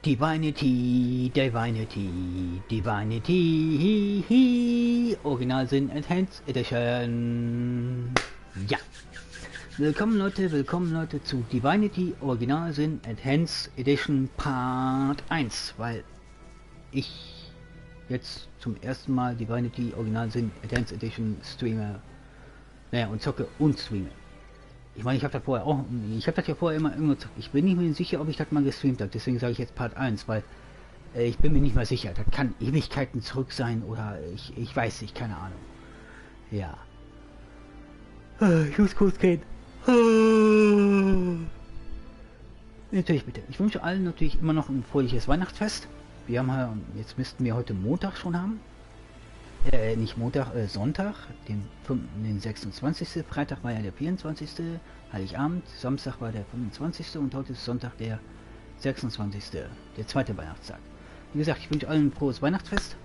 Divinity, Divinity, Divinity, Original-Sinn Enhanced Edition. Ja. Willkommen Leute zu Divinity Original-Sinn Enhanced Edition Part 1, weil ich jetzt zum ersten Mal Divinity Original-Sinn Enhanced Edition streame, und zocke und streame. Ich meine, ich habe das vorher auch, ich habe das ja vorher immer gezockt. Ich bin nicht mehr sicher, ob ich das mal gestreamt habe, deswegen sage ich jetzt Part 1, weil ich bin mir nicht mehr sicher. Das kann Ewigkeiten zurück sein oder ich weiß nicht, keine Ahnung. Ja. Ich muss kurz gehen. Natürlich bitte. Ich wünsche allen natürlich immer noch ein fröhliches Weihnachtsfest. Wir haben jetzt müssten wir heute Montag schon haben. Nicht Montag, Sonntag, den 26. Freitag war ja der 24. Heiligabend, Samstag war der 25. und heute ist Sonntag der 26. Der zweite Weihnachtstag. Wie gesagt, ich wünsche allen ein frohes Weihnachtsfest.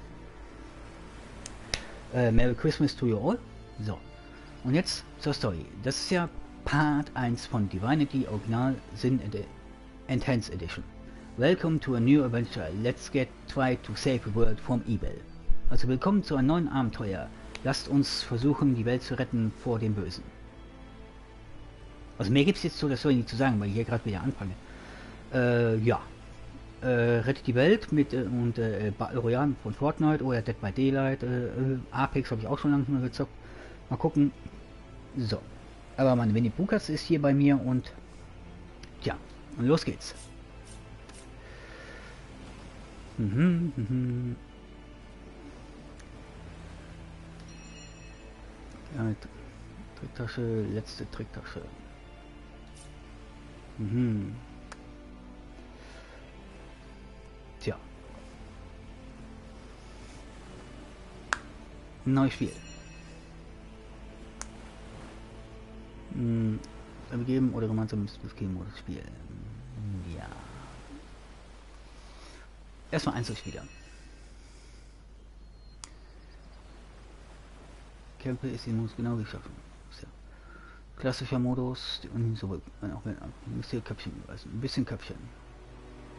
Merry Christmas to you all. So, und jetzt zur Story. Das ist ja Part 1 von Divinity Original Sin Enhanced Edition. Welcome to a new adventure. Let's try to save the world from evil. Also willkommen zu einem neuen Abenteuer. Lasst uns versuchen, die Welt zu retten vor dem Bösen. Also mehr gibt es jetzt so, das soll ich nicht zu sagen, weil ich hier gerade wieder anfange. Ja. Rettet die Welt mit Battle Royale von Fortnite oder Dead by Daylight. Apex habe ich auch schon lange mal gezockt. Mal gucken. So. Aber mein Winnie Bukas ist hier bei mir und ja. Und los geht's. Ja, Tricktasche, letzte Tricktasche. Tja. Neues Spiel. Begeben oder gemeinsam mit Game-Modus spielen. Ja. Erstmal Einzelspieler. Kämpfe ist den Modus genau geschaffen. Ja. Klassischer Modus und zurück. Auch wenn ein bisschen Köpfchen beweisen. Ein bisschen Köpfchen.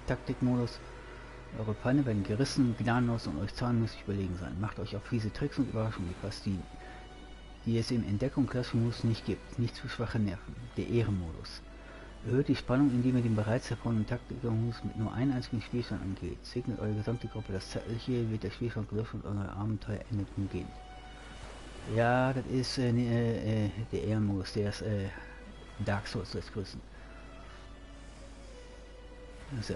Taktikmodus. Eure Feinde werden gerissen, gnadenlos und euch zahlenmäßig überlegen sein. Macht euch auf fiese Tricks und Überraschungen gefasst, die es im Entdeckung Klassische-Modus nicht gibt. Nichts für schwache Nerven. Der Ehrenmodus. Erhöht die Spannung, indem ihr den bereits erfundenen Taktikermodus mit nur einem einzigen Spielstand angeht. Segnet eure gesamte Gruppe. Das Zeitliche wird der Spielstand gelöscht und euer Abenteuer endet umgehend. Ja, das ist der Ehrenmodus, der ist Dark Souls lässt grüßen. Also,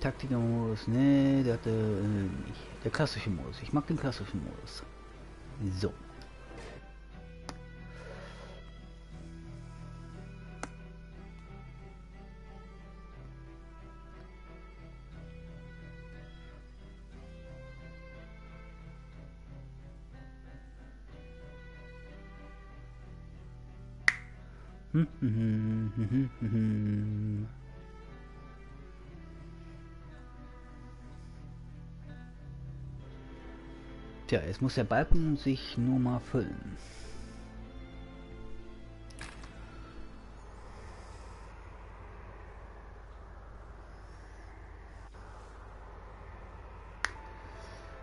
Taktikermodus, ne, der klassische Modus. Ich mag den klassischen Modus. So. Tja, jetzt muss der Balken sich nur mal füllen.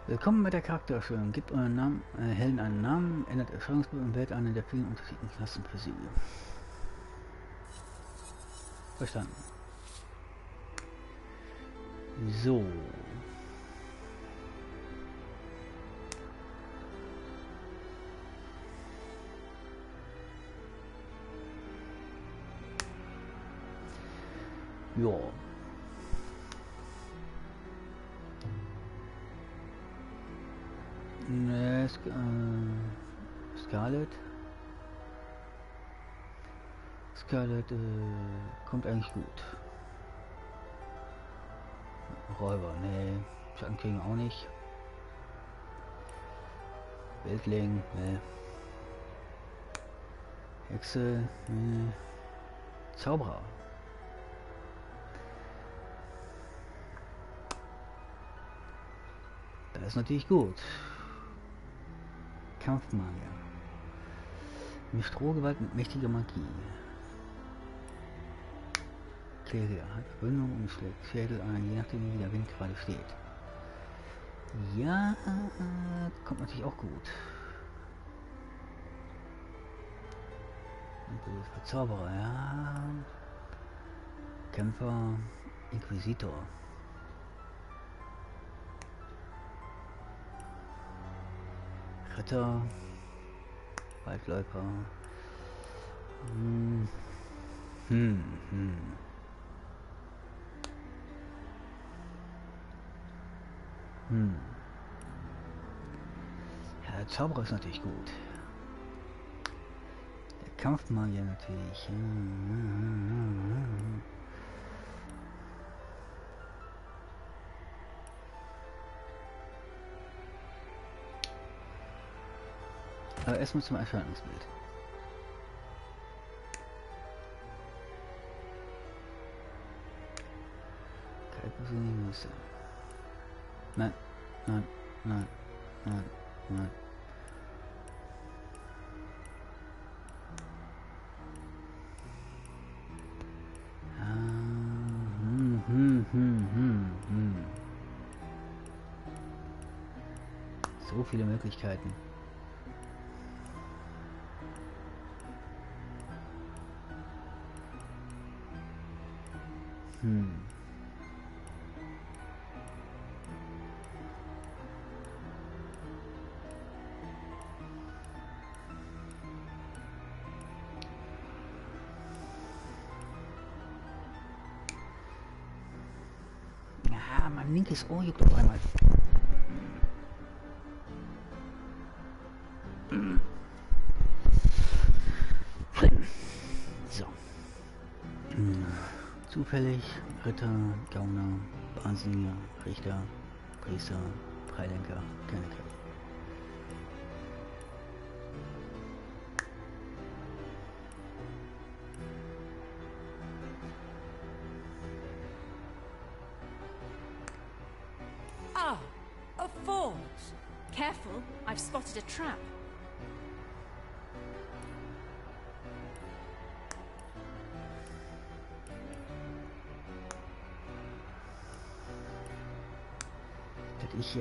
Willkommen bei der Charaktererstellung. Gebt euren Namen, Helden einen Namen, ändert Erscheinungsbild und wählt eine der vielen unterschiedlichen Klassen für sie. Verstanden. So. Ja. Ne, Scarlet kommt eigentlich gut. Räuber, ne, Schatten kriegen auch nicht. Wildling, ne. Hexe, ne. Zauberer. Das ist natürlich gut. Kampfmagier. Mit Strohgewalt mit mächtiger Magie. Schläge, hat Verbindung und schlägt Schädel ein, je nachdem wie der Wind gerade steht. Ja, kommt natürlich auch gut. Verzauberer, ja. Kämpfer, Inquisitor. Ritter, Waldläufer. Ja, der Zauberer ist natürlich gut. Der Kampfmagier natürlich. Aber erstmal zum Erscheinungsbild. Kaltbesinnung. Nein, nein, nein, nein, nein. So viele Möglichkeiten. Ja, mein linkes Ohr juckt auf einmal. So. Zufällig, Ritter, Gauner, Wahnsinniger, Richter, Priester, Freilenker, Kennecker. Ah, a fort. Careful, I've spotted a trap. Das ich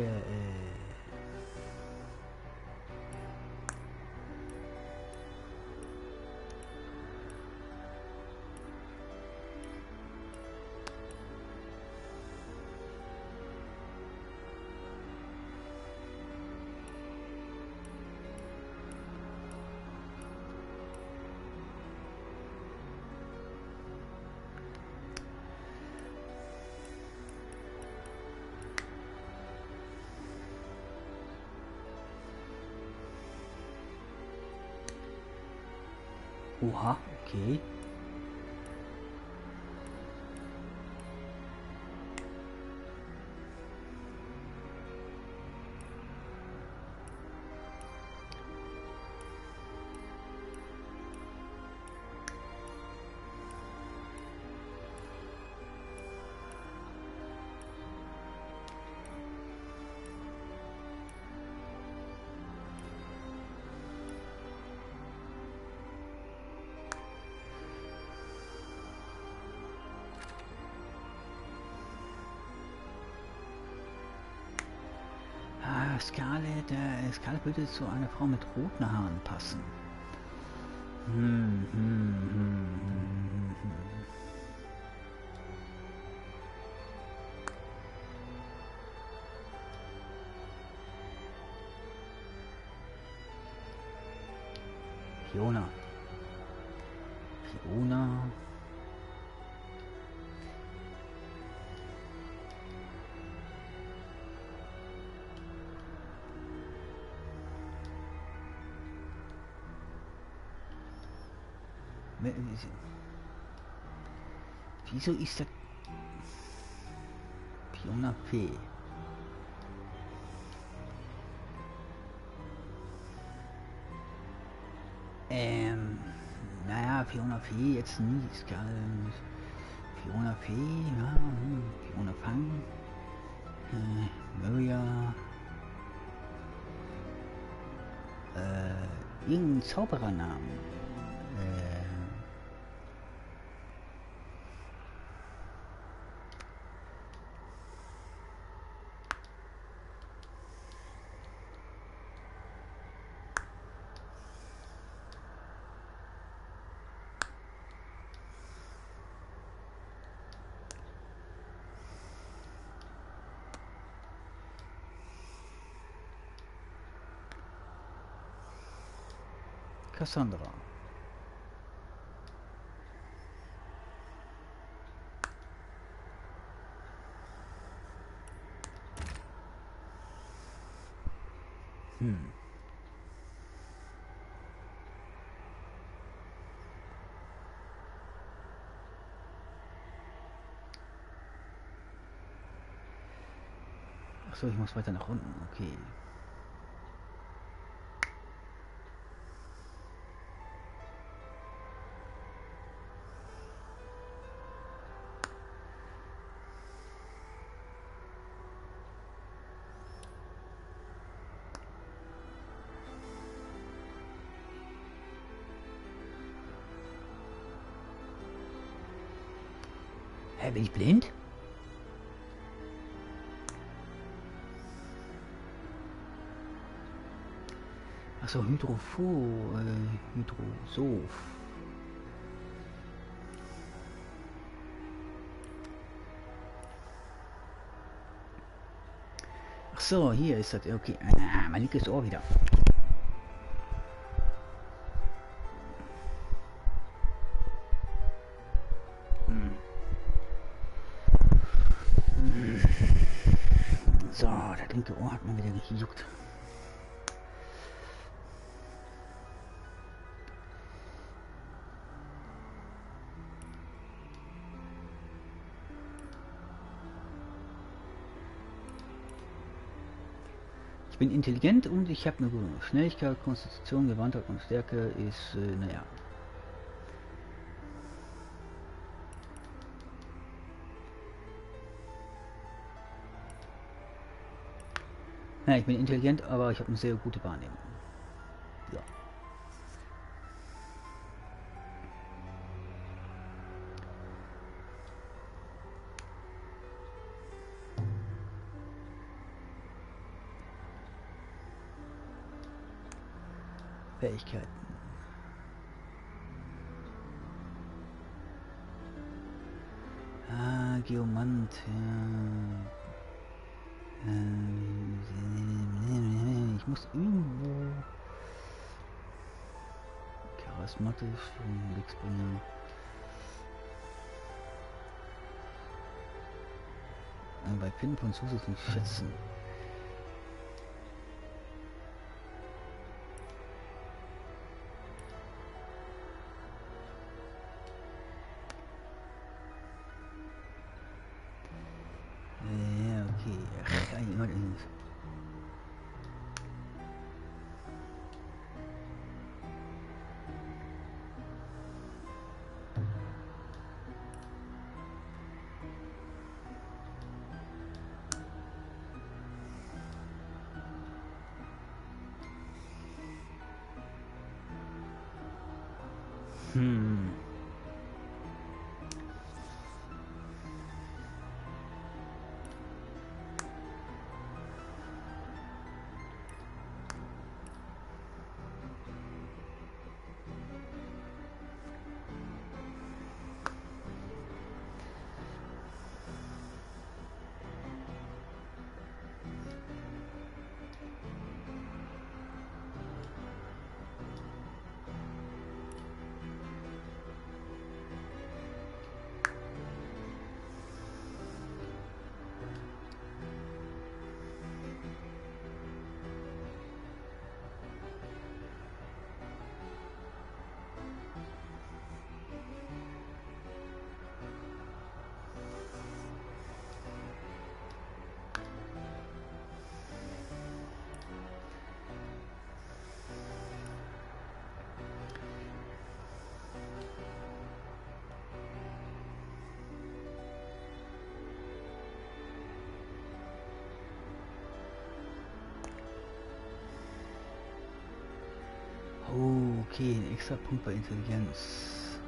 Oha, okay. Scarlett würde zu einer Frau mit roten Haaren passen. Fiona. Wieso ist das Fiona Fee? Naja, Fiona Fee jetzt nicht. Fiona Fee, ja, Fiona Fang, Maria, irgendein Zauberernamen. Cassandra. Achso, ich muss weiter nach unten. Okay. Hä, bin ich blind? Achso, Hydrosoph. Ach so, hier ist das. Okay. Ah, mein linkes Ohr wieder. So, das linke Ohr hat man wieder gejuckt. Ich bin intelligent und ich habe eine gute Schnelligkeit, Konstitution, Gewandtheit und Stärke ist, naja. Ja, ich bin intelligent, aber ich habe eine sehr gute Wahrnehmung. Ja. Fähigkeiten. Ah, Geomant, ja. Ich muss irgendwo charismatisch und Glücksbringer. Bei Finden von zusätzlichen Schätzen. Ja, okay. Ach, Okay, ein extra Punkt bei Intelligenz.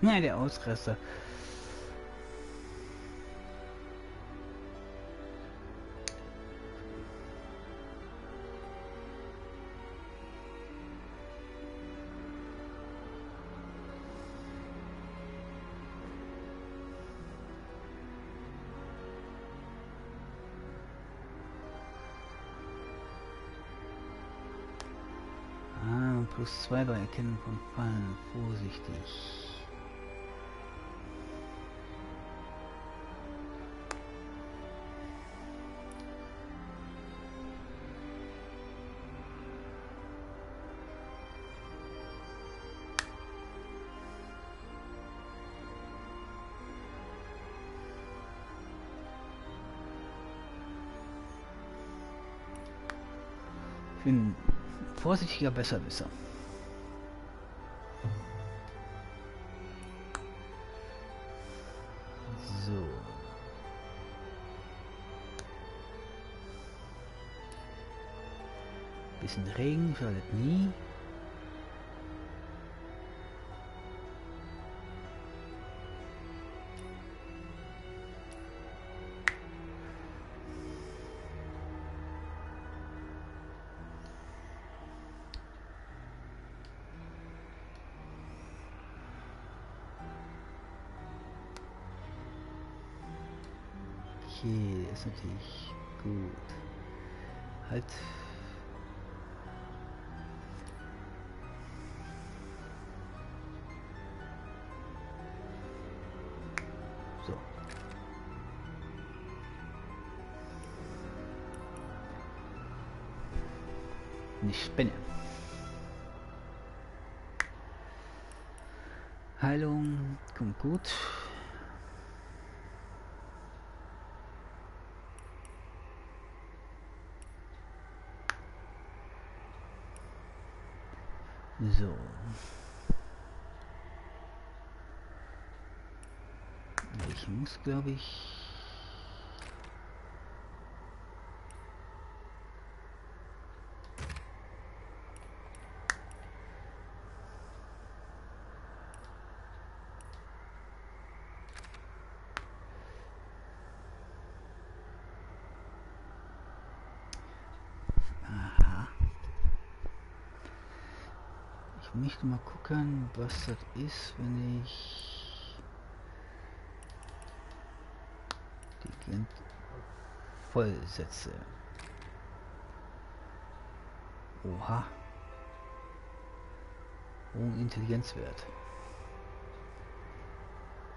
Ja, der Ausresser. +2 bei Erkennen von Fallen. Vorsichtig. Ich bin vorsichtiger Besserwisser. So. Bisschen Regen schadet nie. Okay, ist natürlich gut. Halt. So. Eine Spinne. Heilung kommt gut. So. Ich muss, glaube ich... Aha. Ich möchte mal gucken, was das ist, wenn ich die Gent voll setze. Oha. Hohen Intelligenzwert.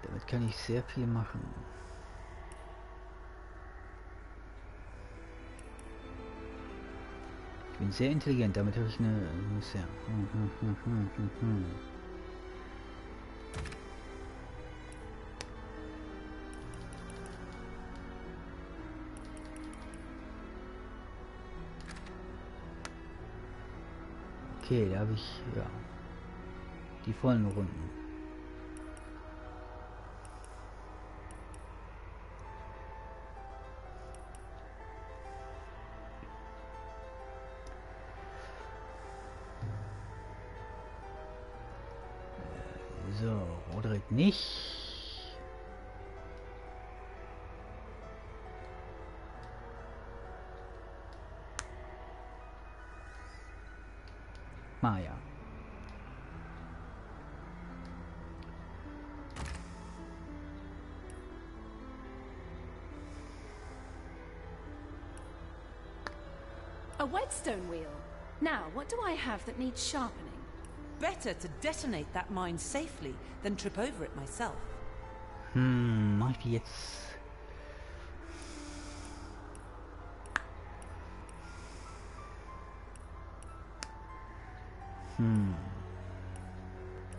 Damit kann ich sehr viel machen. Ich bin sehr intelligent, damit habe ich eine sehr... Okay, da habe ich ja die vollen Runden. So, Roderick nicht. Maya. A whetstone wheel. Now, what do I have that needs sharpening? Better to detonate that mine safely than trip over it myself. Mach ich die jetzt?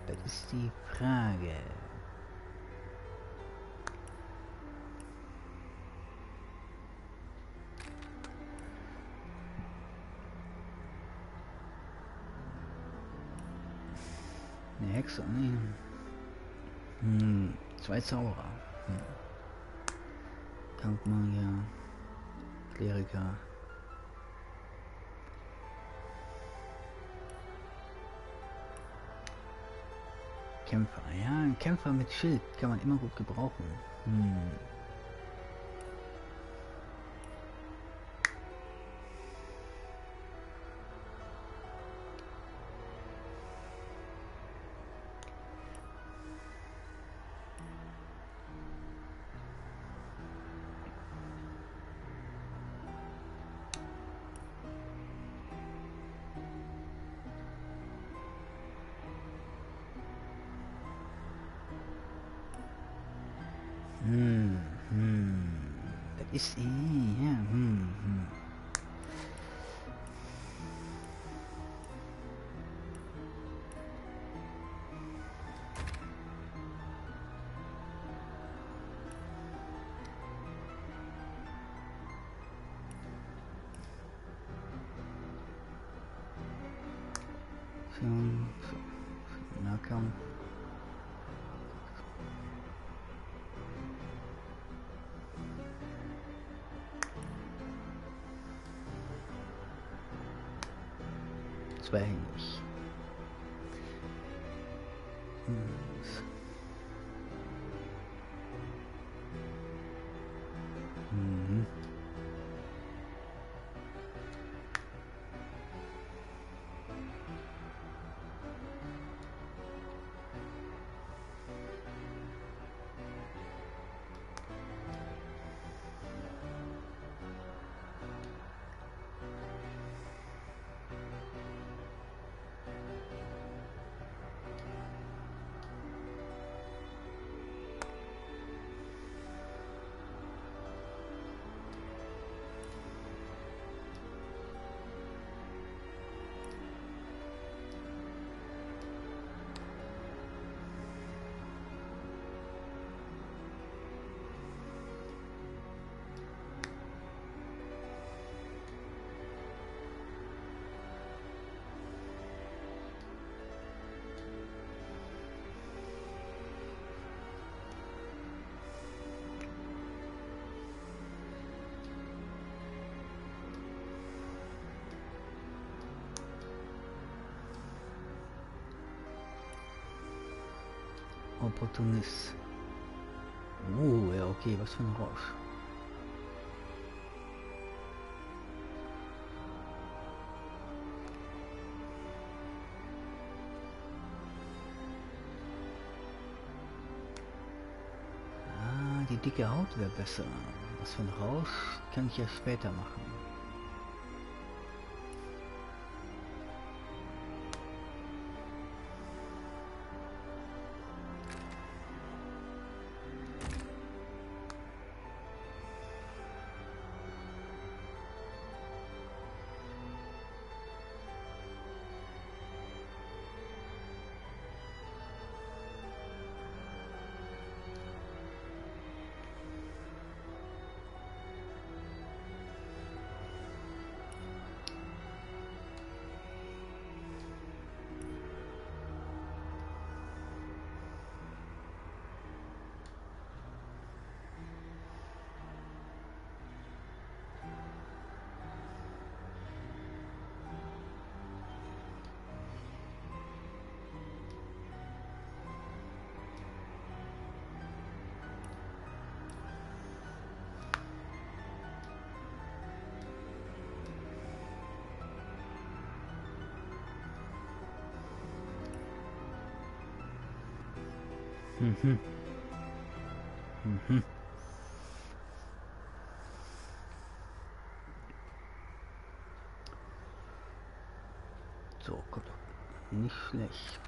Das ist die Frage. Eine Hexe, nee. 2 Zauberer. Kampfmagier, Kleriker. Kämpfer, ja, ein Kämpfer mit Schild kann man immer gut gebrauchen. Das ist... Ja, So, Nahkampf. Zweihändig. Mhm. Opportunist. Oh, ja, okay, was für ein Rausch. Ah, die dicke Haut wäre besser. Was für ein Rausch kann ich ja später machen. Mhm. Mhm. So, kommt doch nicht schlecht.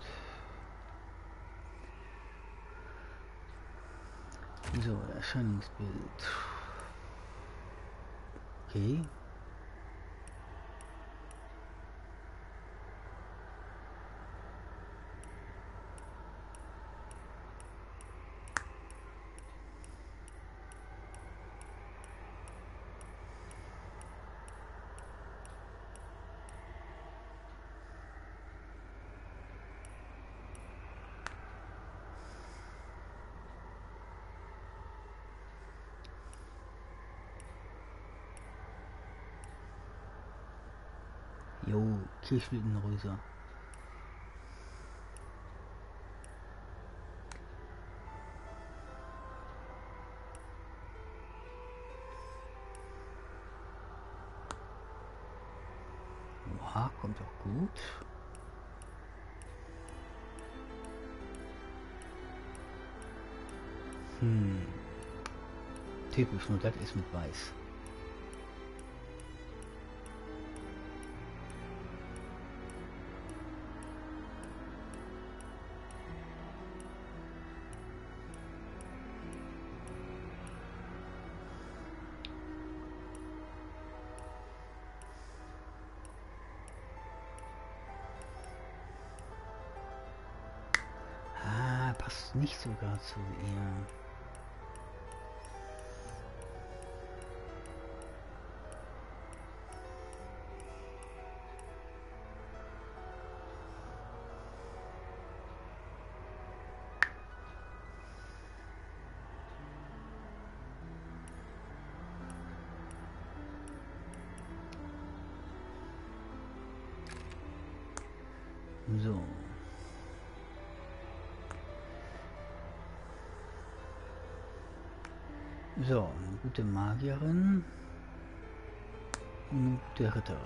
So, Erscheinungsbild. Okay. Jo, Kirschblütenröser. Oha, kommt doch gut. Typisch, nur das ist mit Weiß. passt nicht sogar zu ihr. So. So, eine gute Magierin. Eine gute Ritterin.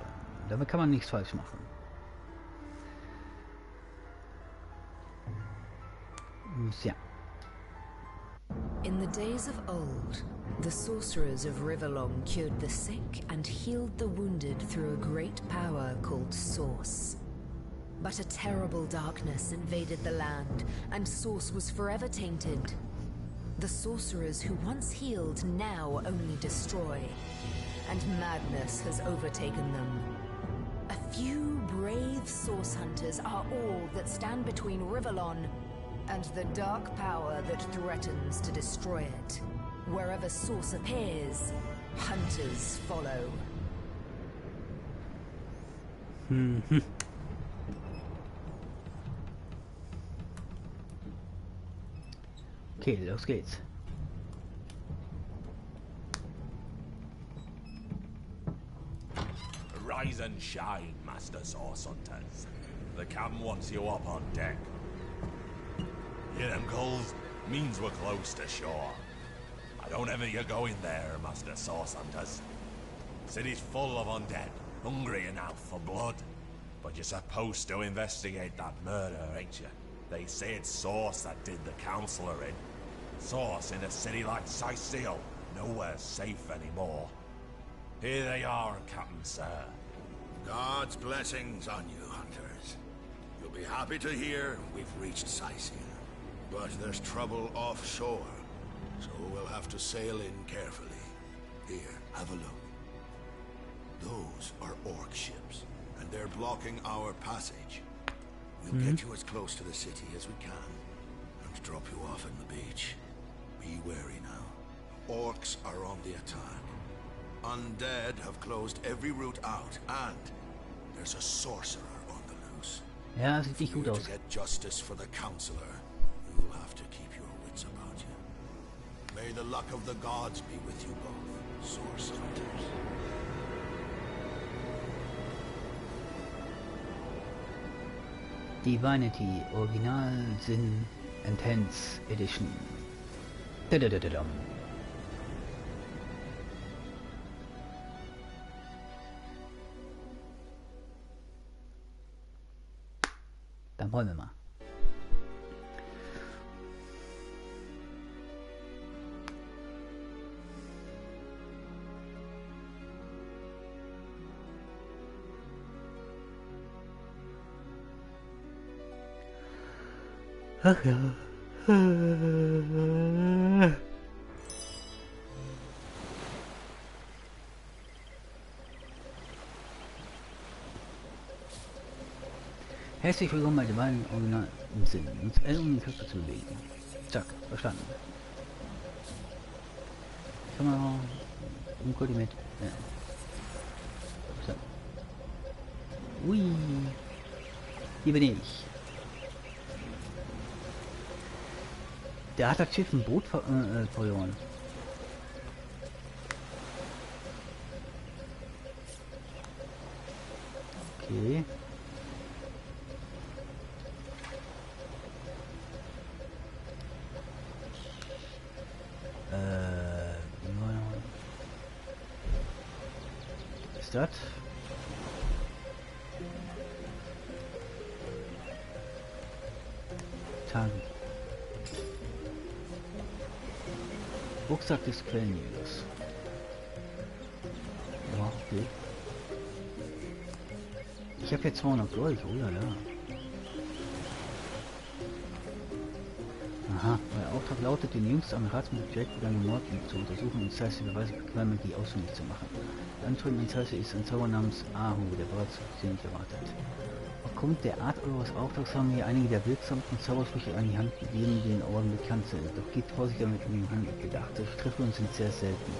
Damit kann man nichts falsch machen. Ja. In the days of old, the sorcerers of Riverlong cured the sick and healed the wounded through a great power called Source. But a terrible darkness invaded the land, and Source was forever tainted. The sorcerers who once healed now only destroy, and madness has overtaken them. A few brave Source hunters are all that stand between Riverlon and the dark power that threatens to destroy it. Wherever Source appears, hunters follow. Okay, los geht's. Rise and shine, Master Source Hunters. The captain wants you up on deck. Hear them calls? Means we're close to shore. I don't ever you go in there, Master Source Hunters. City's full of undead, hungry enough for blood. But you're supposed to investigate that murder, ain't you? They say it's Source that did the counselor in. Source in a city like Sicil, nowhere safe anymore. Here they are, Captain Sir. God's blessings on you, hunters. You'll be happy to hear we've reached Sicil. But there's trouble offshore, so we'll have to sail in carefully. Here, have a look. Those are orc ships, and they're blocking our passage. We'll get you as close to the city as we can, and drop you off on the beach. Be wary now. Orcs are on the attack. Undead have closed every route out, and there's a sorcerer on the loose. Ja, sieht nicht gut To aus. get justice for the counselor, you'll have to keep your wits about you. May the luck of the gods be with you both, Source Hunters. Divinity Original Sin Enhance Edition. Dadadadadam. Dann wollen wir mal. Ach ja. Herzlich willkommen bei Divinity Original Sin. Nutzt L, um die Köpfe zu bewegen. Zack, verstanden. Kamera, Koordinat. Ui, hier bin ich. Der hat das Schiff ein Boot verloren. Okay. Was ist das? Tagen. Rucksack des Quellenjägers. Ja, okay. Ich habe jetzt 200 Gold, oder? Ja. Aha, euer Auftrag lautet, den jüngst am Ratsmitglied direkt begangenen Mord zu untersuchen und das heißt, die Beweise per Quellmagie ausfindig zu machen. Der Anführer in Zeisse ist ein Zauber namens Ahu, der bereits ziemlich erwartet. Aufgrund der Art eures Auftrags haben wir einige der wirksamsten Zaubersprüche an die Hand gegeben, die in Orden bekannt sind. Doch geht vorsichtig damit um bedacht. Solche Treffer und sind sehr selten.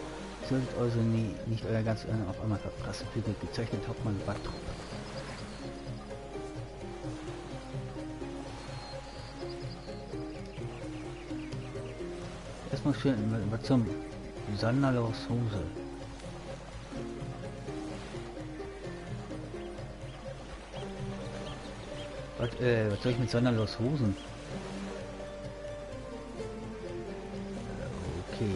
Solltet also nicht euer ganzes Ehren auf einmal verprassen. Für gezeichnet Hauptmann Battrupp. Erstmal schön was zum Sanderlos Hose. Was soll ich mit Sanderlos Hosen? Okay.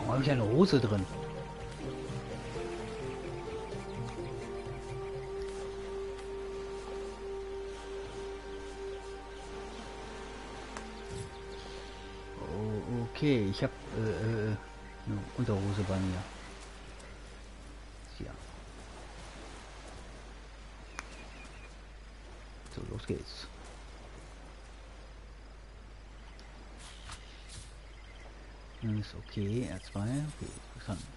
Habe ich eine Hose drin? Oh, okay, ich habe eine Unterhose bei mir. Ja. So, los geht's. Ist okay, R2, okay, verstanden.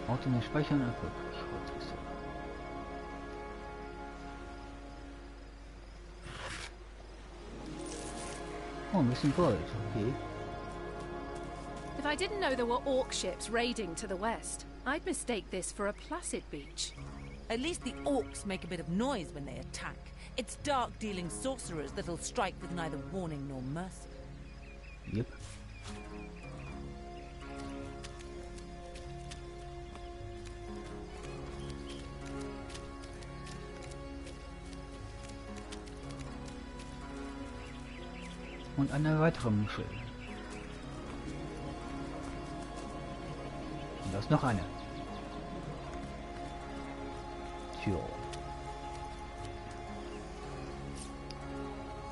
Auto mehr speichern, erfolgreich. Oh, ein bisschen Gold, okay. If I didn't know there were orc ships raiding to the west, I'd mistake this for a placid beach. At least the orcs make a bit of noise when they attack. It's dark-dealing sorcerers that'll strike with neither warning nor mercy. Yep. Und eine weitere Muschel. Und da ist noch eine. Tja.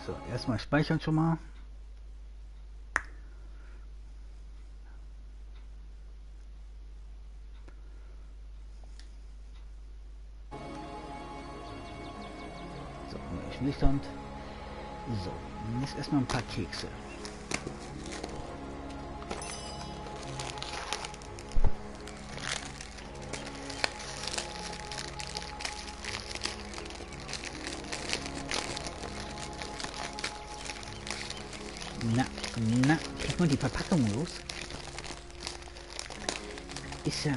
So, erstmal speichern schon mal. So, Spielstand. So, jetzt erstmal ein paar Kekse. Na, kriegt man die Verpackung los? Ist ja...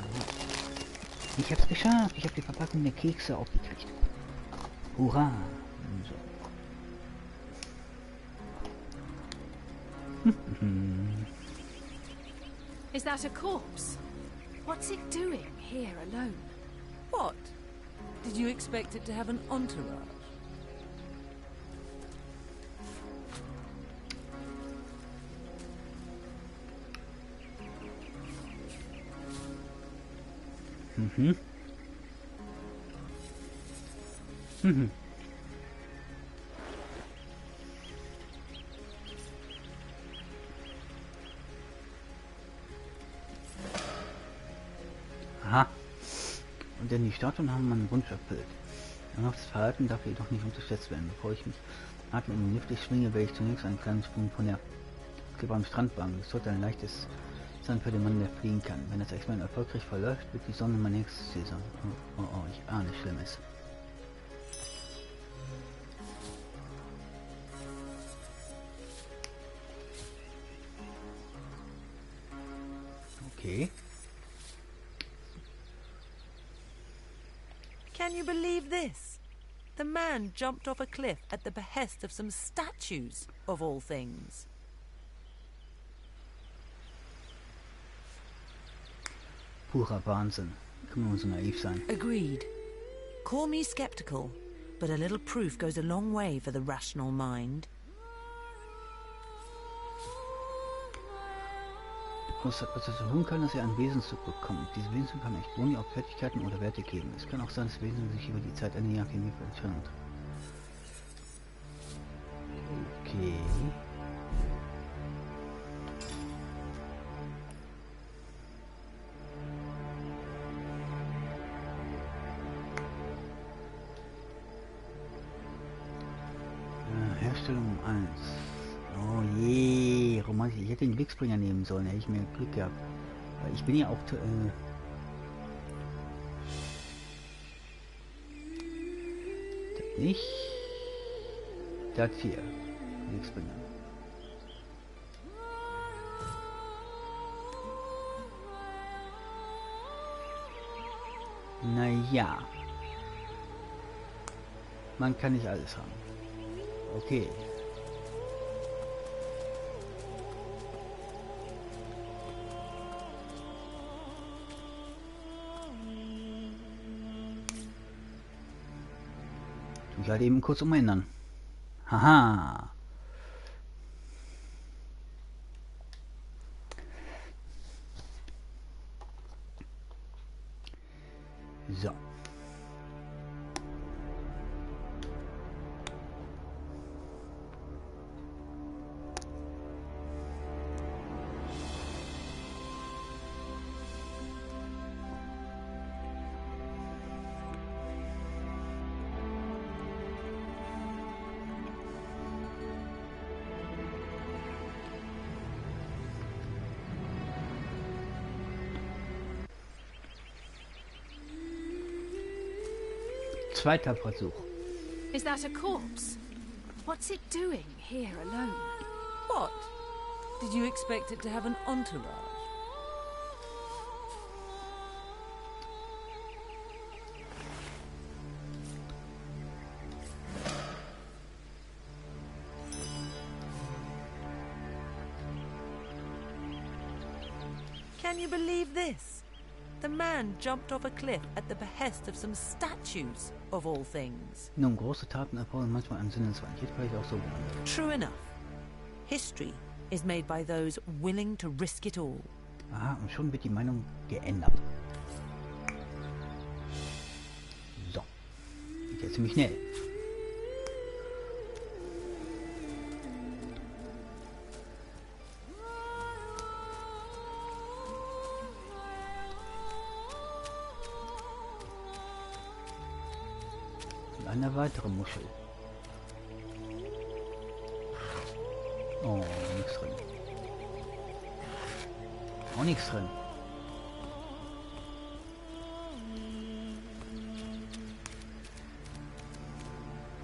Ich hab's geschafft. Ich habe die Verpackung der Kekse aufgekriegt. Hurra! So. Is that a corpse? What's it doing here alone? What? Did you expect it to have an entourage? Mhm. Mhm. Aha. Und denn die Statuen haben meinen Wunsch erfüllt. Das Verhalten darf jedoch nicht unterschätzt werden. Bevor ich mich atme und niftig schwinge, werde ich zunächst einen kleinen Sprung von der Klippe am Strand wagen. Das sollte ein leichtes sein für den Mann, der fliegen kann. Wenn das Experiment erfolgreich verläuft, wird die Sonne mein nächstes Ziel sein. Oh, ich ahne Schlimmes. Okay. Can you believe this? The man jumped off a cliff at the behest of some statues, of all things. Purer Wahnsinn. Kann man so naiv sein. Agreed. Call me skeptical, but a little proof goes a long way for the rational mind. Was dazu tun kann, dass er ein Wesenszug bekommt. Diese Wesenszug kann echt Boni auf Fertigkeiten oder Werte geben. Es kann auch sein, dass Wesen sich über die Zeit eine Jagd entfernt. Okay. Herstellung 1. Oh je, romantisch. Ich hätte den Glücksbringer nehmen sollen, hätte ich mehr Glück gehabt. Weil ich bin ja auch nicht. Das hier. Glücksbringer. Naja. Man kann nicht alles haben. Okay. Ich halt eben kurz umändern. Haha. So. Zweiter Versuch. Is that a corpse? What's it doing here alone? What? Did you expect it to have an entourage? Can you believe this? The man jumped off a cliff at the behest of some statues, of all things. Nun, große Taten erfordern manchmal einen Sinneswandel. Hätte vielleicht auch so genannt. True enough. History is made by those willing to risk it all. Aha, und schon wird die Meinung geändert. So. Geht ja ziemlich schnell. Eine weitere Muschel. Oh, nichts drin. Auch nichts drin.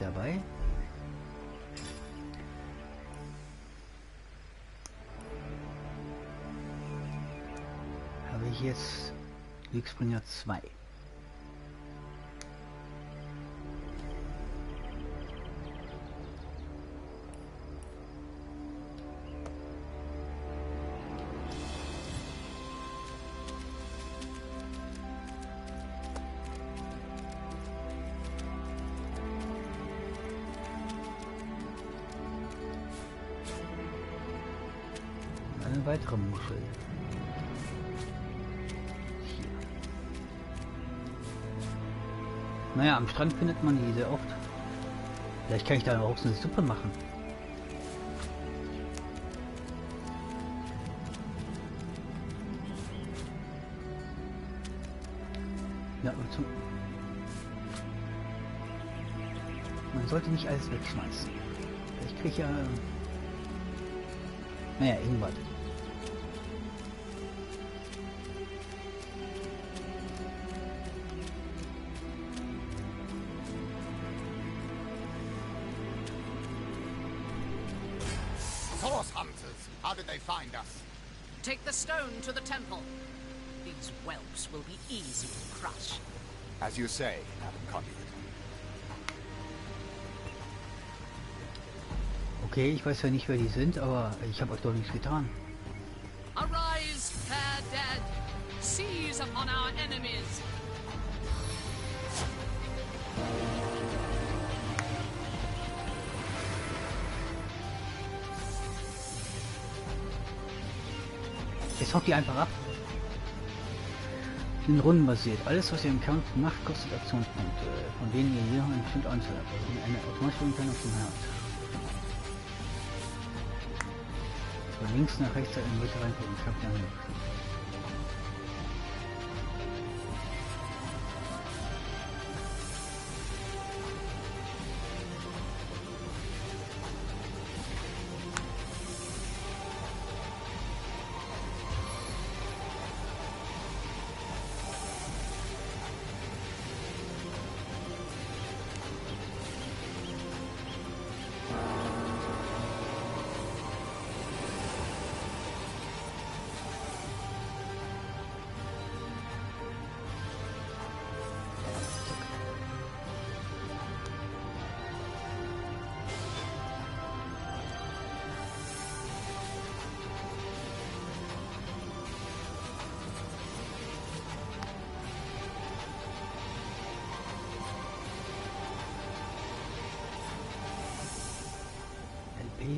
Dabei. Habe ich jetzt Glücksbringer 2. Eine weitere Muschel. Hier. Naja, am Strand findet man die sehr oft. Vielleicht kann ich da auch so eine Suppe machen. Ja, man sollte nicht alles wegschmeißen. Ich kriege ja... Naja, irgendwas. Source hunters! How did they find us? Take the stone to the temple. These whelps will be easy to crush. As you say, Madam Conduit. Okay, ich weiß ja nicht, wer die sind, aber ich habe euch doch nichts getan. Arise, fair dead! Seize upon our enemies! Jetzt haut die einfach ab. Sind rundenbasiert. Alles, was ihr im Kampf macht, kostet Aktionspunkte, von denen ihr hier eine bestimmte Anzahl habt. Und eine automatische Umteilung habt. Von links nach rechts in welche Reihenfolge ich habe dann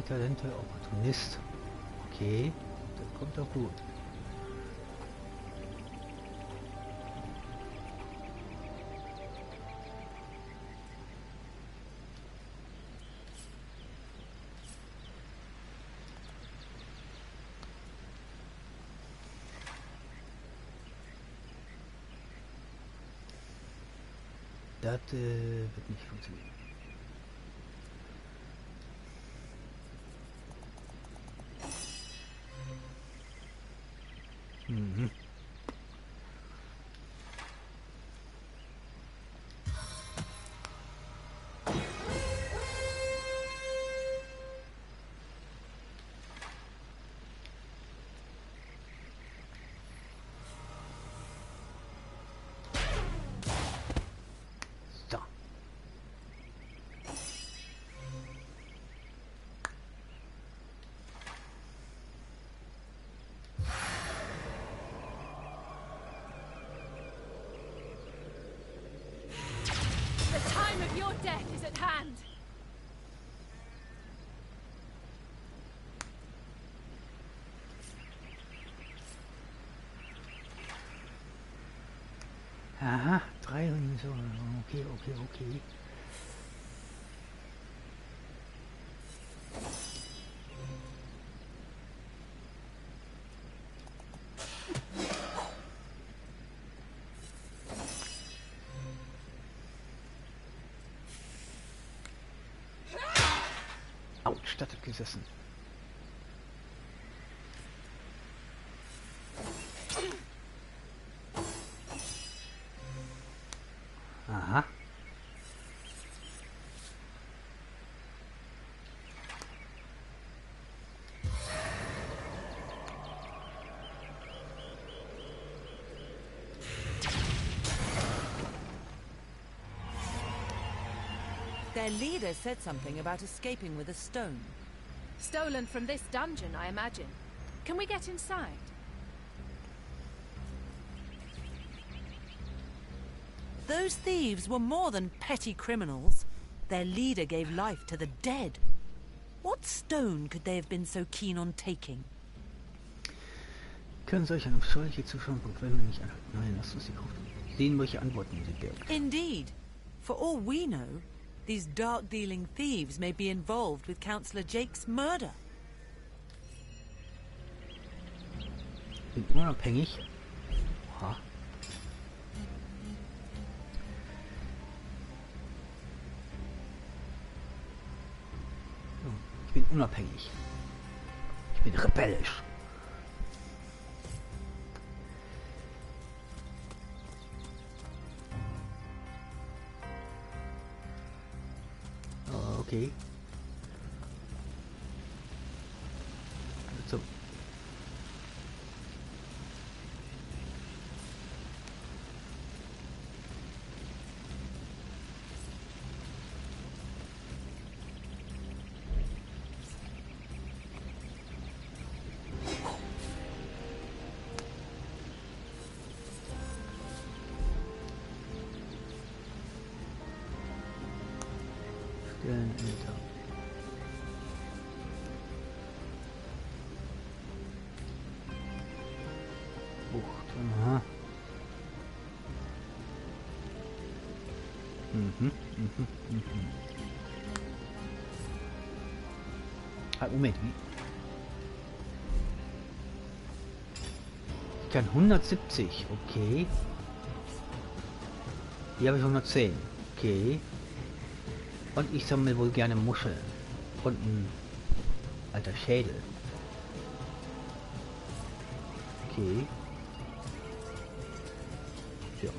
Talente, Opportunist. Okay, das kommt doch gut. Das wird nicht funktionieren. Mhm. So. The time of your death is at hand. Aha, 3 und so. Okay. Autsch, das hat gesessen. Aha. Their leader said something about escaping with a stone. Stolen from this dungeon, I imagine. Can we get inside? Those thieves were more than petty criminals. Their leader gave life to the dead. What stone could they have been so keen on taking? Können solche eine abscheuliche Zuschauerpunkt, wenn wir nicht anhalten. Nein, lasst uns die Gruft sehen, welche Antworten sie birgt. Indeed. For all we know, these dark-dealing thieves may be involved with Councillor Jake's murder. Bin unabhängig. Aha. Ich bin unabhängig. Ich bin rebellisch. Okay. So. Stellen, Enter. Ah, Moment, wie? Ich kann 170, okay. Hier habe ich 110, okay. Und ich sammle wohl gerne Muscheln. Und ein alter Schädel. Okay. Ja.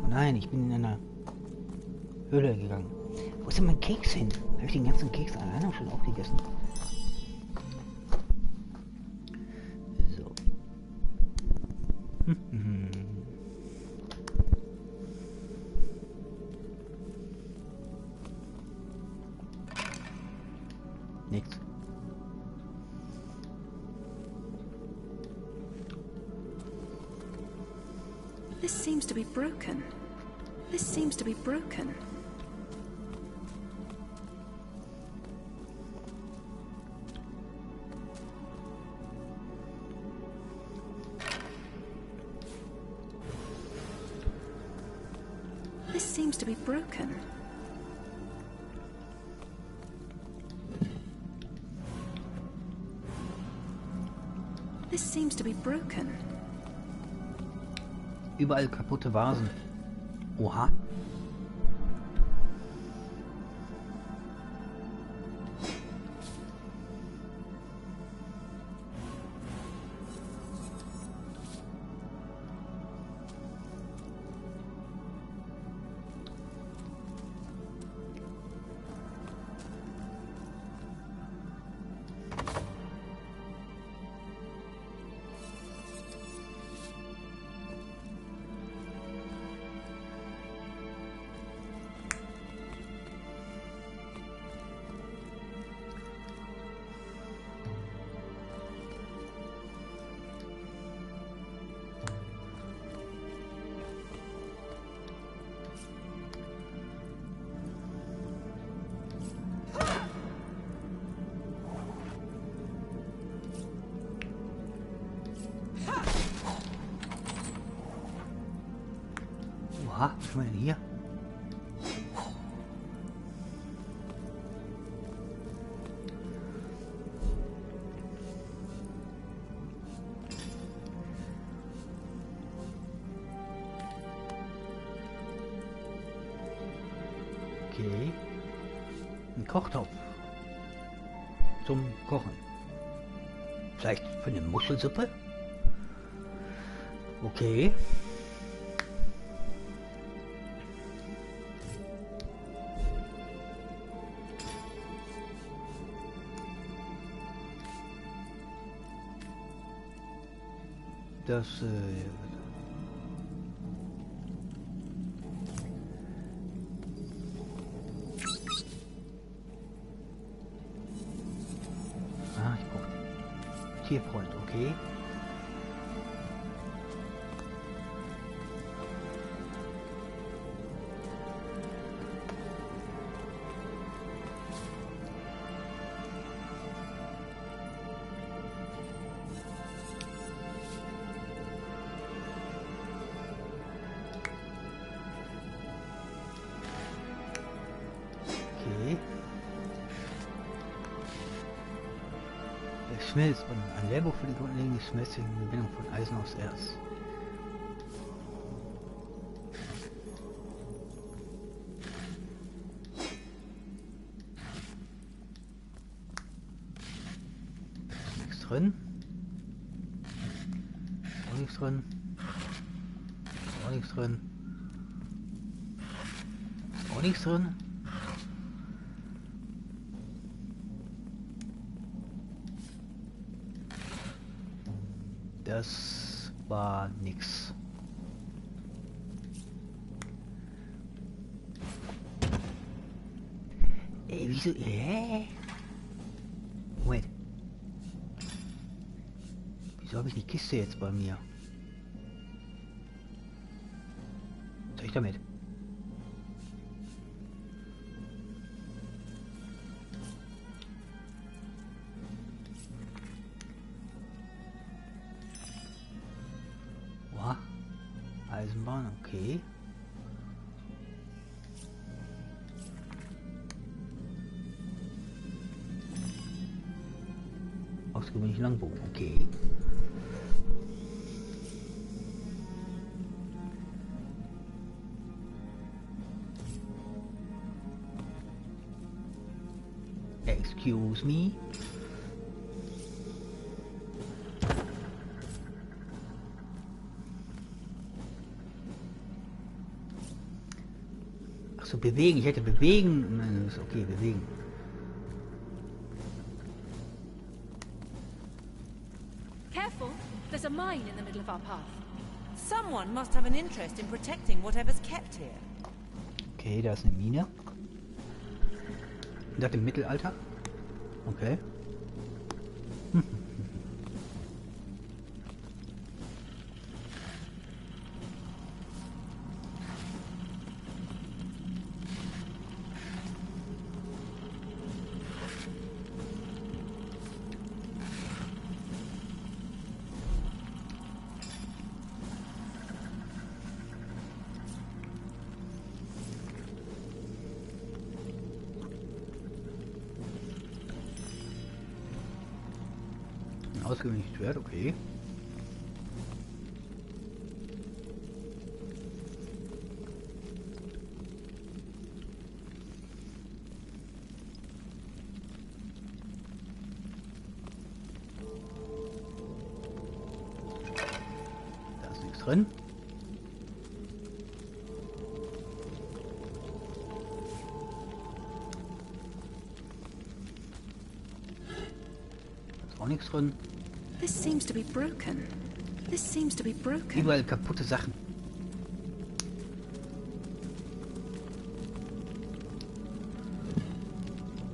Oh nein, ich bin in einer Höhle gegangen. Wo ist denn mein Keks hin? Habe ich den ganzen Keks alleine schon aufgegessen? So. Nichts. This seems to be broken. This seems to be broken. This seems to be broken. This seems to be broken. Überall kaputte Vasen. Oha. Oha, was haben wir denn hier? Okay. Ein Kochtopf. Zum Kochen. Vielleicht für eine Muschelsuppe? Okay. Das, ich brauche Tierfreund, okay. Okay. Der Schmelz und ein Lehrbuch für die grundlegende schmelzige Gewinnung von Eisen aus Erz. Nichts drin. Auch nichts drin. Auch nichts drin. Auch nichts drin. Das war nix. Ey, wieso? Moment. Wieso habe ich die Kiste jetzt bei mir? Was soll ich damit? Eisenbahn, okay. Ausgewöhnlich Langbogen, okay. Excuse me. Ach so, bewegen. Ich hätte bewegen. Nein, ist okay, bewegen. Careful, there's a mine in the middle of our path. Someone must have an interest in protecting whatever's kept here. Okay, da ist eine Mine. Das im Mittelalter? Okay. Ausgewöhnliches Schwert, okay. Da ist nichts drin. Da ist auch nichts drin. This seems to be broken. This seems to be broken. Überall kaputte Sachen.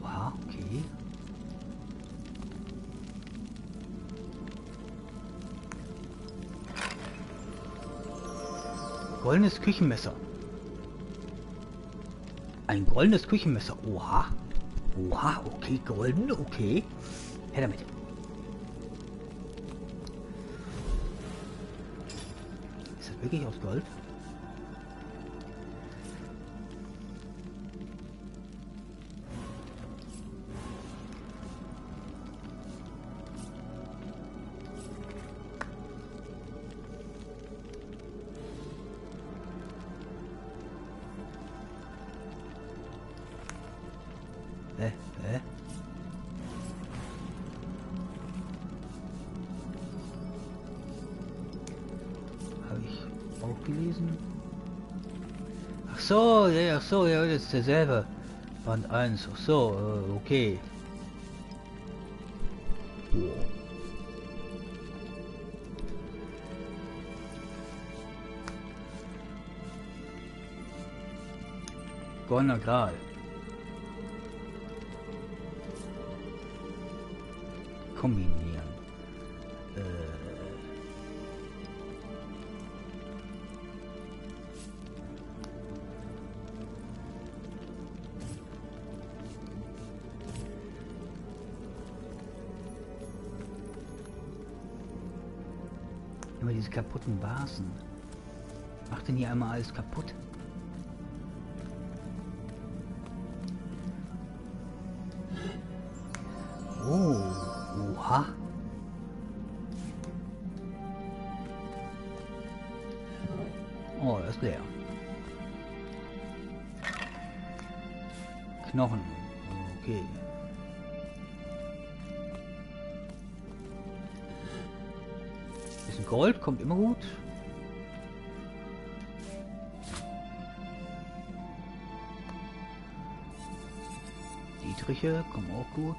Wow, okay. Goldenes Küchenmesser. Ein goldenes Küchenmesser. Oha. Oha, okay, golden, okay. Her damit. Wirklich aus Gold? Habe ich auch gelesen? Ach so, ja, ach so, ja, das ist derselbe. Band 1, ach so, okay. Wow. Goldener Gral. Kombinieren. Immer diese kaputten Vasen. Macht denn hier einmal alles kaputt? Oh, oha. Oh, das ist leer. Knochen. Okay. Bisschen Gold kommt immer gut. Dietriche kommen auch gut.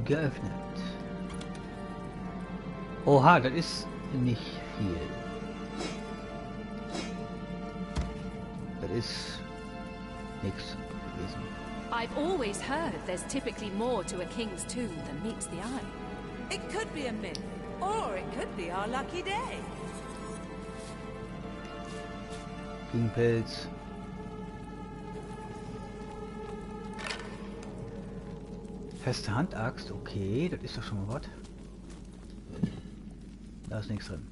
Geöffnet. Oha, das ist nicht viel. Das ist nichts gewesen. I've always heard there's typically more to a king's tomb than meets the eye. It could be a myth, or it could be our lucky day. Pilz. Feste Handaxt, okay, das ist doch schon mal was. Da ist nichts drin.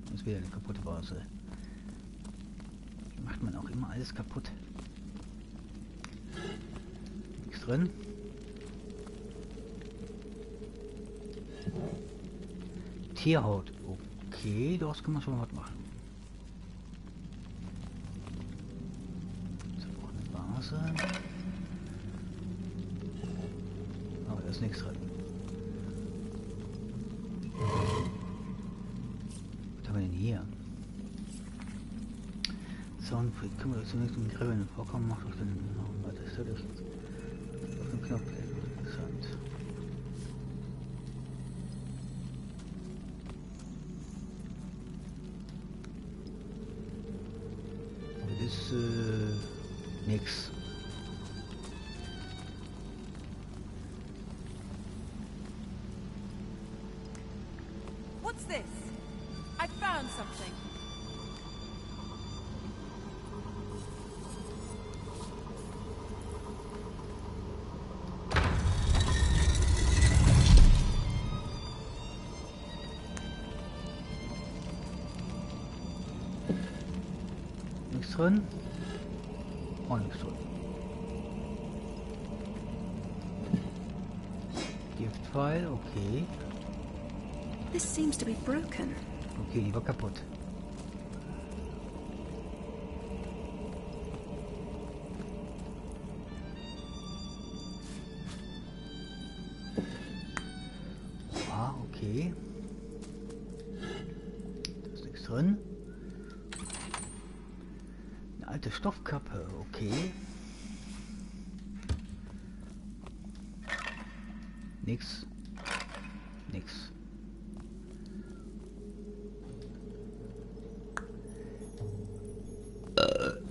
Das ist wieder eine kaputte Vase. Macht man auch immer alles kaputt. Nichts drin. Tierhaut, okay, daraus kann man schon mal was machen. Jetzt auch eine Vase. Aber da ist nichts drin. Was haben wir denn hier? Soundfreak, können wir zunächst um die Gräber vorkommen, macht auf den weiter durch auf den Knopf. Interessant. Das ist nix. What's this? I found something. Nichts drin. Auch nichts drin. Giftpfeil, okay. This seems to be broken. Okay, die war kaputt. Ah, okay. Da ist nichts drin. Eine alte Stoffkappe, okay. Nix. Nix.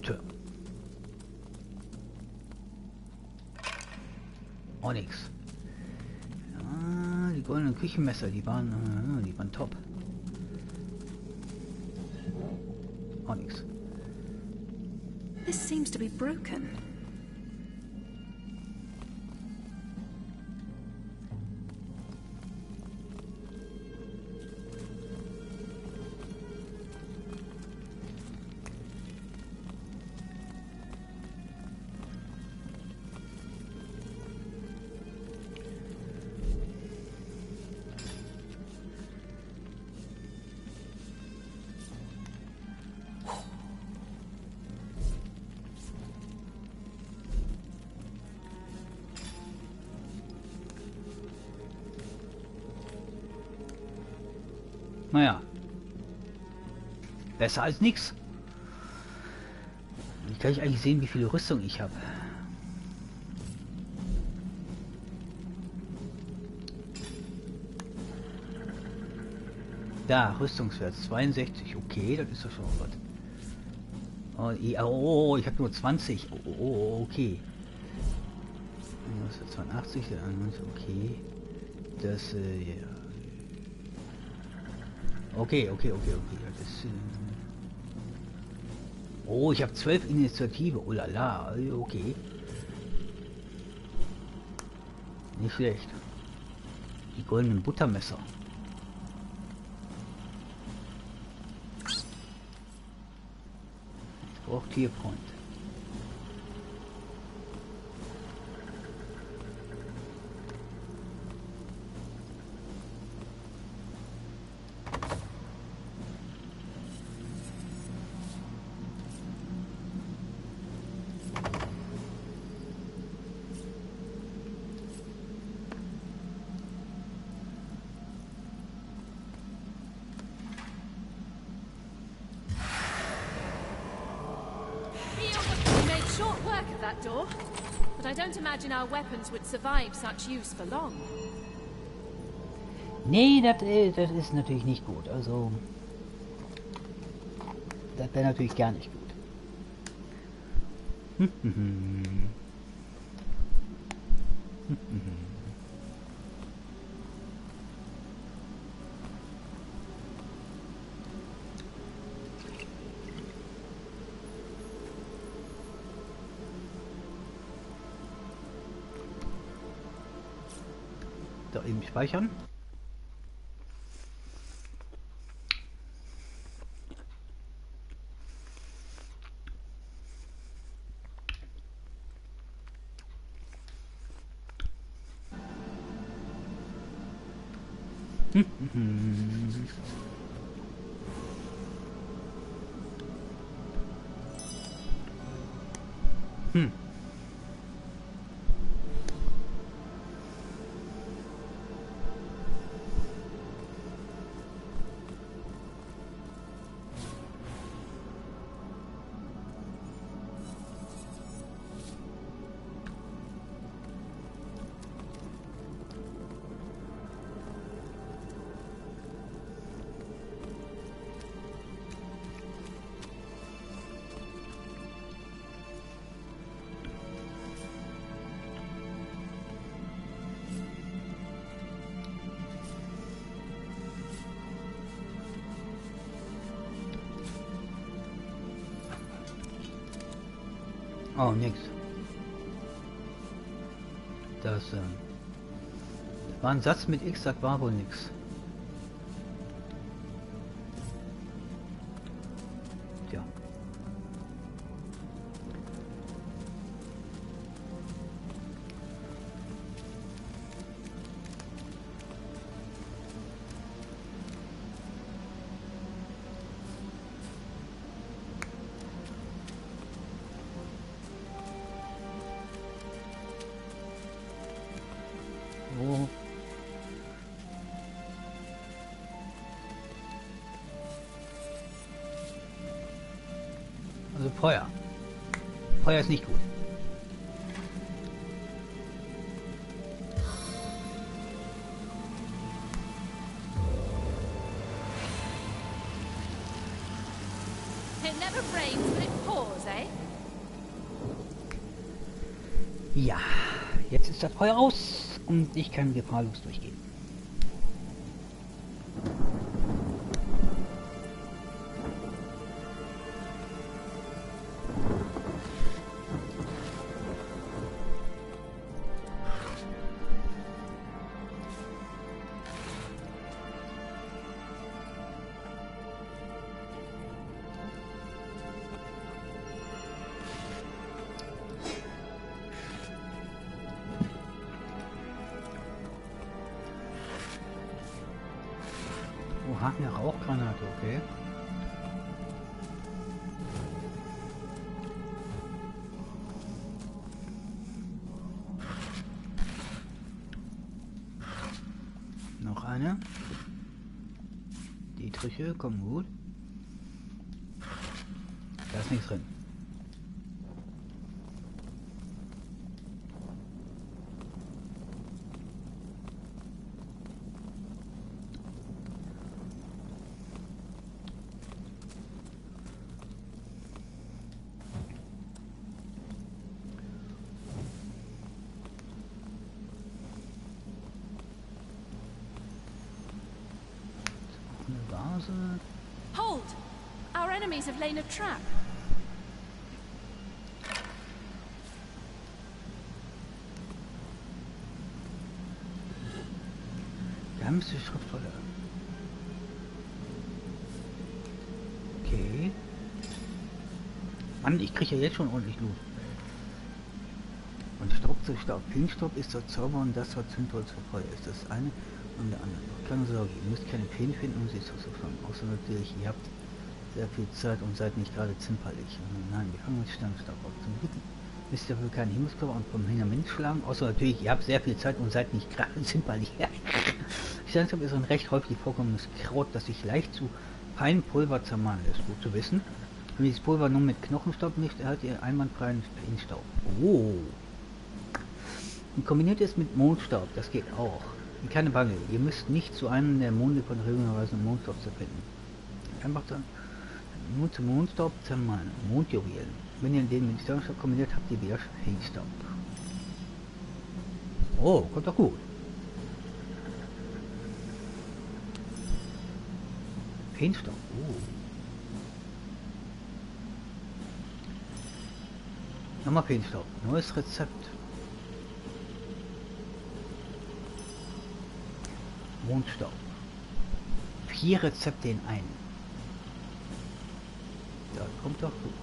Tja. Auch nix. Ja, die goldenen Küchenmesser, die waren top. Auch nix. This seems to be broken. Naja. Besser als nix. Wie kann ich eigentlich sehen, wie viele Rüstung ich habe? Da, Rüstungswert 62. Okay, das ist doch schon was. Oh, ich habe nur 20. Oh, okay. Das ist 82, der 91, okay. Das, ja. Okay. Das ist, oh, ich habe 12 Initiative. Oh la la, okay. Nicht schlecht. Die goldenen Buttermesser. Ich brauche Tierpoint. That door, but I don't imagine our weapons would survive such use for long. Nee, das ist natürlich nicht gut. Also, das wäre natürlich gar nicht gut. Da eben speichern. Oh, nix. Das war ein Satz mit X, sagt war wohl nix. Tja. Wo? Also Feuer. Feuer ist nicht gut. It never rains, but it pours, eh? Ja, jetzt ist das Feuer aus und ich kann gefahrlos durchgehen. Oha, eine Rauchgranate, okay. Noch eine. Die Triche kommen gut. Da ist nichts drin. Vase. Hold! Our enemies have laid a trap. Geheimste Schriftvolle. Okay. Mann, ich kriege ja jetzt schon ordentlich Loot. Und Staub zu Staub. Feenstaub ist der Zauber und das war Zündholz für Feuer. Ist das eine und der andere. Keine Sorge, ihr müsst keine Feen finden, um sie zu fangen. Außer natürlich, ihr habt sehr viel Zeit und seid nicht gerade zimperlich. Nein, wir fangen mit Sternstaub auf. Zum Glück müsst ihr dafür keinen Himmelskörper und vom Hintermund schlagen. Außer natürlich, ihr habt sehr viel Zeit und seid nicht gerade zimperlich. Sternstaub ist ein recht häufig vorkommendes Kraut, das sich leicht zu feinem Pulver zermahlen lässt. Gut zu wissen. Wenn ihr das Pulver nur mit Knochenstaub mischt, erhaltet ihr einwandfreien Feenstaub. Oh! Und kombiniert es mit Mondstaub, das geht auch. Keine Bange, ihr müsst nicht zu einem der Monde von regenweisenden Mondstaub zerfinden. Einfach dann nur zum Mondstaub zermahlen. Mondjuwelen. Wenn ihr den mit Sternstaub kombiniert, habt ihr wieder Feenstaub. Oh, kommt doch gut. Feenstaub. Oh. Nochmal Feenstaub. Neues Rezept. Mondstaub. 4 Rezepte in einen. Das kommt doch gut.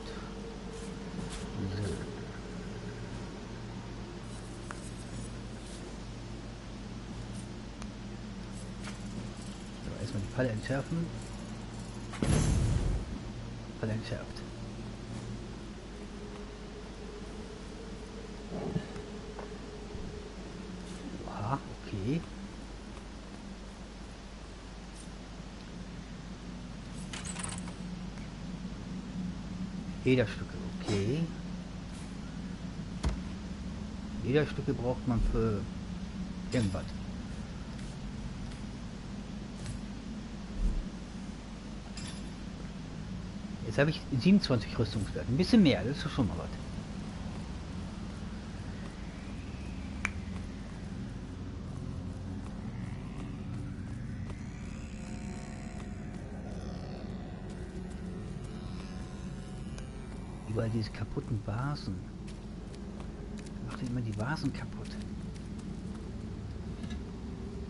So. So, erstmal die Falle entschärfen. Falle entschärft. Oha, okay. Lederstücke, okay. Lederstücke braucht man für irgendwas. Jetzt habe ich 27 Rüstungswerte. Ein bisschen mehr, das ist doch schon mal was. Überall diese kaputten Vasen. Macht immer die Vasen kaputt.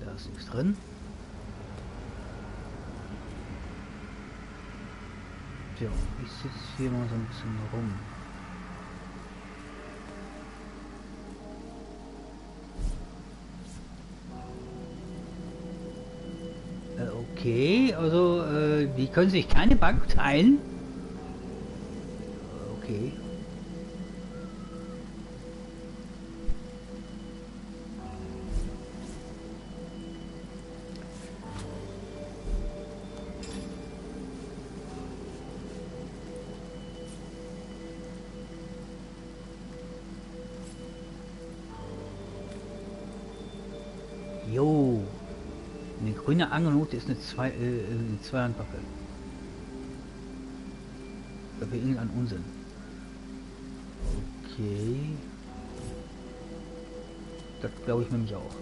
Da ist nichts drin. So, ich sitze hier mal so ein bisschen rum. Okay, also die können sich keine Bank teilen. Okay. Jo. Eine grüne Angelnote ist eine Zweihandwaffe. Das wäre irgendein Unsinn. Okay. Das glaube ich nämlich auch.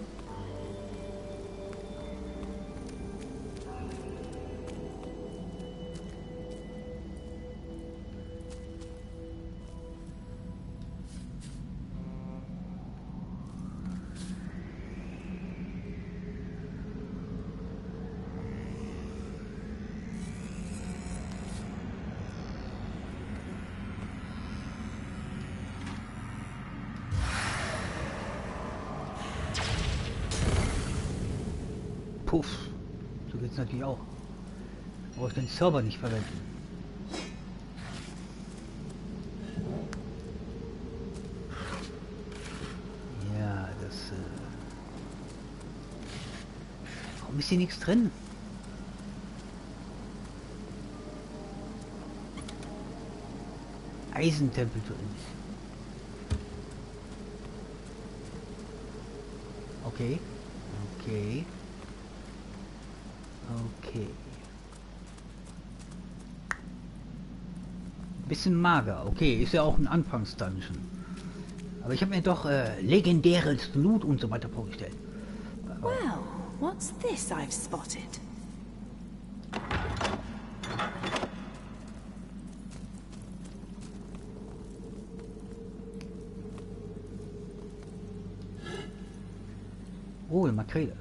Puff. So geht es natürlich auch. Aber ich den Server nicht verwenden. Ja, das... Warum ist hier nichts drin? Eisentempel drin. Okay. Okay. Okay. Bisschen mager. Okay, ist ja auch ein Anfangsdungeon. Aber ich habe mir doch legendäres Loot und so weiter vorgestellt. Well, what's this I've spotted? Oh, eine Makrele.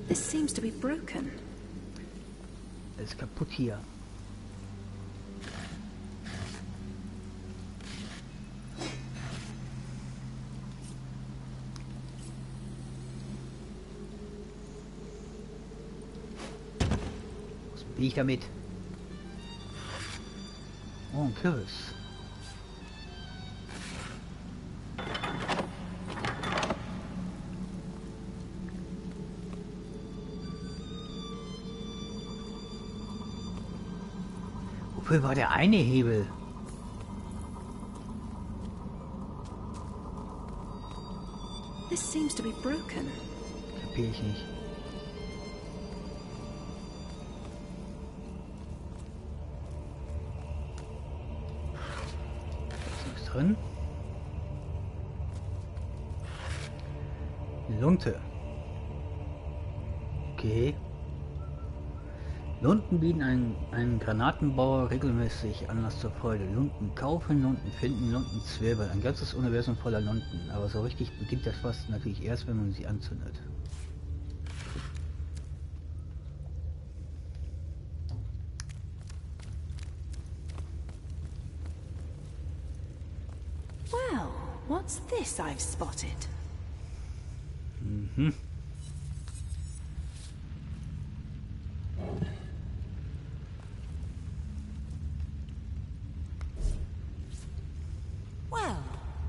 This seems to be broken. Ist kaputt hier. Was bin ich damit? Oh, ein Kürbis. Wofür war der eine Hebel? This seems to be broken. Kapier ich nicht. drin. Lunte. Okay. Lunten bieten einen Granatenbauer regelmäßig Anlass zur Freude. Lunten kaufen, Lunten finden, Lunten zwirbeln. Ein ganzes Universum voller Lunten. Aber so richtig beginnt das fast natürlich erst, wenn man sie anzündet. Well, what's this I've spotted? Mhm. Well,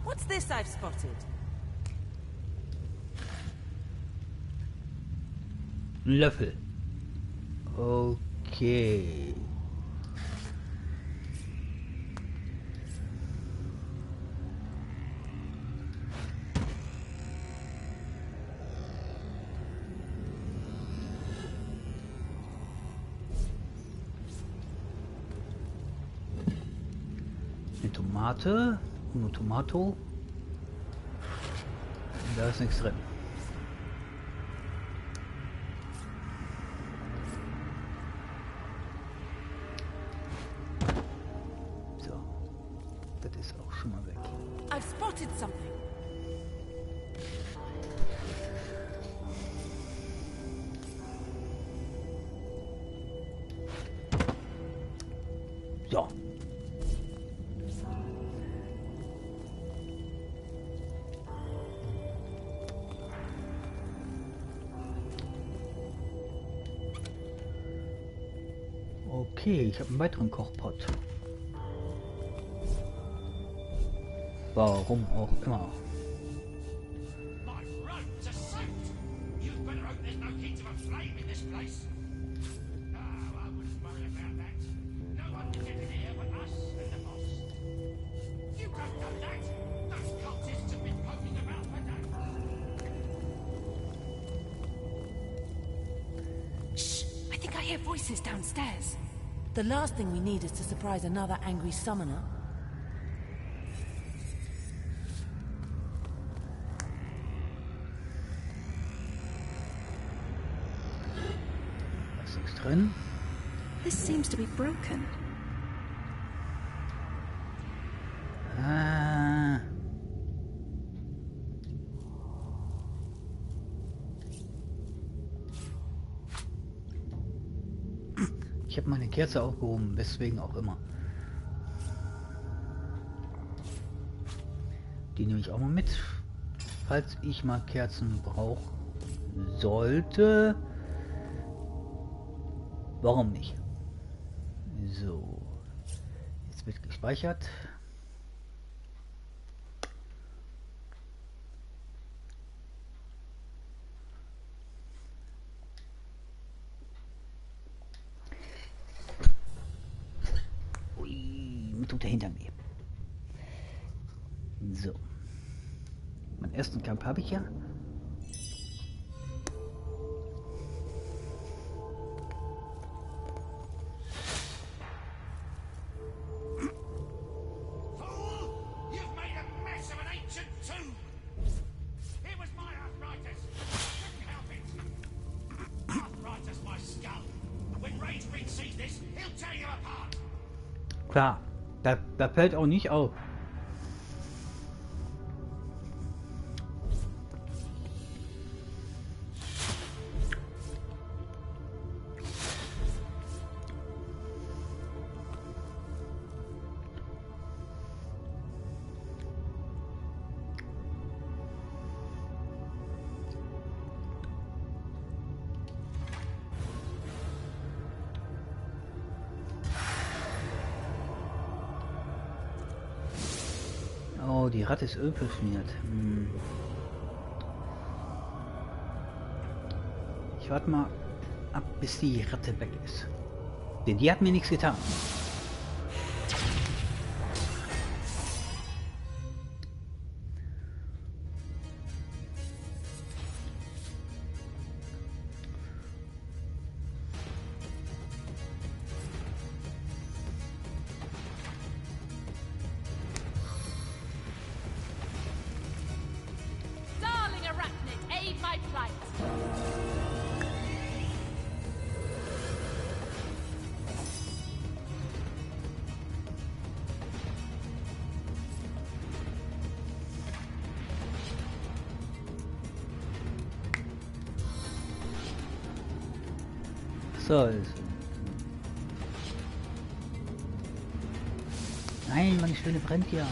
what's this I've spotted? Ein Löffel. Okay. Eine Tomate. Eine Tomato. Da ist nichts drin. So. Das ist auch schon mal weg. I've spotted something. So. Okay, ich habe einen weiteren Kochpot. Warum auch immer. My roads are soaked. You'd better hope there's no hint of a flame in this place. Oh, I wouldn't worry about that. No one can get in here but us and the boss. You don't know that. Those cultists have been poking about for days. Shh! I think I hear voices downstairs. The last thing we need is to surprise another angry summoner. Da ist nichts drin. This seems to be broken. Ah. Ich habe meine Kerze aufgehoben, weswegen auch immer. Die nehme ich auch mal mit, falls ich mal Kerzen brauchen sollte. Warum nicht? So, jetzt wird gespeichert. Tut er hinter mir. So. Meinen ersten Kampf habe ich ja. Fool! You've made a mess of an ancient tomb. It was my arthritis. I couldn't help it. Arthritis, my skull. When Ragebeard sees this, he'll tear you apart. Klar, da fällt auch nicht auf. Oh, die Ratte ist ölperfiniert. Ich warte mal ab, bis die Ratte weg ist. Denn die hat mir nichts getan. So, nein, meine Spinne brennt ja.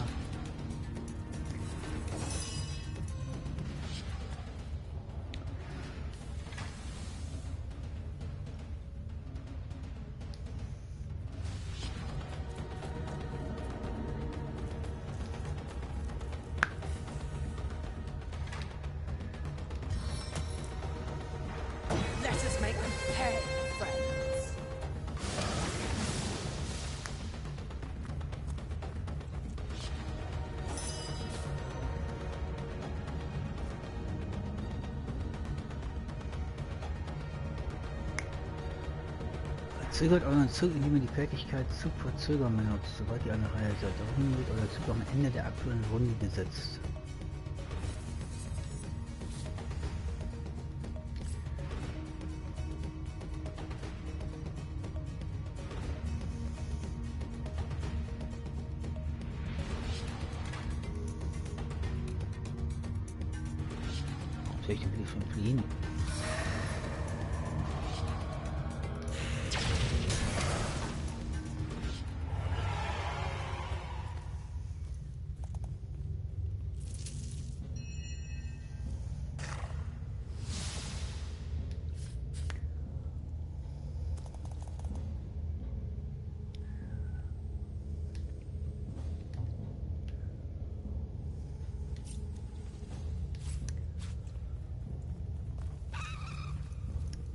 Let us make them pay, friends. Verzögert euren Zug, indem ihr die Fertigkeit Zug verzögern benutzt, sobald ihr eine Reihe seid. Darum wird euer Zug am Ende der aktuellen Runde gesetzt. Soll ich denn wieder schon fliehen?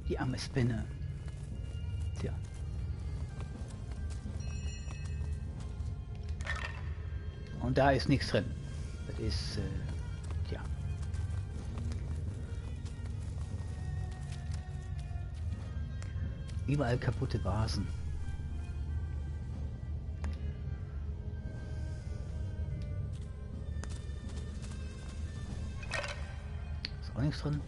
Die arme Spinne. Tja. Und da ist nichts drin. Das ist, tja. Überall kaputte Vasen. Ist auch nichts drin.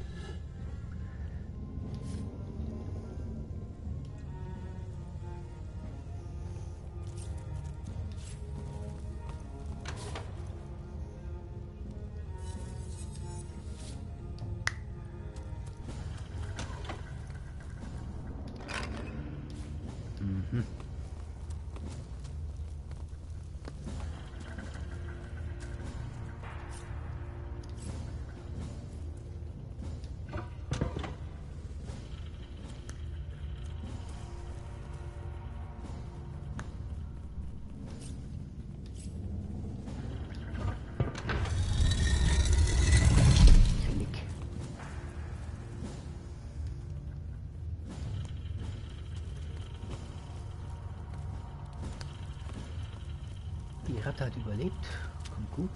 Die Ratte hat überlebt. Kommt gut.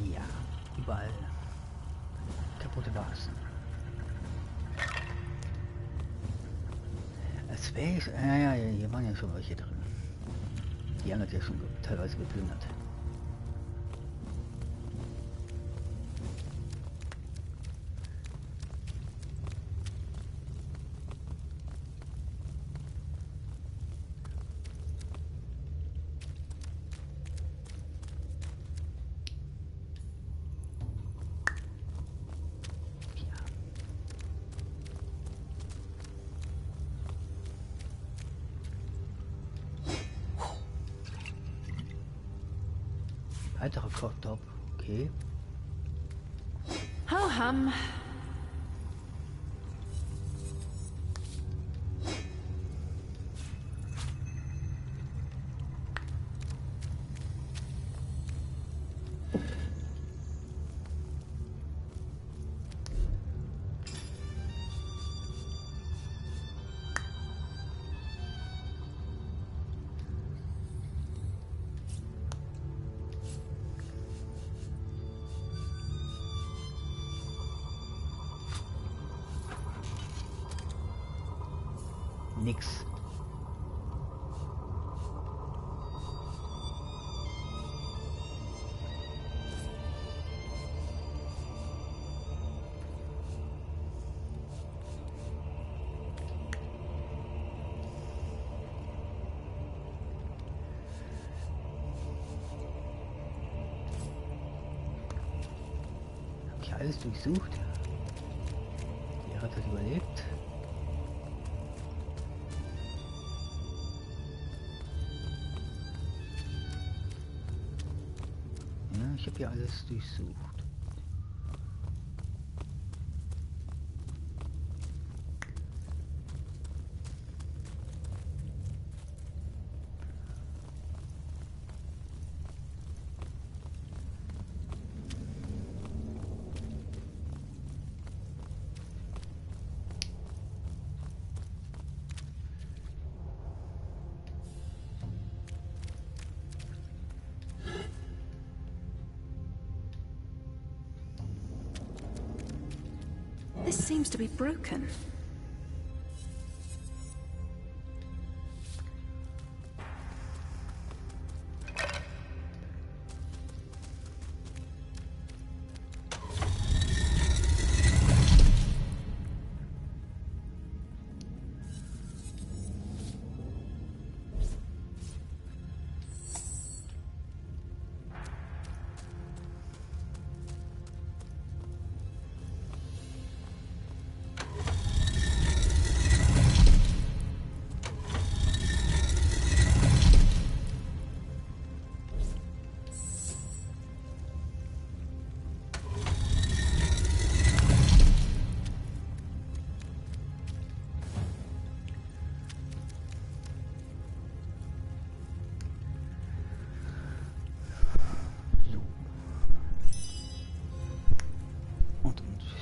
Ja, überall kaputte Vasen. Es wäre... Ja, hier waren ja schon welche drin. Die haben das ja schon teilweise geplündert. Weiterer Kochtopf, okay. Ho hum. Nix. Okay, alles durchsucht. Die hat das überlebt. Ja, ich habe hier alles durchsucht. This seems to be broken.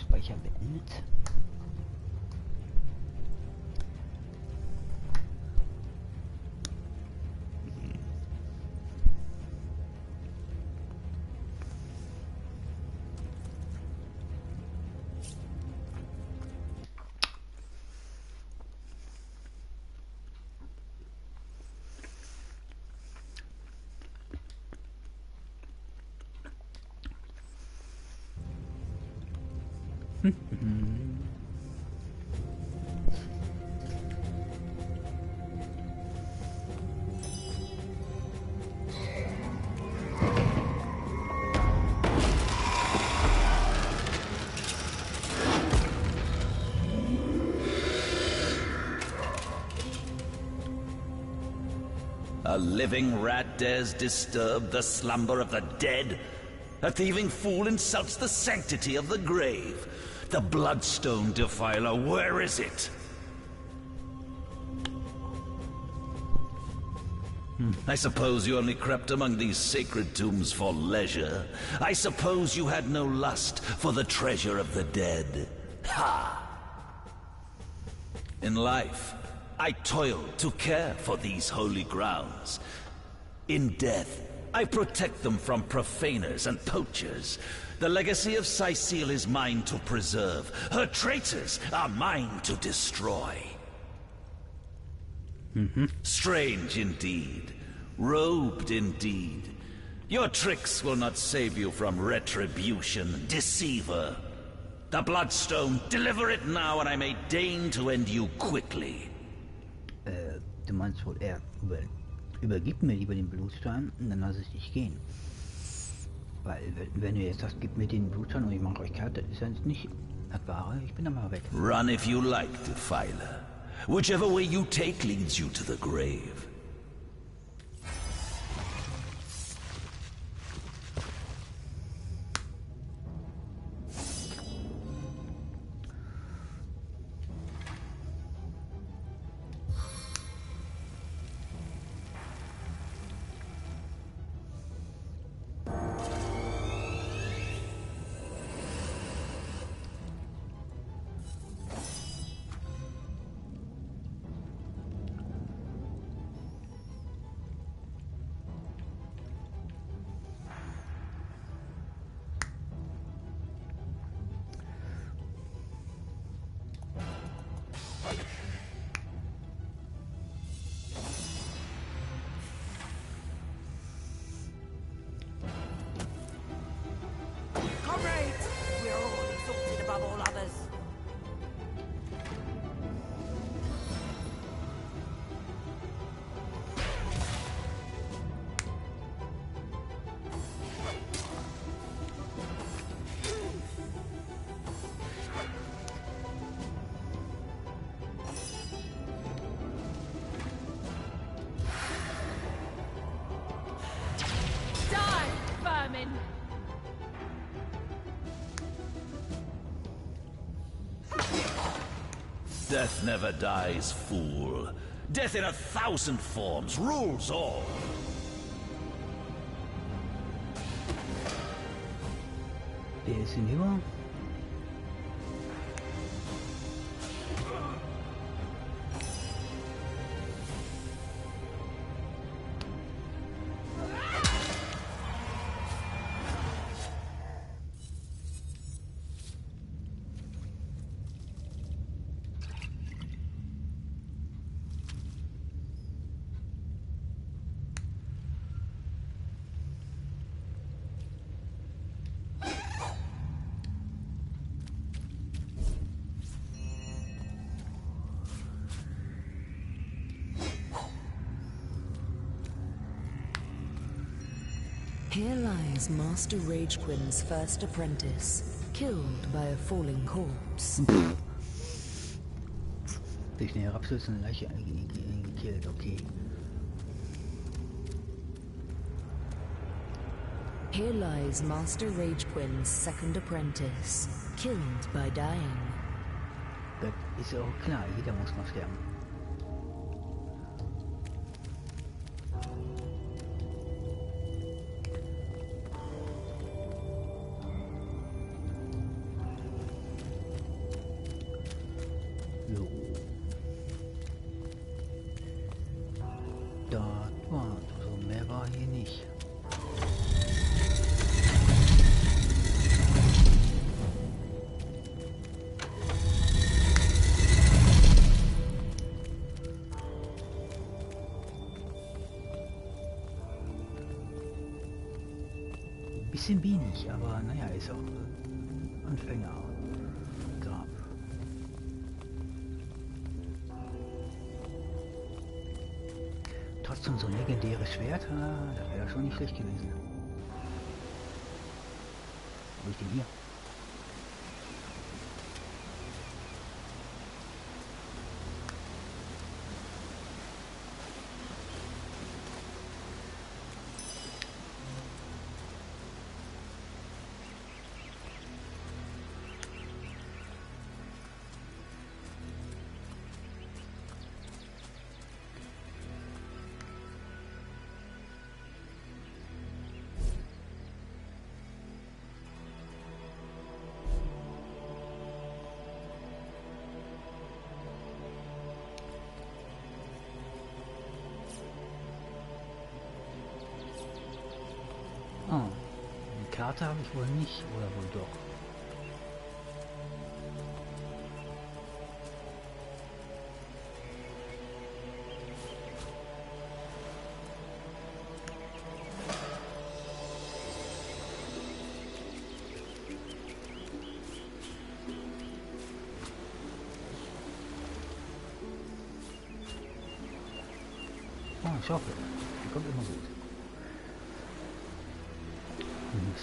Speicher beendet. A living rat dares disturb the slumber of the dead? A thieving fool insults the sanctity of the grave. The bloodstone defiler, where is it? I suppose you only crept among these sacred tombs for leisure. I suppose you had no lust for the treasure of the dead. Ha! In life, I toiled to care for these holy grounds. In death, I protect them from profaners and poachers. The legacy of Cecile is mine to preserve. Her traitors are mine to destroy. Strange indeed. Robed indeed. Your tricks will not save you from retribution, deceiver. The Bloodstone, deliver it now and I may deign to end you quickly. Du meinst wohl, er übergib mir lieber den Blutstein und dann lasse ich dich gehen. Weil, wenn du jetzt sagst, gib mir den Blutstein und ich mache euch kalt, das ist ja nicht das Wahre. Ich bin dann mal weg. Run if you like, Defiler. Whichever way you take leads you to the grave. win. Death never dies, fool. Death in 1,000 forms rules all. Wer ist hinüber? Here lies Master Ragequin's first apprentice, killed by a falling corpse. Durch eine herabstürzende Leiche gekillt, okay. Here lies Master Ragequin's second apprentice, killed by dying. Das ist ja auch klar, jeder muss mal sterben. Jo. Das war so, mehr war hier nicht. Bisschen wenig, aber naja, ist auch Anfänger. Grab. Trotzdem so ein legendäres Schwert, das wäre schon nicht schlecht gewesen. Wo ist denn hier? Oh, die Karte habe ich wohl nicht, oder wohl doch? Oh, Schaufel. Die kommt immer gut. Nix.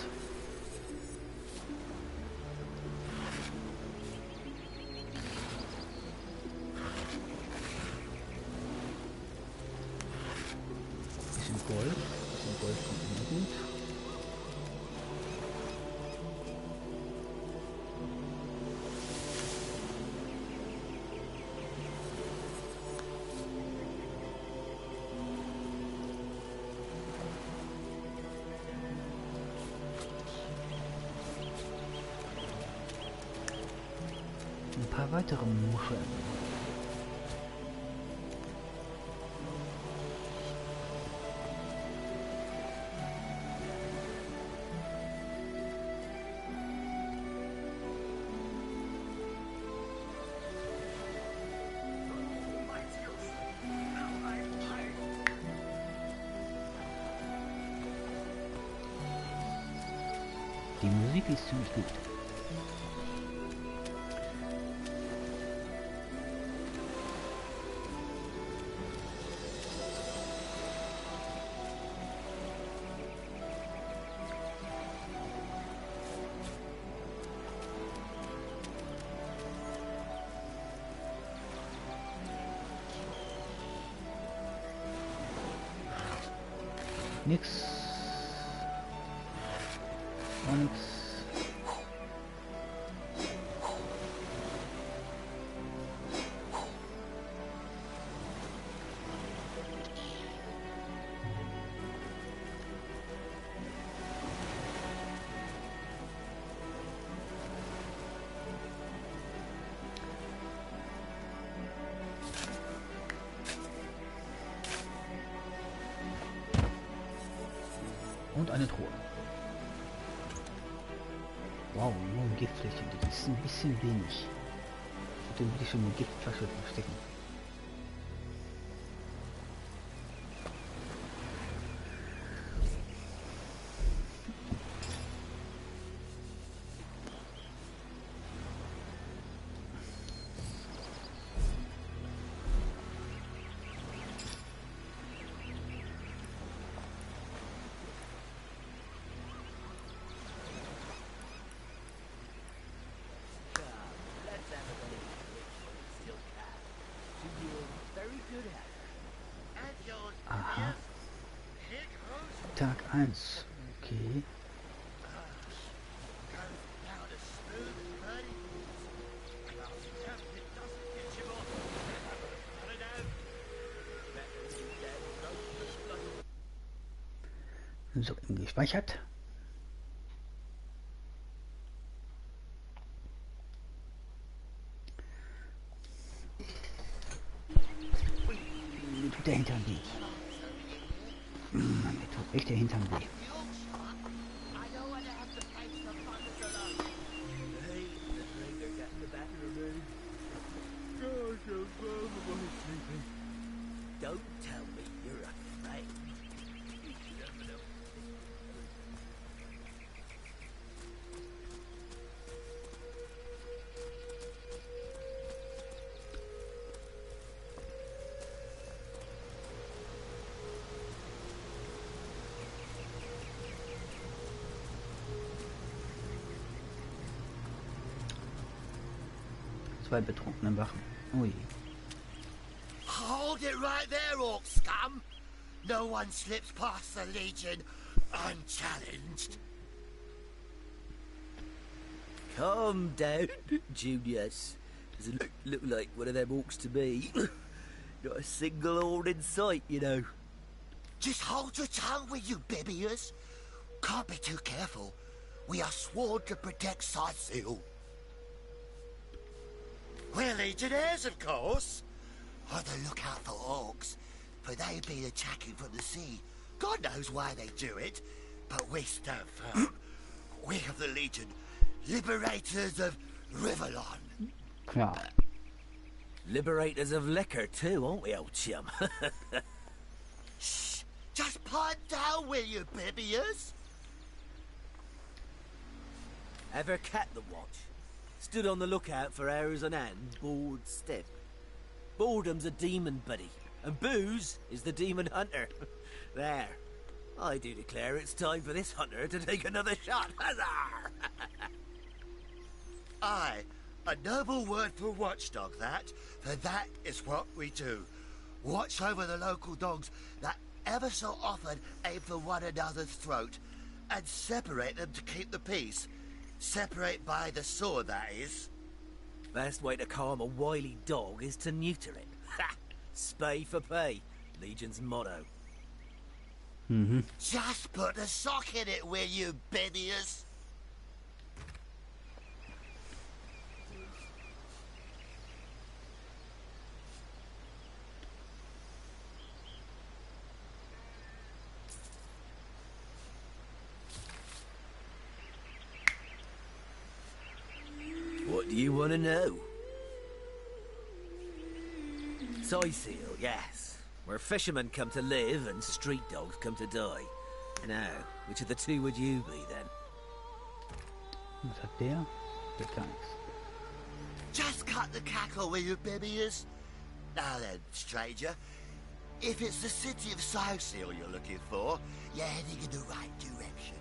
Bisschen Gold kommt immer gut. Ein paar weitere Muscheln. Die Musik ist ziemlich gut. Nix. auch nichts. Und eine Truhe. Wow, nur ein Giftfläche. Das ist ein bisschen wenig. Und dann will ich schon eine Giftflasche verstecken. Aha. Tag 1. Okay. So, gespeichert. Mir tut der Hintern weh. Mir tut echt der Hintern weh. Don't tell me you're afraid. Zwei betrunkene Wachen. Ui. Hold it right there, orc scum! No one slips past the Legion unchallenged. Calm down, Junius. Doesn't look like one of them orcs to me. Not a single horn in sight, you know. Just hold your tongue, will you, Bibius? Can't be too careful. We are sworn to protect Sightseal. We're Legionnaires, of course. On the lookout for orcs, for they've been attacking from the sea. God knows why they do it, but we stand firm. We of the Legion, liberators of Riverlon. Ja. Liberators of liquor too, aren't we, old chum? Shh! Just pipe down, will you, Bibius? Ever kept the watch? Stood on the lookout for hours on end, bored stiff. Boredom's a demon, buddy, and booze is the demon hunter. There. I do declare it's time for this hunter to take another shot. Huzzah! Aye, a noble word for watchdog, that. For that is what we do. Watch over the local dogs that ever so often aim for one another's throat, and separate them to keep the peace. Separate by the sword, that is. Best way to calm a wily dog is to neuter it. Ha! Spay for pay. Legion's motto. Mhm. Just put a sock in it, will you, Bibius? What do you want to know? Sightseal, yes. Where fishermen come to live and street dogs come to die. Now, which of the two would you be, then? Was hat der? Der kann nichts. Just cut the cackle, will you, Bibius? Now then, stranger. If it's the city of Sightseal you're looking for, you're heading in the right direction.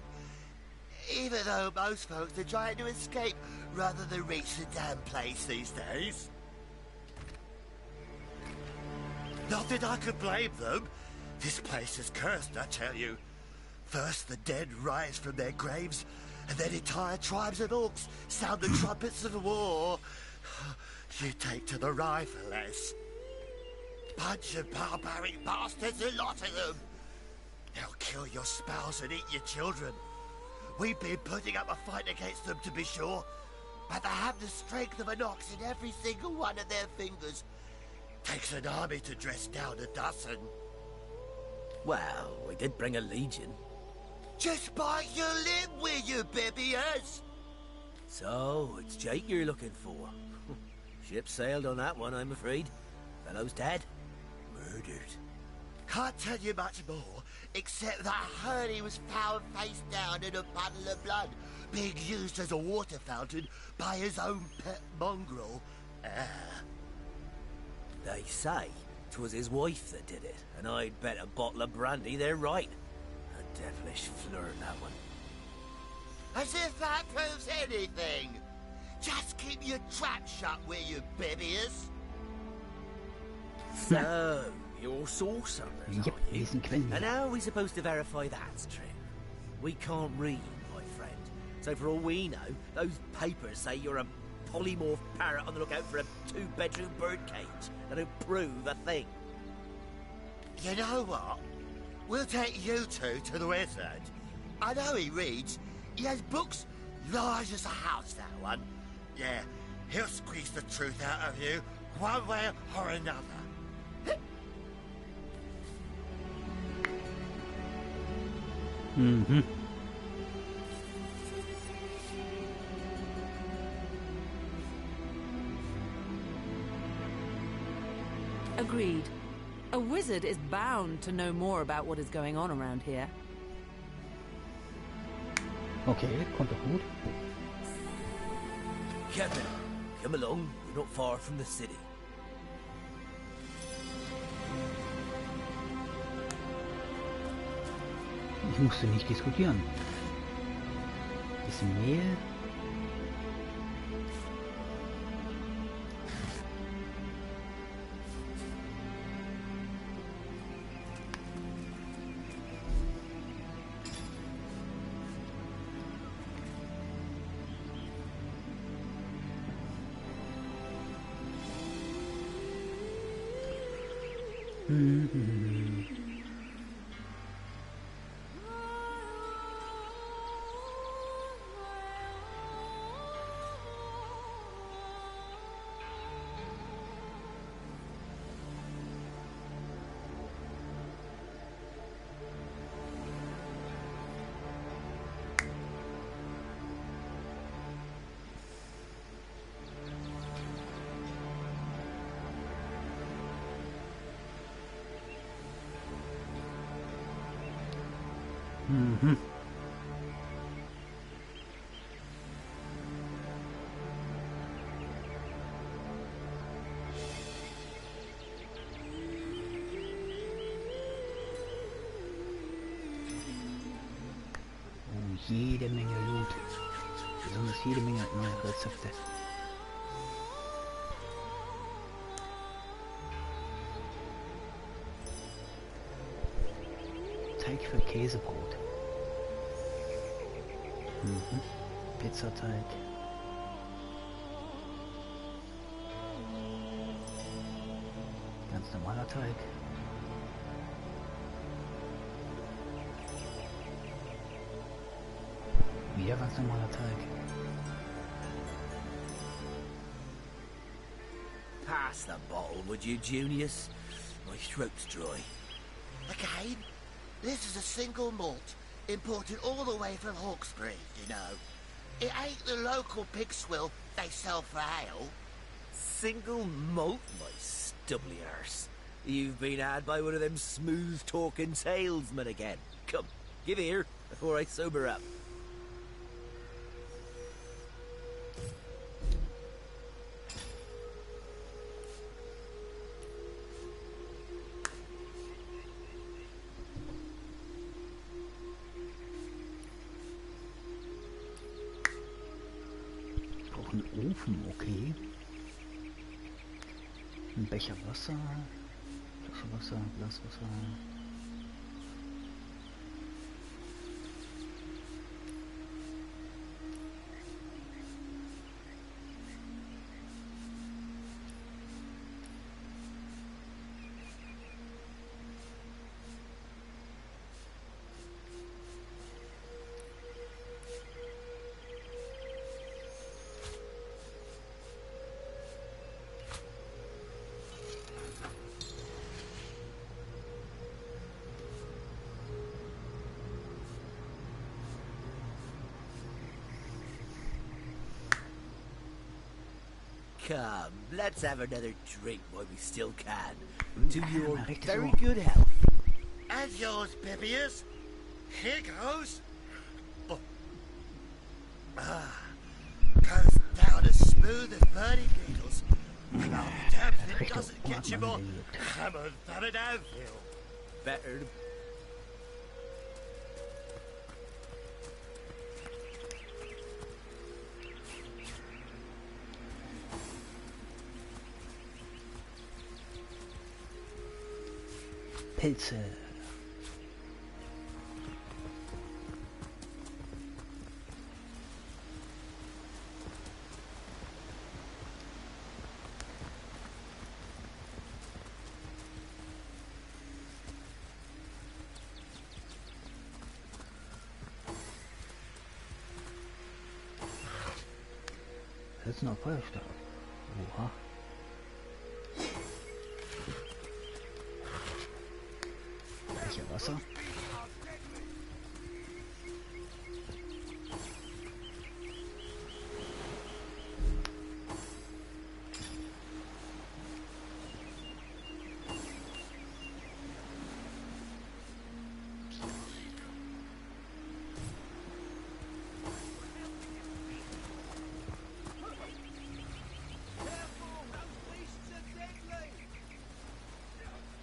Even though most folks are trying to escape rather than reach the damn place these days. Not that I could blame them. This place is cursed, I tell you. First the dead rise from their graves, and then entire tribes of orcs sound the trumpets of war, you take to the rifle-less. Bunch of barbaric bastards, a lot of them. They'll kill your spouse and eat your children. We've been putting up a fight against them, to be sure, but they have the strength of an ox in every single one of their fingers. Takes an army to dress down a dozen. Well, we did bring a legion. Just bite your lip, will you, Bibias? So, it's Jake you're looking for. Ship sailed on that one, I'm afraid. Fellow's dead. Murdered. Can't tell you much more, except that I heard he was found face down in a puddle of blood, being used as a water fountain by his own pet mongrel. They say 'twas his wife that did it, and I'd bet a bottle of brandy they're right. A devilish flirt, that one. As if that proves anything. Just keep your trap shut, will you, Bibias? So, you're sorcerers, Yep, are you? And how are we supposed to verify that's true? We can't read, my friend. So for all we know, those papers say you're a polymorph parrot on the lookout for a 2-bedroom birdcage. That don't prove a thing. You know what? We'll take you two to the wizard. I know he reads. He has books large as a house, that one. Yeah, he'll squeeze the truth out of you, one way or another. Mhm. Agreed. A wizard is bound to know more about what is going on around here. Okay, kommt doch gut. Captain, come along. We're not far from the city. Ich musste nicht diskutieren. Bisschen Mehl. Mhm. Oh, jede Menge Loot. Besonders jede Menge neue Rezepte. Teig für Käsebrot. Mhm. Pizzateig. Ganz normaler Teig. Wieder ganz normaler Teig. Pass the bottle, would you, Junius? My throat's dry. Again, this is a single malt, imported all the way from Hawkesbury, you know. It ain't the local pig swill they sell for ale. Single malt, my stubbly arse. You've been had by one of them smooth-talking salesmen again. Come, give here, before I sober up. Ein Ofen, okay. Ein Becher Wasser, Flasche Wasser, Glas Wasser. Come, let's have another drink while we still can. To your richtig very so. good health. And yours, Bibius. Here goes. Oh. Goes down as smooth as birdie beetles. And I'll be damned if it doesn't get you more hammered than an anvil. Better. Pilze. Das ist noch Feuerstab. Oha. Wasser.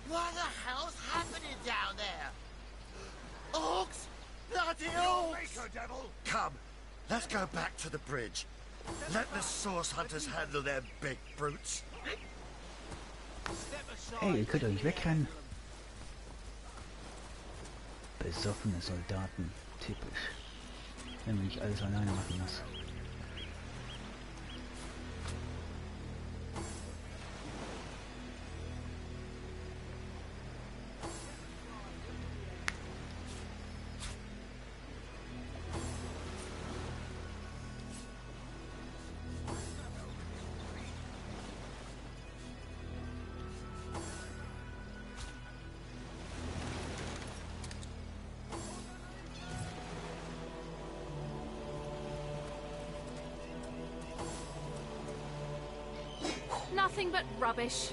What the hell's happening down there? Orcs? Bloody orcs! Come, let's go back to the bridge. Let the source hunters handle their big brutes. Hey, ihr könnt doch nicht wegrennen. Besoffene Soldaten. Typisch. Wenn man nicht alles alleine machen muss. Nothing but rubbish.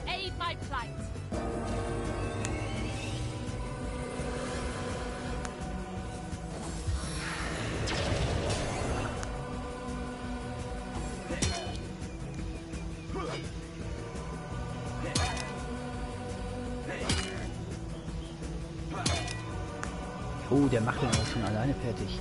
Aid my plight. Oh, der macht den auch schon alleine fertig.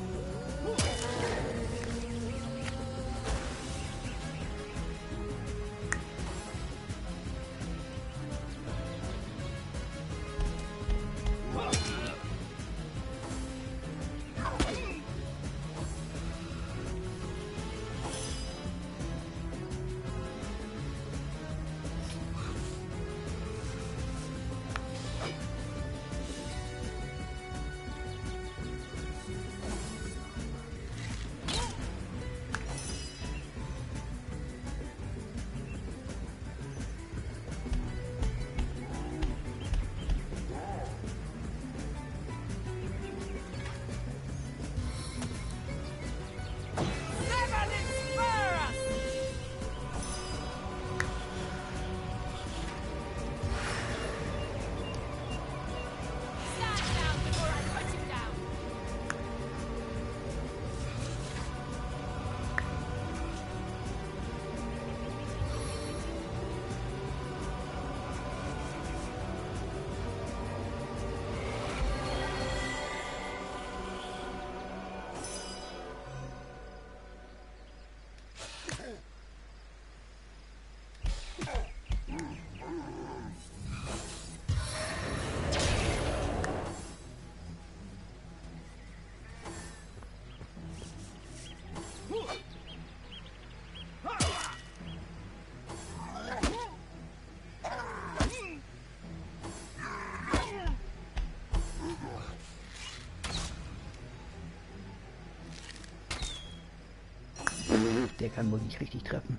kann wohl nicht richtig treffen.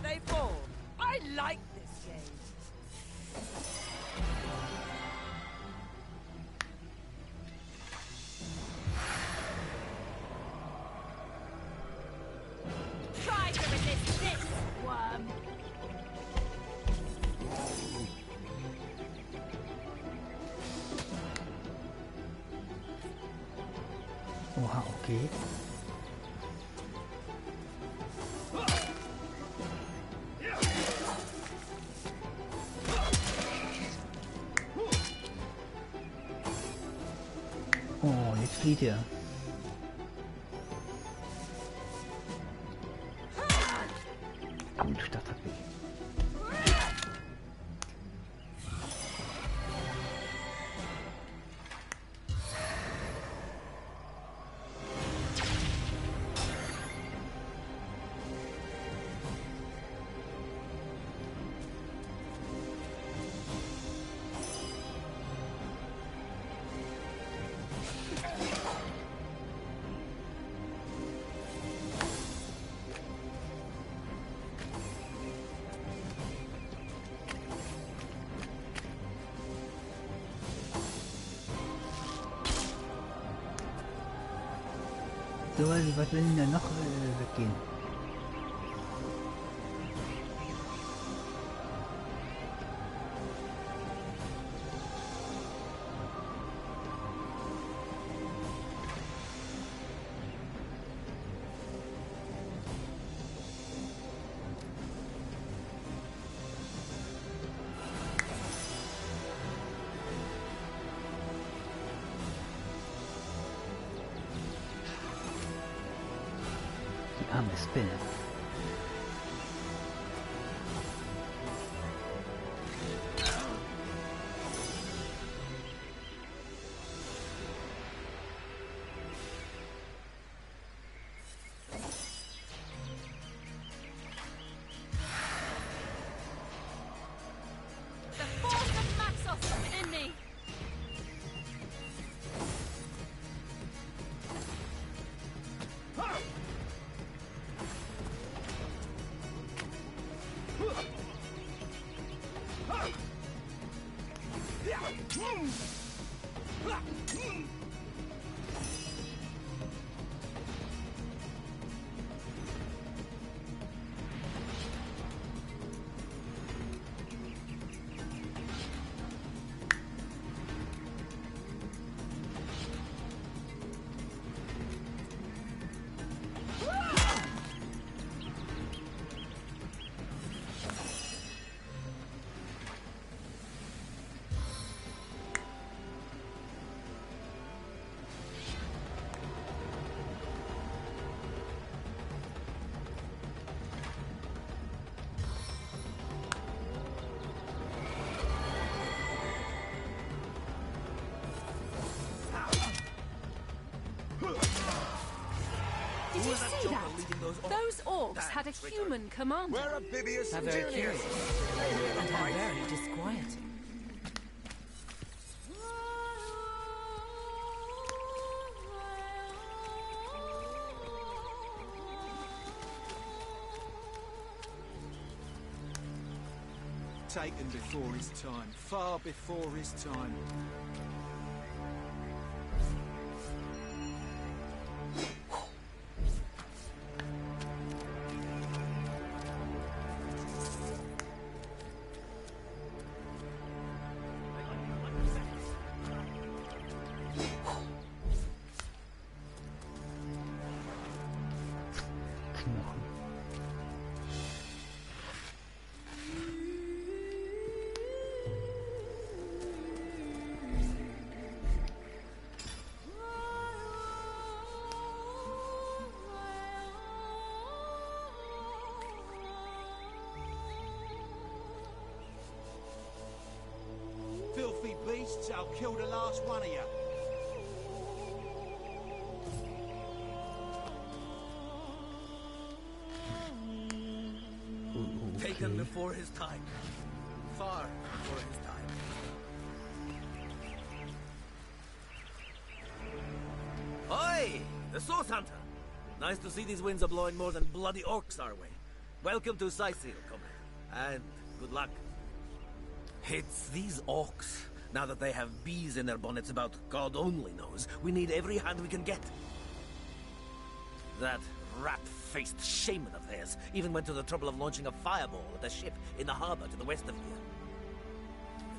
They fall. I like this game. Try to resist this, worm. Oha, okay. Oh, jetzt flieht er. Gut, das hat mich. So, was will denn da noch weggehen? Arme Spinne. The force of Maxos within me. Did you see that? Those orcs had a human commander. We're oblivious How and very curious. curious. And how very disquieting. Taken before his time, far before his time. Knochen. Filthy beasts, I'll kill the last one of you. Taken before his time. Far before his time. The Source Hunter! Nice to see these winds are blowing more than bloody orcs our way. Welcome to Sicil, comrade. And good luck. It's these orcs. Now that they have bees in their bonnets about God only knows, we need every hand we can get. That rat-faced shaman of theirs even went to the trouble of launching a fireball at a ship in the harbor to the west of here.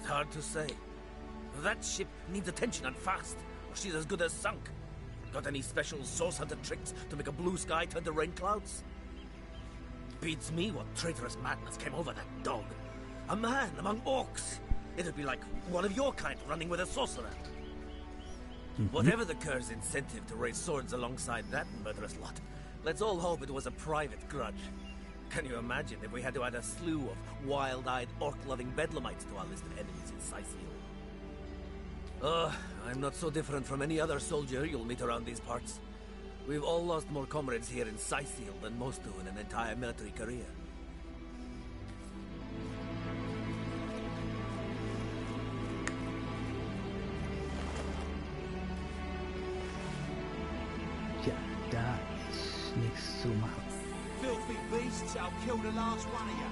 It's hard to say. That ship needs attention and fast, or she's as good as sunk. Got any special Source Hunter tricks to make a blue sky turn to rain clouds? Beats me what traitorous madness came over that dog. A man among orcs. It'd be like one of your kind running with a sorcerer. Whatever the cur's incentive to raise swords alongside that murderous lot, let's all hope it was a private grudge. Can you imagine if we had to add a slew of wild-eyed, orc-loving bedlamites to our list of enemies in Sicil? I'm not so different from any other soldier you'll meet around these parts. We've all lost more comrades here in Sicil than most do in an entire military career. Tja, da ist nichts zu machen. Filthy beasts, I'll kill the last one of you.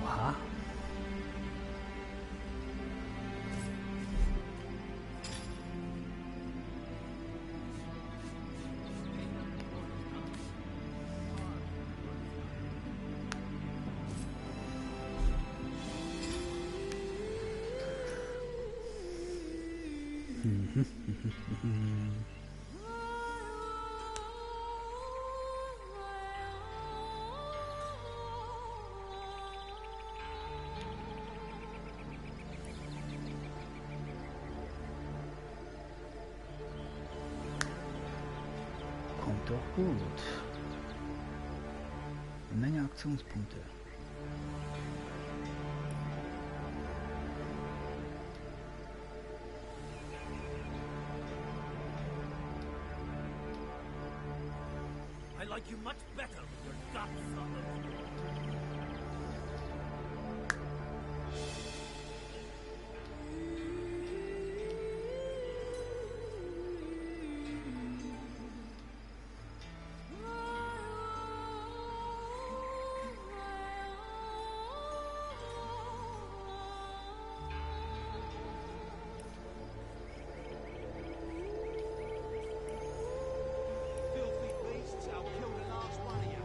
Oha. Kommt doch gut. Eine Menge Aktionspunkte. I like you much better with your guts on the floor. Filthy beasts, I'll kill the last one of you.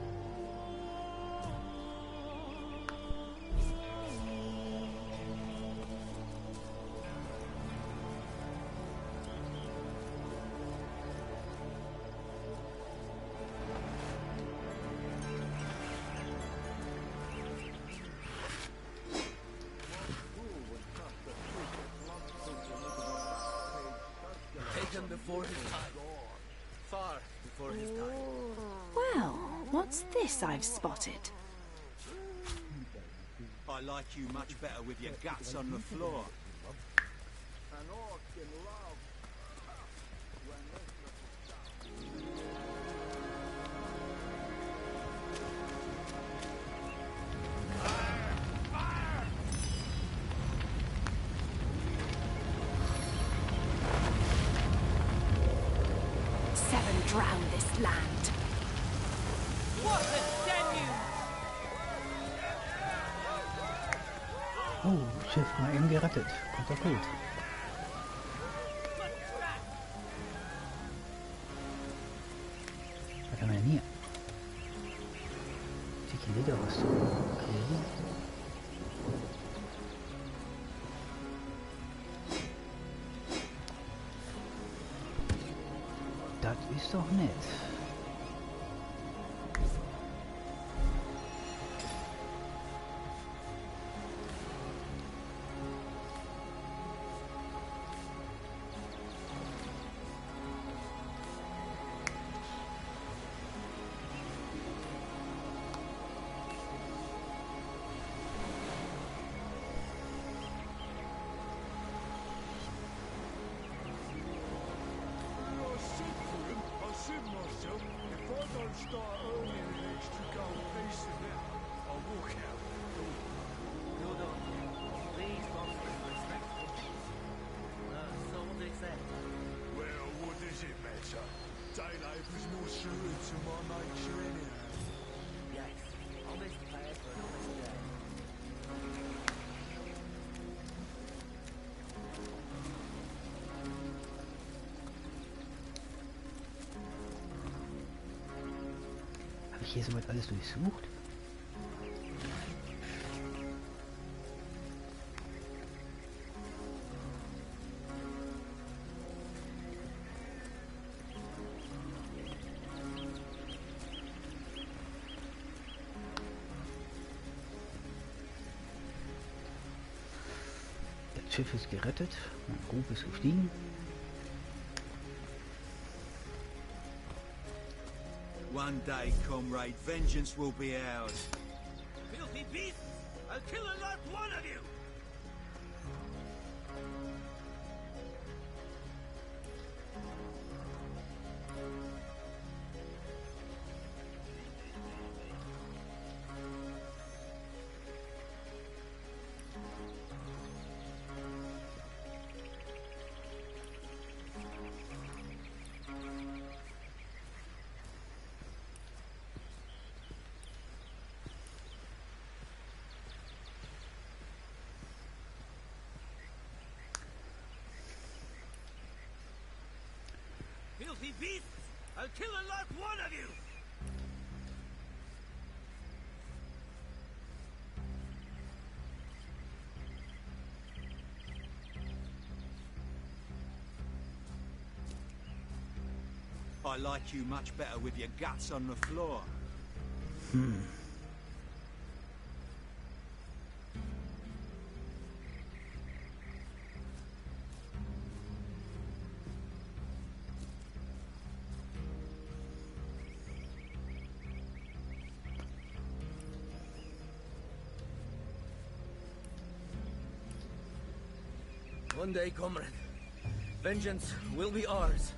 Taken before his time. Far before his time. Well, what's this I've spotted? I like you much better with your guts on the floor. Seven drown this land. What a deluge! Oh, Schiff mal eben gerettet. Kommt doch gut. Was haben wir denn hier? Dicke Lederrüstung. Okay. Das ist doch nett. start earning an extra gold piece and then I'll walk out the door. Hold on. Please don't be respectful. So what they say? Well, what does it matter? Day labour's more suited to my nature anyhow. Yes, honest pay for an honest day. Habe ich hier soweit alles durchsucht? Das Schiff ist gerettet, mein Ruf ist gestiegen. One day, comrade, vengeance will be ours. Filthy beasts! I'll kill and not one of you! Filthy beasts! I'll kill and not one of you! I like you much better with your guts on the floor. One day, comrade, vengeance will be ours.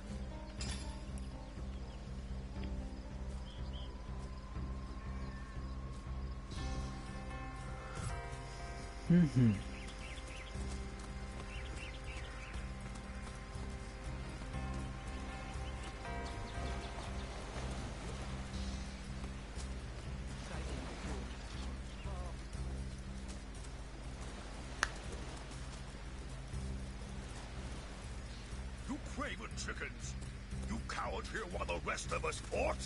You craven chickens! You cowered here while the rest of us fought?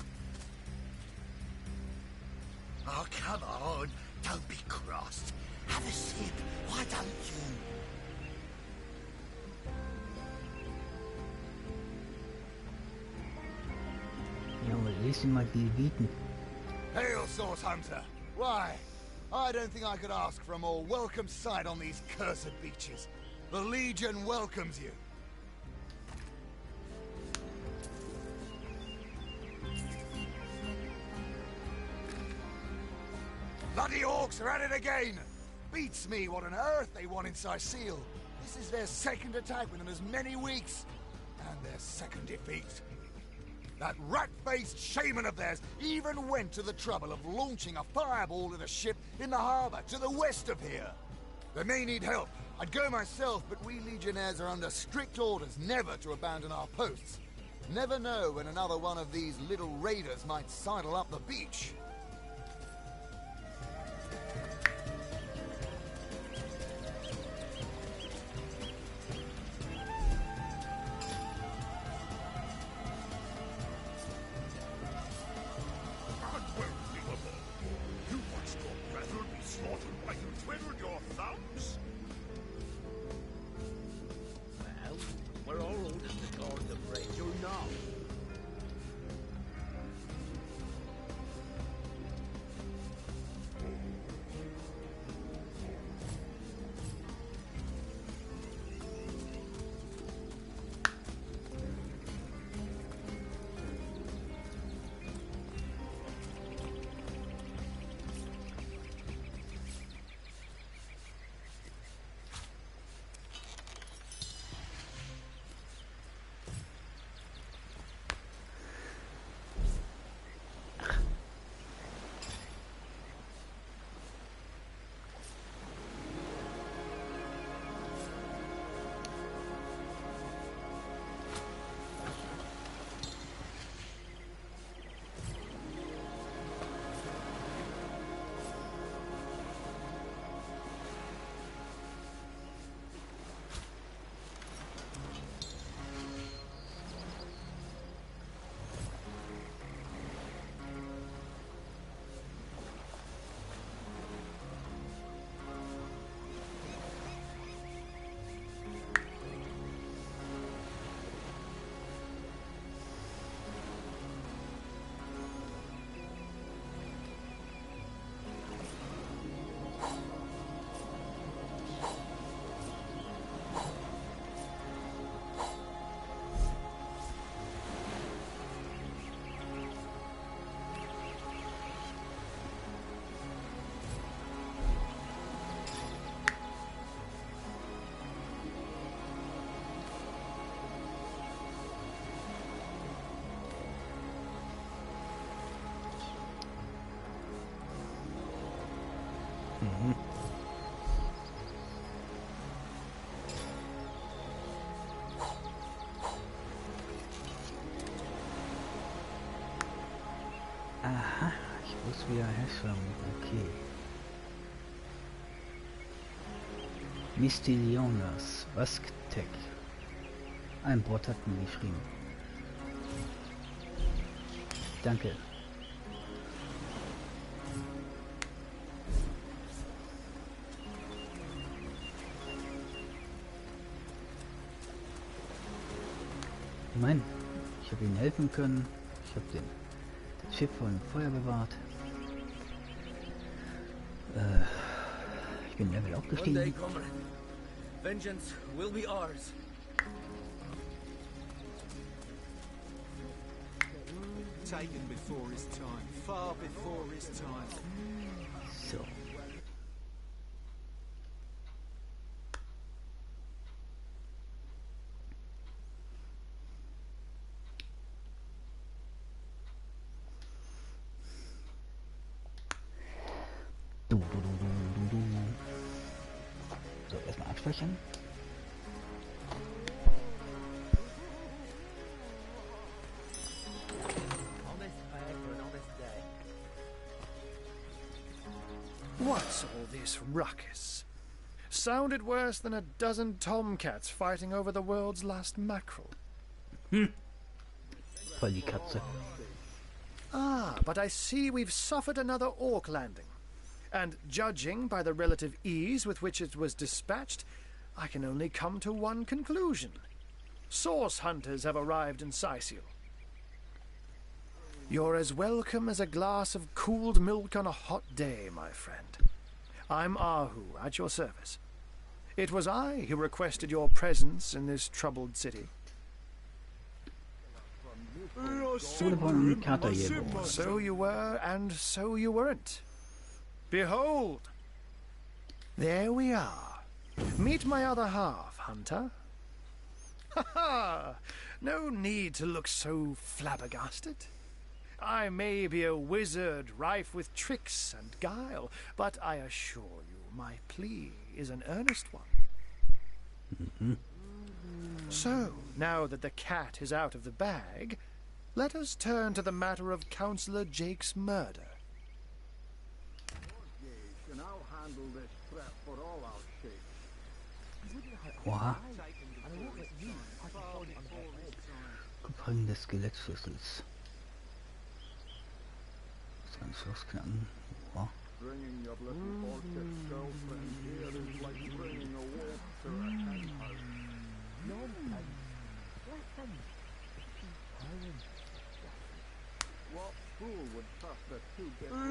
Oh, come on. Don't be cross. Have a sip. Why don't you? Ja, aber lesen mal die bieten. Hail, Source Hunter! Why, I don't think I could ask for a more welcome sight on these cursed beaches. The Legion welcomes you. Bloody orcs are at it again! Beats me what on earth they want in Sicile. This is their second attack within as many weeks. And their second defeat. That rat-faced shaman of theirs even went to the trouble of launching a fireball at a ship in the harbor to the west of here. They may need help. I'd go myself, but we Legionnaires are under strict orders never to abandon our posts. Never know when another one of these little raiders might sidle up the beach. Unbelievable! You watched your brethren be slaughtered while you twiddled your thumbs? Well, we're all orders to guard the bridge, or not? Mhm. Aha, ich muss wieder herschwammen. Okay. Mystilionas, Vasktech. Ein Bot hat mir geschrieben. Danke. Ich meine, ich habe ihnen helfen können. Ich habe das Schiff vor dem Feuer bewahrt. Ich bin Level aufgestiegen. Vengeance will be ours. Taken before his time, far before his time. So. So, erstmal abspeichern. What's all this ruckus? Sounded worse than a dozen tomcats fighting over the world's last mackerel. Voll die Katze. Ah, but I see we've suffered another orc landing. And judging by the relative ease with which it was dispatched, I can only come to one conclusion. Source hunters have arrived in Sicil. You're as welcome as a glass of cooled milk on a hot day, my friend. I'm Ahu, at your service. It was I who requested your presence in this troubled city. So you were, and so you weren't. Behold! There we are. Meet my other half, Hunter. Ha ha! No need to look so flabbergasted. I may be a wizard rife with tricks and guile, but I assure you my plea is an earnest one. So, now that the cat is out of the bag, let us turn to the matter of Councillor Jake's murder. Oha. Gefangen des Skelettschlüssels. Das kann Schloss knacken. Oha.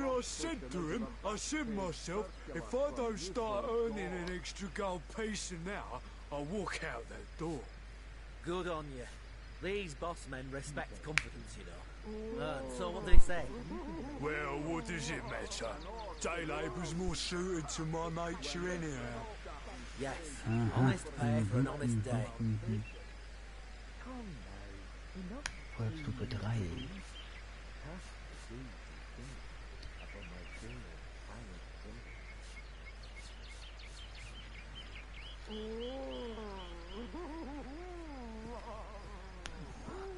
I said to him, I said myself, if I don't start earning an extra gold piece an hour, I'll walk out that door. Good on you. These boss men respect confidence, you know. So what did he say? Well, what does it matter? Day labour's more suited to my nature anyhow. Yes, honest pay for an honest day. Volksstufe 3.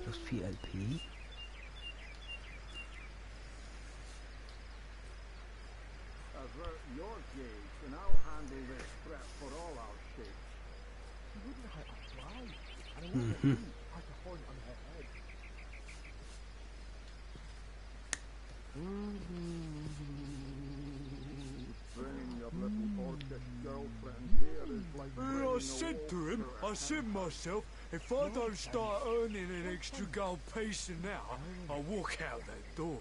Plus 4 LP. Avert your gaze, and I'll handle this threat for all our sakes. She wouldn't hurt a fly, and I wouldn't have a horn on her head. Bringing your little orcish girlfriend here is like I said to him, I said myself, if I don't start earning an extra gold piece an hour, I'll walk out that door.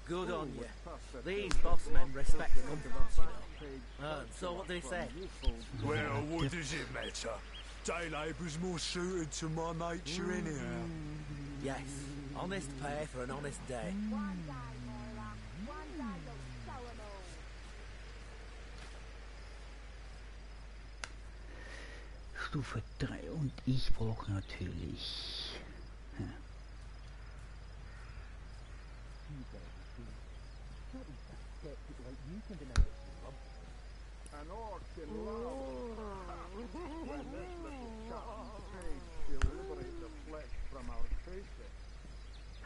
Good on you. These boss men respect confidence, you know. So what did he say? Well, what does it matter? Day labour's more suited to my nature anyhow. Yes, honest pay for an honest day. Stufe 3 und ich brauche natürlich... Ja. An orc in love. When this little chap pays to liberate the flesh from our faces.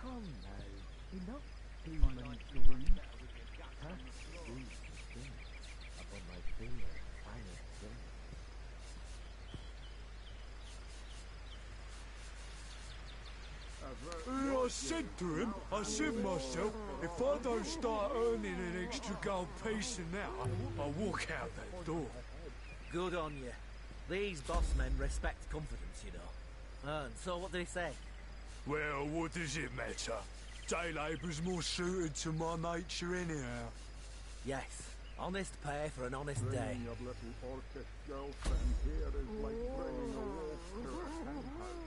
Come now, enough doom and gloom. Cast these things upon my finger, fire sin. I said to him, I said myself, if I don't start earning an extra gold piece an hour, I'll walk out that door. Good on you. These boss men respect confidence, you know. And so what did he say? Well, what does it matter? Day labour's more suited to my nature anyhow. Yes, honest pay for an honest day. Bringing your little orcish girlfriend here is like bringing a wolf to a hen house.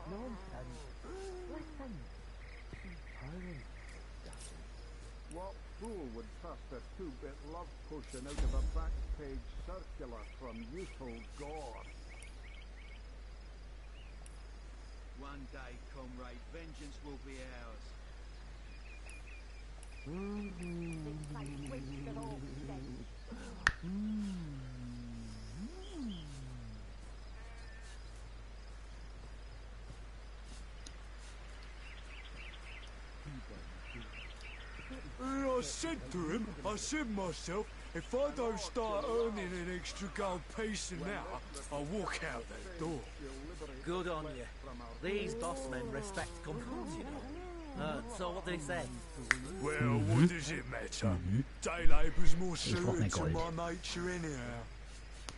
Nonsense. Listen. She's tiring. What fool would trust a two-bit love potion out of a back-page circular from youthful gore? One day, comrade, vengeance will be ours. I said to him, I said myself, if I don't start earning an extra gold piece an hour, I'll walk out that door. Good on you. These boss men respect confidence, you know. And so what did he say? Well, what does it matter? Day labour's more suited to my nature anyhow.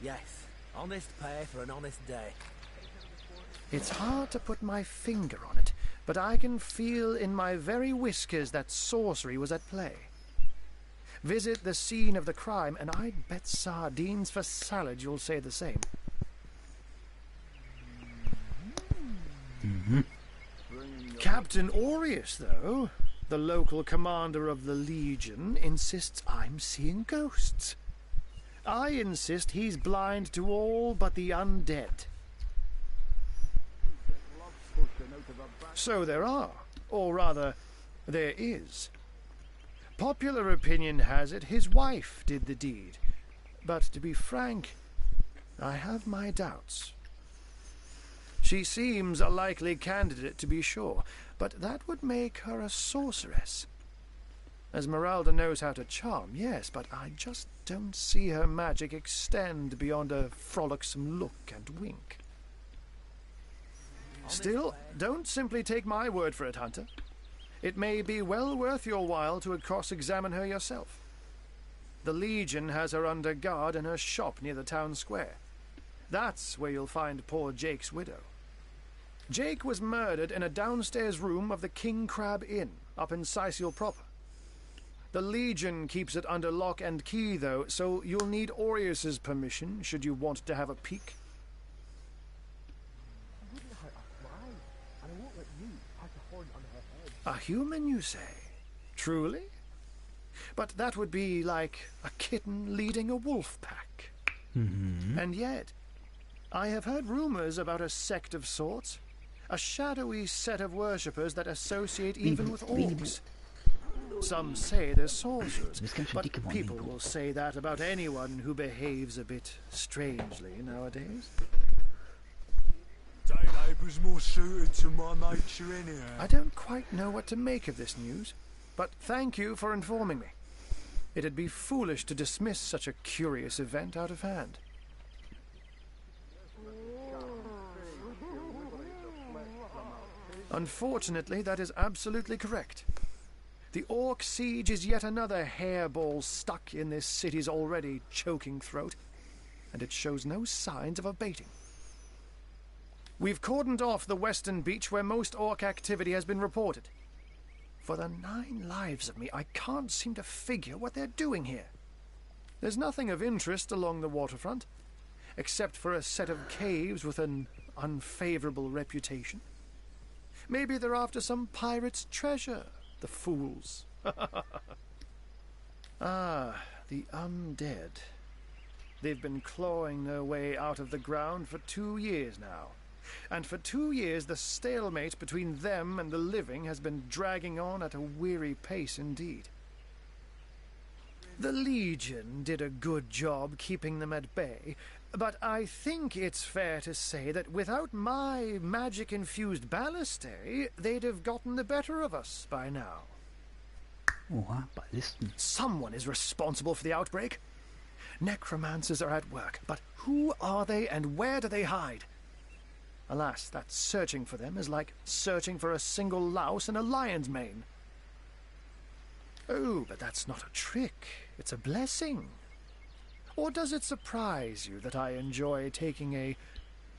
Yes, honest pay for an honest day. It's hard to put my finger on it, but I can feel in my very whiskers that sorcery was at play. Visit the scene of the crime, and I'd bet sardines for salad you'll say the same. Captain Aureus, though, the local commander of the Legion, insists I'm seeing ghosts. I insist he's blind to all but the undead. So there are, or rather, there is. Popular opinion has it his wife did the deed, but to be frank, I have my doubts. She seems a likely candidate, to be sure, but that would make her a sorceress. Esmeralda knows how to charm, yes, but I just don't see her magic extend beyond a frolicsome look and wink. Still, don't simply take my word for it, Hunter. It may be well worth your while to cross-examine her yourself. The Legion has her under guard in her shop near the town square. That's where you'll find poor Jake's widow. Jake was murdered in a downstairs room of the King Crab Inn, up in Sicil proper. The Legion keeps it under lock and key, though, so you'll need Aureus's permission should you want to have a peek. A human, you say? Truly? But that would be like a kitten leading a wolf pack. And yet, I have heard rumors about a sect of sorts. A shadowy set of worshippers that associate even with orcs. Some say they're sorcerers, but people will say that about anyone who behaves a bit strangely nowadays. Day labour's more suited to my nature anyhow. I don't quite know what to make of this news, but thank you for informing me. It'd be foolish to dismiss such a curious event out of hand. Unfortunately, that is absolutely correct. The Orc siege is yet another hairball stuck in this city's already choking throat, and it shows no signs of abating. We've cordoned off the western beach where most Orc activity has been reported. For the 9 lives of me, I can't seem to figure what they're doing here. There's nothing of interest along the waterfront, except for a set of caves with an unfavorable reputation. Maybe they're after some pirate's treasure, the fools. Ah, the undead. They've been clawing their way out of the ground for 2 years now. And for 2 years the stalemate between them and the living has been dragging on at a weary pace indeed. The Legion did a good job keeping them at bay, but I think it's fair to say that without my magic-infused ballistae, they'd have gotten the better of us by now. Oha, Ballisten. Someone is responsible for the outbreak. Necromancers are at work, but who are they and where do they hide? Alas, that searching for them is like searching for a single louse in a lion's mane. Oh, but that's not a trick. It's a blessing. Or does it surprise you that I enjoy taking a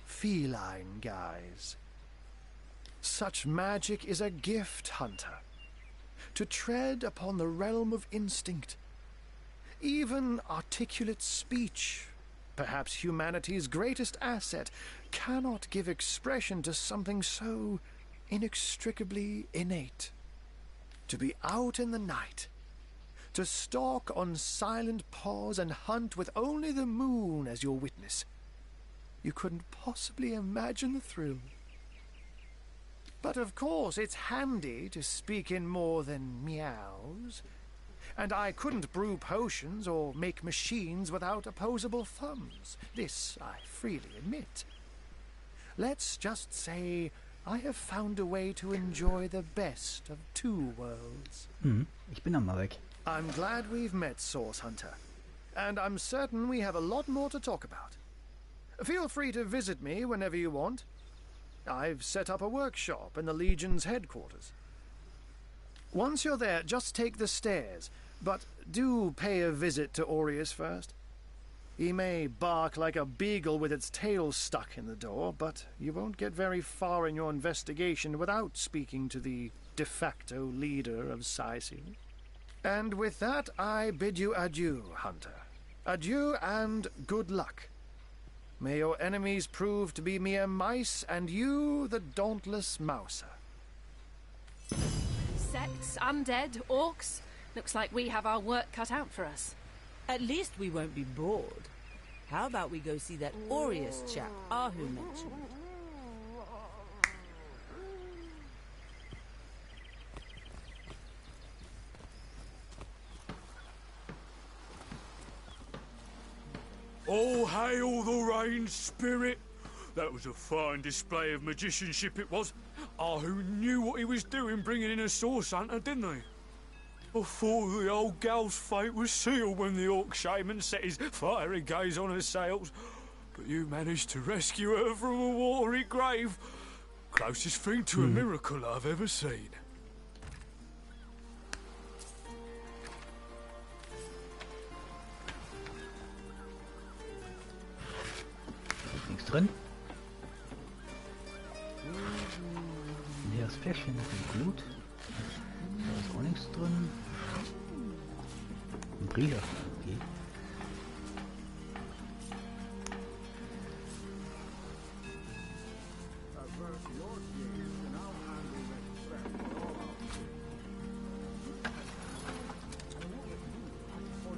feline guise? Such magic is a gift, Hunter. To tread upon the realm of instinct. Even articulate speech, perhaps humanity's greatest asset, cannot give expression to something so inextricably innate. To be out in the night, to stalk on silent paws and hunt with only the moon as your witness. You couldn't possibly imagine the thrill. But of course, it's handy to speak in more than meows. And I couldn't brew potions or make machines without opposable thumbs. This I freely admit. Let's just say I have found a way to enjoy the best of two worlds. Ich bin mal weg. I'm glad we've met, Source Hunter. And I'm certain we have a lot more to talk about. Feel free to visit me whenever you want. I've set up a workshop in the Legion's headquarters. Once you're there, just take the stairs, but do pay a visit to Aureus first. He may bark like a beagle with its tail stuck in the door, but you won't get very far in your investigation without speaking to the de facto leader of Sicil. And with that, I bid you adieu, Hunter. Adieu and good luck. May your enemies prove to be mere mice, and you the dauntless mouser. Sects, undead, orcs. Looks like we have our work cut out for us. At least we won't be bored. How about we go see that Aureus chap Ahu mentioned? All hail the rain spirit! That was a fine display of magicianship it was. Ahu knew what he was doing bringing in a source hunter, didn't he? I thought the old gal's fate was sealed when the orc shaman set his fiery gaze on her sails. But you managed to rescue her from a watery grave. Closest thing to a miracle I've ever seen. Nichts drin. Leeres Fläschchen mit Blut. Da ist auch nichts drin. Ein Brief. Okay.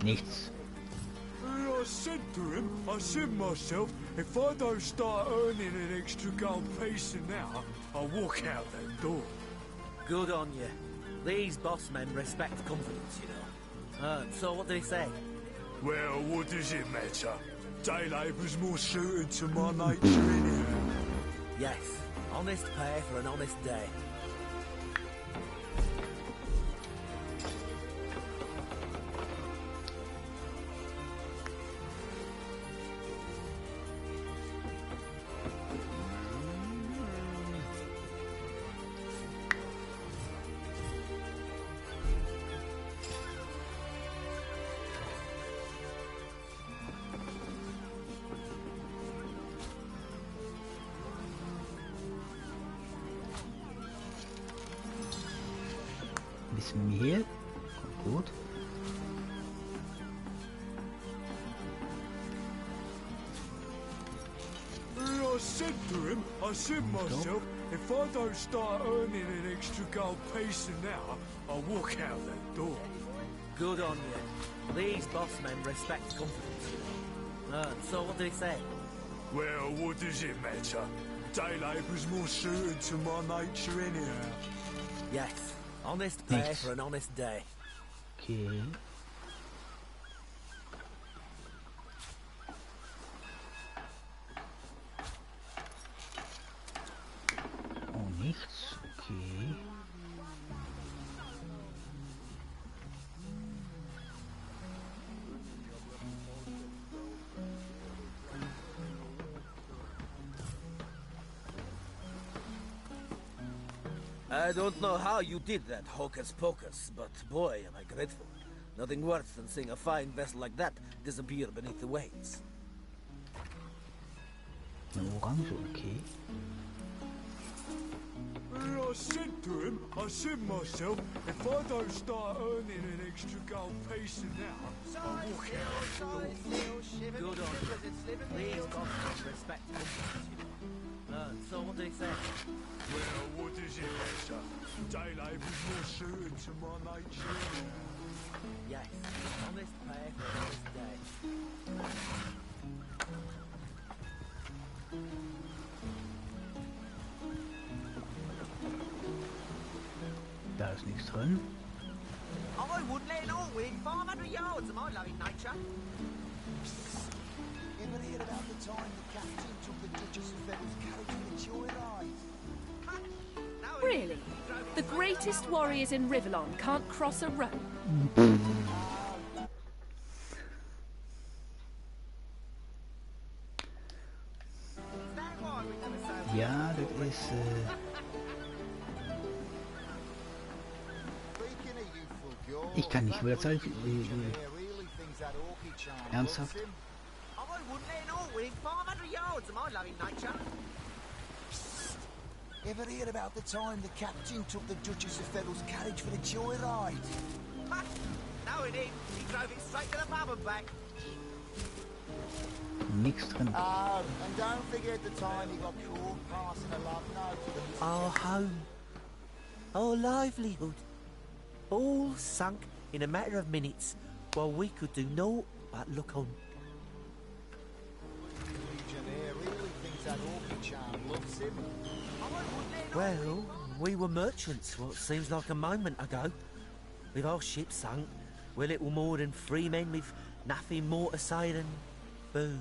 Nichts. I said to him, I said myself, if I don't start earning an extra gold piece an hour, I'll walk out that door. Good on you. These boss men respect confidence, you know. So what did he say? Well, what does it matter? Day labour's more suited to my nature anyhow. Yes, honest pay for an honest day. Bisschen Mehl. Kommt gut. I said to him, I said myself, if I don't start earning an extra gold piece an hour, I'll walk out that door. Good on you. These boss men respect confidence, you know. So what did he say? Well, what does it matter? Day labour's more suited to my nature anyhow. Yes, honest pay for an honest day. Okay. nichts. Okay. I don't know how you did that, hocus pocus, but boy, am I grateful. Nothing worse than seeing a fine vessel like that disappear beneath the waves. Eine Orange, okay. I said to him, I said myself, if I don't start earning an extra gold piece an hour, I'll walk out. Good on you. Please God, respect companies, you know. So what did he say? Well, what does it matter? Day labour's more suited to my nature. Yes, honest pay for honest day. Da ist nichts drin. I wouldn't let it all win 500 yards of my loving nature. Ever hear about the time the captain took the Duchess of Feather's carriage for the joyride? Really? The greatest warriors in Rivellon can't cross a road? Ja, das ist... Ich kann nicht mehr Zeit... Ernsthaft? Ever hear about the time the captain took the Duchess of Feather's carriage for the joyride? No, he didn't. He drove it straight to the pub and back. Nichts drin. And don't forget the time he got caught passing a love note to the... Our home. Our livelihood. All sunk in a matter of minutes while we could do naught but look on. Legionnaire really thinks that orchid charm loves him. Well, we were merchants what seems like a moment ago. With our ship sunk, we're little more than free men with nothing more to say than boo.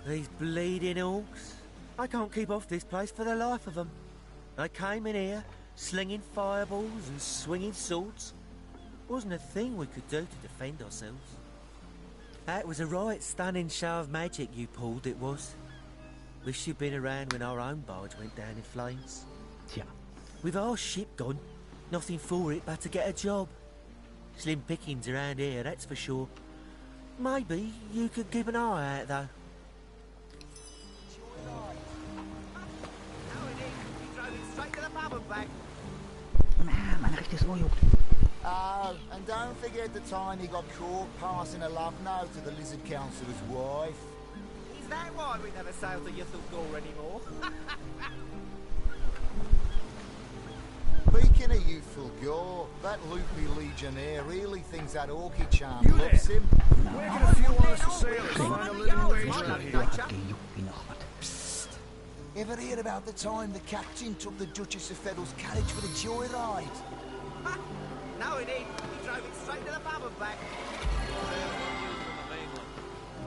These bleeding orcs. I can't keep off this place for the life of them. I came in here slinging fireballs and swinging swords. Wasn't a thing we could do to defend ourselves. That was a right stunning show of magic you pulled, it was. Wish you'd been around when our own barge went down in flames. Tja. With our ship gone, nothing for it but to get a job. Slim pickings around here, that's for sure. Maybe you could keep an eye out, though. Mein rechtes Ohr juckt. And don't forget the time he got caught passing a love note to the Lizard Councillor's wife. Is that why we never sail to Yuthel Gore anymore? Speaking of youthful gore, that loopy legionnaire really thinks that orchid charm loves him. Where can a few honest sailors find a living wage out here? Psst. Ever hear about the time the captain took the Duchess of Feather's carriage for the joyride? No, he didn't. He drove it straight to the pub and back.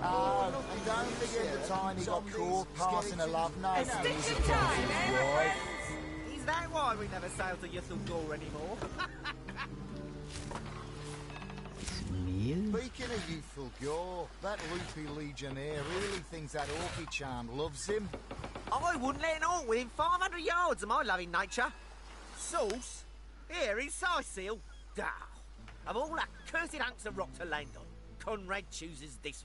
And don't forget the time he got caught passing a love note to the Lizard Councillor's wife. Is that why we never sail to Yuthel Gore anymore? Speaking of youthful gore, that loopy legionnaire really thinks that orchid charm loves him. I wouldn't let it all within 500 yards of my loving nature. Sauce? Here in Sicil? Of all that cursed hunks of rock to land on, Conrad chooses this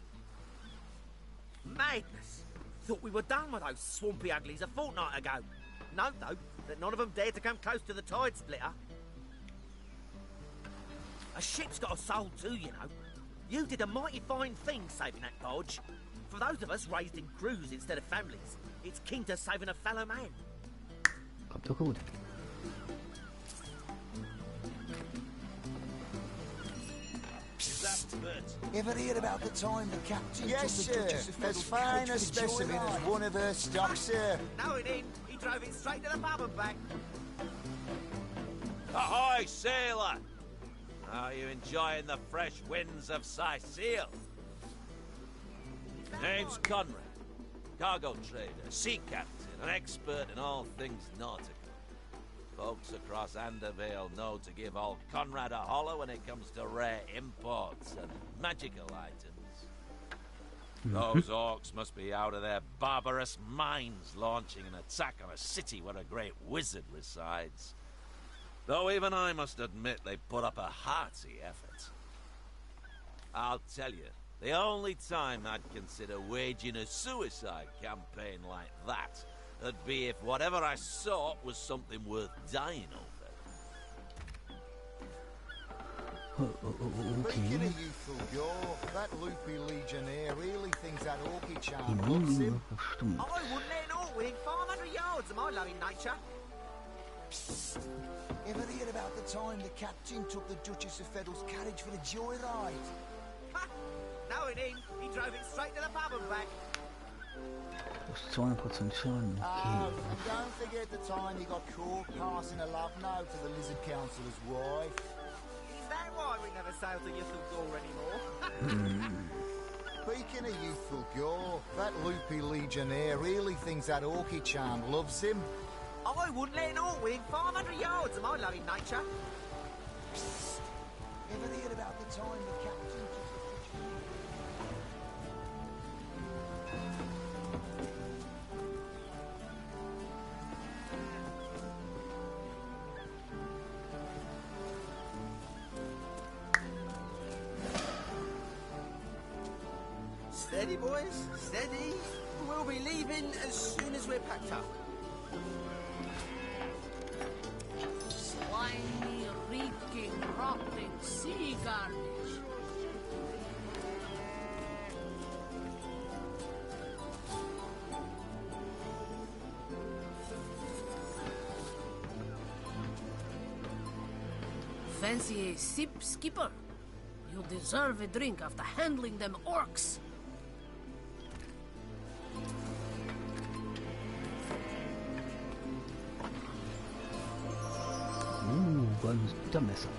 one. Madness! Thought we were done with those swampy uglies a fortnight ago. Note, though, that none of them dared to come close to the tide splitter. A ship's got a soul too, you know. You did a mighty fine thing saving that barge. For those of us raised in crews instead of families, it's kin to saving a fellow man. Kommt doch gut. Ever hear about the time the captain took the Duchess of Feather's fine a specimen as one of her stock, sir? No, he didn't. He drove it straight to the pub and back. Ahoy, sailor! Are you enjoying the fresh winds of Sicil? Name's Conrad, cargo trader, sea captain, an expert in all things nautical. Folks across Andervale know to give old Conrad a holler when it comes to rare imports and magical items. Those orcs must be out of their barbarous minds launching an attack on a city where a great wizard resides. Though even I must admit they put up a hearty effort. I'll tell you, the only time I'd consider waging a suicide campaign like that would be if whatever I sought was something worth dying over. Speaking of youthful gore, that loopy legionnaire really thinks that orky charm loves him. I wouldn't let an orc within 500 yards of my loving nature. Psst. Ever hear about the time the captain took the Duchess of Feddle's carriage for a joyride? Ha! Knowing him, he drove it straight to the pub and back. 200% Schaden. Oh, and don't forget the time he got caught passing a love note to the Lizard Councillor's wife. Is that why we never sail to Youthful Gore anymore? Speaking of youthful gore, that loopy legionnaire really thinks that orky charm loves him. I wouldn't let an orc within 500 yards of my loving nature. Psst. Ever hear about the time the captain took the Steady, boys, steady. We'll be leaving as soon as we're packed up. Slimy, reeking, rotting sea garbage. Fancy a sip, skipper? You deserve a drink after handling them orcs. Goldenes Buttermesser.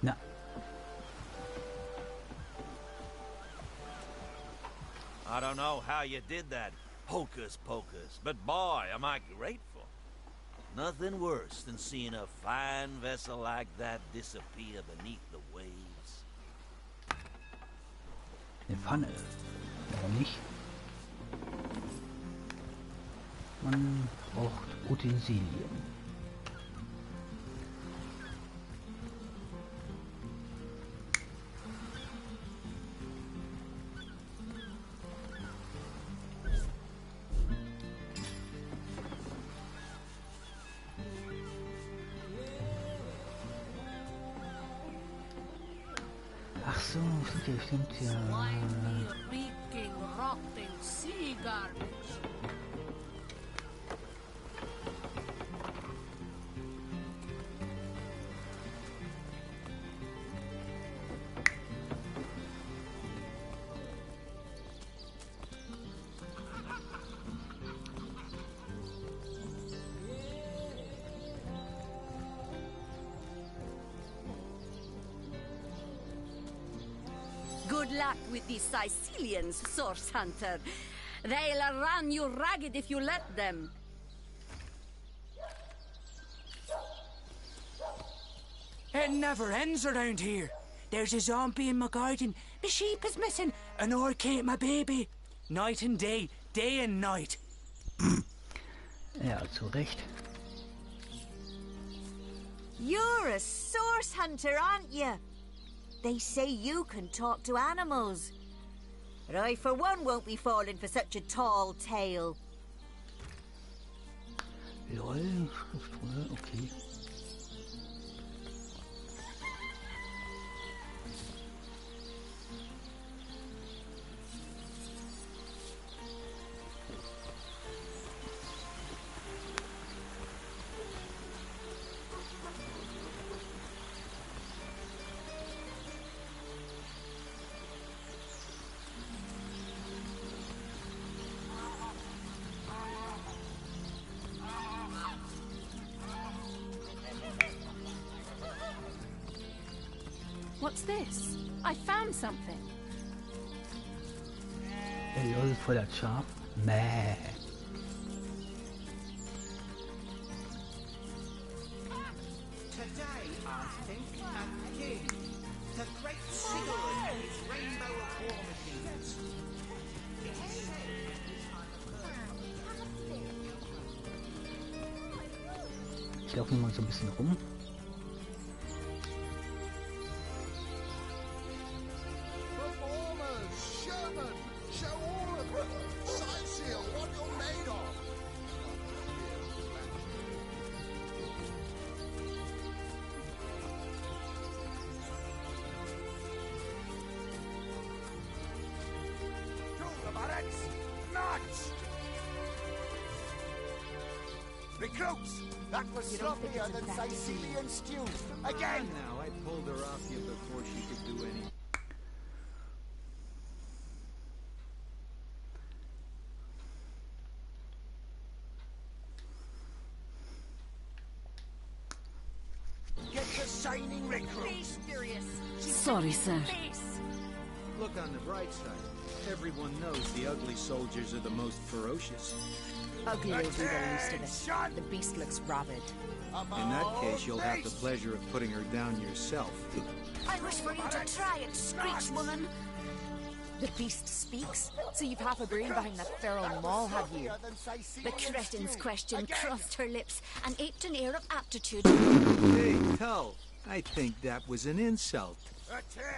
Na. I don't know how you did that, hocus pocus, but boy, am I grateful. Nothing worse than seeing a fine vessel like that disappear beneath the waves. Eine Pfanne. Warum nicht? Man braucht Utensilien. Ach so, stimmt ja. Slimy, reeking, rotting sea garbage. Good luck with the Sicilians, Source Hunter. They'll run you ragged if you let them. It never ends around here. There's a zombie in my garden, my sheep is missing, an orc ate my baby. Night and day and night. Ja, zu Recht. You're a source hunter, aren't you? They say you can talk to animals. But I, for one, won't be falling for such a tall tale. Lol, Schriftrolle, okay. What's this? I found something. Lol, voll das Schaf. Mäh. Today, I think, a king. The great Sigurd and his rainbow of war machines. It is said at this time of Ich laufe mal so ein bisschen rum. Recruits! That was sloppier than Sicilian stew. Again! Now, I pulled her off you before she could do any. Get the shining recruits! Sorry, sir. Look on the bright side. Everyone knows the ugly soldiers are the most ferocious. Ugly will be the least of it. The beast looks rabid. In that case, you'll have the pleasure of putting her down yourself. I wish for you to try it, Screech Woman. The beast speaks? So you've half a brain behind that feral maul, have you? The cretin's question crossed her lips and aped an air of aptitude. Hey, Tull, I think that was an insult.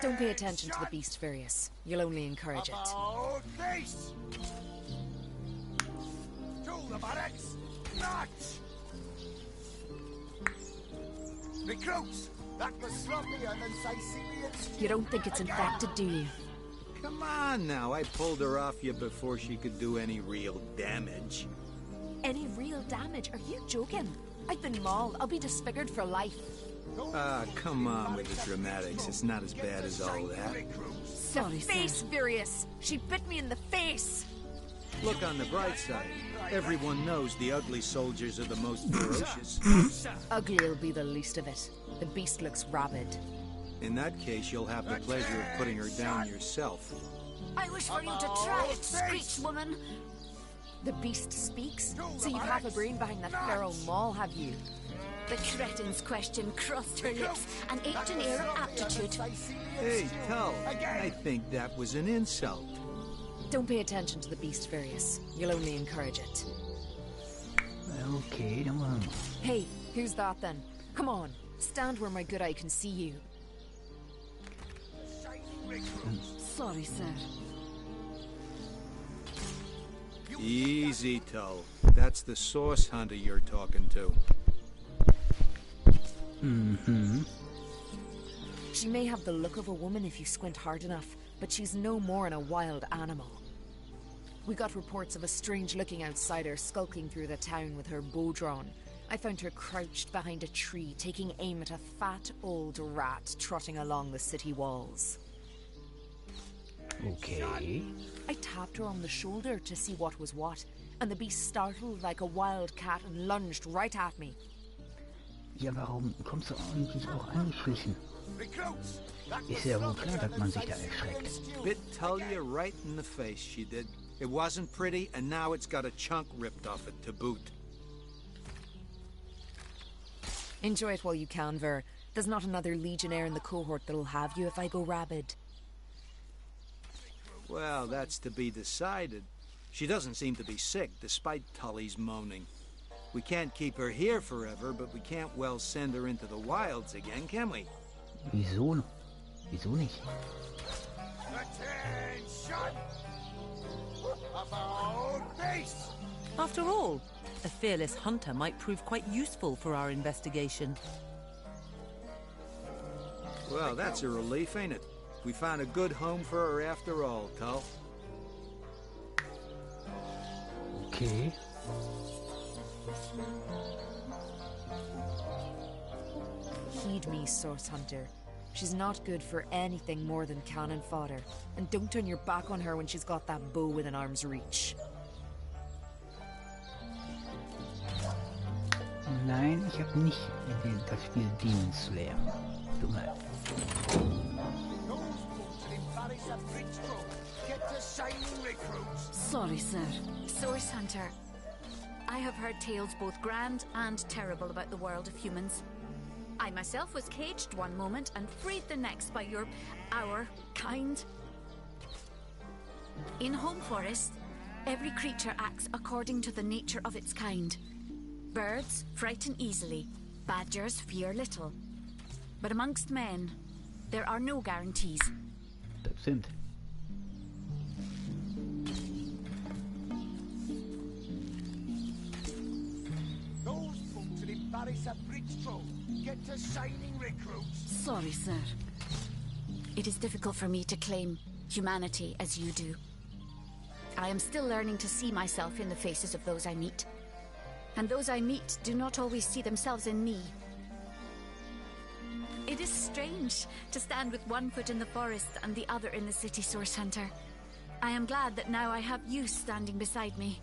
Don't pay attention to the beast, Various. You'll only encourage it. To the barracks! March! Recruits! That was sloppier than Sicilian stew. You don't think it's infected, do you? Come on now, I pulled her off you before she could do any real damage. Any real damage? Are you joking? I've been mauled. I'll be disfigured for life. Ah, come on with the dramatics. It's not as bad as all that. Sorry, face, Various. She bit me in the face. Look on the bright side. Everyone knows the ugly soldiers are the most ferocious. Ugly will be the least of it. The beast looks rabid. In that case, you'll have the pleasure of putting her down yourself. I wish for you to try it, Screech Woman. The beast speaks? So you've half a brain behind that feral maul, have you? The cretin's question crossed her lips and aped an air of aptitude. Hey, Tull, I think that was an insult. Don't pay attention to the beast, Various. You'll only encourage it. Okay, dann machen wir. Hey, who's that then? Come on, stand where my good eye can see you. Sorry, sir. Easy, Tull. That's the source hunter you're talking to. Mm-hmm. She may have the look of a woman if you squint hard enough, but she's no more than a wild animal. We got reports of a strange-looking outsider skulking through the town with her bow drawn. I found her crouched behind a tree, taking aim at a fat old rat trotting along the city walls. Okay. I tapped her on the shoulder to see what was what, and the beast startled like a wild cat and lunged right at me. Ja, warum kommst du eigentlich auch angeschlichen? Ist ja wohl klar, dass man sich da erschreckt. Bit Talia right in the face, she did. It wasn't pretty, and now it's got a chunk ripped off it to boot. Enjoy it while you can, Ver. There's not another legionnaire in the cohort that'll have you if I go rabid. Well, that's to be decided. She doesn't seem to be sick, despite Tully's moaning. We can't keep her here forever, but we can't well send her into the wilds again, can we? Wieso? Wieso nicht? Attention! About face! After all, a fearless hunter might prove quite useful for our investigation. Well, that's a relief, ain't it? We found a good home for her after all, Carl. Okay. Heed me, Source Hunter. She's not good for anything more than cannon fodder. And don't turn your back on her when she's got that bow within arm's reach. Nein, ich habe nicht das Spiel Demon Slayer. Tut mir leid. Sorry, sir. Source Hunter. I have heard tales both grand and terrible about the world of humans. I myself was caged one moment and freed the next by our kind. In Home Forest, every creature acts according to the nature of its kind. Birds frighten easily, badgers fear little. But amongst men, there are no guarantees. Das stimmt. Those folks that embarrass a bridge troll get to shining recruits. Sorry, sir. It is difficult for me to claim humanity as you do. I am still learning to see myself in the faces of those I meet. And those I meet do not always see themselves in me. It is strange to stand with one foot in the forest and the other in the city, Source Hunter. I am glad that now I have you standing beside me.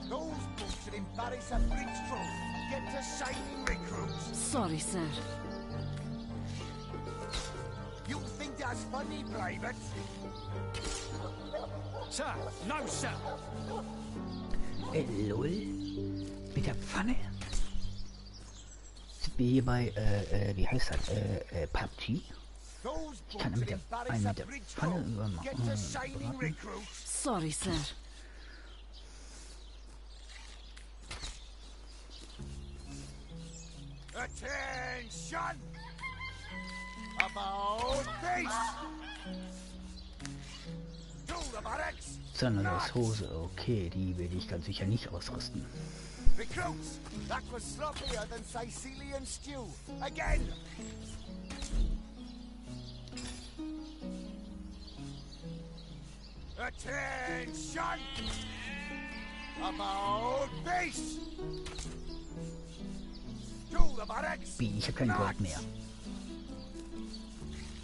Those folks that embarrass a bridge troll get to shining recruits. Sorry, sir. You think that's funny, Private? Sir, no, sir. Lol. Mit der Pfanne. Sind wir hier bei, wie heißt das? PUBG? Ich kann mit der Pfanne übermachen. Sorry, sir. Attention! About face! To the barracks! Zanderlos Hose, okay, die werde ich ganz sicher nicht ausrüsten. Recruits, that was sloppier than Sicilian stew. Again! Attention! About face! To the barracks! Wie, ich habe kein Gold mehr.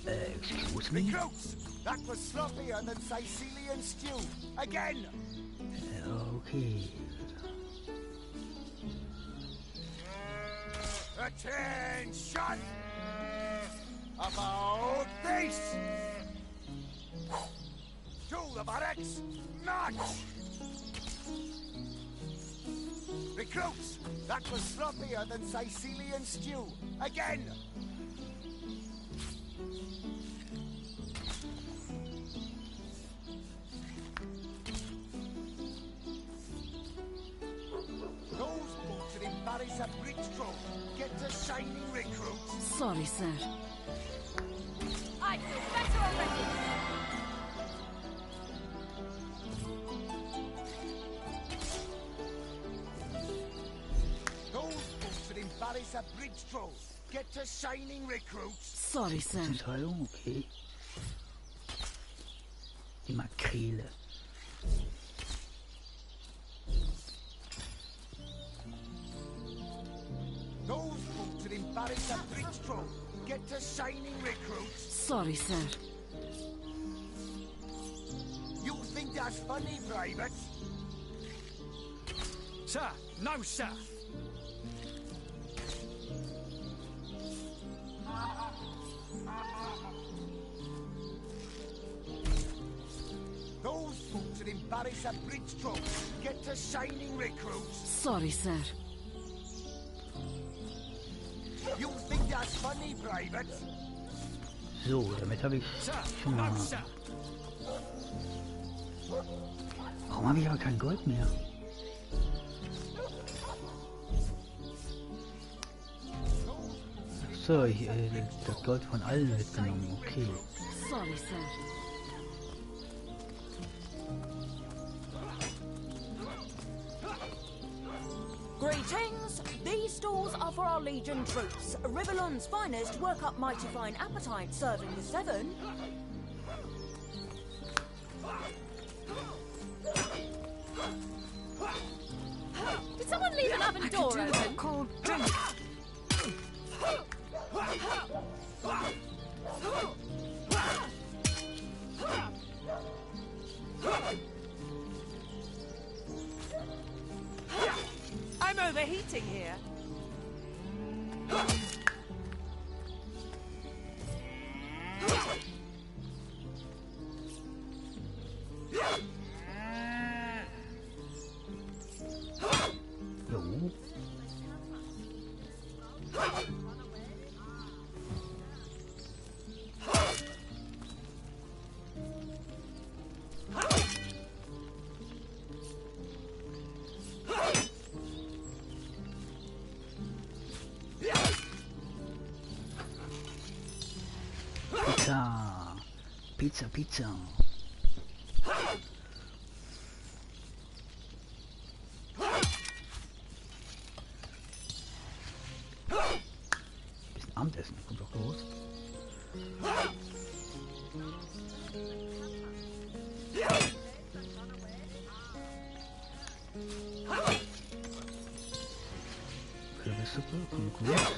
Excuse me? Recruits, that was sloppier than Sicilian stew. Again! Okay. Attention! About face! To the barracks! March! Recruits, that was sloppier than Sicilian stew. Again! Those folks that embarrass a bridge troll get to shining recruits. Sorry, sir. I feel better already. Those folks that embarrass a bridge troll get to shining recruits. Sorry, sir. Entscheidung, okay. Die Makrele. Those folks that embarrass a bridge troll get to shining recruits. Sorry, sir. You think that's funny, Private? Sir, no, sir. Those folks that embarrass a bridge troll get to shining recruits. Sorry, sir. You think that's funny, Private? So, damit habe ich schon mal Warum habe ich aber kein Gold mehr? So, ich, das Gold von allen mitgenommen, okay. Sorry, sir. Greetings! These stalls are for our Legion troops. Rivellon's finest work up mighty fine appetite serving the seven. Did someone leave an oven door open? Cold drink. I'm overheating here. Jo. Pizza, Pizza. Bisschen Abendessen, kommt doch los. Kürbissuppe, kommt gut.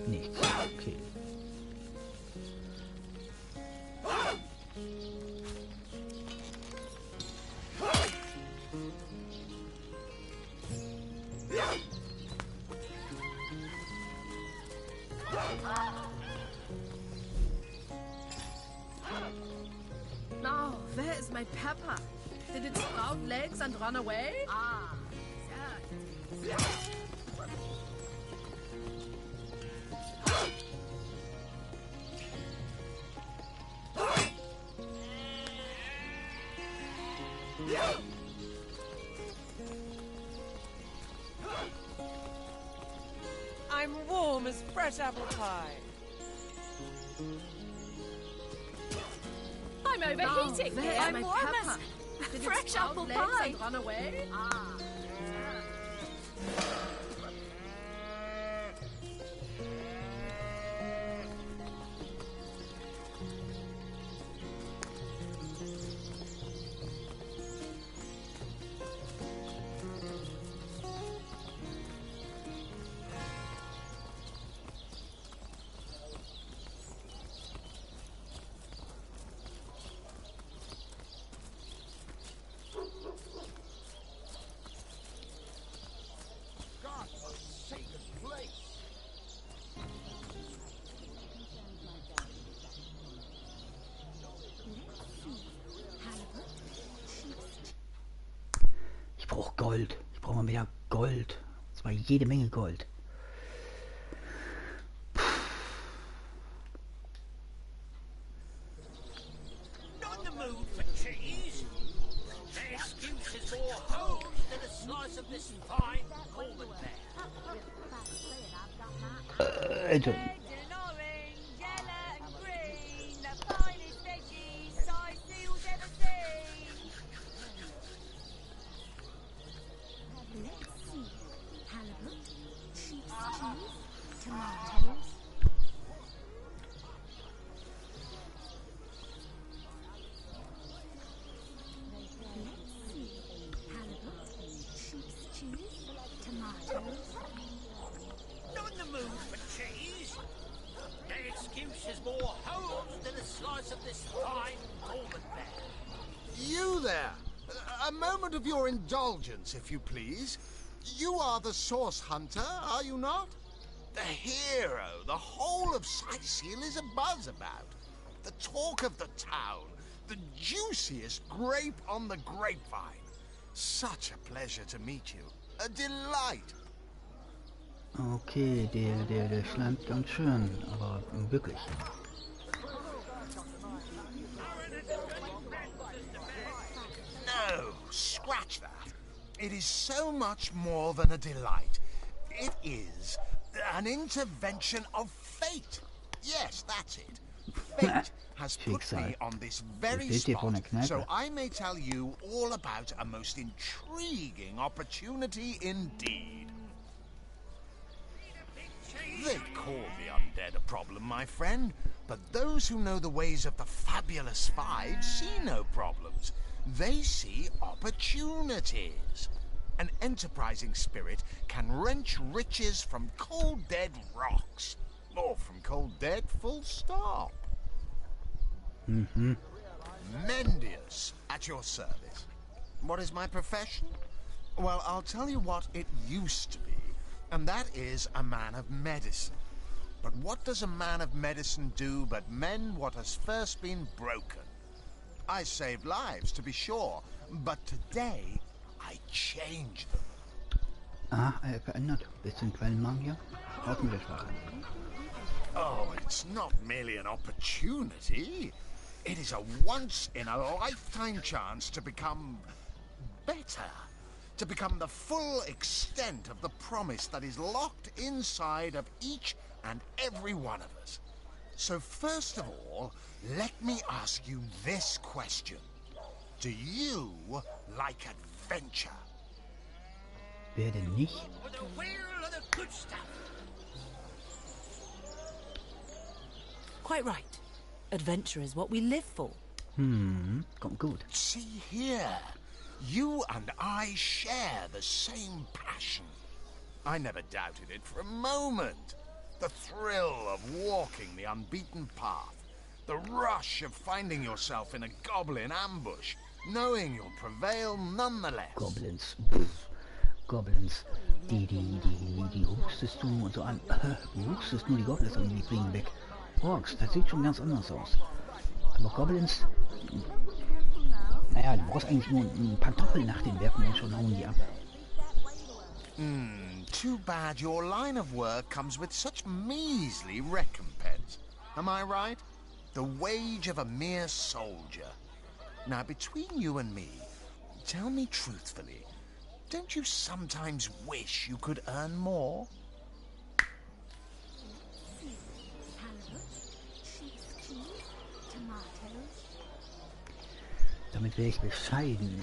Nichts, okay. Now, where is my pepper? Did it sprout legs and run away? Ah, I'm warm as fresh apple pie. I'm overheating. Now, where is I'm my warm pepper? as Did it fresh sprout apple legs pie. and run away? Ah. Ich brauche Gold. Ich brauche mal mehr Gold. Und zwar jede Menge Gold. Not in the mood for cheese. Their excuse is more home than a slice of this fine Coleman bear. Alter. Not in the mood for cheese. Their excuse is more home than a slice of this fine Coleman bear. You there! A moment of your indulgence, if you please. You are the Source Hunter, are you not? The hero the whole of Sightseal is abuzz about. The talk of the town. The juiciest grape on the grapevine. Such a pleasure to meet you. A delight. Okay, der schleimt ganz schön, aber wirklich. No, scratch that. It is so much more than a delight. It is an intervention of fate. Yes, that's it. Fate has put me on this very spot, so I may tell you all about a most intriguing opportunity indeed. They call the undead a problem, my friend, but those who know the ways of the Fabulous Five see no problems. They see opportunities. An enterprising spirit can wrench riches from cold dead rocks, or from cold dead full stop. Mendius, at your service. What is my profession? Well, I'll tell you what it used to be, and that is a man of medicine. But what does a man of medicine do but mend what has first been broken? I saved lives, to be sure, but today I change them. Verändert. Bisschen Quellenmagier. Außenwirtschaft. Oh, it's not merely an opportunity. It is a once-in-a-lifetime chance to become better. To become the full extent of the promise that is locked inside of each and every one of us. So first of all, let me ask you this question. Do you like adventure? Wer denn nicht? Quite right. Adventure is what we live for. Kommt gut. See here. You and I share the same passion. I never doubted it for a moment. The thrill of walking the unbeaten path. The rush of finding yourself in a goblin ambush, knowing you'll prevail nonetheless. Goblins. Goblins. Die hustest du und so an. Du hustest nur die Goblins und die fliegen weg. Orks, das sieht schon ganz anders aus. Aber Goblins... Naja, du brauchst eigentlich nur ein paar Doppel nach den werfen und schon hauen die ab. Too bad your line of work comes with such measly recompense. Am I right? The wage of a mere soldier. Now, between you and me, tell me truthfully, don't you sometimes wish you could earn more? Damit wäre ich bescheiden.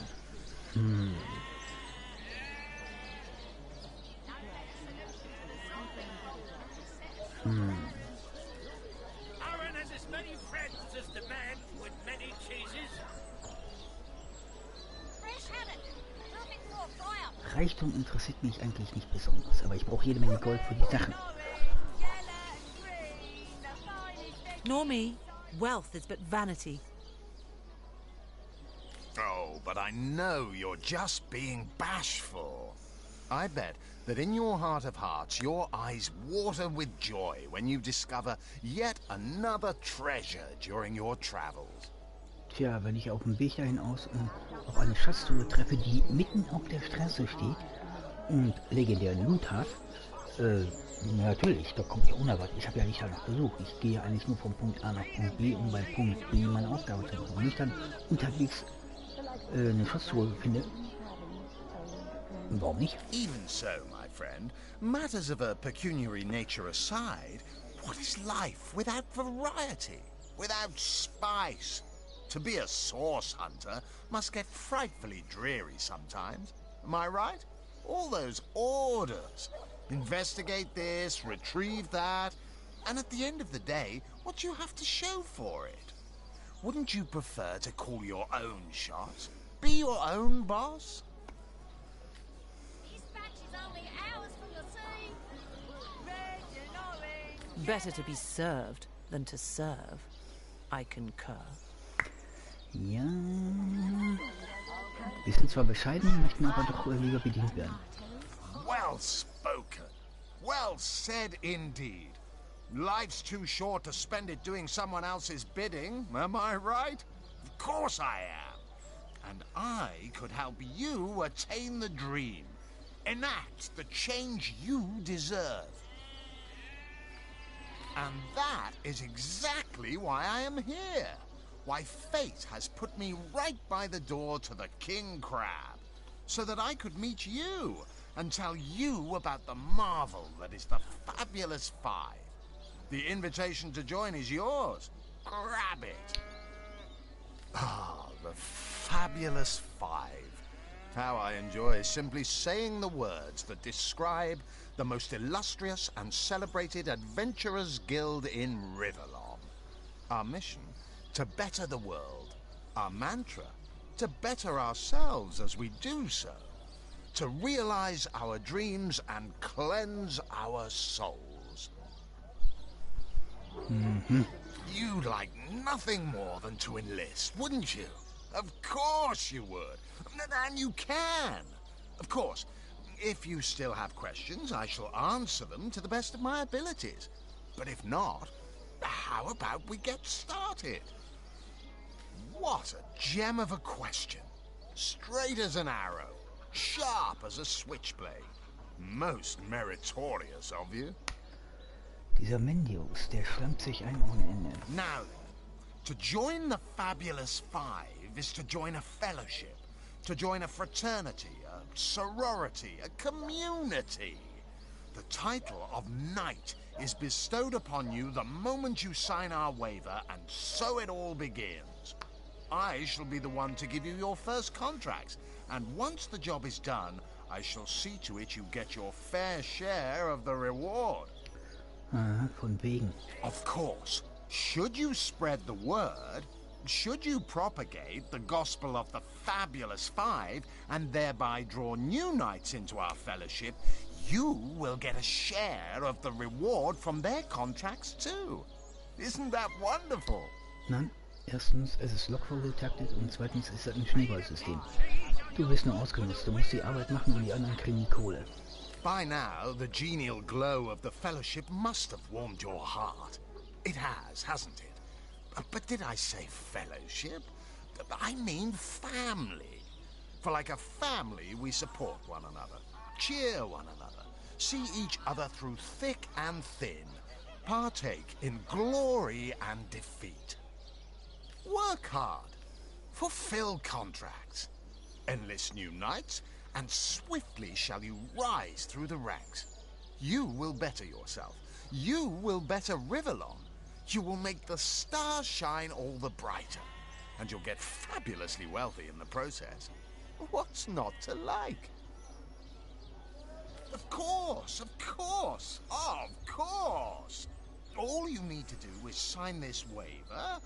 Aaron has as many friends as the man with many cheeses. Reichtum interessiert mich eigentlich nicht besonders, aber ich brauche jede Menge Gold für die Sachen. Nor me. Wealth is but vanity. Oh, but I know you're just being bashful. I bet that in your heart of hearts, your eyes water with joy when you discover yet another treasure during your travels. Tja, wenn ich auf dem Weg dahin aus auf eine Schatztruhe treffe, die mitten auf der Straße steht und legendären Loot hat, natürlich, da kommt ja unerwartet. Ich habe ja nicht danach gesucht. Ich gehe eigentlich nur vom Punkt A nach Punkt B, um bei Punkt B meine Aufgabe zu machen. Und ich dann unterwegs eine Schatztruhe finde. Warum nicht? Even so, my friend, matters of a pecuniary nature aside, what is life without variety, without spice? To be a source hunter must get frightfully dreary sometimes. Am I right? All those orders. Investigate this, retrieve that, and at the end of the day, what do you have to show for it? Wouldn't you prefer to call your own shots? Be your own boss? Better to be served than to serve. I concur. Ja. Wir sind zwar bescheiden, möchten aber doch lieber bedient werden. Well spoken. Well said indeed. Life's too short to spend it doing someone else's bidding, am I right? Of course I am. And I could help you attain the dream. Enact the change you deserve. And that is exactly why I am here. Why fate has put me right by the door to the King Crab, so that I could meet you and tell you about the marvel that is the Fabulous Five. The invitation to join is yours. Grab it. Ah, the Fabulous Five. How I enjoy simply saying the words that describe the most illustrious and celebrated adventurers' guild in Riverlong. Our mission, to better the world. Our mantra, to better ourselves as we do so. To realize our dreams and cleanse our souls. You'd like nothing more than to enlist, wouldn't you? Of course you would. And you can. Of course, if you still have questions, I shall answer them to the best of my abilities. But if not, how about we get started? What a gem of a question. Straight as an arrow. Sharp as a switchblade. Most meritorious of you. Dieser Mendius, der schlampt sich ein ohne Ende. Now, to join the Fabulous Five is to join a fellowship, to join a fraternity, a sorority, a community. The title of Knight is bestowed upon you the moment you sign our waiver, and so it all begins. I shall be the one to give you your first contracts, and once the job is done, I shall see to it you get your fair share of the reward. Von wegen. Of course, should you spread the word, should you propagate the gospel of the Fabulous Five and thereby draw new knights into our fellowship, you will get a share of the reward from their contracts too. Isn't that wonderful? Nein, erstens, es ist lockvoll getaktet und zweitens ist das ein Schneeballsystem. Du wirst nur ausgenutzt, du musst die Arbeit machen und die anderen kriegen die Kohle. By now, the genial glow of the fellowship must have warmed your heart. It has, hasn't it? But did I say fellowship? I mean family. For like a family, we support one another, cheer one another, see each other through thick and thin, partake in glory and defeat. Work hard, fulfill contracts, enlist new knights, and swiftly shall you rise through the ranks. You will better yourself. You will better Riverlong. You will make the stars shine all the brighter. And you'll get fabulously wealthy in the process. What's not to like? Of course, of course, of course. All you need to do is sign this waiver,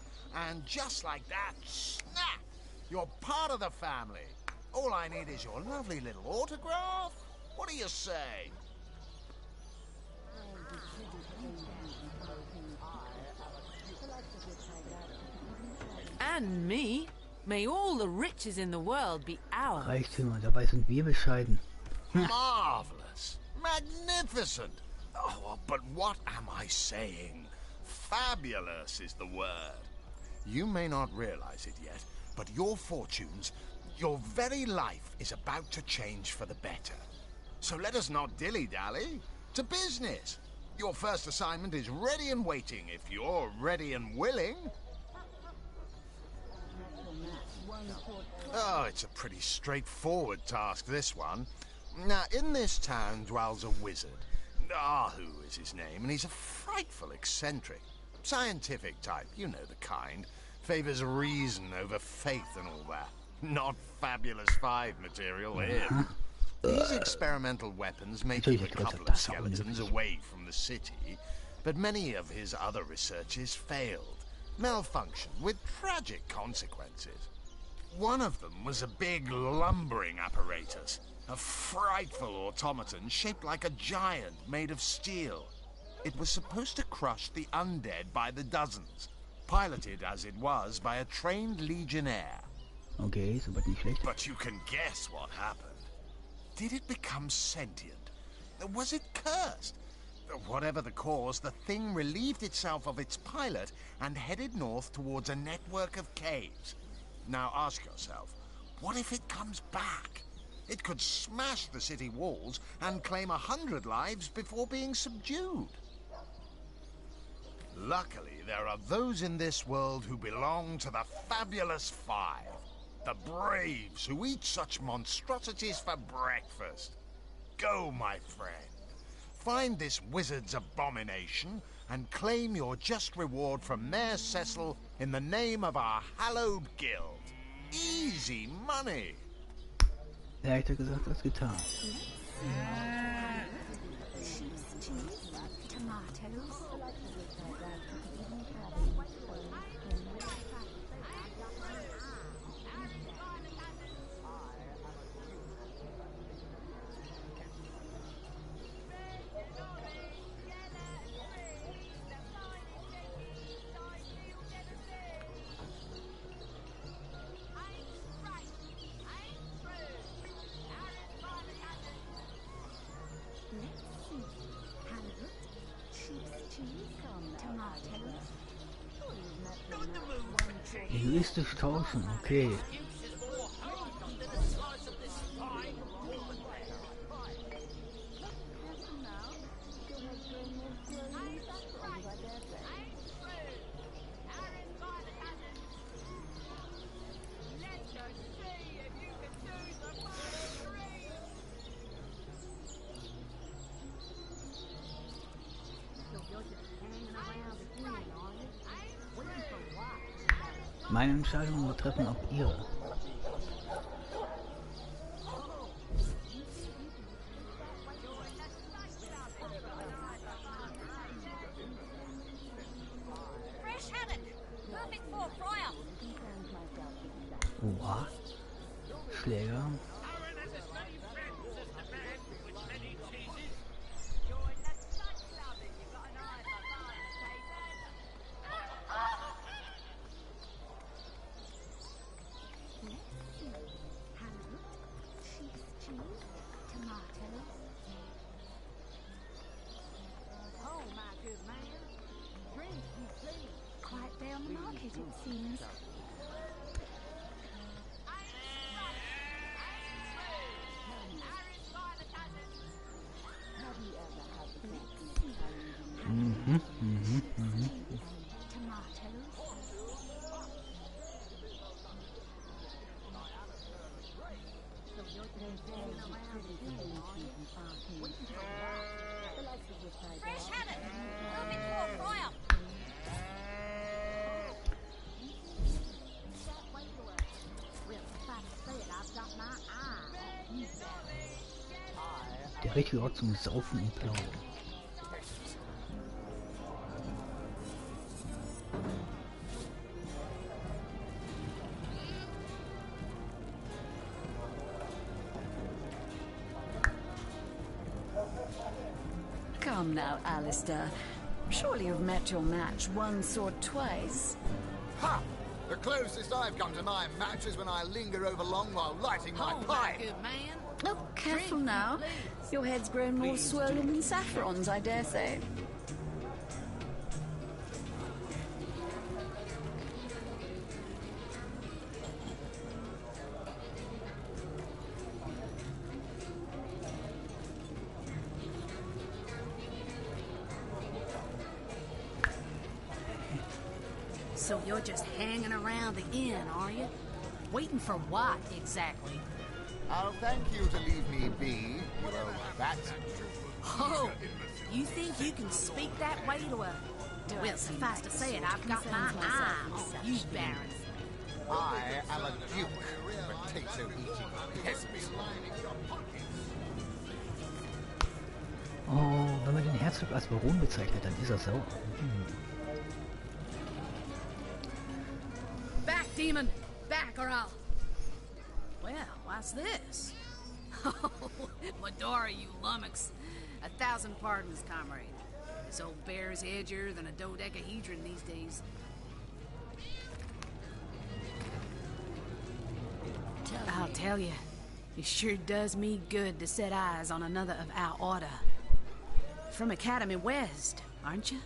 and just like that, snap! You're part of the family. All I need is your lovely little autograph. What do you say? And me. May all the riches in the world be ours. Reichtümer, dabei sind wir bescheiden. Marvelous. Magnificent. Oh, but what am I saying? Fabulous is the word. You may not realize it yet, but your fortunes, your very life is about to change for the better. So let us not dilly-dally. To business. Your first assignment is ready and waiting if you're ready and willing. Oh, it's a pretty straightforward task, this one. Now, in this town dwells a wizard. Ahu is his name, and he's a frightful eccentric. Scientific type, you know the kind. Favors reason over faith and all that. Not Fabulous Five material, him. These experimental weapons may keep a couple of skeletons away from the city, but many of his other researches failed. Malfunctioned with tragic consequences. One of them was a big lumbering apparatus. A frightful automaton shaped like a giant made of steel. It was supposed to crush the undead by the dozens, piloted as it was by a trained legionnaire. Okay, soweit nicht schlecht. But you can guess what happened. Did it become sentient? Was it cursed? Whatever the cause, the thing relieved itself of its pilot and headed north towards a network of caves. Now ask yourself, what if it comes back? It could smash the city walls and claim 100 lives before being subdued. Luckily, there are those in this world who belong to the Fabulous Five. The braves who eat such monstrosities for breakfast. Go, my friend. Find this wizard's abomination and claim your just reward from Mayor Cecil in the name of our hallowed guild. Easy money. Leichter gesagt als getan. Linguistisch tauschen, okay. Meine Entscheidungen betreffen auch ihre. Oha. Schläger. Der richtige Ort zum Saufen und Plaudern. Come now, Alistair. Surely you've met your match once or twice. Ha! The closest I've come to my match is when I linger over long while lighting my pipe. Oh, careful now. Your head's grown more swollen than Saffron's, I dare say. So you're just hanging around the inn, are you? Waiting for what, exactly? I'll thank you to leave me be, you old bat. Oh, you think you can speak that way to a... Well, suffice to say it, I've got my eye on you, Baron. I am a duke, potato-eating peasant. Oh, wenn man den Herzog als Baron bezeichnet, dann ist er sauer. Back, demon! Back, or I'll... Well, what's this? Oh, Medora, you lummox. 1,000 pardons, comrade. This old bear's edgier than a dodecahedron these days. tell you, it sure does me good to set eyes on another of our order. From Academy West, aren't you?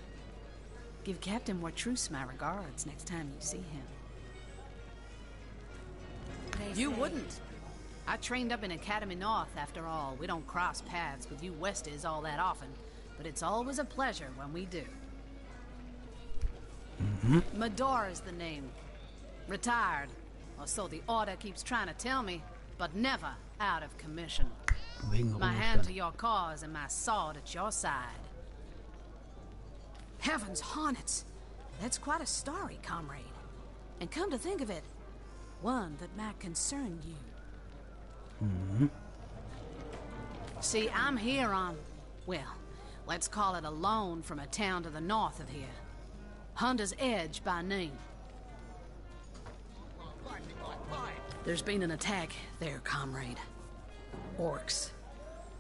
Give Captain Wartruce my regards next time you see him. You wouldn't. I trained up in Academy North, after all. We don't cross paths with you Westies all that often, but it's always a pleasure when we do. Medora's the name. Retired, or so the Order keeps trying to tell me, but never out of commission. My hand to your cause and my sword at your side. Heavens hornets! That's quite a story, comrade. And come to think of it, one that might concern you. See, I'm here on, well, let's call it a loan from a town to the north of here. Hunter's Edge by name. There's been an attack there, comrade. Orcs.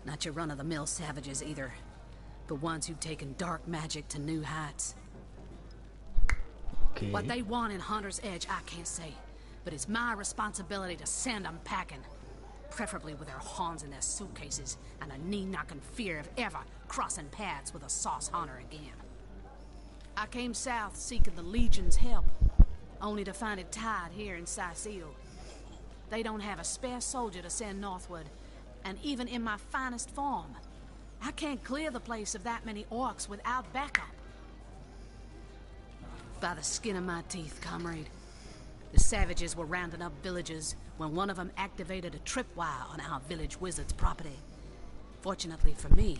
Not your run-of-the-mill savages either, but ones who've taken dark magic to new heights. Okay. What they want in Hunter's Edge, I can't say, but it's my responsibility to send them packing. Preferably with their horns in their suitcases and a knee-knocking fear of ever crossing paths with a sauce hunter again. I came south seeking the Legion's help, only to find it tied here in Sicil. They don't have a spare soldier to send northward, and even in my finest form, I can't clear the place of that many orcs without backup. By the skin of my teeth, comrade. The savages were rounding up villagers when one of them activated a tripwire on our village wizard's property. Fortunately for me,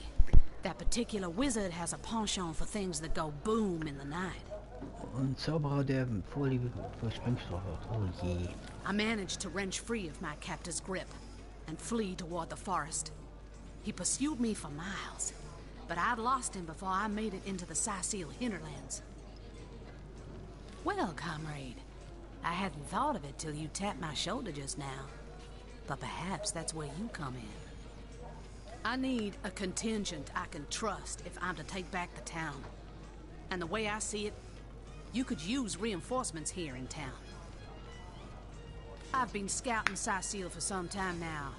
that particular wizard has a penchant for things that go boom in the night. Ein Zauberer, der Vorliebe für Sprengstoff hat. Oh je. I managed to wrench free of my captor's grip and flee toward the forest. He pursued me for miles, but I'd lost him before I made it into the Sicil hinterlands. Well, comrade, I hadn't thought of it till you tapped my shoulder just now, but perhaps that's where you come in. I need a contingent I can trust if I'm to take back the town. And the way I see it, you could use reinforcements here in town. I've been scouting Sicil for some time now,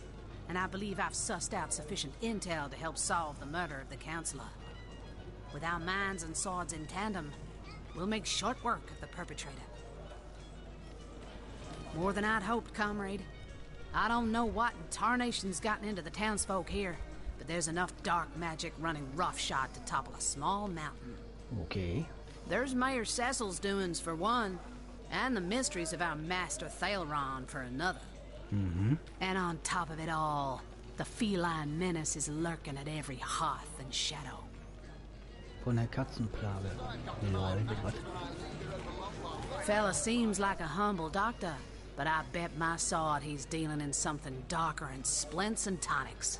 and I believe I've sussed out sufficient intel to help solve the murder of the Counselor. With our minds and swords in tandem, we'll make short work of the perpetrator. More than I'd hoped, comrade. I don't know what in tarnation's gotten into the townsfolk here, but there's enough dark magic running roughshod to topple a small mountain. Okay. There's Mayor Cecil's doings for one, and the mysteries of our master Thaleron for another. And on top of it all, the feline menace is lurking at every hearth and shadow. Von der Katzenplage. Lol, was? Fella seems like a humble doctor, but I bet my sword he's dealing in something darker than splints and tonics.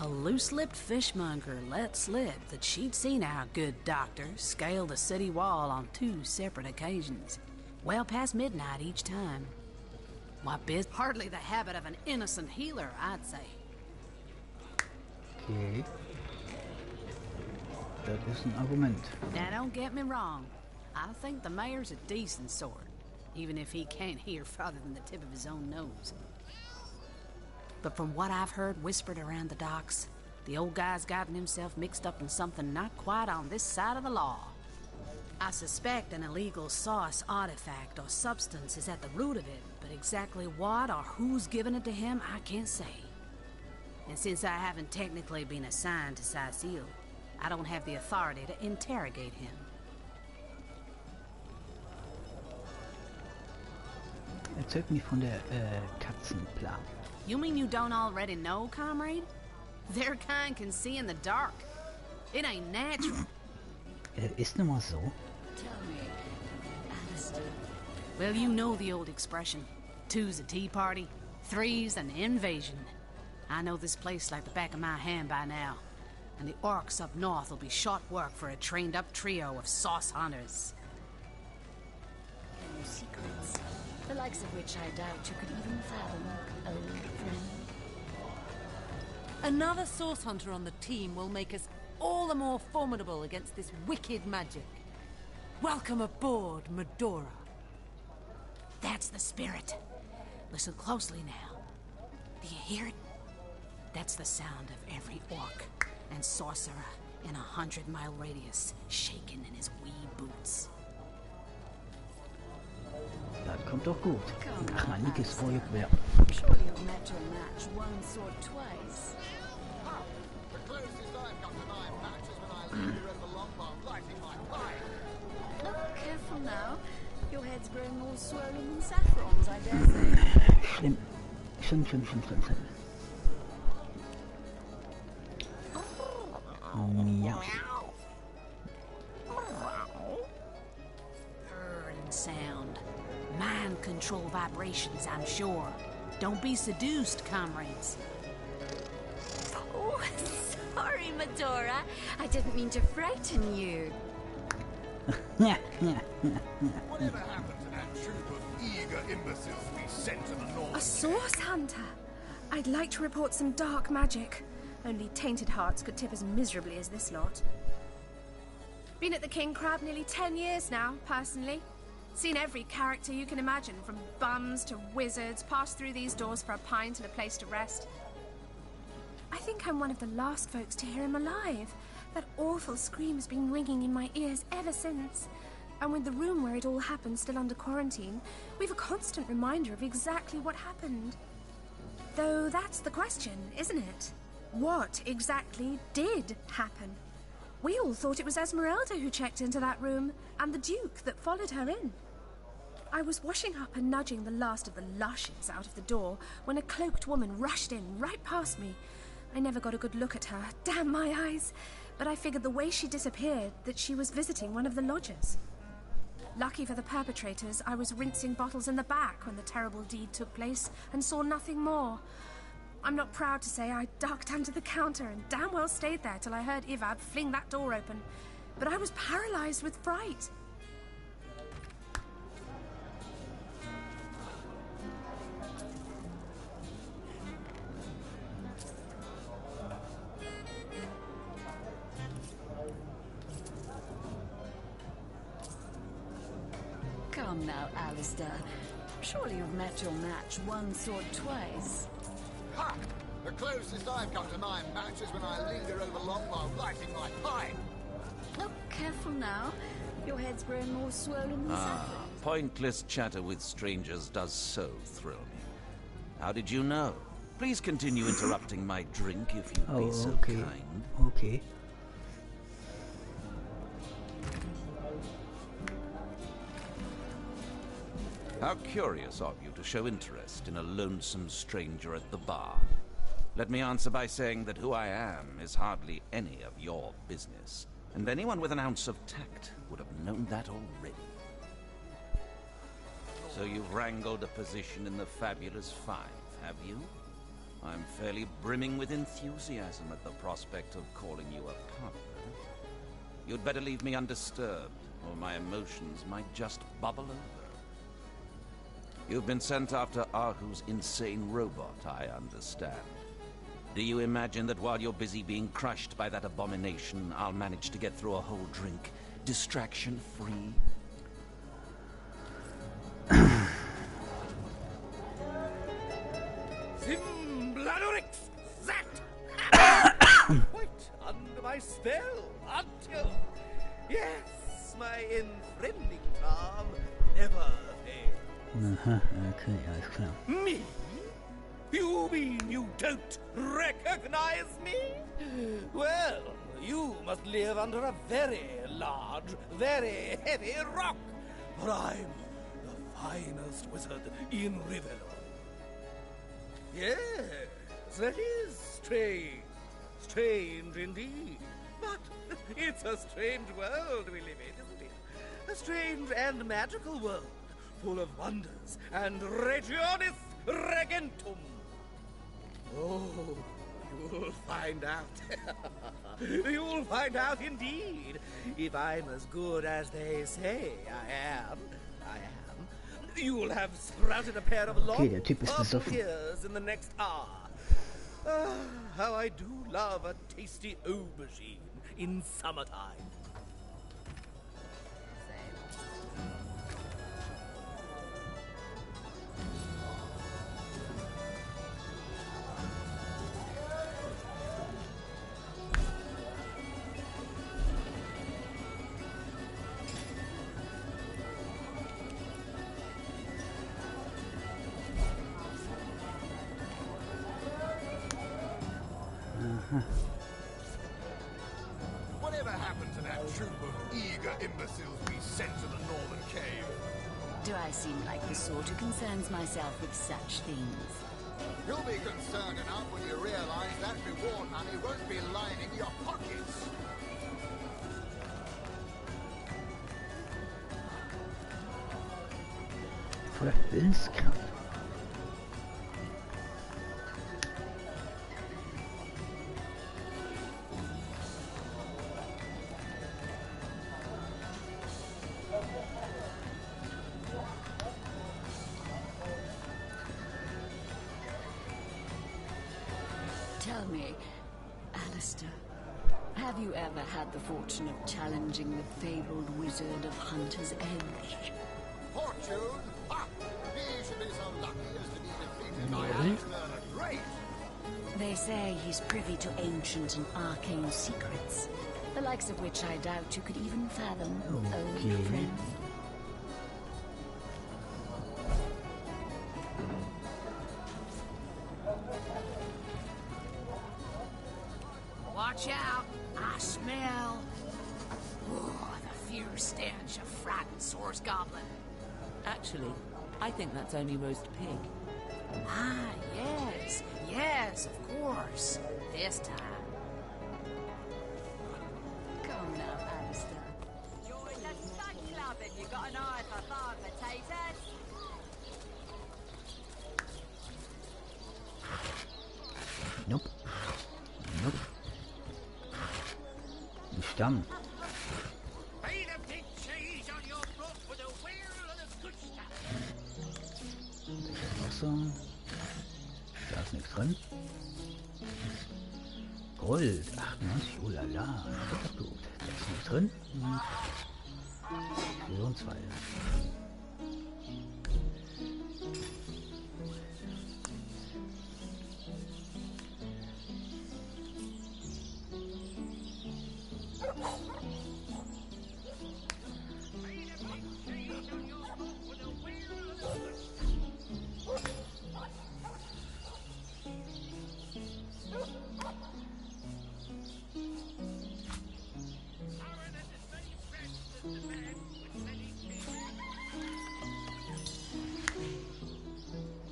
A loose-lipped fishmonger let slip that she'd seen our good doctor scale the city wall on 2 separate occasions, well past midnight each time. What biz? Hardly the habit of an innocent healer, I'd say. Okay. Das ist ein Argument. Now don't get me wrong. I think the mayor's a decent sort, even if he can't hear farther than the tip of his own nose. But from what I've heard whispered around the docks, the old guy's gotten himself mixed up in something not quite on this side of the law. I suspect an illegal source, artifact, or substance is at the root of it, but exactly what or who's given it to him, I can't say. And since I haven't technically been assigned to Sicil, I don't have the authority to interrogate him. Erzählt mir von der Katzenplage. You mean you don't already know, comrade? Their kind can see in the dark. It ain't natural. Ist nun mal so. Tell me, Alistair. Well, you know the old expression. 2's a tea party, 3's an invasion. I know this place like the back of my hand by now. And the orcs up north will be short work for a trained-up trio of sauce hunters. And secrets, the likes of which I doubt you could even fathom, old friend. Another source hunter on the team will make us all the more formidable against this wicked magic. Welcome aboard, Medora. That's the spirit. Listen closely now. Do you hear it? That's the sound of every orc and sorcerer in a 100-mile radius shaking in his wee boots. Das kommt doch gut. Nach einiges Feuerwerk. Surely you've met your match once or twice. The closest I've got to 9 matches when I leave you in the longbow lighting my pipe. Oh, careful now. Your head's growing more swollen than saffrons, I dare say. Schlimm. Meow. Purring sound. Mind control vibrations, I'm sure. Don't be seduced, comrades. Oh, sorry, Medora. I didn't mean to frighten you. Whatever happened to that troop of eager imbeciles we sent to the north? A source hunter. I'd like to report some dark magic. Only tainted hearts could tip as miserably as this lot. Been at the King Crab nearly 10 years now, personally. Seen every character you can imagine, from bums to wizards, passed through these doors for a pint and a place to rest. I think I'm one of the last folks to hear him alive. That awful scream has been ringing in my ears ever since. And with the room where it all happened still under quarantine, we've a constant reminder of exactly what happened. Though that's the question, isn't it? What exactly did happen? We all thought it was Esmeralda who checked into that room, and the Duke that followed her in. I was washing up and nudging the last of the lushes out of the door when a cloaked woman rushed in right past me. I never got a good look at her, damn my eyes, but I figured the way she disappeared that she was visiting one of the lodgers. Lucky for the perpetrators, I was rinsing bottles in the back when the terrible deed took place and saw nothing more. I'm not proud to say I ducked under the counter and damn well stayed there till I heard Ivad fling that door open. But I was paralyzed with fright. Come now, Alistair. Surely you've met your match once or twice. Ha! The closest I've got to 9 matches when I linger over longbow lighting my pipe. Oh, careful now. Your head's growing more swollen than saffron. Pointless chatter with strangers does so thrill me. How did you know? Please continue interrupting my drink if you'd be so kind. Okay. How curious of you to show interest in a lonesome stranger at the bar. Let me answer by saying that who I am is hardly any of your business, and anyone with an ounce of tact would have known that already. So you've wrangled a position in the Fabulous Five, have you? I'm fairly brimming with enthusiasm at the prospect of calling you a partner. You'd better leave me undisturbed, or my emotions might just bubble over. You've been sent after Ahu's insane robot, I understand. Do you imagine that while you're busy being crushed by that abomination, I'll manage to get through a whole drink, distraction-free? Zimbladorix! That! Quite under my spell, aren't you? Yes, my infriending charm never fails. Okay, alles klar. Me? You mean you don't recognize me? Well, you must live under a very large, very heavy rock, for I'm the finest wizard in Rivellon. Yes, that is strange. Strange indeed. But it's a strange world we live in, isn't it? A strange and magical world, full of wonders and regionis regentum. Oh, you'll find out. You'll find out indeed. If I'm as good as they say I am, you'll have sprouted a pair of long der Typ ist purple besoffen. ears in the next hour. Ah, how I do love a tasty aubergine in summertime. Whatever happened to that troop of eager imbeciles we sent to the northern cave? Do I seem like the sort who concerns myself with such things? You'll be concerned enough when you realize that reward money won't be lining your pockets. Voller Willenskraft. Tell me, Alistair, have you ever had the fortune of challenging the fabled wizard of Hunter's Edge? Fortune? Ha! He should be so lucky as to be defeated by Alistair the Great. They say he's privy to ancient and arcane secrets, the likes of which I doubt you could even fathom, old friend. Watch out! I smell... Oh, the fierce stench of frightened source goblin. Actually, I think that's only roast pig. Ah, yes. Yes, of course. This time. Come now, Alistair. Join the Stag Club if you got an eye for farm potatoes. Nope. Nope. Ein Stamm. Wasser. Da ist nichts drin. Gold. 98. Oh la la. Das ist gut. Da ist nichts drin. So und 2.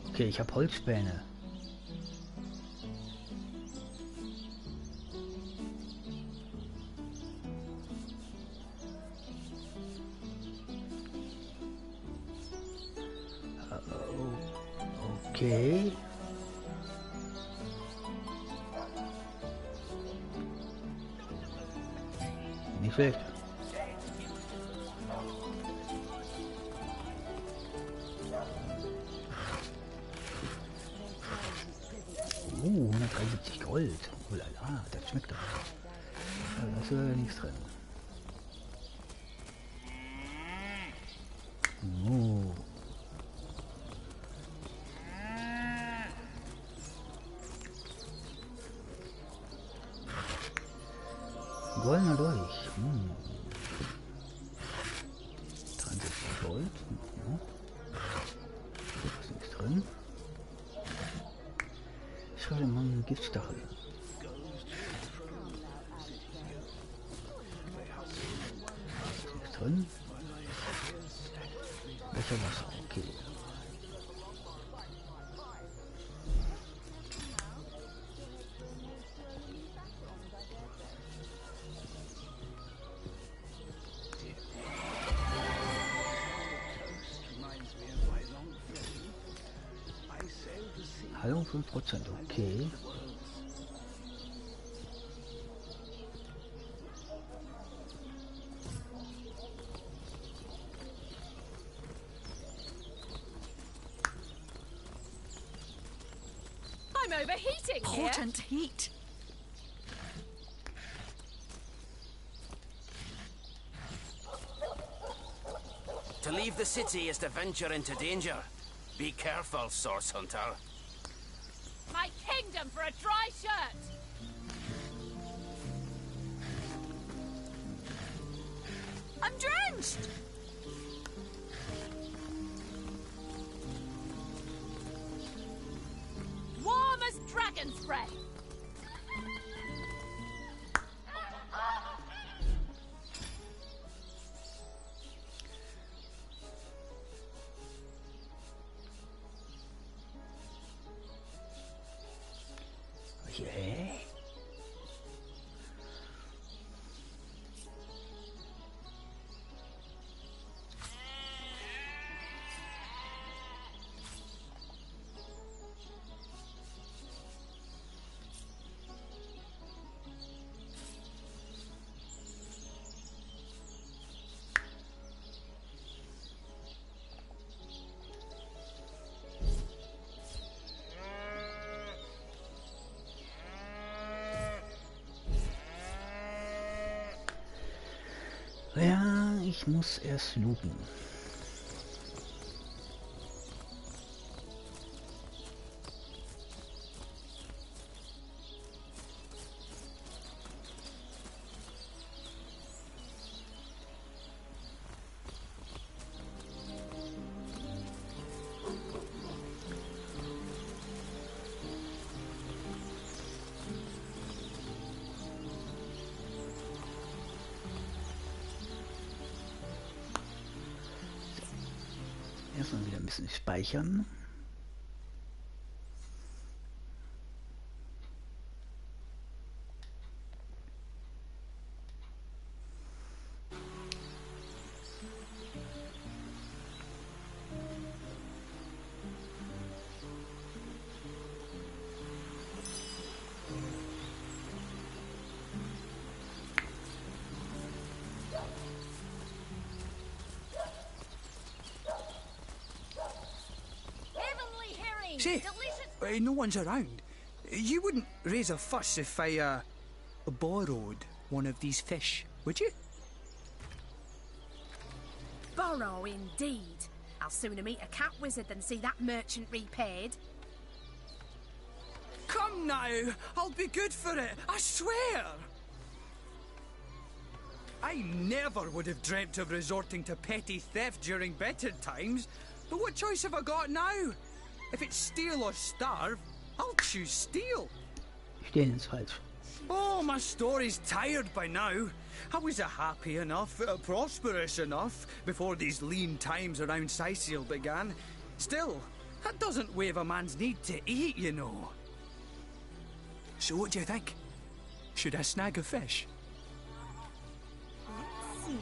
Okay, ich habe Holzspäne. Okay. Nicht schlecht. 173 Gold. Oh la la, das schmeckt doch. Da ist ja nichts drin. Oh. Goldener Dolch. 63 Gold. Da ist nichts drin. Mann, Giftstachel. Nichts drin. Welcher Wasser? Okay. Hallo, 5%, okay. I'm overheating here. Potent heat. To leave the city is to venture into danger. Be careful, Source Hunter. My kingdom for a dry shirt! I'm drenched! Warm as dragon spray! Ja, ich muss erst looten. Erstmal wieder ein bisschen speichern. Say, no one's around. You wouldn't raise a fuss if I, borrowed one of these fish, would you? Borrow, indeed. I'll sooner meet a cat wizard than see that merchant repaid. Come now, I'll be good for it, I swear! I never would have dreamt of resorting to petty theft during better times, but what choice have I got now? If it's steal or starve, I'll choose steal. Stehen ist falsch. Oh, my story's tired by now. I was happy enough, prosperous enough, before these lean times around Sicil began. Still, that doesn't waive a man's need to eat, you know. So what do you think? Should I snag a fish? Let's see.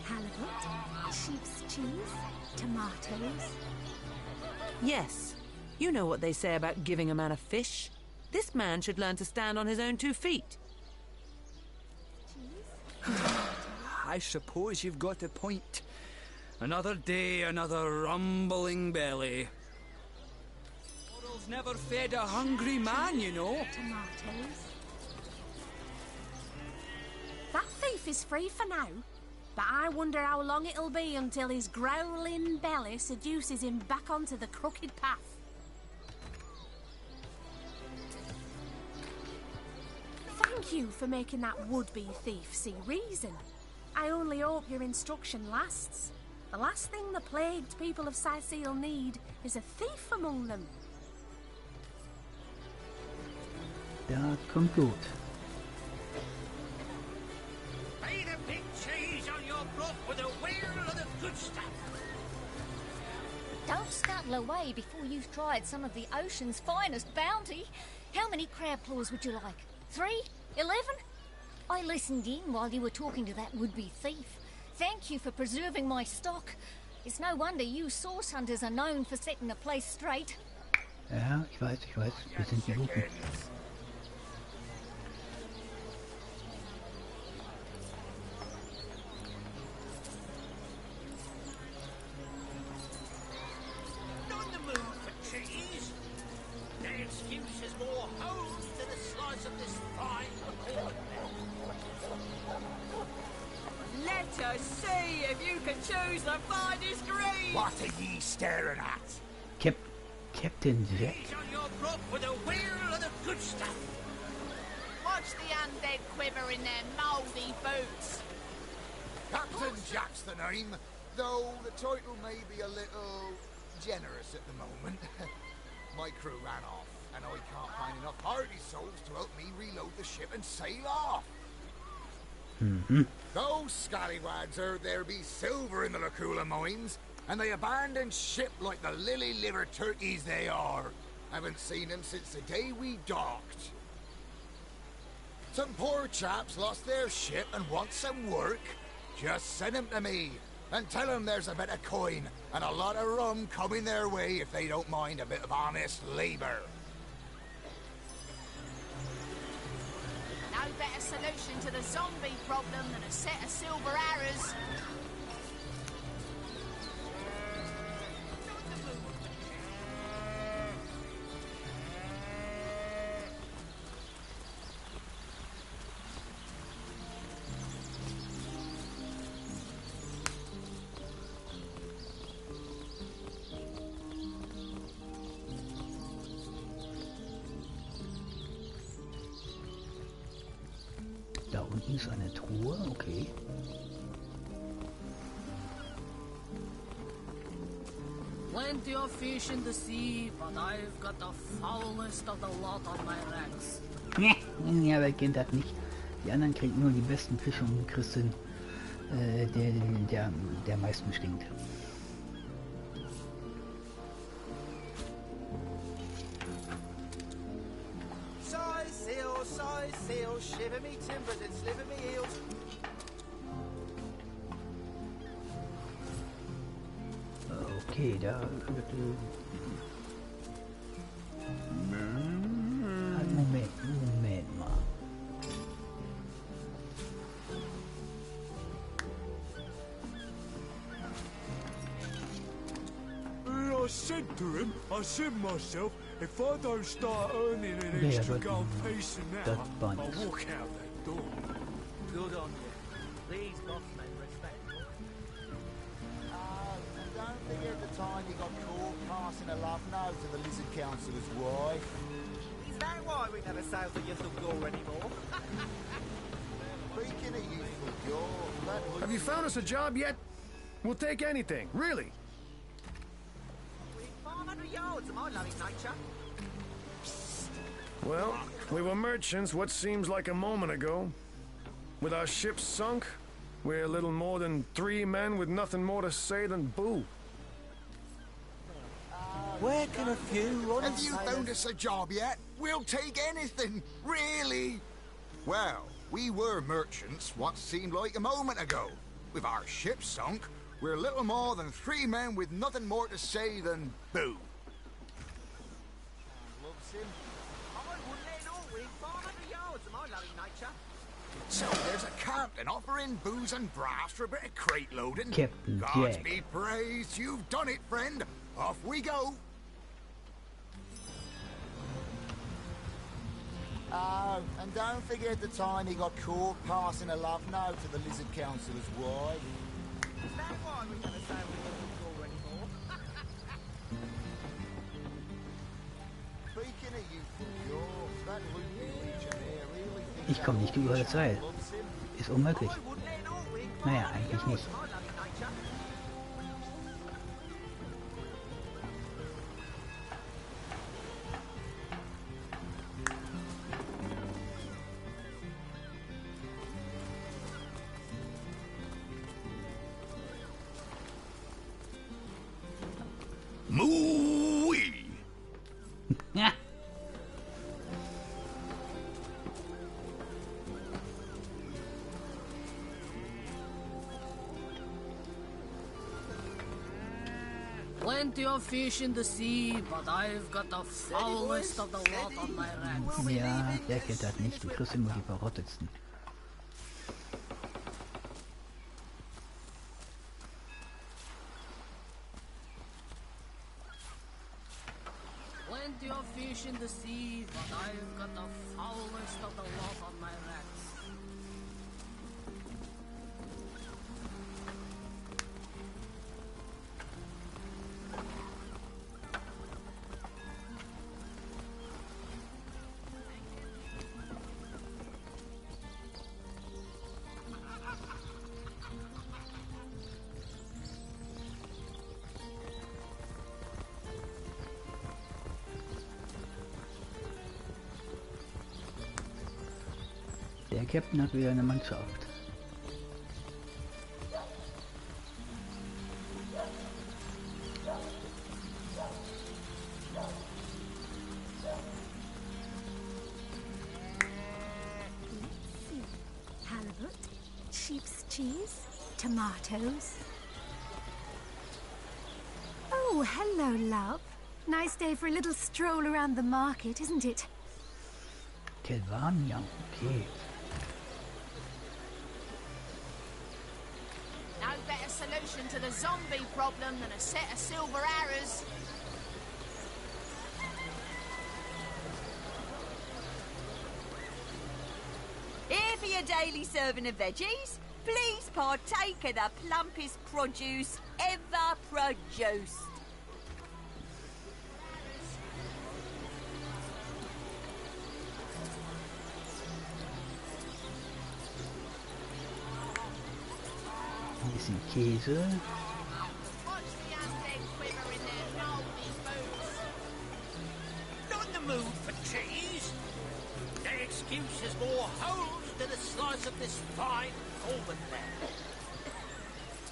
Halibut, sheep's cheese, tomatoes. Yes. You know what they say about giving a man a fish. This man should learn to stand on his own 2 feet. I suppose you've got a point. Another day, another rumbling belly. Moral's never fed a hungry man, you know. Tomatoes. That thief is free for now, but I wonder how long it'll be until his growling belly seduces him back onto the crooked path. Thank you for making that would-be thief see reason. I only hope your instruction lasts. The last thing the plagued people of Sicil need is a thief among them. Da kommt Blut. Made a big cheese on your brook with a wheel of the good stuff. Don't scuttle away before you've tried some of the ocean's finest bounty. How many crab claws would you like? 3? 11? I listened in while you were talking to that would-be thief. Thank you for preserving my stock. It's no wonder you source hunters are known for setting the place straight. Ja, ich weiß. Wir sind die Guten. On the move for cheese. Their excuse is more holes than a slice of this fine corn. Let us see if you can choose the finest green. What are ye staring at? Captain Jack. Cheese on your brook with a wheel of the good stuff. Watch the undead quiver in their mouldy boots. Captain Jack's the name, though the title may be a little generous at the moment. My crew ran off, and I can't find enough hardy souls to help me reload the ship and sail off. Those scallywags heard there be silver in the Lacula mines, and they abandoned ship like the lily-liver turkeys they are. Haven't seen them since the day we docked. Some poor chaps lost their ship and want some work. Just send them to me, and tell them there's a bit of coin and a lot of rum coming their way if they don't mind a bit of honest labor. No better solution to the zombie problem than a set of silver arrows. Unten ist eine Truhe, okay. Plenty of fish in the sea, but I've got the foulest of the lot on my racks. Ja, wer kennt das nicht? Die anderen kriegen nur die besten Fische und kriegst den, der am meisten stinkt. Size seal, shiver me timbers and sliver me heels. Okay, da Moment mal. I said to him, I said myself, if I don't start earning an extra gold piece an hour, I'll walk out that door. Good on you. These bossmen respectful. And don't forget the time you got caught passing a love note to the Lizard Councillor's wife. Is that why we never sail the youthful gore anymore? Speaking of youthful gore, have you found us a job yet? We'll take anything, really. Within 500 yards of my loving nature. Well, we were merchants what seems like a moment ago. With our ship sunk, we're little more than 3 men with nothing more to say than boo. Where can a few honest Have you found us a job yet? We'll take anything, really. Well, we were merchants what seemed like a moment ago. With our ship sunk, we're little more than 3 men with nothing more to say than boo. So there's a captain offering booze and brass for a bit of crate loading. Captain God Jack. be praised, you've done it, friend. Off we go. Oh, and don't forget the time he got caught passing a love note to the Lizard Councillor's wife. Is that why we never sail the youthful gore anymore? Speaking of youthful gore, that legionnaire really thinks Ich komme nicht über das Seil. Ist unmöglich. Naja, eigentlich nicht. Moo-wee! Ja. Plenty of fish in the sea, but I've got the foulest of the lot on my racks. Ja, der kennt das nicht. Du kriegst immer die verrottetsten. Plenty of fish in the sea, but I've got the foulest of the lot on my racks. Der Captain hat wieder eine Mannschaft. Halibut, sheep's cheese, tomatoes. Oh, hello, love. Nice day for a little stroll around the market, isn't it? Kelvania, okay. No better solution to the zombie problem than a set of silver arrows. Here for your daily serving of veggies. Please partake of the plumpest produce ever produced. Käse. Not in the mood for cheese. Their excuse is more holes than a slice of this fine golden land.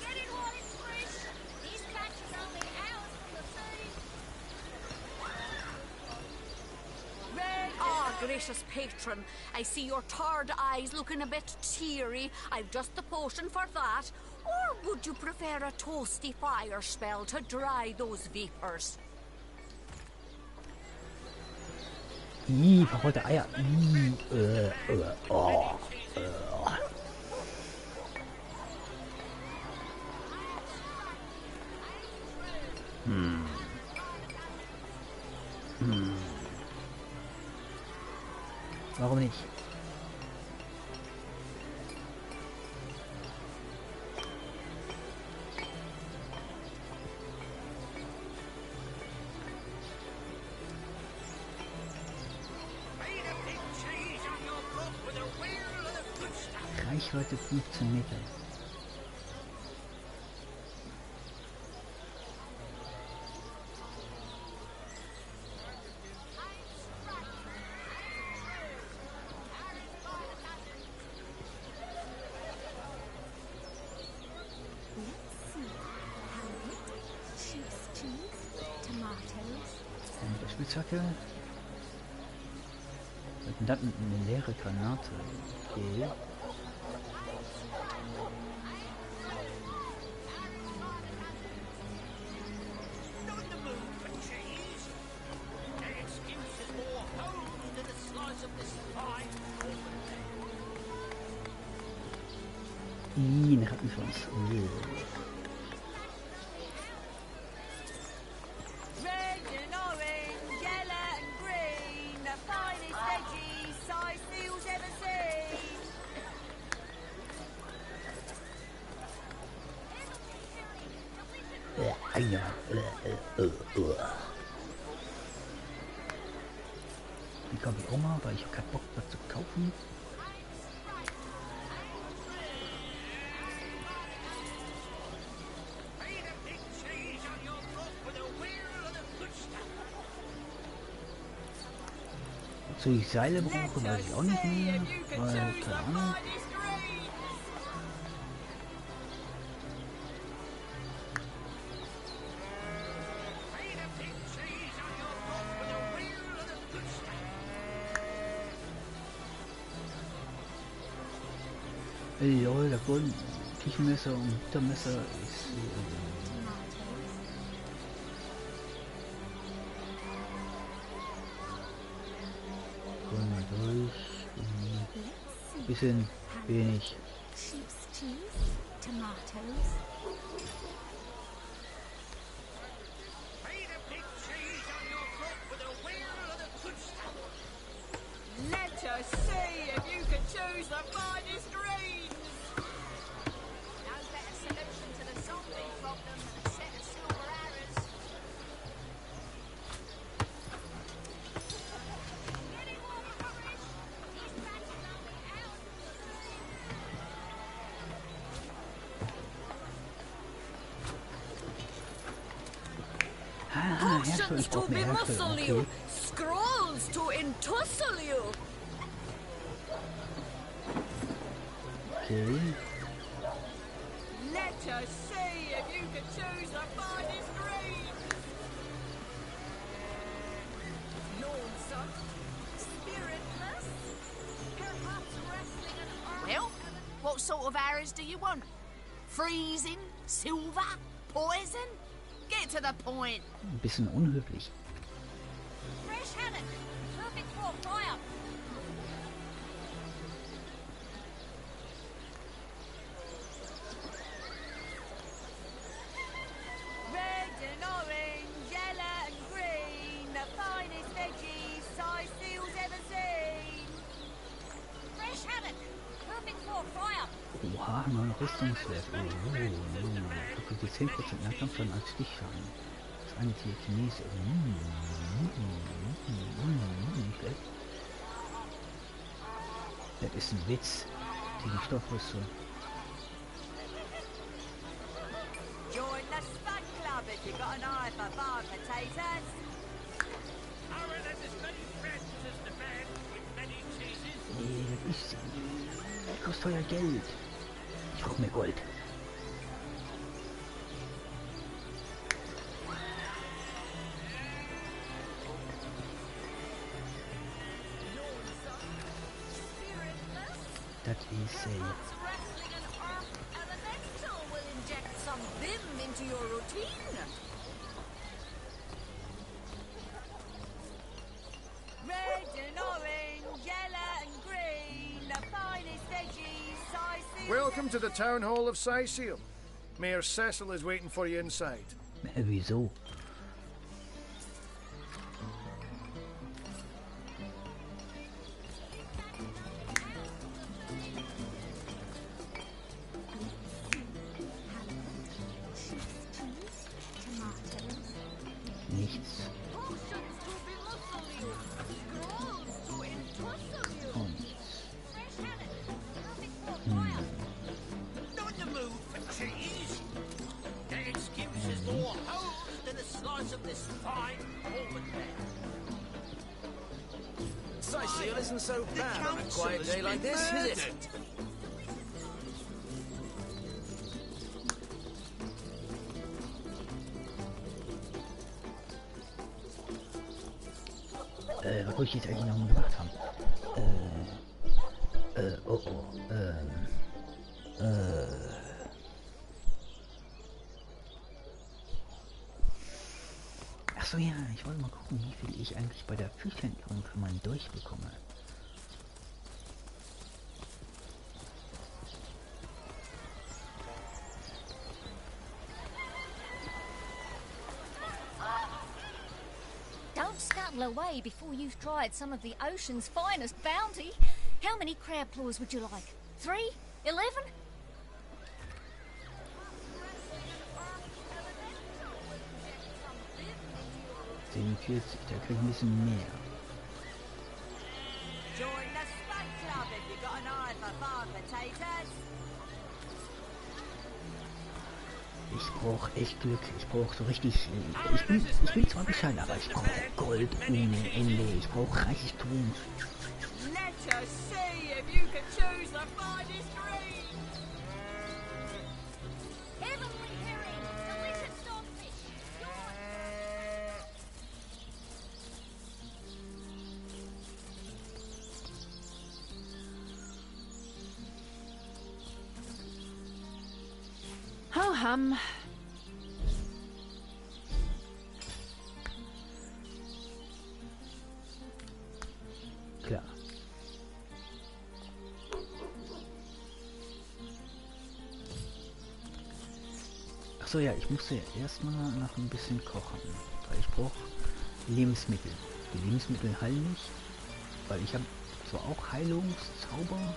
Get it while it's fresh. This batch is only hours from the sea. Ah, gracious patron, I see your tired eyes looking a bit teary. I've just the potion for that. Or would you prefer a toasty fire spell to dry those vapors? Verrollte Eier. Oh. Warum nicht? Reichweite 15 Meter. Mit der Spitzhacke. Und dann eine leere Granate. Okay. Ein Rattenschwanz. Red and orange, yellow and green, the finest veggies Sicil's ever seen. Die kaufe ich auch mal, weil ich habe keinen Bock, was zu kaufen. So, ich Seile brauche, weiß ich auch nicht mehr, weil, keine Ahnung. Lol, der Golden Küchenmesser und Buttermesser ist bisschen wenig. Sheep's cheese, tomatoes. Let us see if you can choose the finest greens. No better solution to the zombie problem than a set of silver arrows. Potions to bemuscle you, scrolls to entussle you. Okay. Let us see if you can choose the finest greens. Lonesome, spiritless, perhaps wrestling an arm. Well, what sort of arrows do you want? Freezing? Silver? Poison? Get to the point. Ein bisschen unhöflich. Fresh haddock, perfect for a fire. Red and orange, yellow and green, the finest veggies Sicil's ever seen. Fresh haddock, perfect for a fire. Oha, neuer Rüstungswert. Oh, die 10% Nahkampfschaden als Stichschaden. Das eine Tier Chinese. Das ist ein Witz. Die Stoffrüstung. got an eye for farm potatoes? I will have as many friends as the man with many cheeses. Nee, das ist... Das kostet teuer Geld. Ich brauch mehr Gold. Das ist Wrestling and Earth Elemental will inject some vim into your routine. Red and orange, yellow and green, the finest veggies I see. Welcome to the Town Hall of Syceal. Mayor Cecil is waiting for you inside. Wieso? Nichts. Oh, nichts. Not in the mood for cheese. That excuse is more holes than a slice of this fine almond there. Syceal isn't so bad on a quiet day like this, is it? Was wollte ich jetzt eigentlich noch mal gemacht haben? Ach so, ja, ich wollte mal gucken, wie viel ich eigentlich bei der Fischhändlerin für meinen Dolch bekomme. Don't scuttle away before you've tried some of the ocean's finest bounty. How many crab claws would you like? 3? 11? 47, da krieg ich ein bisschen mehr. Join the Spike Club if you got an eye for farm potatoes. Ich brauche echt Glück. Ich brauche so richtig... Ich bin zwar bescheiden, aber ich brauche Gold ohne Ende. Ich brauche Reichtum. Let us see if you can choose the finest green. Heavenly herring, delicious stonefish. Ho hum. Klar. Achso, ja, ich musste erstmal noch ein bisschen kochen, weil ich brauche Lebensmittel. Die Lebensmittel heilen nicht, weil ich habe zwar auch Heilungszauber,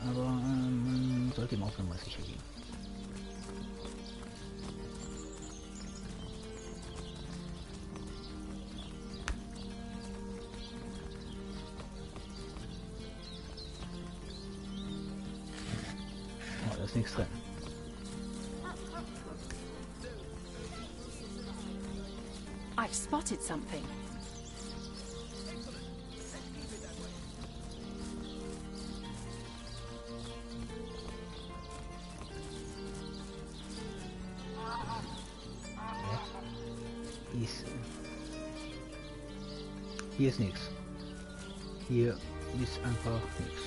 aber man sollte ihm auch nochmal sicher gehen. Oh, da ist nichts drin. I've spotted something. Hier ist nichts. Hier ist einfach nichts.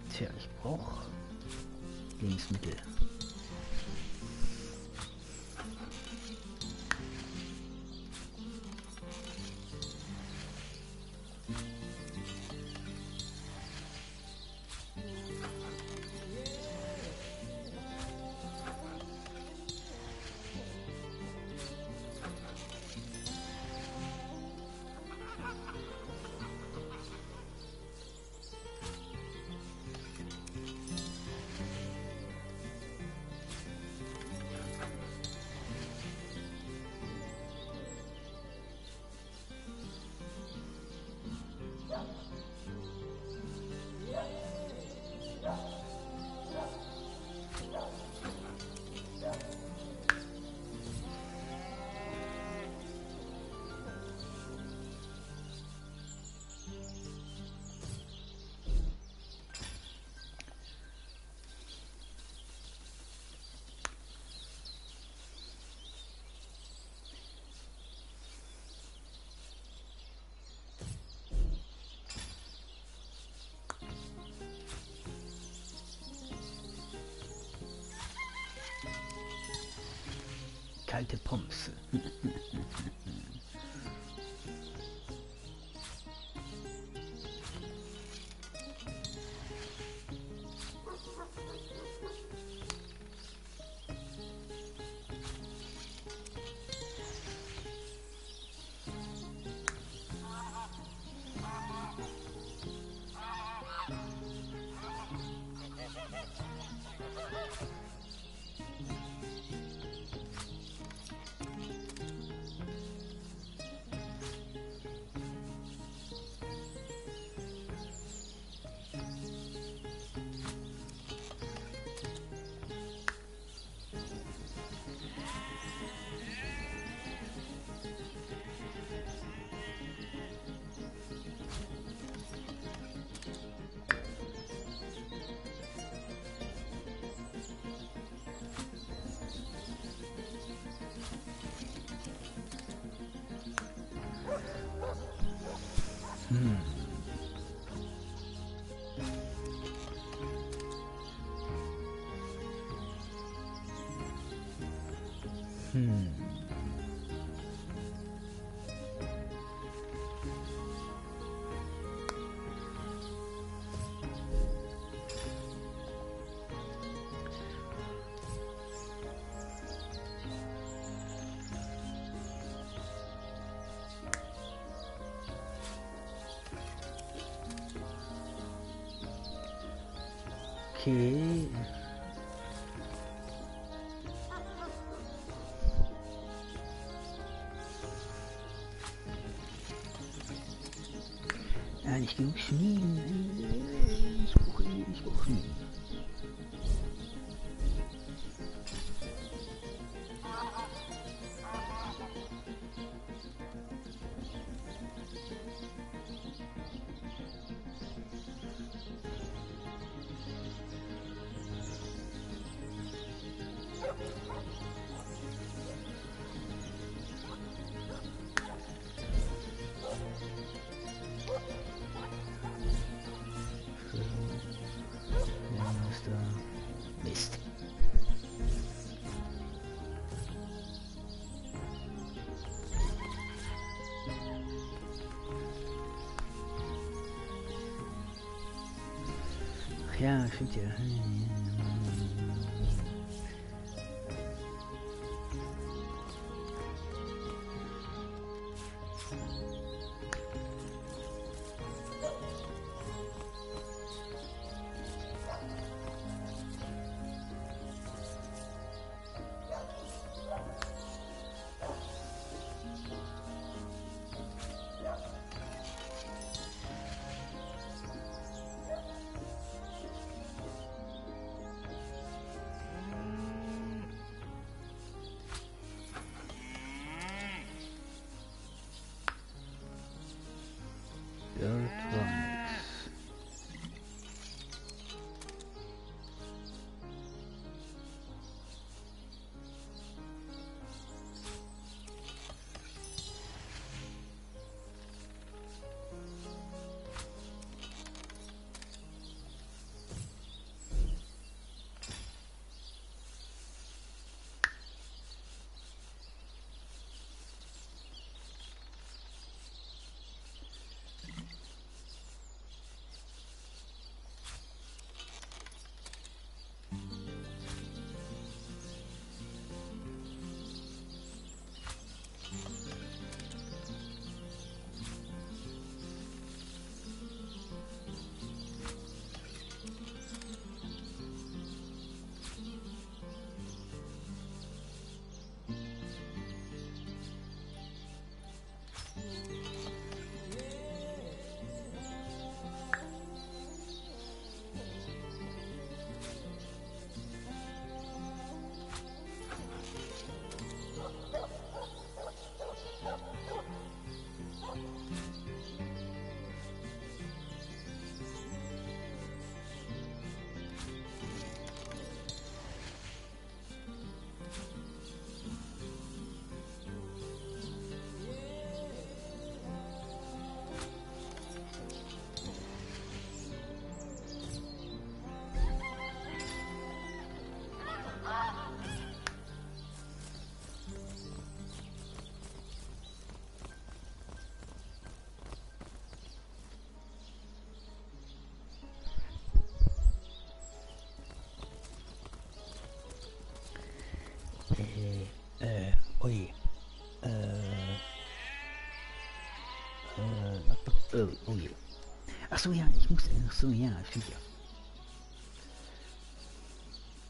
Tja, ich brauche Lebensmittel. Kalte Pommes. Okay. Ja, nicht genug Schmieden. Ich brauche Schmieden. Mist. Ach ja, stimmt ja. Oh je. Achso, ja, ich muss... Achso, ja, stimmt ja.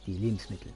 Die Lebensmittel.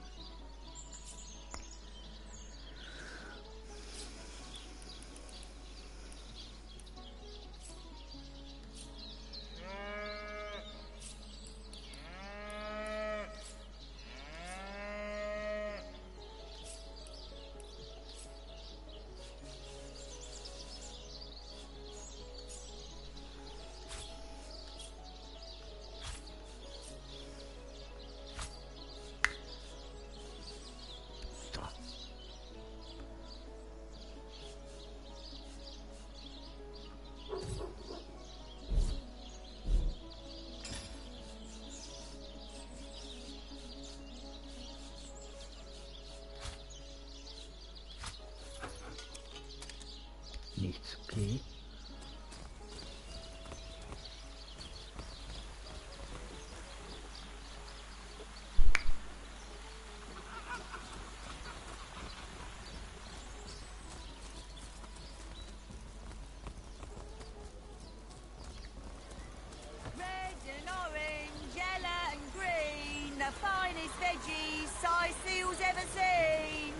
Nichts, okay. Red and orange, yellow and green, the finest veggies Sicil's ever seen.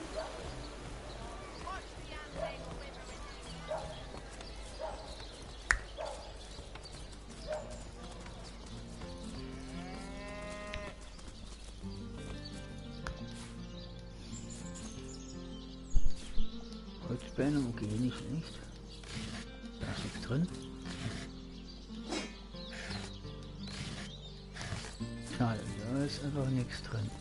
Holzbeine, okay, nicht. Da ist nichts drin. Schade, da ist einfach nichts drin.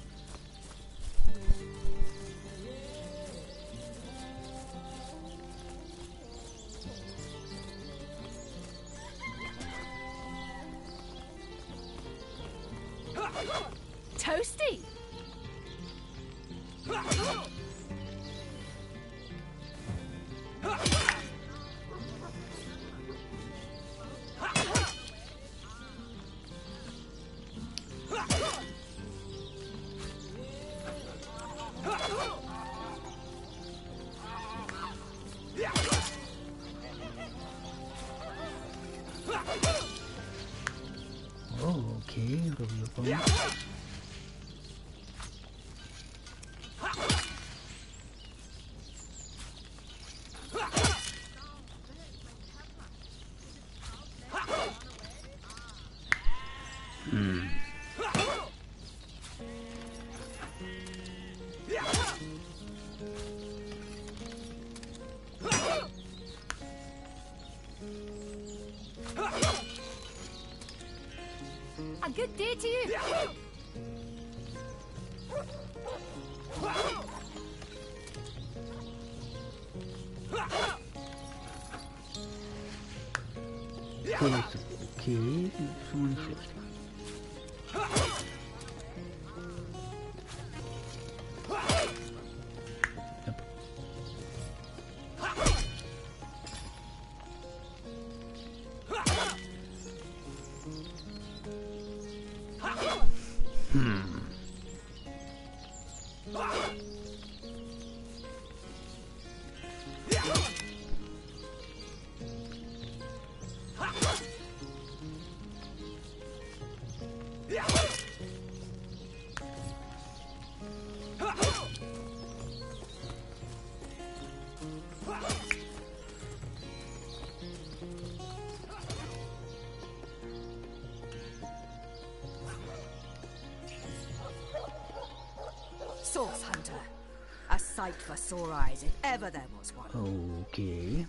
Toasty! Oh, okay, Revierbaum. A good day to you. Okay, schon mal nicht schlecht. Source Hunter. A sight for sore eyes, if ever there was one. Okay.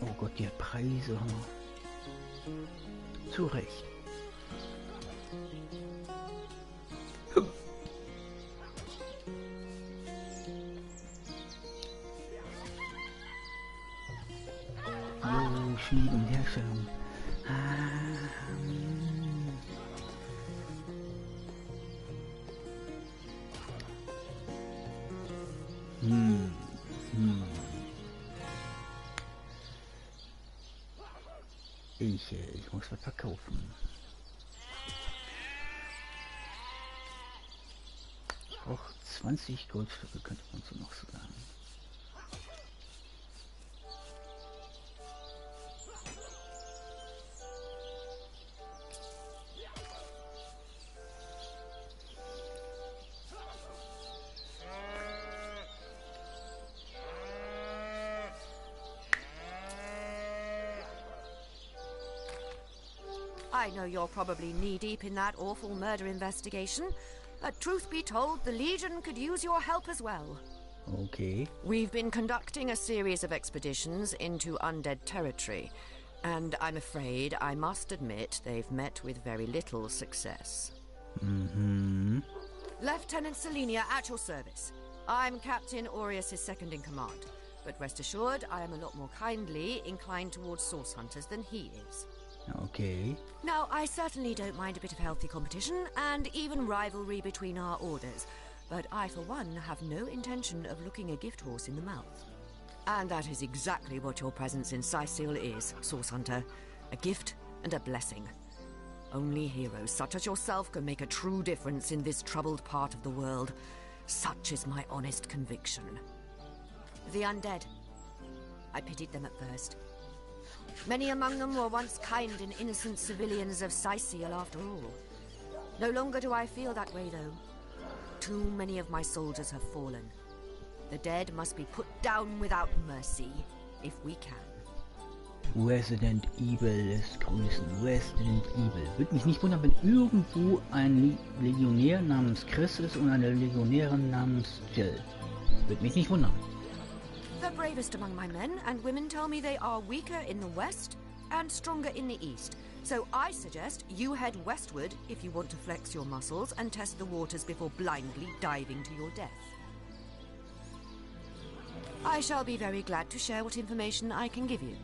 Oh Gott, die Preise. Zu Recht. Oh, Schmied und Herstellung. Ich muss was verkaufen. Auch 20 Goldstücke könnte man so noch sagen. I know you're probably knee-deep in that awful murder investigation, but truth be told, the Legion could use your help as well. Okay. We've been conducting a series of expeditions into undead territory, and I'm afraid I must admit they've met with very little success. Mm-hmm. Lieutenant Selenia, at your service. I'm Captain Aureus' second-in-command, but rest assured I am a lot more kindly inclined towards source hunters than he is. Okay. Now, I certainly don't mind a bit of healthy competition, and even rivalry between our orders, but I, for one, have no intention of looking a gift horse in the mouth. And that is exactly what your presence in Sicil is, Source Hunter. A gift and a blessing. Only heroes such as yourself can make a true difference in this troubled part of the world. Such is my honest conviction. The undead. I pitied them at first. Many among them were once kind and innocent civilians of Sicil after all. No longer do I feel that way, though. Too many of my soldiers have fallen. The dead must be put down without mercy, if we can. Resident Evil lässt grüßen. Resident Evil. Würde mich nicht wundern, wenn irgendwo ein Legionär namens Chris ist und eine Legionärin namens Jill. Würde mich nicht wundern. The bravest among my men and women tell me they are weaker in the west and stronger in the east. So I suggest you head westward if you want to flex your muscles and test the waters before blindly diving to your death. I shall be very glad to share what information I can give you.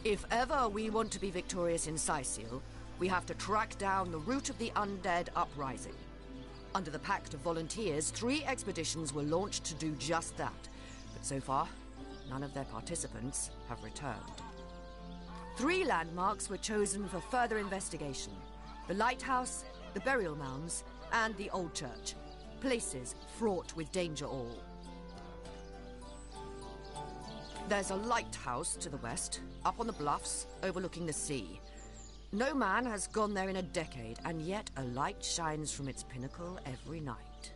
If ever we want to be victorious in Sicil, we have to track down the root of the undead uprising. Under the Pact of Volunteers, 3 expeditions were launched to do just that. But so far, none of their participants have returned. 3 landmarks were chosen for further investigation. The lighthouse, the burial mounds, and the old church. Places fraught with danger all. There's a lighthouse to the west, up on the bluffs, overlooking the sea. No man has gone there in a decade, and yet a light shines from its pinnacle every night.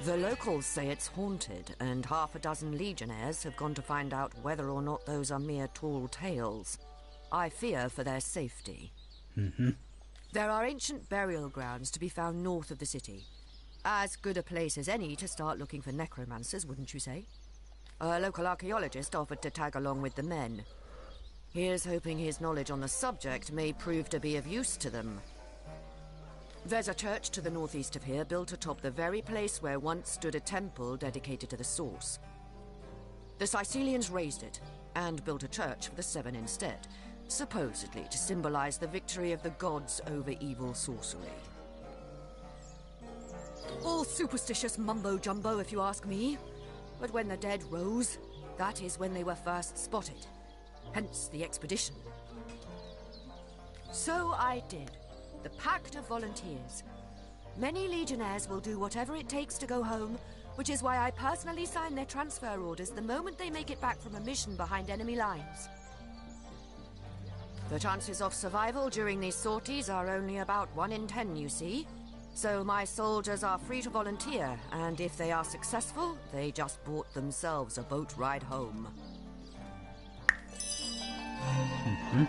The locals say it's haunted, and half a dozen legionnaires have gone to find out whether or not those are mere tall tales. I fear for their safety. Mm-hmm. There are ancient burial grounds to be found north of the city. As good a place as any to start looking for necromancers, wouldn't you say? A local archaeologist offered to tag along with the men. Here's hoping his knowledge on the subject may prove to be of use to them. There's a church to the northeast of here, built atop the very place where once stood a temple dedicated to the Source. The Sicilians razed it, and built a church for the 7 instead, supposedly to symbolize the victory of the gods over evil sorcery. All superstitious mumbo-jumbo, if you ask me. But when the dead rose, that is when they were first spotted. Hence the expedition. So I did. The Pact of Volunteers. Many legionnaires will do whatever it takes to go home, which is why I personally sign their transfer orders the moment they make it back from a mission behind enemy lines. The chances of survival during these sorties are only about 1 in 10, you see. So my soldiers are free to volunteer, and if they are successful, they just bought themselves a boat ride home. Mm-hmm.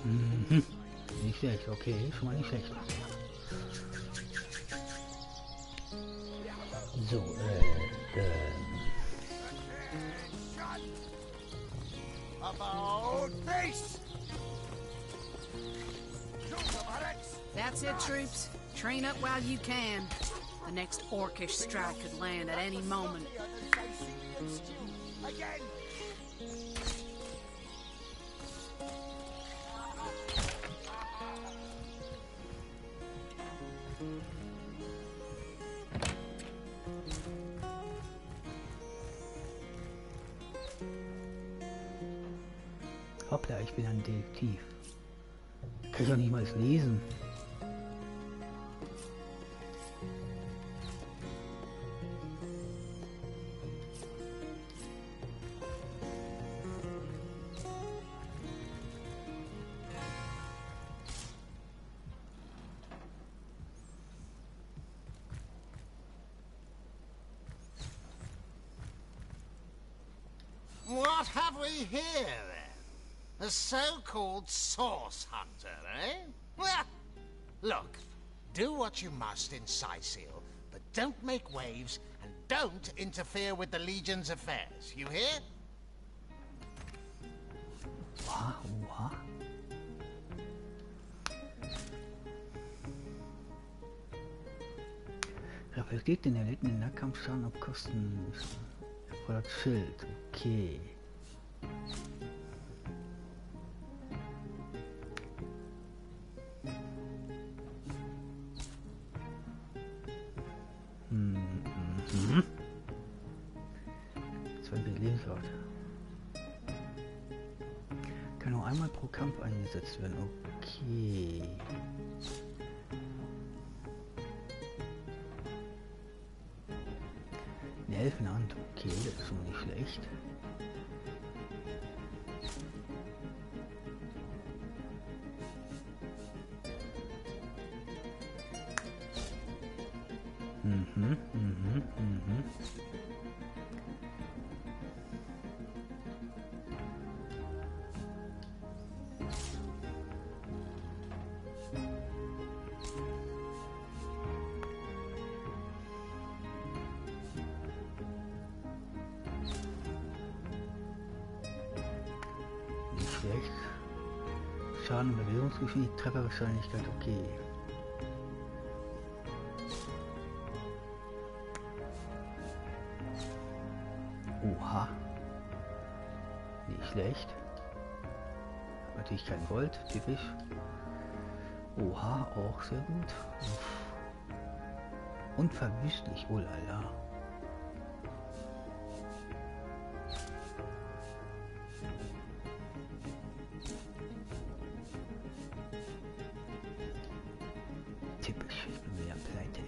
Mhm. Nicht schlecht, okay, schon mal nicht schlecht. So, About face! That's it, troops. Train up while you can. The next orcish strike could land at any moment. Again! Hoppla, ich bin ein Detektiv. Kann ich auch nicht mal lesen. What have we here, then? A so-called source hunter, eh? Well, look, do what you must in Sicil, but don't make waves and don't interfere with the Legion's affairs. You hear? Wow. Reflektiert den erlittenen Nahkampfschaden auf Kosten. Erfordert Schild. Okay. Zwei Belehrungsort. Kann nur einmal pro Kampf eingesetzt werden. Okay. Eine Elfenhand. Okay, das ist schon mal nicht schlecht. Nicht schlecht. Schaden und Bewegungsgeschwindigkeit, Trefferwahrscheinlichkeit, okay. Oha. Nicht schlecht. Natürlich kein Gold, typisch. Oha, auch sehr gut. Uff. Unverwüstlich, oh lala. Typisch, ich bin wieder pleite.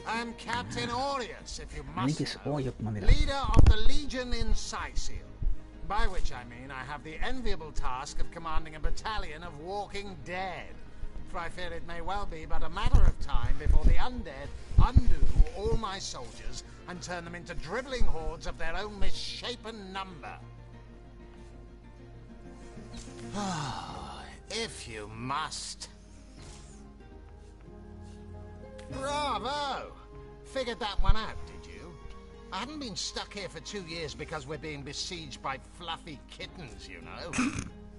I'm Captain Aureus, if you must Linkes Ohr juckt man wieder. leader of the Legion in Sicil. By which I mean I have the enviable task of commanding a battalion of walking dead. For I fear it may well be but a matter of time before the undead undo all my soldiers and turn them into dribbling hordes of their own misshapen number. If you must. Bravo! Figured that one out, did you? I haven't been stuck here for 2 years because we're being besieged by fluffy kittens, you know.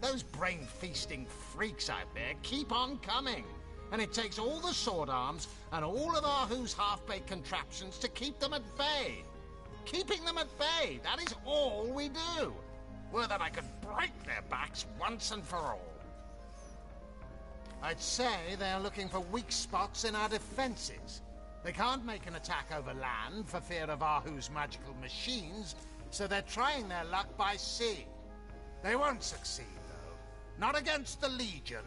Those brain-feasting freaks out there keep on coming. And it takes all the sword arms and all of our who's half-baked contraptions to keep them at bay. Keeping them at bay, that is all we do. Were that I could break their backs once and for all. I'd say they're looking for weak spots in our defenses. They can't make an attack over land for fear of Ahu's magical machines, so they're trying their luck by sea. They won't succeed, though. Not against the Legion.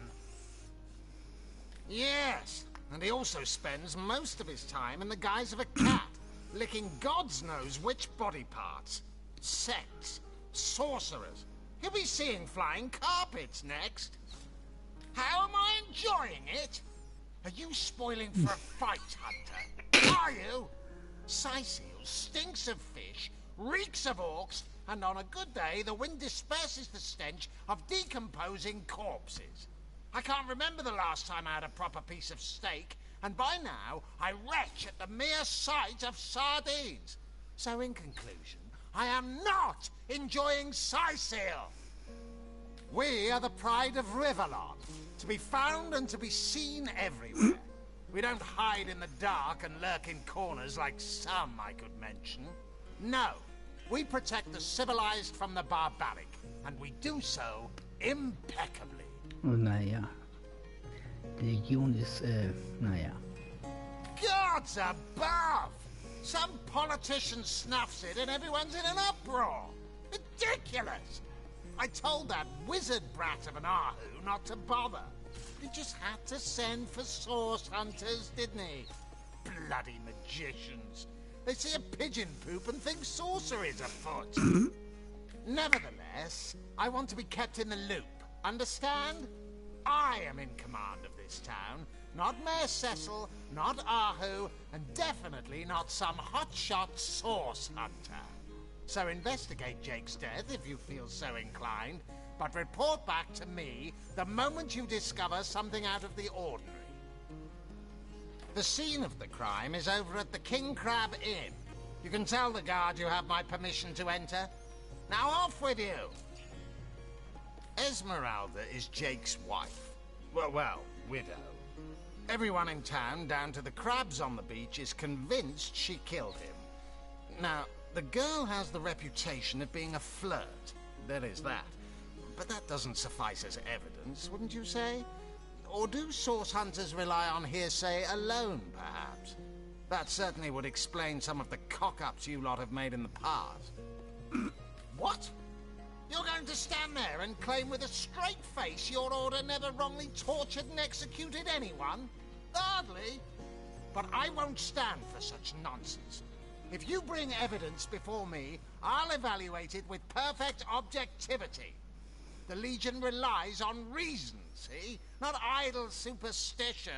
Yes, and he also spends most of his time in the guise of a cat, licking God's knows which body parts. Sects, sorcerers. He'll be seeing flying carpets next. How am I enjoying it? Are you spoiling for a fight, Hunter? Are you? Syceal stinks of fish, reeks of orcs, and on a good day the wind disperses the stench of decomposing corpses. I can't remember the last time I had a proper piece of steak, and by now I retch at the mere sight of sardines. So in conclusion, I am not enjoying Syceal. We are the pride of Riverlon, to be found and to be seen everywhere. We don't hide in the dark and lurk in corners like some I could mention. No, we protect the civilized from the barbaric, and we do so impeccably. Naja. Die Legion ist, naja. Gods above! Some politician snuffs it and everyone's in an uproar. Ridiculous! I told that wizard brat of an Ahu not to bother. He just had to send for source hunters, didn't he? Bloody magicians. They see a pigeon poop and think sorcery's afoot. Nevertheless, I want to be kept in the loop. Understand? I am in command of this town, not Mayor Cecil, not Ahu, and definitely not some hotshot source hunter. So investigate Jake's death if you feel so inclined, but report back to me the moment you discover something out of the ordinary. The scene of the crime is over at the King Crab Inn. You can tell the guard you have my permission to enter. Now off with you! Esmeralda is Jake's wife. Well, widow. Everyone in town, down to the crabs on the beach, is convinced she killed him. Now, the girl has the reputation of being a flirt. There is that. But that doesn't suffice as evidence, wouldn't you say? Or do source hunters rely on hearsay alone, perhaps? That certainly would explain some of the cock-ups you lot have made in the past. What? You're going to stand there and claim with a straight face your order never wrongly tortured and executed anyone? Hardly. But I won't stand for such nonsense. If you bring evidence before me, I'll evaluate it with perfect objectivity. The Legion relies on reason, see? Not idle superstition.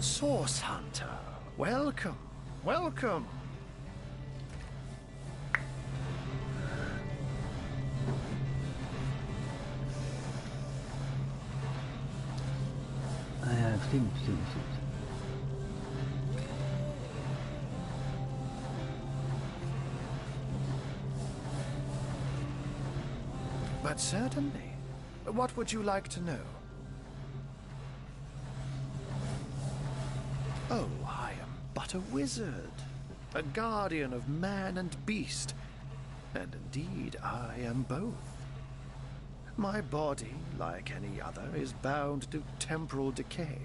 Source Hunter, welcome, welcome. Ja, stimmt. But certainly. What would you like to know? Oh, I am but a wizard, a guardian of man and beast, and indeed I am both. My body, like any other, is bound to temporal decay,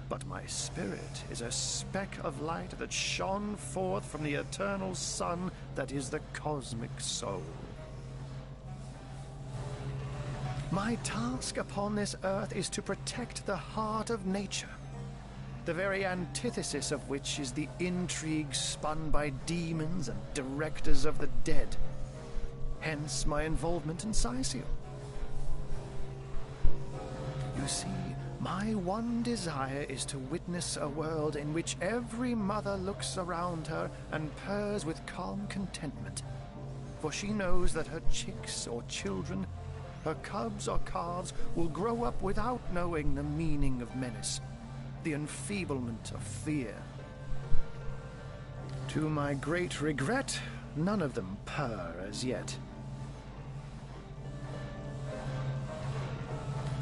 but my spirit is a speck of light that shone forth from the eternal sun that is the cosmic soul. My task upon this earth is to protect the heart of nature, the very antithesis of which is the intrigue spun by demons and directors of the dead. Hence my involvement in Syceal. see, my one desire is to witness a world in which every mother looks around her and purrs with calm contentment. For she knows that her chicks or children, her cubs or calves, will grow up without knowing the meaning of menace, the enfeeblement of fear. To my great regret, none of them purr as yet.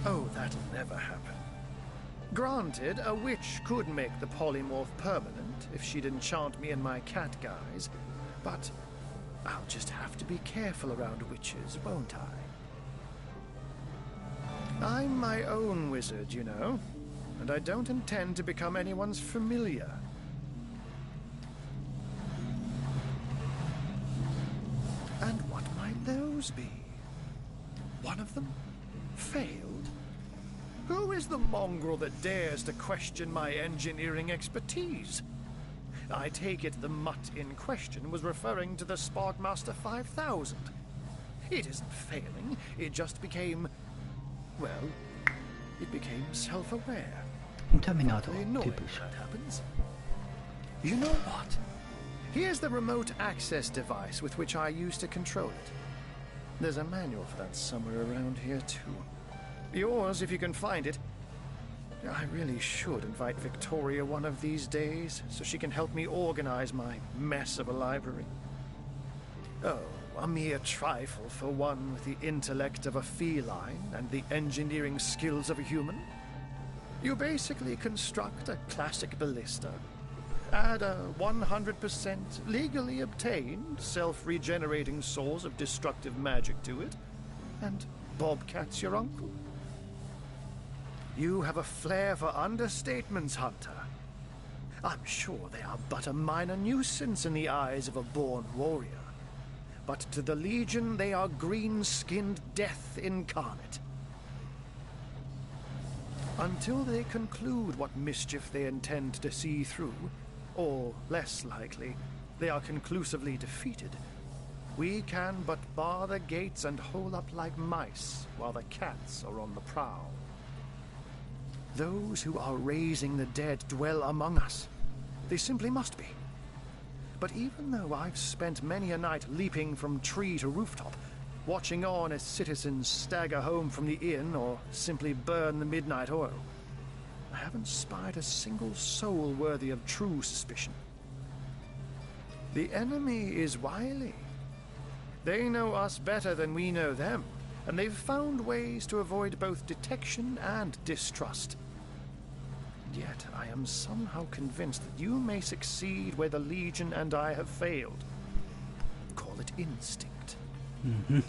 Oh, that'll never happen. Granted, a witch could make the polymorph permanent if she'd enchant me in my cat guise, but I'll just have to be careful around witches, won't I? I'm my own wizard, you know, and I don't intend to become anyone's familiar. And what might those be? One of them failed? Who is the mongrel that dares to question my engineering expertise? I take it the mutt in question was referring to the Sparkmaster 5000. It isn't failing, it just became... well, it became self-aware. Terminator, typisch. That happens. You know what? Here's the remote access device with which I used to control it. There's a manual for that somewhere around here, too. Yours, if you can find it. I really should invite Victoria one of these days, so she can help me organize my mess of a library. Oh, a mere trifle for one with the intellect of a feline and the engineering skills of a human. You basically construct a classic ballista, add a 100% legally obtained self-regenerating source of destructive magic to it, and Bobcat's your uncle. You have a flair for understatements, Hunter. I'm sure they are but a minor nuisance in the eyes of a born warrior. But to the Legion, they are green-skinned death incarnate. Until they conclude what mischief they intend to see through, or, less likely, they are conclusively defeated, we can but bar the gates and hole up like mice while the cats are on the prowl. Those who are raising the dead dwell among us. They simply must be. But even though I've spent many a night leaping from tree to rooftop, watching on as citizens stagger home from the inn or simply burn the midnight oil, I haven't spied a single soul worthy of true suspicion. The enemy is wily. They know us better than we know them, and they've found ways to avoid both detection and distrust. Yet I am somehow convinced that you may succeed where the Legion and I have failed. Call it instinct. Mm-hmm.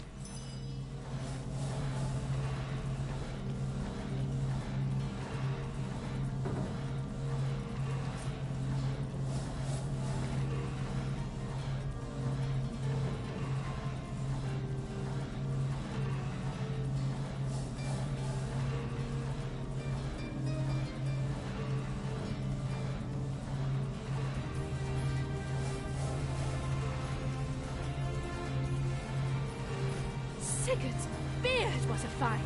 Sigurd's beard was a find.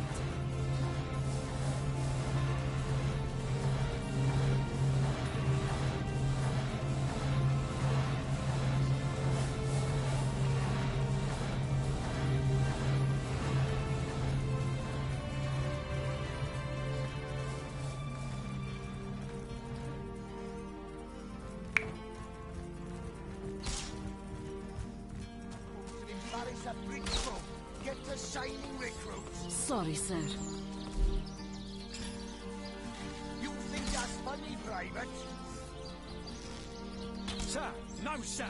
Get the shining recruits. Sorry, sir. You think that's funny, Private? Sir, no, sir.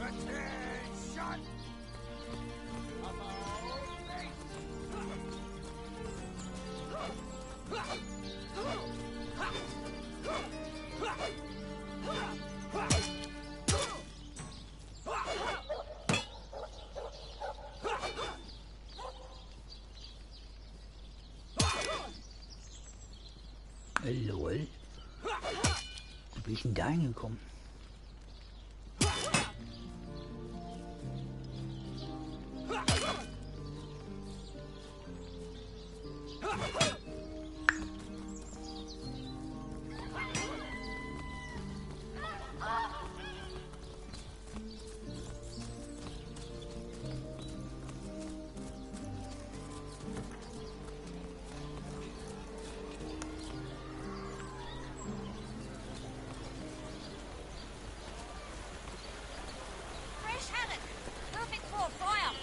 Attention! Lol. Wie bin ich denn da hingekommen? Fresh haddock. Perfect for a fire.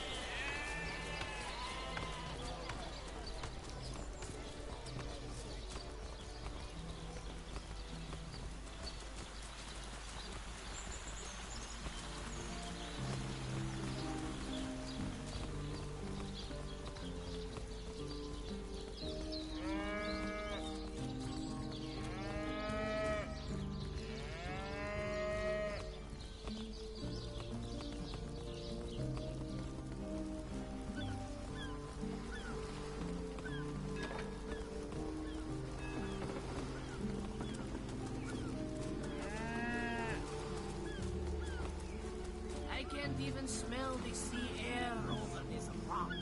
I can't even smell the sea air over this rock.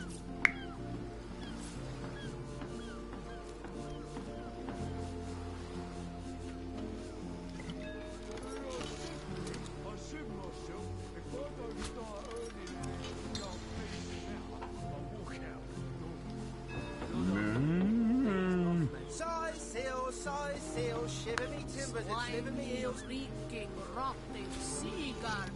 I said myself, if I don't start earning anything, I'll finish out. I'll walk out. Size seal, shiver me timbers and shiver me Slimy, heels. reeking, rotting sea garden.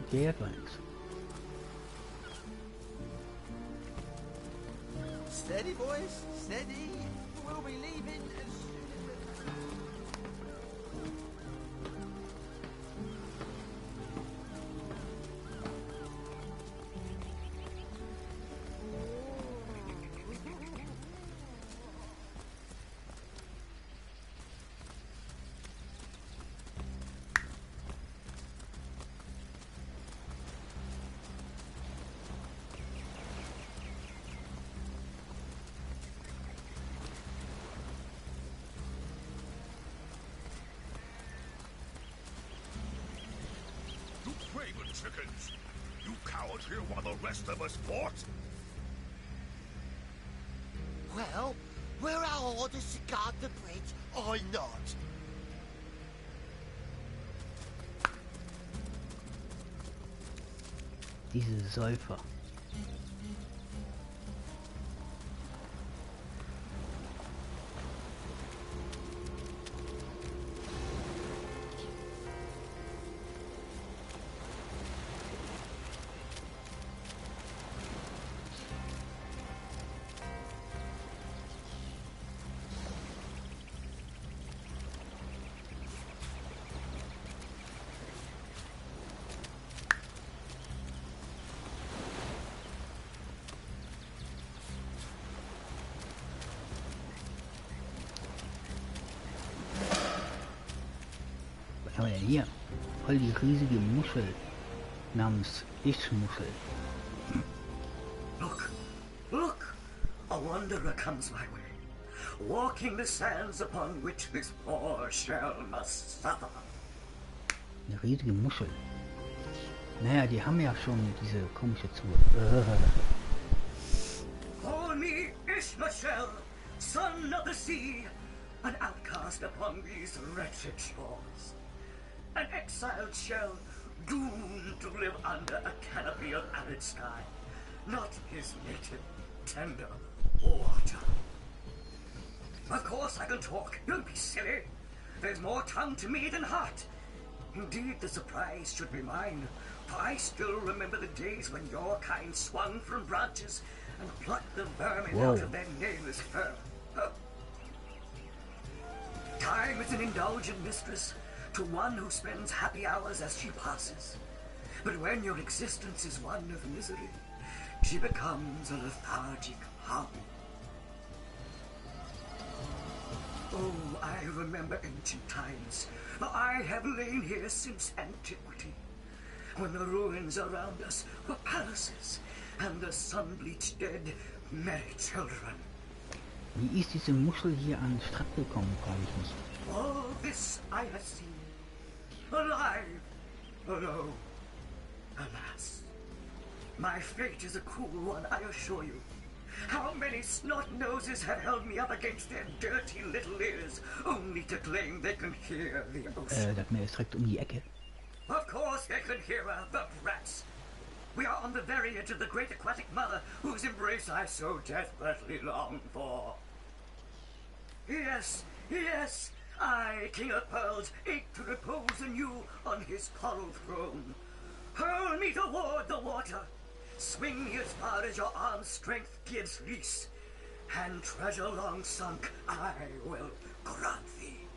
Okay, hat war nix. Steady, boys, steady. We'll be leaving as soon as You craven chickens! You cowered here while the rest of us fought? Well, were our orders to guard the bridge or not? Diese Säufer. Was haben wir denn hier? Voll die riesige Muschel namens Ich-Muschel. Look, look! A wanderer comes my way, walking the sands upon which this poor shell must suffer. Eine riesige Muschel. Naja, die haben ja schon diese komische Zunge. Call me Ishmael, son of the sea, an outcast upon these wretched shores. An exiled shell, doomed to live under a canopy of arid sky, not his native, tender water. Of course I can talk, don't be silly. There's more tongue to me than heart. Indeed, the surprise should be mine, for I still remember the days when your kind swung from branches and plucked the vermin out of their nameless fur. Time is an indulgent mistress to one who spends happy hours as she passes. But when your existence is one of misery, she becomes a lethargic hum. Oh, I remember ancient times, for I have lain here since antiquity, when the ruins around us were palaces, and the sun-bleached dead merry children. Wie ist diese Muschel hier an den Strand gekommen, frage ich mich. All this I have seen. Alive. Alone. Alas. My fate is a cruel one, I assure you. How many snot-noses have held me up against their dirty little ears, only to claim they can hear the ocean? Das Meer ist direkt um die Ecke. Of course they can hear her, the brats. We are on the very edge of the great aquatic mother, whose embrace I so desperately long for. Yes, yes, I, King of Pearls, ache to repose anew on his coral throne. Hurl me toward the water. Swing me as far as your arm's strength gives lease, and treasure long sunk I will grant thee.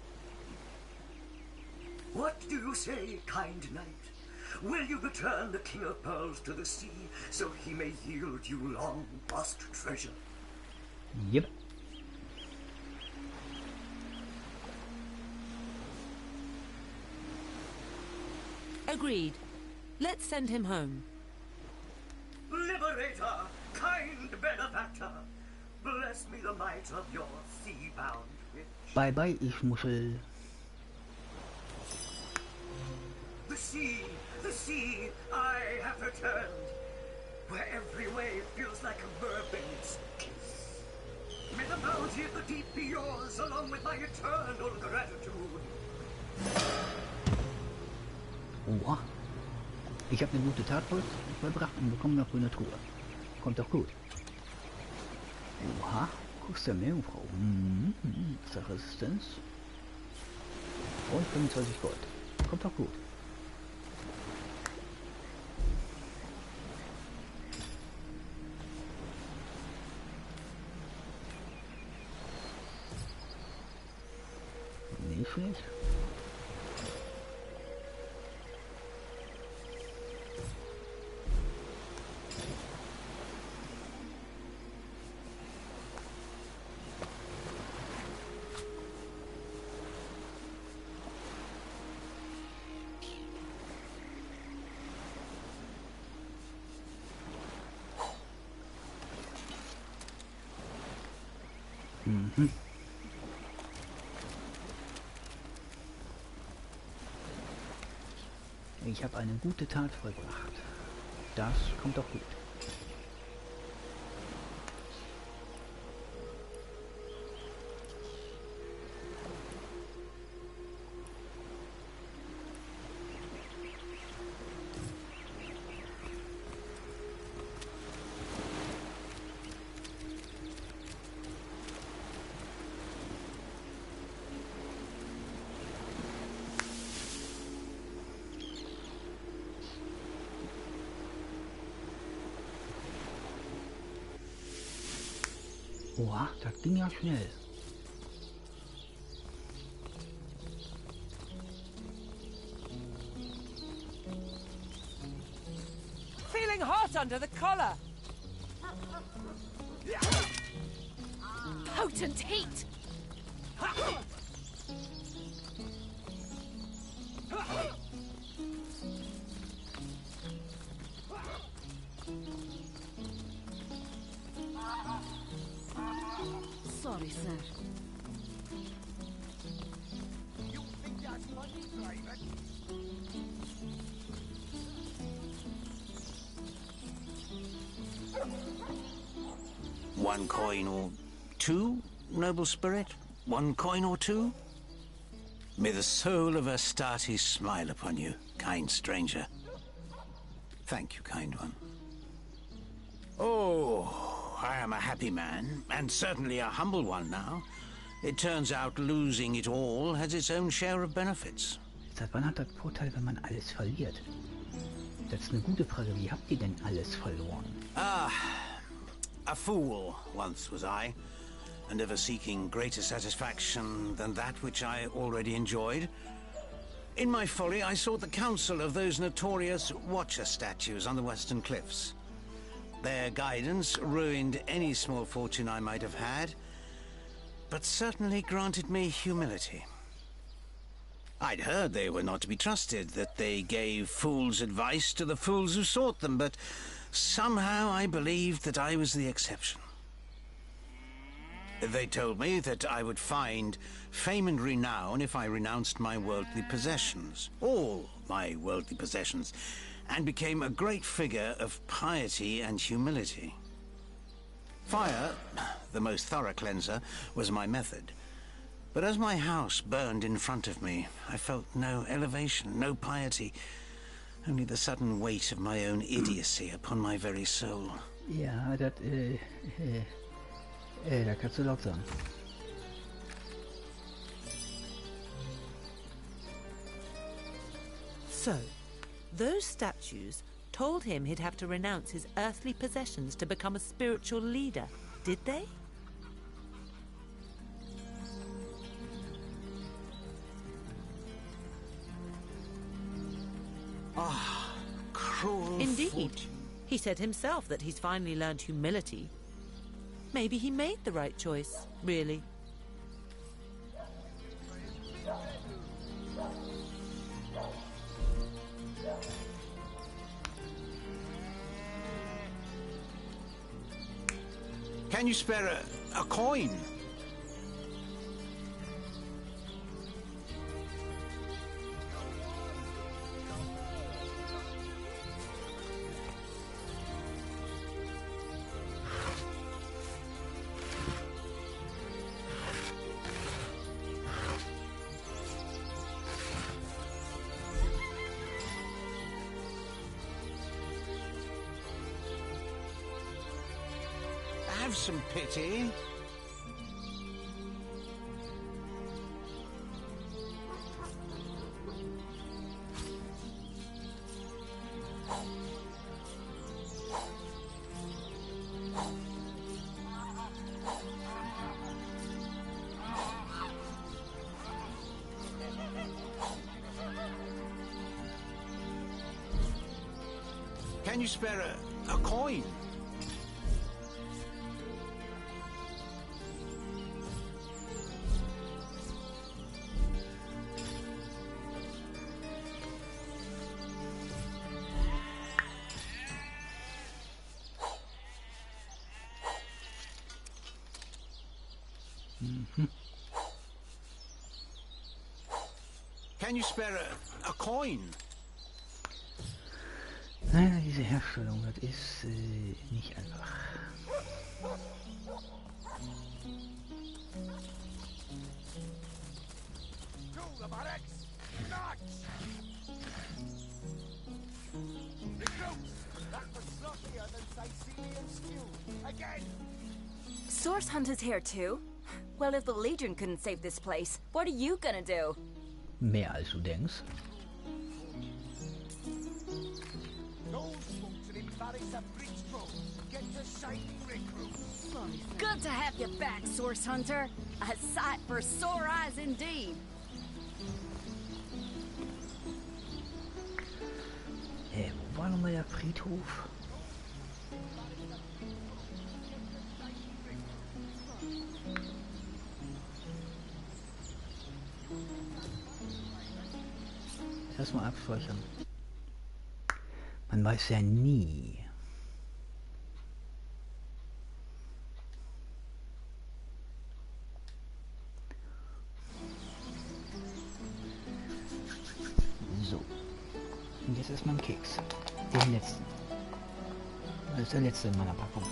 What do you say, kind knight? Will you return the King of Pearls to the sea, so he may yield you long lost treasure? Yep. Agreed. Let's send him home. Liberator, kind benefactor, bless me the might of your sea-bound witch. Bye bye, ich Muschel. The sea, I have returned, where every wave feels like a mermaid's kiss. May the bounty of the deep be yours, along with my eternal gratitude. Oha. Ich habe eine gute Tat vollbracht und bekomme noch grüne Truhe. Kommt doch gut. Oha. Kuss der Meerjungfrau. Ist da Resistenz? Und 25 Gold. Kommt doch gut. Nicht schlecht. Ich habe eine gute Tat vollbracht. Das kommt doch gut. Oha, das ging ja schnell. Feeling hot under the collar. Potent heat! Sorry, sir. You think that's money, Private? One coin or two, noble spirit? One coin or two? May the soul of Astarte smile upon you, kind stranger. Thank you, kind one. Oh, I am a happy man, and certainly a humble one now. It turns out losing it all has its own share of benefits. Seit wann hat das Vorteil, wenn man alles verliert? Das ist eine gute Frage. Wie habt ihr denn alles verloren? Ah, a fool once was I, and ever seeking greater satisfaction than that which I already enjoyed. In my folly, I sought the counsel of those notorious Watcher statues on the western cliffs. Their guidance ruined any small fortune I might have had, but certainly granted me humility. I'd heard they were not to be trusted, that they gave fools' advice to the fools who sought them, but somehow I believed that I was the exception. They told me that I would find fame and renown if I renounced my worldly possessions, all my worldly possessions, and became a great figure of piety and humility. Fire, the most thorough cleanser, was my method. But as my house burned in front of me, I felt no elevation, no piety, only the sudden weight of my own idiocy upon my very soul. Ja, da kannst du laut sagen. So, those statues told him he'd have to renounce his earthly possessions to become a spiritual leader, did they? Ah, cruel Indeed. fortune. He said himself that he's finally learned humility. Maybe he made the right choice, really. Can you spare a coin? Have some pity. Can you spare a coin? Can you spare a coin? Naja, diese Herstellung, das ist nicht einfach. Source Hunter's here too? Well, if the Legion couldn't save this place, what are you gonna do? Mehr als du denkst. Good to have you back, Source Hunter. A sight for sore eyes indeed. Wo war nochmal der Friedhof? Erstmal abspeichern. Man weiß ja nie. So. Und jetzt erstmal ein Keks. Den letzten. Das ist der letzte in meiner Packung.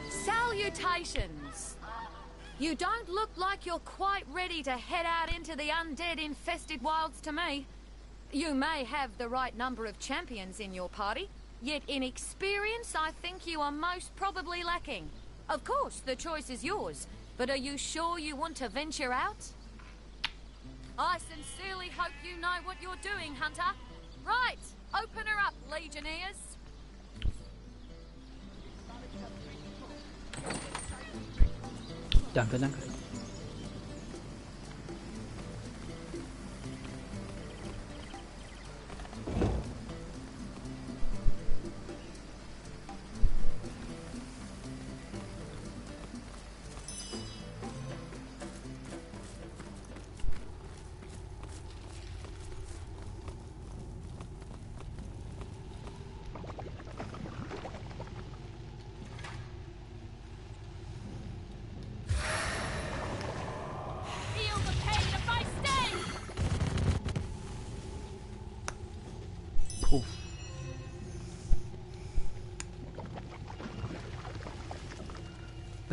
Salutations! You don't look like you're quite ready to head out into the undead-infested wilds to me. You may have the right number of champions in your party, yet in experience I think you are most probably lacking. Of course, the choice is yours, but are you sure you want to venture out? I sincerely hope you know what you're doing, Hunter. Right, open her up, Legionnaires. Danke, danke.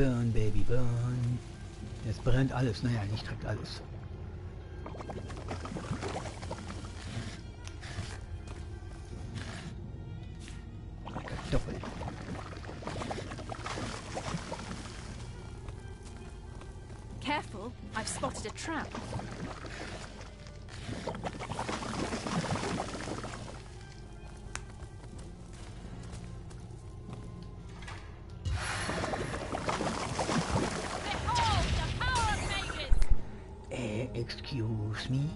Burn, Baby, burn. Jetzt brennt alles. Naja, nicht direkt alles. Kartoffel. Careful, I've spotted a trap. Excuse me?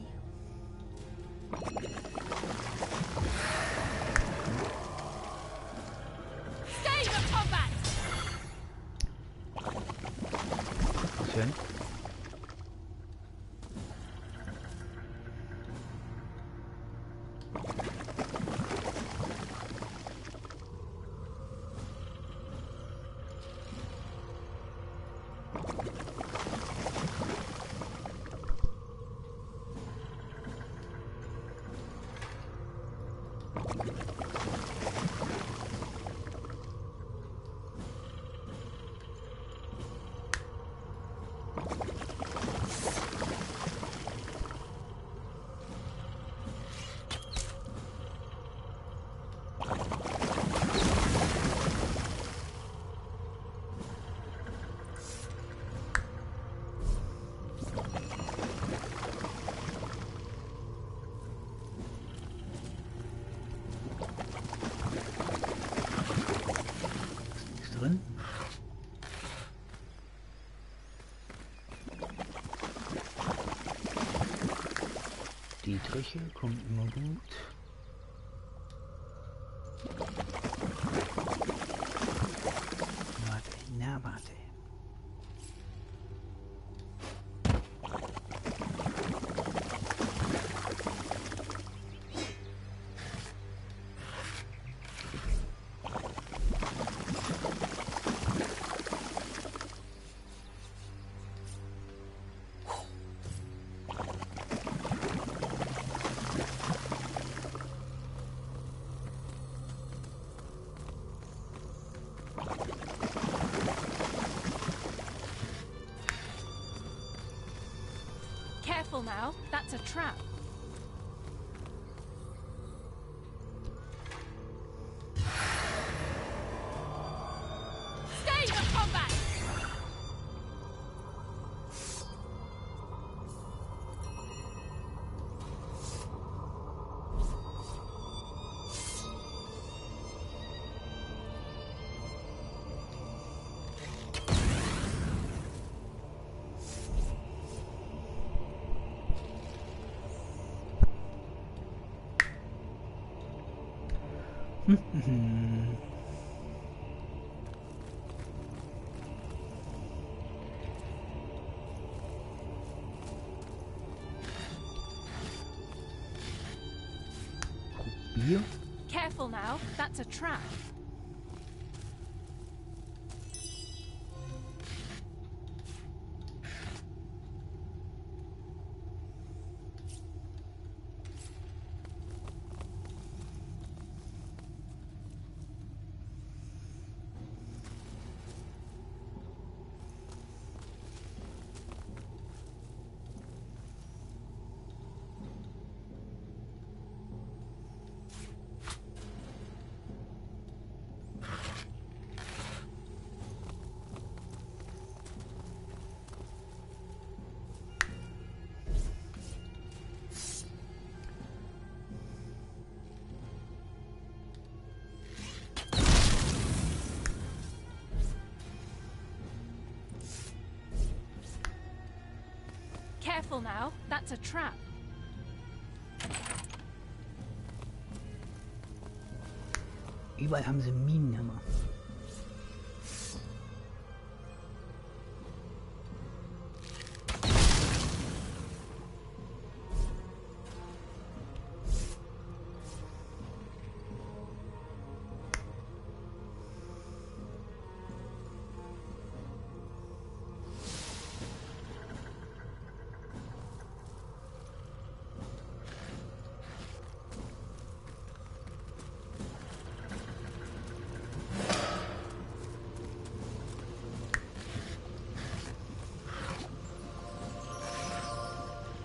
Stay in combat! Schön. Drin. Die Triche kommt immer gut. Warte, na warte. Careful now, that's a trap. Stay in combat! Bier. Careful now, that's a trap. Careful now, that's a trap. Überall haben sie Minenhammer.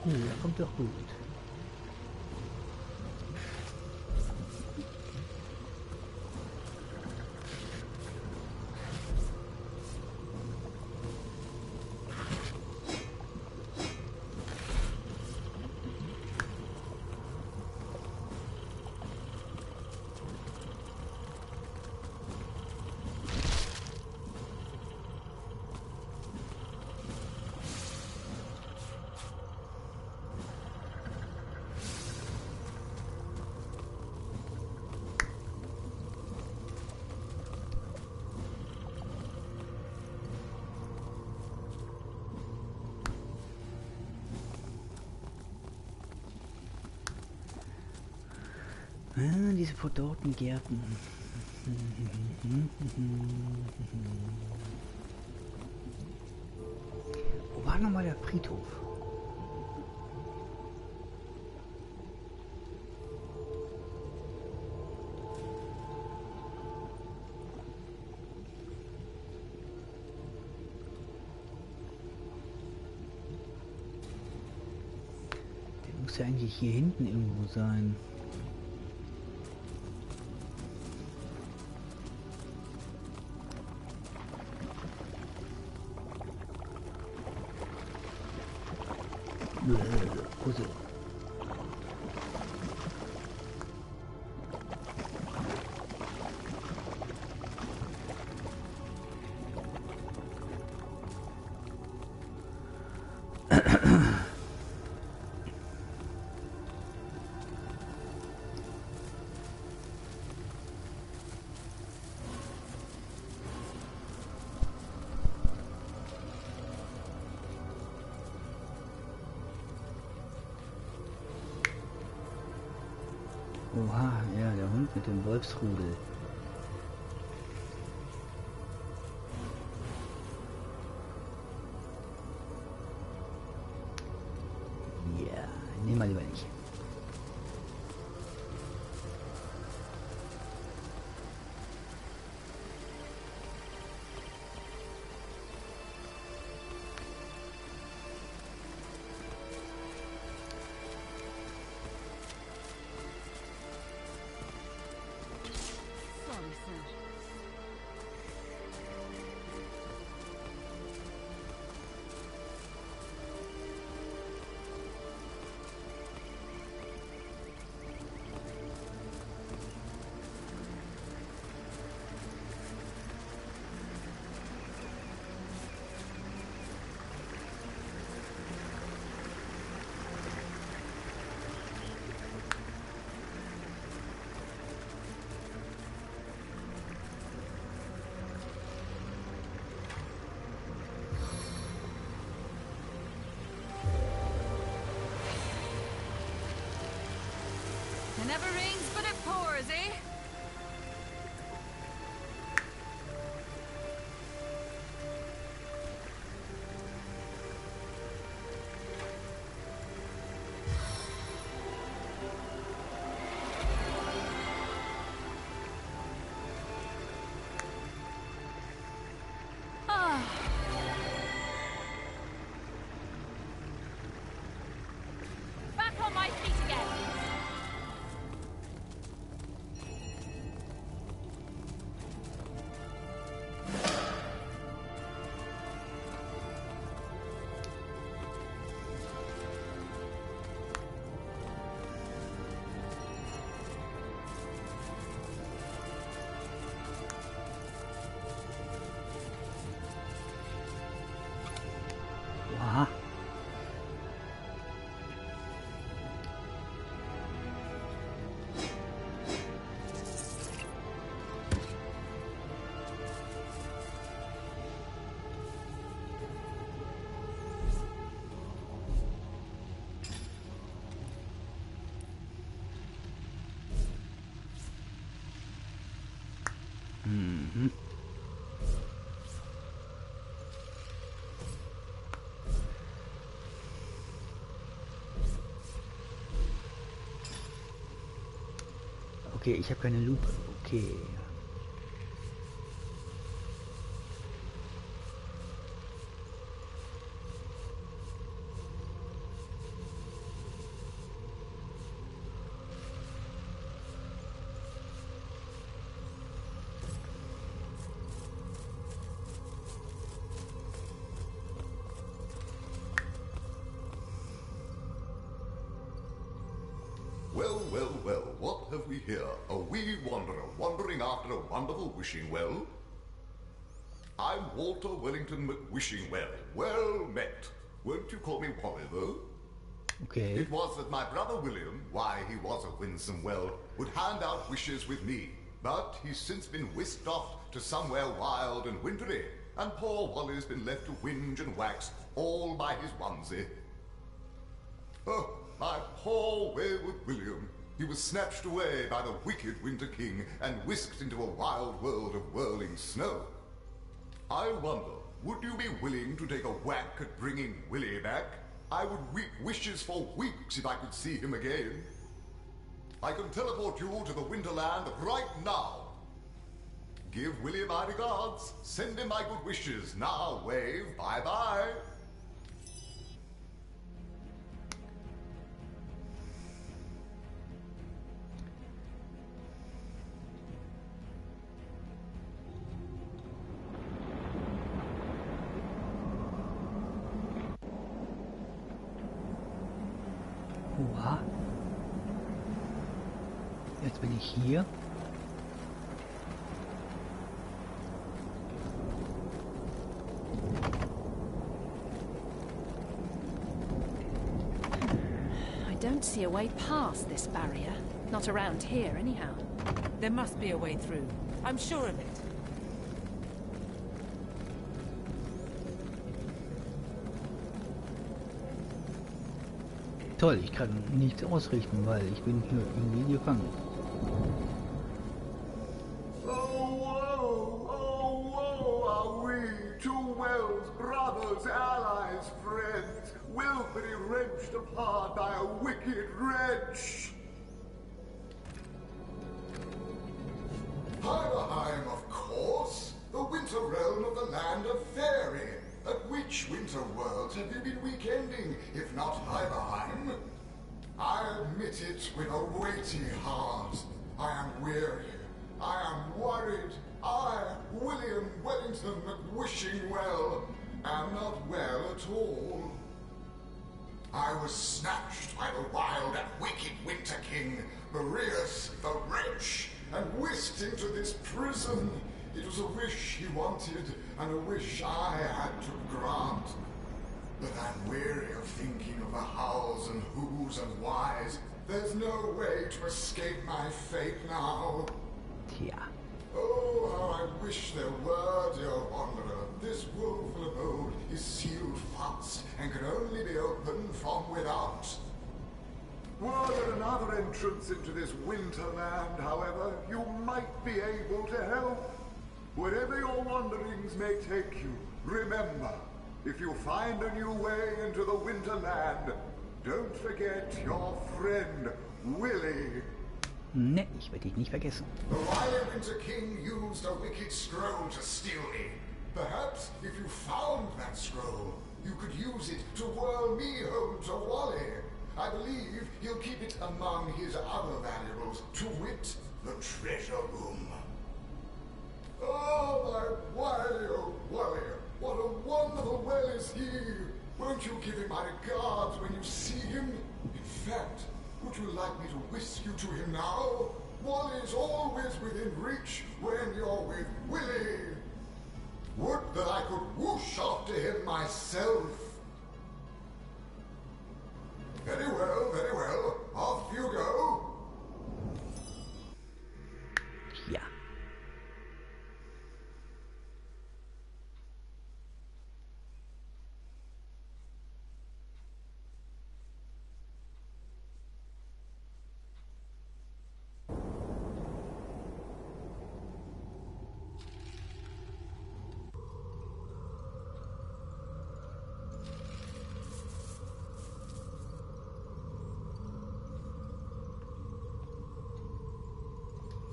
Ja, kommt doch gut. Diese verdorrten Gärten. Wo war nochmal der Friedhof? Der muss ja eigentlich hier hinten irgendwo sein. Puzzle. Oha, ja, der Hund mit dem Wolfsrudel. Ja, nehmen wir lieber nicht. It never rains, but it pours, eh? Back on my feet again. Oha. Mhm. Okay, ich habe keine Lupe. Okay. Well, well, well, what have we here? A wee wanderer wandering after a wonderful wishing well? I'm Walter Wellington McWishingwell. Well met. Won't you call me Wally, though? Okay. It was that my brother William, why he was a winsome well, would hand out wishes with me. But he's since been whisked off to somewhere wild and wintry, and poor Wally's been left to whinge and wax all by his onesie. Oh, my poor wayward William. He was snatched away by the wicked Winter King and whisked into a wild world of whirling snow. I wonder, would you be willing to take a whack at bringing Willie back? I would weep wishes for weeks if I could see him again. I can teleport you to the Winterland right now. Give Willie my regards. Send him my good wishes. Now wave bye-bye. Oha. Jetzt bin ich hier. I don't see a way past this barrier. Not around here, anyhow. There must be a way through. I'm sure of it. Toll, ich kann nichts ausrichten, weil ich bin hier irgendwie gefangen. Oh, woe, are we, two Wells, brothers, allies, friends, willfully wrenched apart by a wicked wretch. Heimerheim, of course, the winter realm of the land of Fairy. At which winter world have you been weekending, if not Heimerheim? I admit it with a weighty heart. I am weary. I am worried. I, William Wellington McWishingwell, am not well at all. I was snatched by the wild and wicked Winter King, Boreas the Wretch, and whisked into this prison. It was a wish he wanted, and a wish I had to grant. But I'm weary of thinking of the hows and whos and whys. There's no way to escape my fate now. Yeah. Oh, how I wish there were, dear wanderer. This woeful abode is sealed fast and can only be opened from without. Were there another entrance into this winterland, however, you might be able to help. Wherever your wanderings may take you, remember, if you find a new way into the Winterland, don't forget your friend, Willie. Ne, ich werde dich nicht vergessen. The wily Winter King used a wicked scroll to steal me. Perhaps if you found that scroll, you could use it to whirl me home to Wally. I believe he'll keep it among his other valuables, to wit, the treasure room. Oh, my Wally, oh, Wally, what a wonderful well is he! Won't you give him my regards when you see him? In fact, would you like me to whisk you to him now? Wally's always within reach when you're with Willie. Would that I could whoosh after him myself. Very well, off you go. Ja.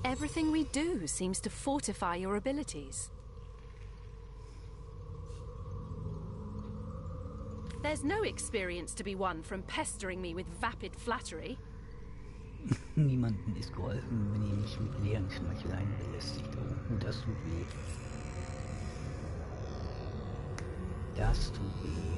Everything we do seems to fortify your abilities. There's no experience to be won from pestering me with vapid flattery. Niemandem ist geholfen, wenn ihr nicht mit leeren Schmeicheleien belästigt. Oh, das tut weh. Das tut weh.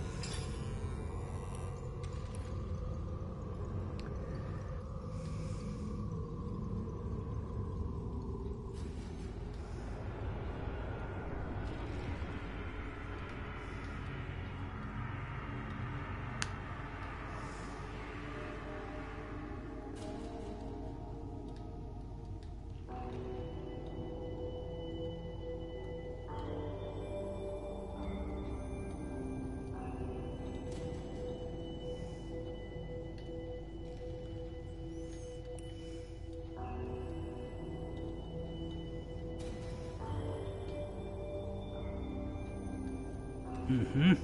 Mhm.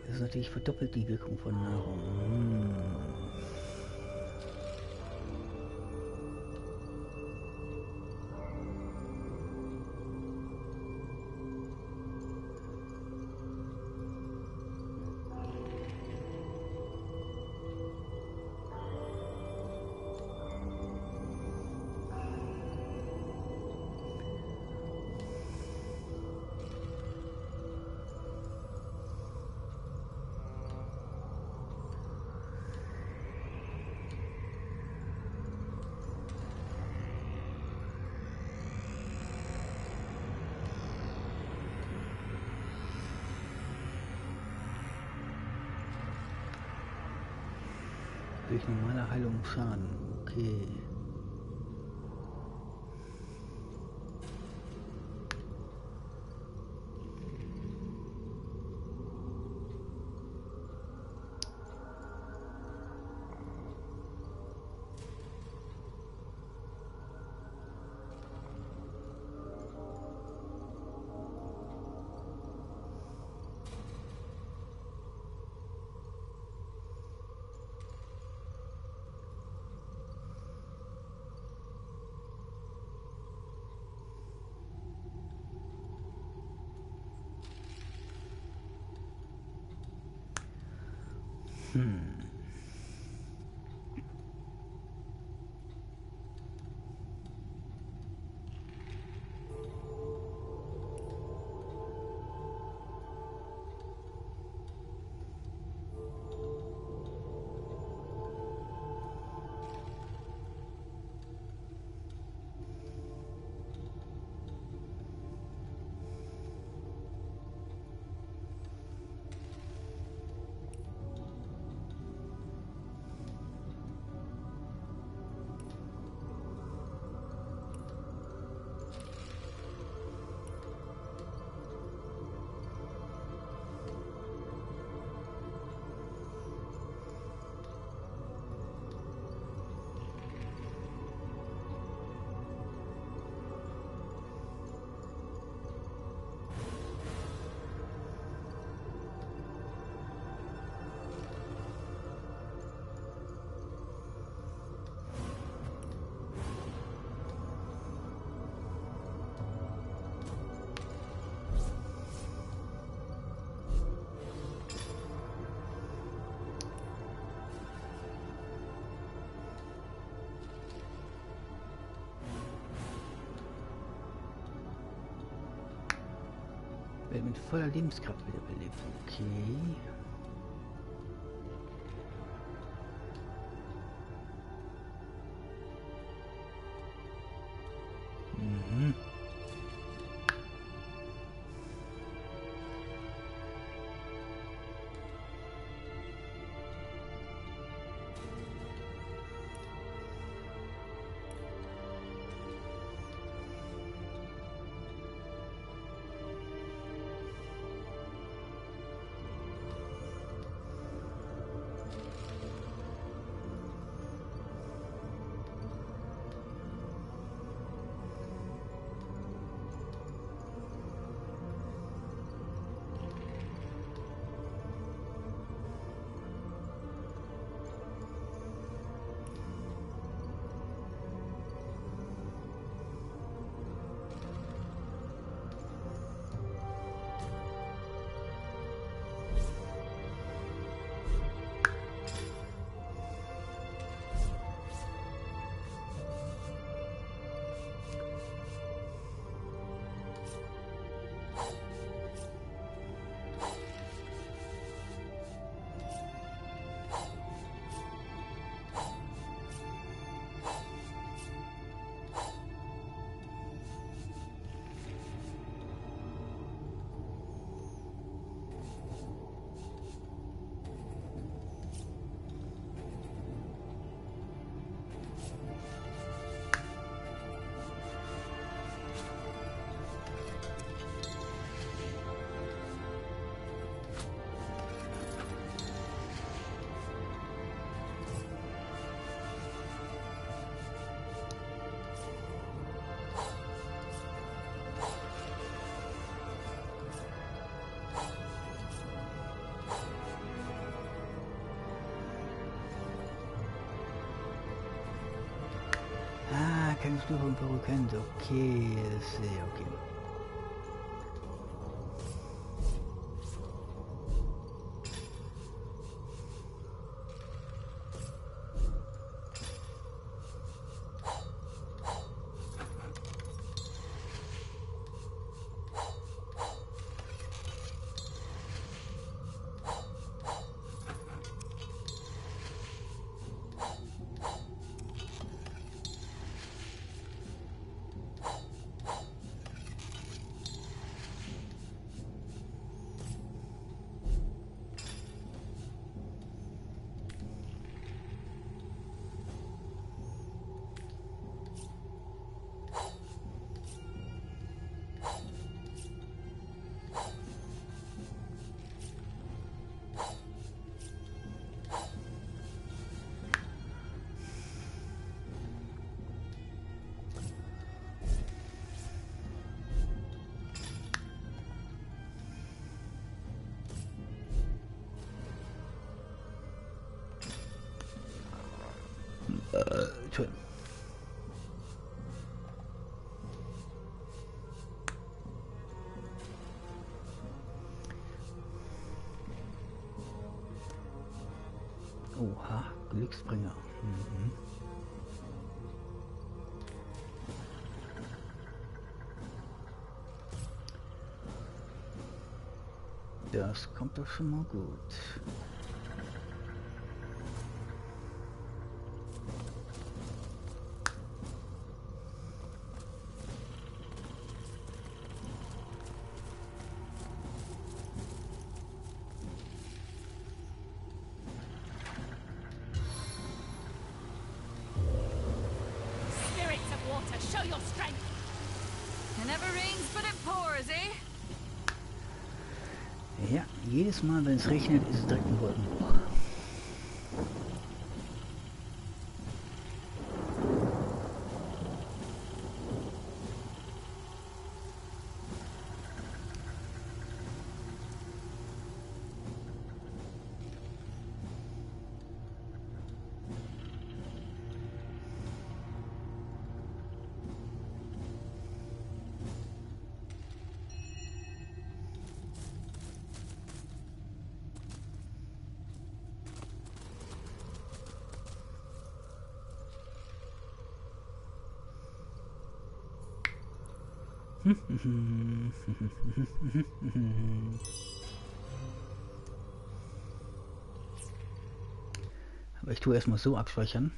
Das ist natürlich verdoppelt die Wirkung von Nahrung. Durch normale Heilung Schaden. Okay. Mit voller Lebenskraft wiederbelebt. Okay. Mhm. Stufe und Perukent. Okay, das ist sehr okay. Schön. Oha, Glücksbringer. Mhm. Das kommt doch schon mal gut. Show your strength. It never rains, but it pours, eh? Ja, jedes Mal, wenn es regnet, ist es direkt ein Wolkenbruch. Aber ich tue erstmal so abspeichern.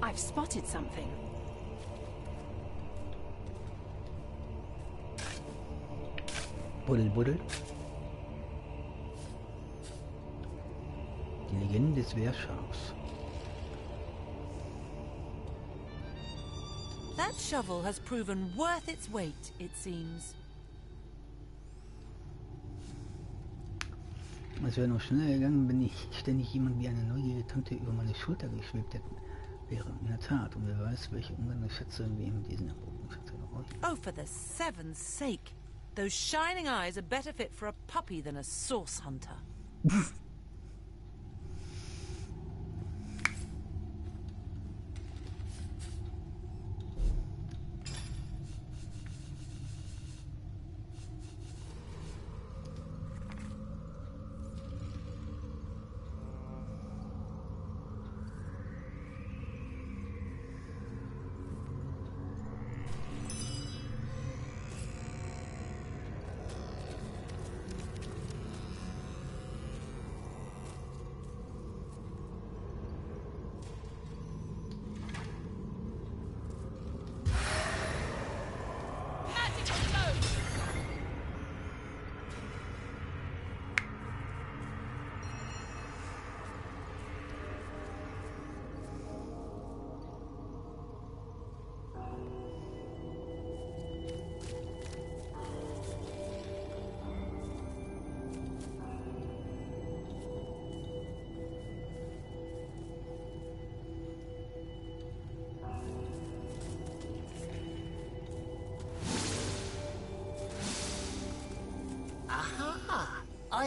I've spotted something. Buddel, buddel. Die Legende des Wehrschafs. That shovel has proven worth its weight, it seems. Es wäre noch schneller gegangen, wenn nicht ständig jemand wie eine neugierige Tante über meine Schulter geschwebt wäre. In der Tat, und wer weiß, welche umgehende Schätze wem diesen erbotenen Schätze noch. Oh, for the seven's sake. Those shining eyes are better fit for a puppy than a source hunter.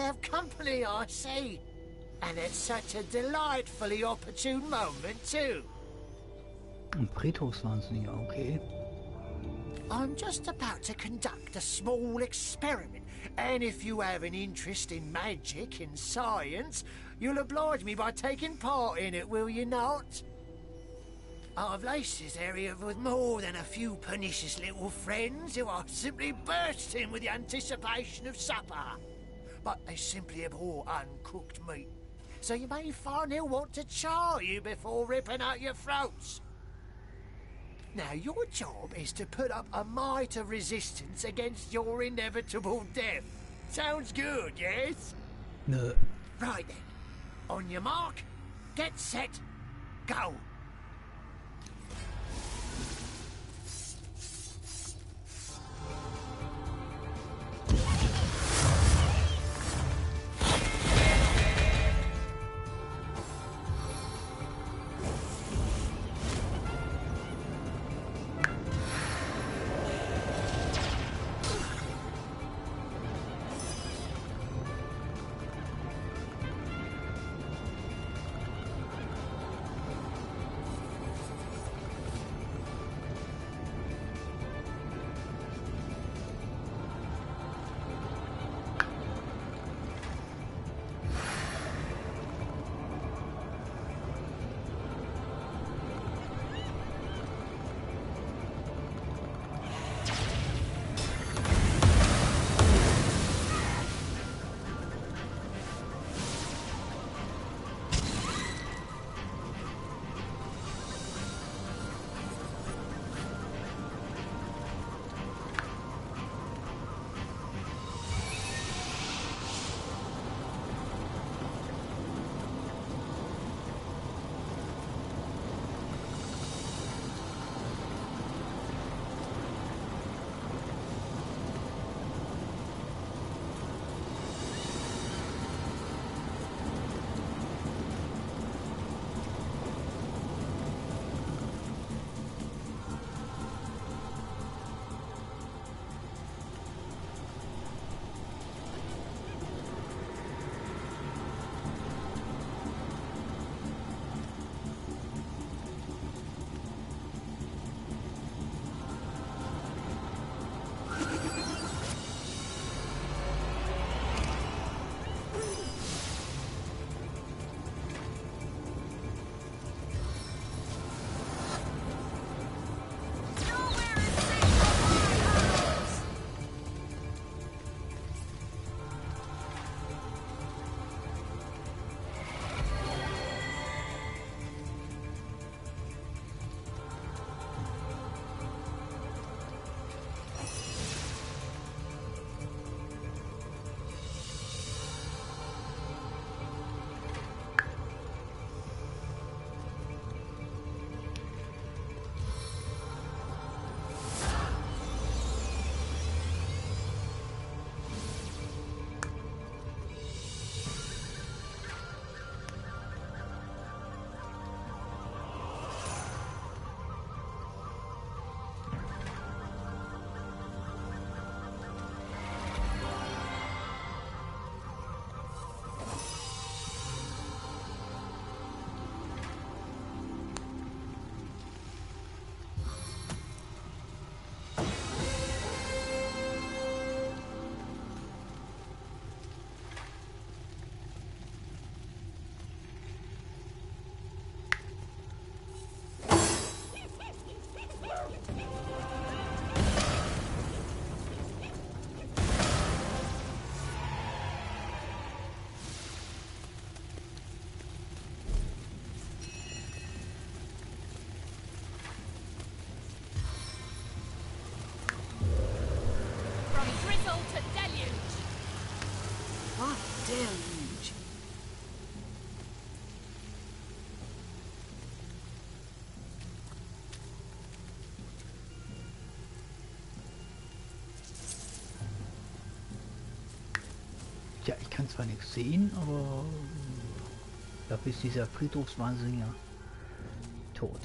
have company, I see. And at such a delightfully opportune moment, too. Ein Friedhofswahnsinniger, okay. I'm just about to conduct a small experiment, and if you have an interest in magic and science, you'll oblige me by taking part in it, will you not? I've laced this area with more than a few pernicious little friends who are simply bursting with the anticipation of supper. But they simply abhor uncooked meat, so you may find they'll want to char you before ripping out your throats. Now, your job is to put up a mite of resistance against your inevitable death. Sounds good, yes? No. Right then. On your mark, get set, go. Deluge. Ja, ich kann zwar nichts sehen, aber dafür ist dieser Friedhofswahnsinniger tot.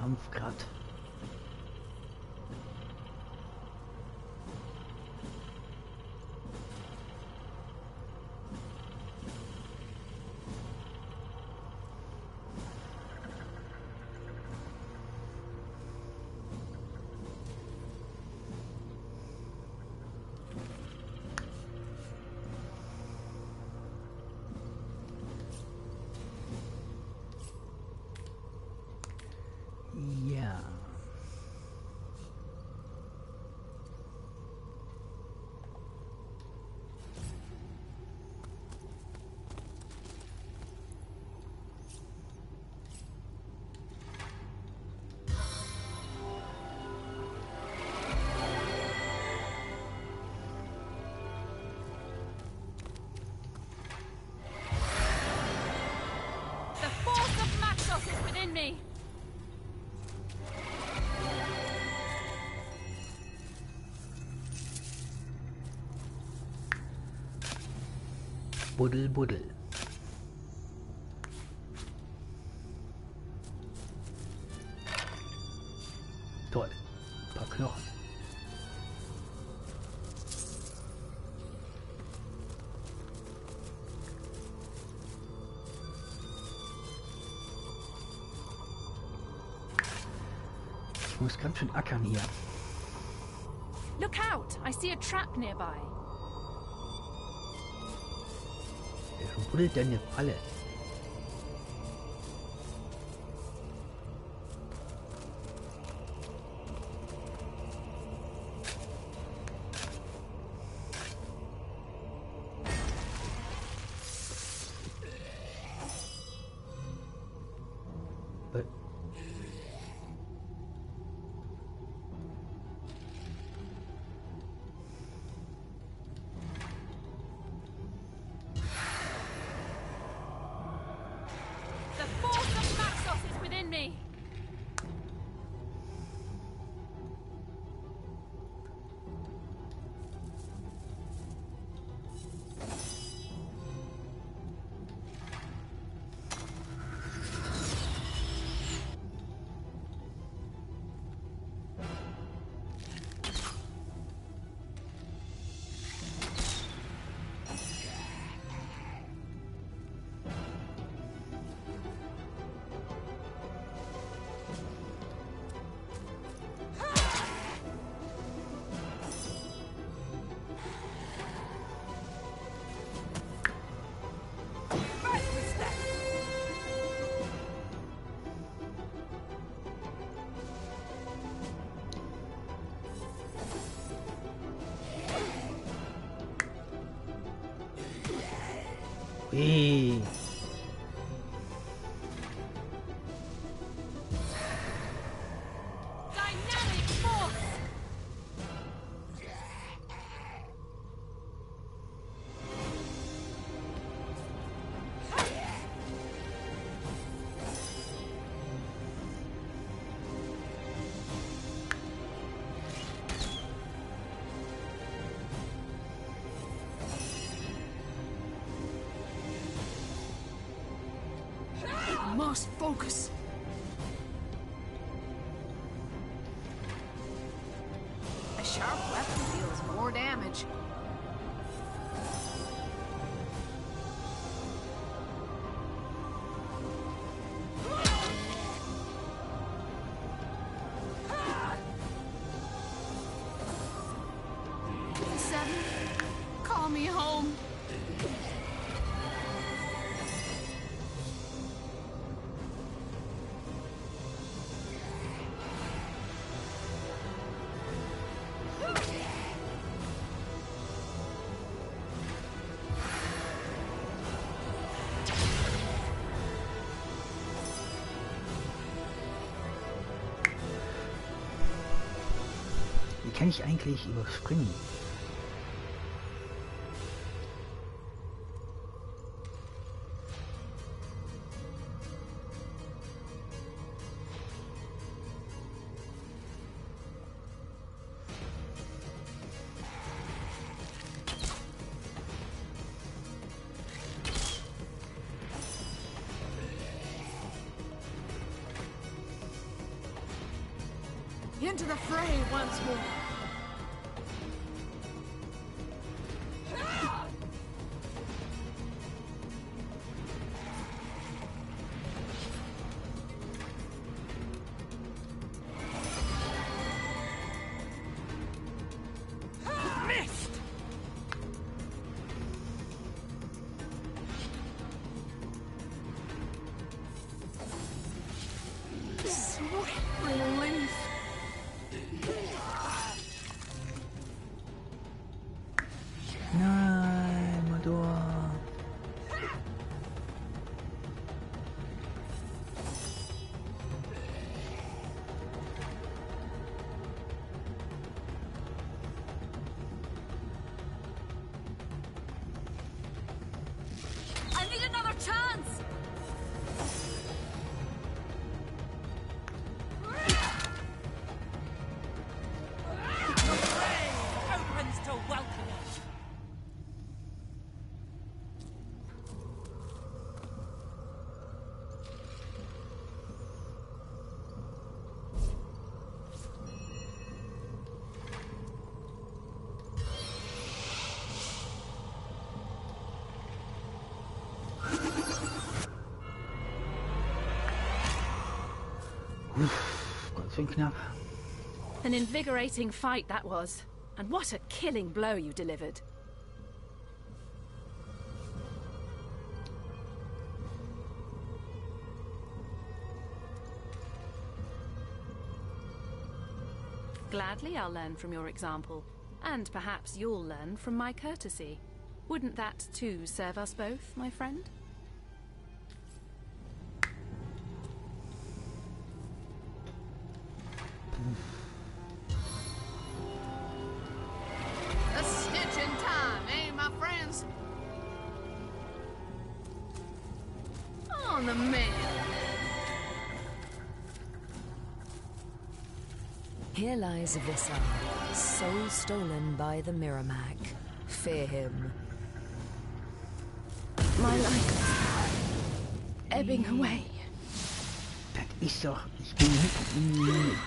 Kampfgrad. Ja. The force of Maxos is within me. Buddel, Buddel. Toll. Ein paar Knochen. Ich muss ganz schön ackern hier. Look out! I see a trap nearby. Wer buddelt denn eine Falle? The force of Maxos is within me. Hey. Dynamic force. Must focus. A sharp weapon deals more damage. Seven, call me home. Wie kann ich eigentlich überspringen? Into the fray once more. Nein, Mador. I need another chance! Opens to welcome us. Ganz schön knapp. An invigorating fight that was. And what a killing blow you delivered. Gladly I'll learn from your example. And perhaps you'll learn from my courtesy. Wouldn't that too serve us both, my friend? A stitch in time, eh, my friends? On the man. Here lies Vissar, soul stolen by the Miramac. Fear him. My life ebbing away. Das ist doch... Ich bin nicht...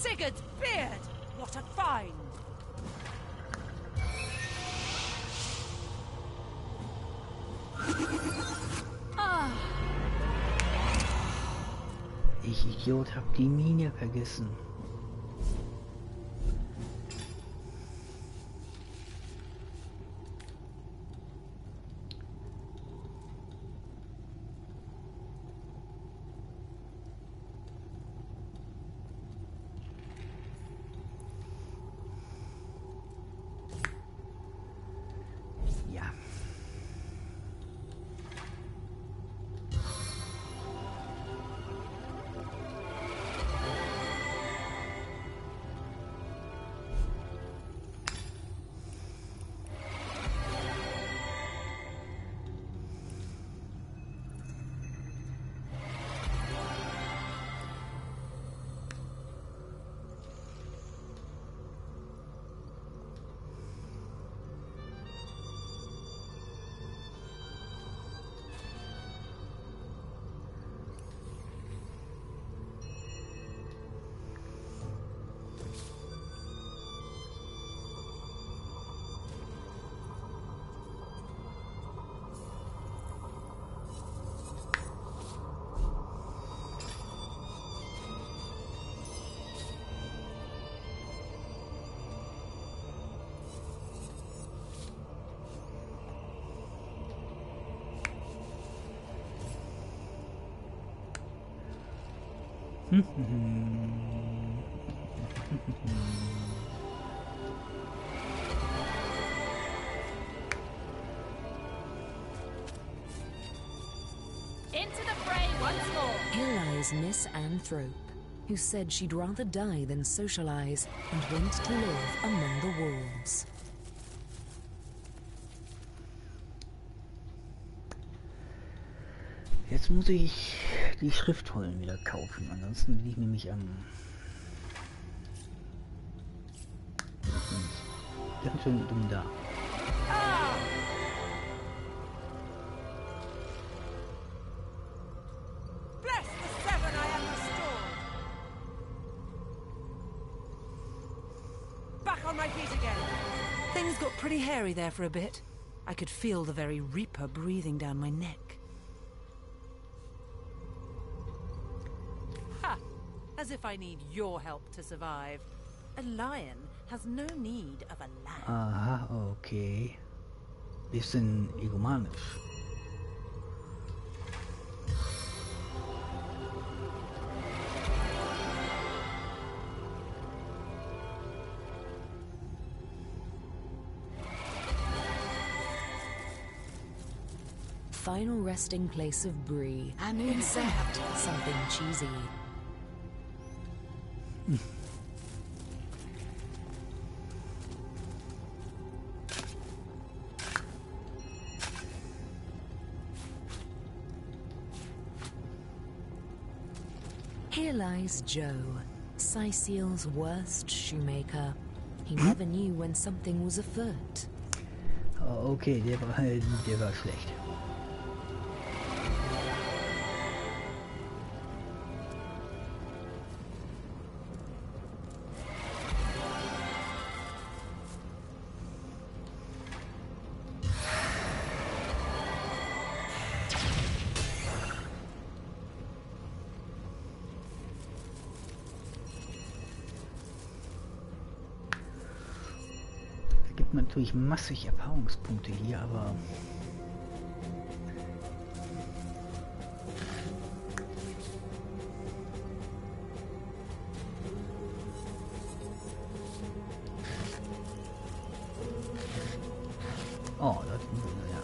Sigurd's beard! What a find! Ich Idiot hab die Mine vergessen. Ja. Into the fray once more. Here lies Miss Anthrope, who said she'd rather die than socialize and went to live among the wolves. Jetzt muss ich die Schriftrollen wieder kaufen, ansonsten bin ich nämlich am ganz schön dumm da. Bless the seven, I am restored. Back on my feet again. Things got pretty hairy there for a bit. I could feel the very Reaper breathing down my neck. Ha! As if I need your help to survive. A lion has no need of a lamb. Aha, okay. Bisschen egomanisch. Final resting place of Bree. I'm insect. Something cheesy. Here lies Joe, Sicil's worst shoemaker. He never knew when something was afoot. Oh, okay, der war schlecht. Natürlich massig Erfahrungspunkte hier, aber oh, das ja.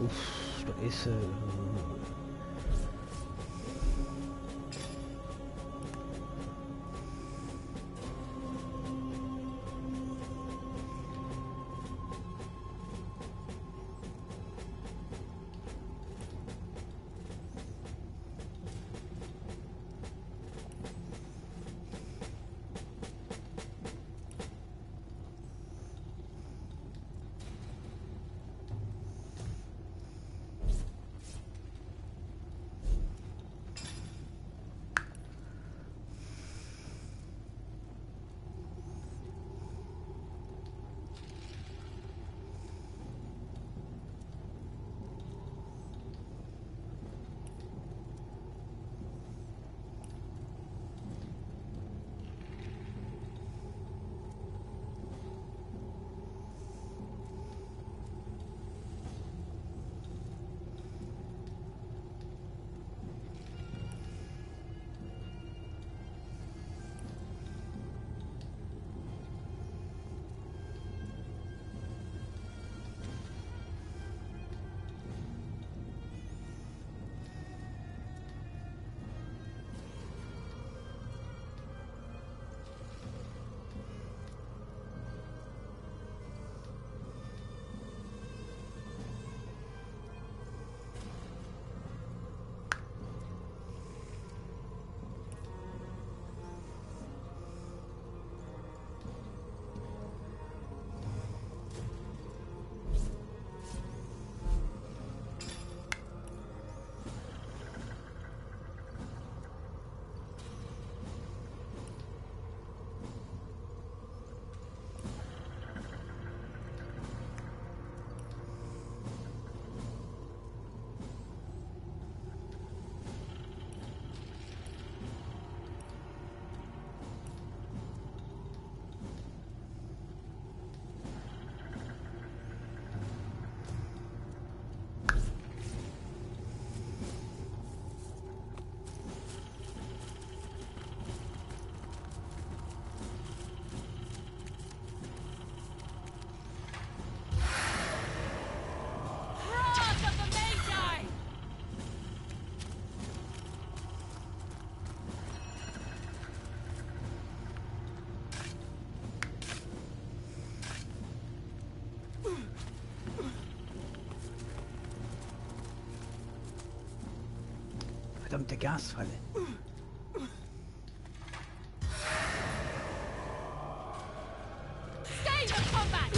Uff, das ist Verdammte Gasfalle. Stay the combat!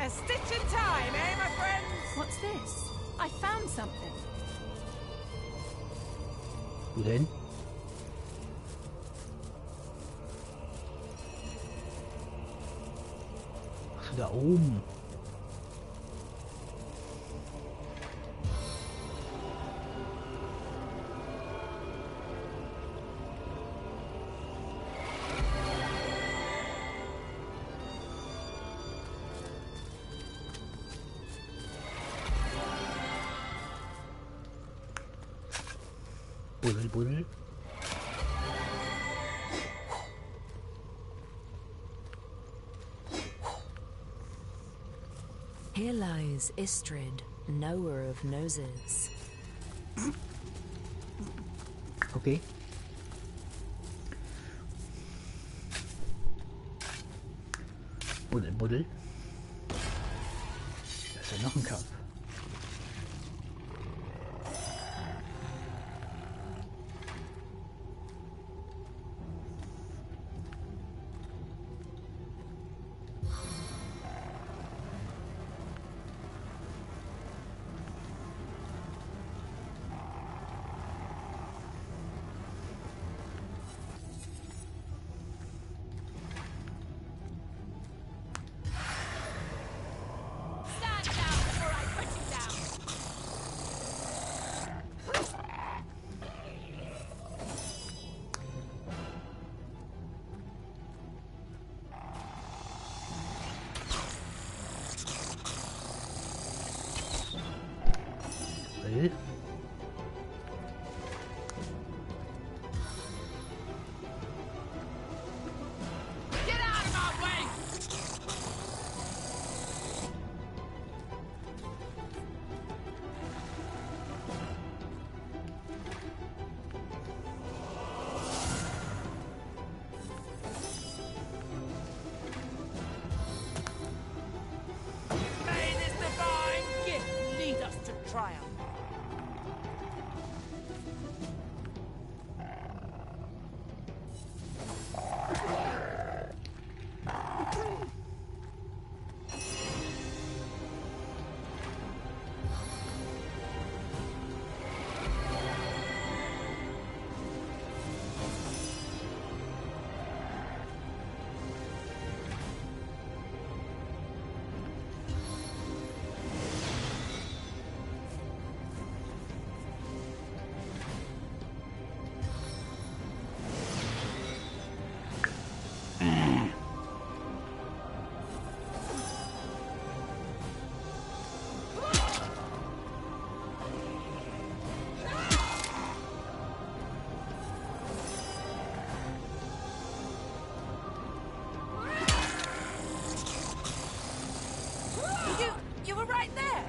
A stitch in time, eh, my friends? What's this? I found something. Wo denn? Ach so, da oben. Buddel, buddel. Here lies Istrid, knower of noses. Okay. Buddel, buddel. Da ist ja noch ein Kampf. Buddel. Get out of my way! May this divine gift lead us to triumph. You were right there.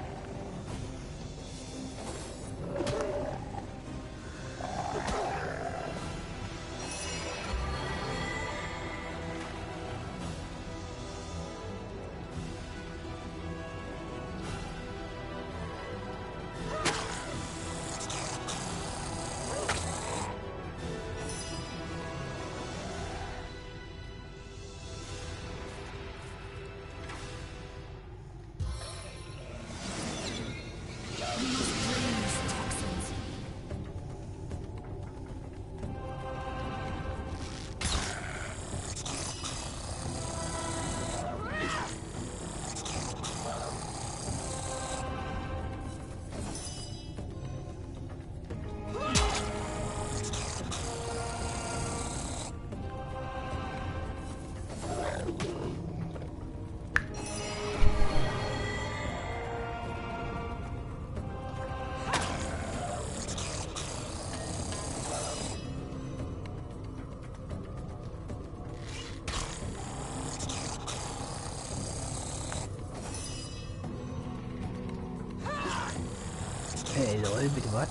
Hey, lol, bitte was?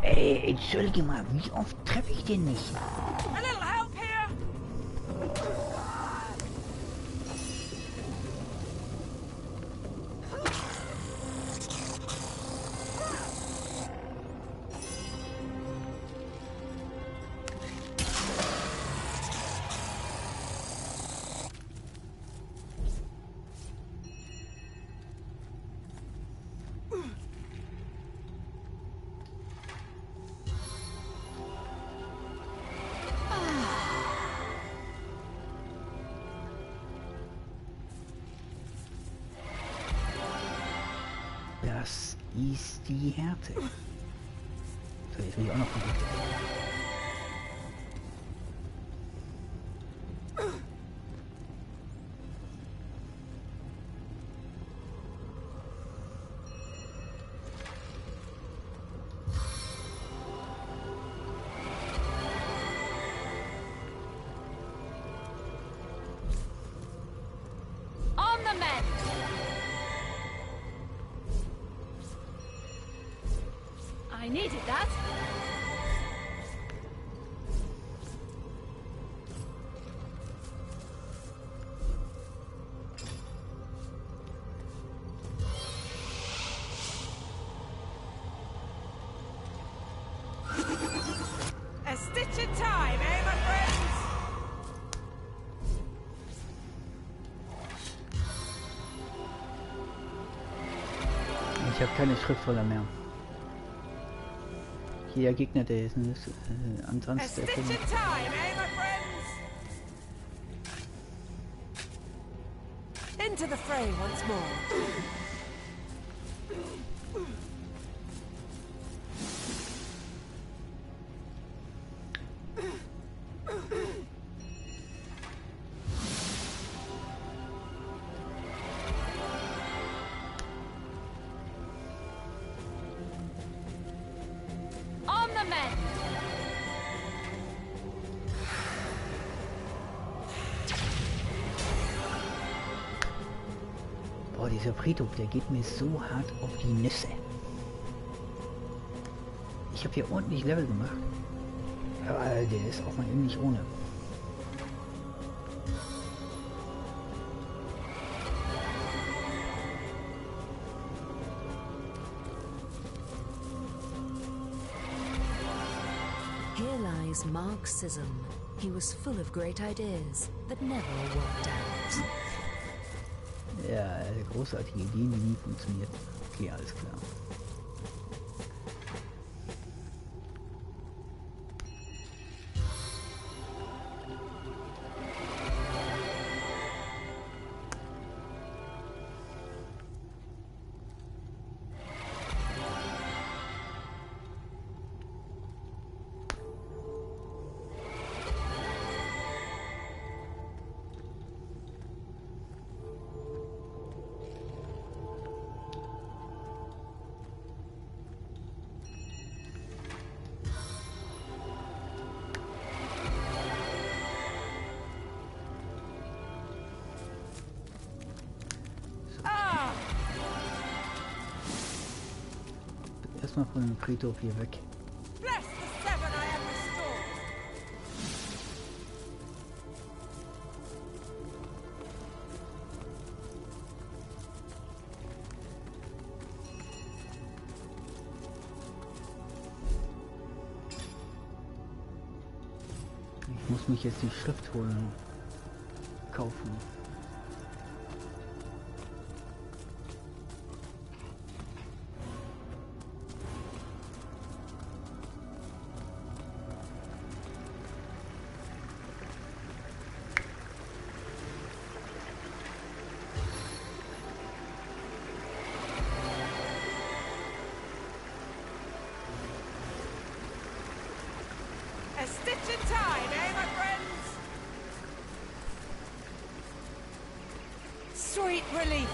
Ey, entschuldige mal, wie oft treffe ich den nicht? A little help here. Das ist die Härte. So, jetzt will ich auch noch verrückt. On the men! I needed that. A stitch in time, eh, my friends? Ich habe keine Schriftrolle mehr. Jeder Gegner, der ist ansonsten der Stitch in time, eh, my friends? Into the fray once more. On the men! Boah, dieser Friedhof, der geht mir so hart auf die Nüsse. Ich habe hier ordentlich Level gemacht. Aber der ist auch mal eben nicht ohne. Here lies Marxism. He was full of great ideas that never worked out. Ja, großartige Ideen, die nie funktioniert. Okay, alles klar. Erstmal von dem Friedhof hier weg. Bless the seven, I am restored. Ich muss mich jetzt die Schrift holen. Kaufen. A stitch in time, eh, my friends? Sweet relief.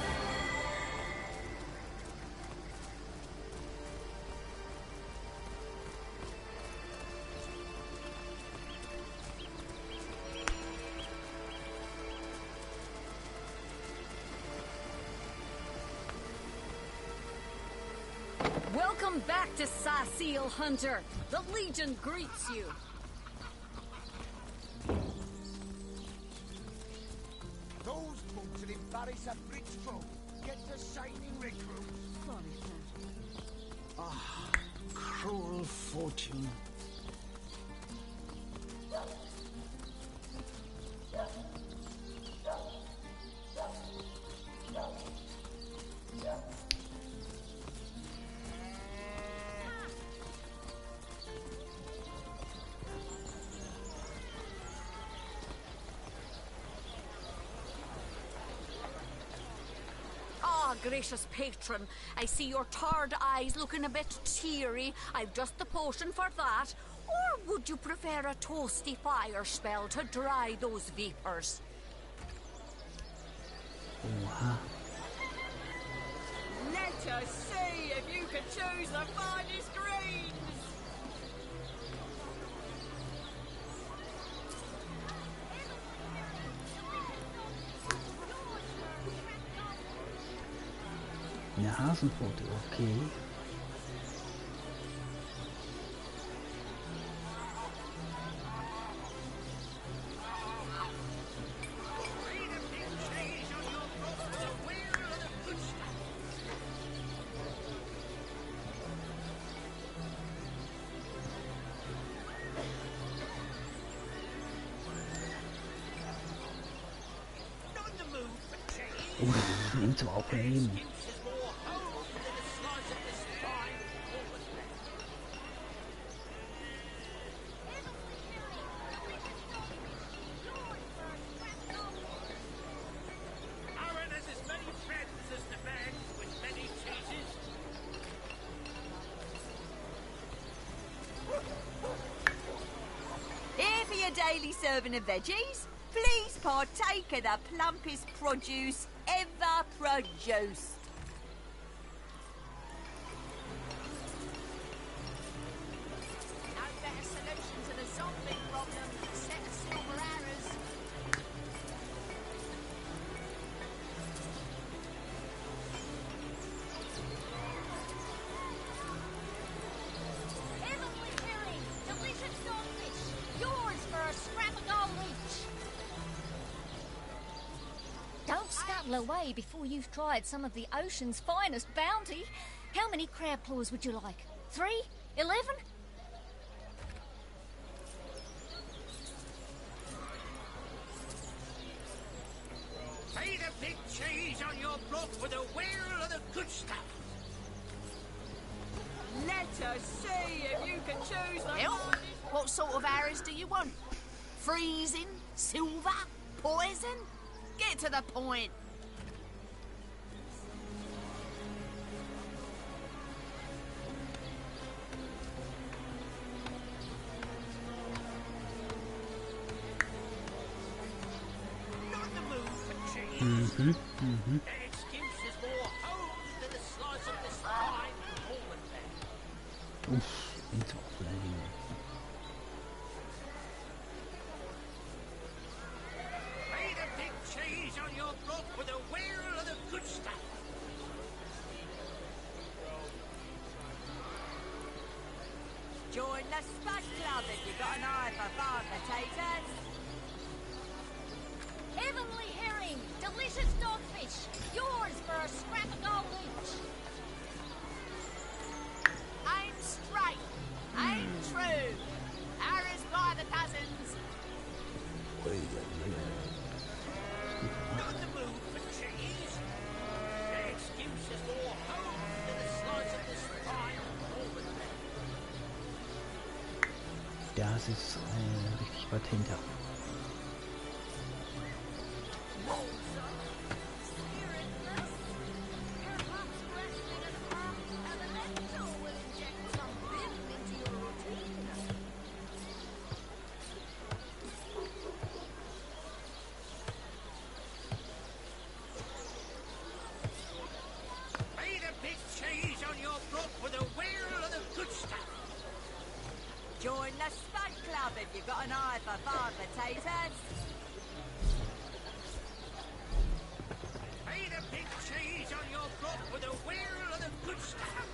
Welcome back to Sicil, Hunter. The Legion greets you. Those books will embarrass a British foe. Get the shining recruits. Ah, cruel fortune. Gracious patron, I see your tired eyes looking a bit teary. I've just the potion for that. Or would you prefer a toasty fire spell to dry those vapors? Oha. Let us see if you can choose the finest greens. Eine Hasenpfote, okay. Ihn zum Aufnehmen. Here for your daily serving of veggies. Please partake of the plumpest produce ever produced. No better solution to the zombie problem than a set of silver arrows. Heavenly herring, delicious dogfish, yours for a scrap of gold each. Don't scuttle away before you've tried some of the ocean's finest bounty. How many crab claws would you like? 3? 11? Pay the big cheese on your block for the wheel of the good stuff. Let us see if you can choose the Well, finest. what sort of arrows do you want? Freezing? Silver? Poison? Get to the point. Not in the mood for cheese. An excuse is more homes than a slice of this fine almond fat. Uff, ihn zum Aufnehmen. Pay the big cheese on your block for the wheel of the good stuff. Join the Spud Club if you've got an eye for farm potatoes. Heavenly herring, delicious dogfish, yours for a scrap of gold each. Aim straight. Aim true. Arrows by the dozens. Not in the mood for cheese. An excuse is more homes than a slice of this fine almond fat. Das ist richtig weit hinter. Pay the big cheese on your block for the wheel of the good stuff. Join the Spud Club if you've got an eye for farm potatoes. Pay the big cheese on your block for the wheel of the good stuff.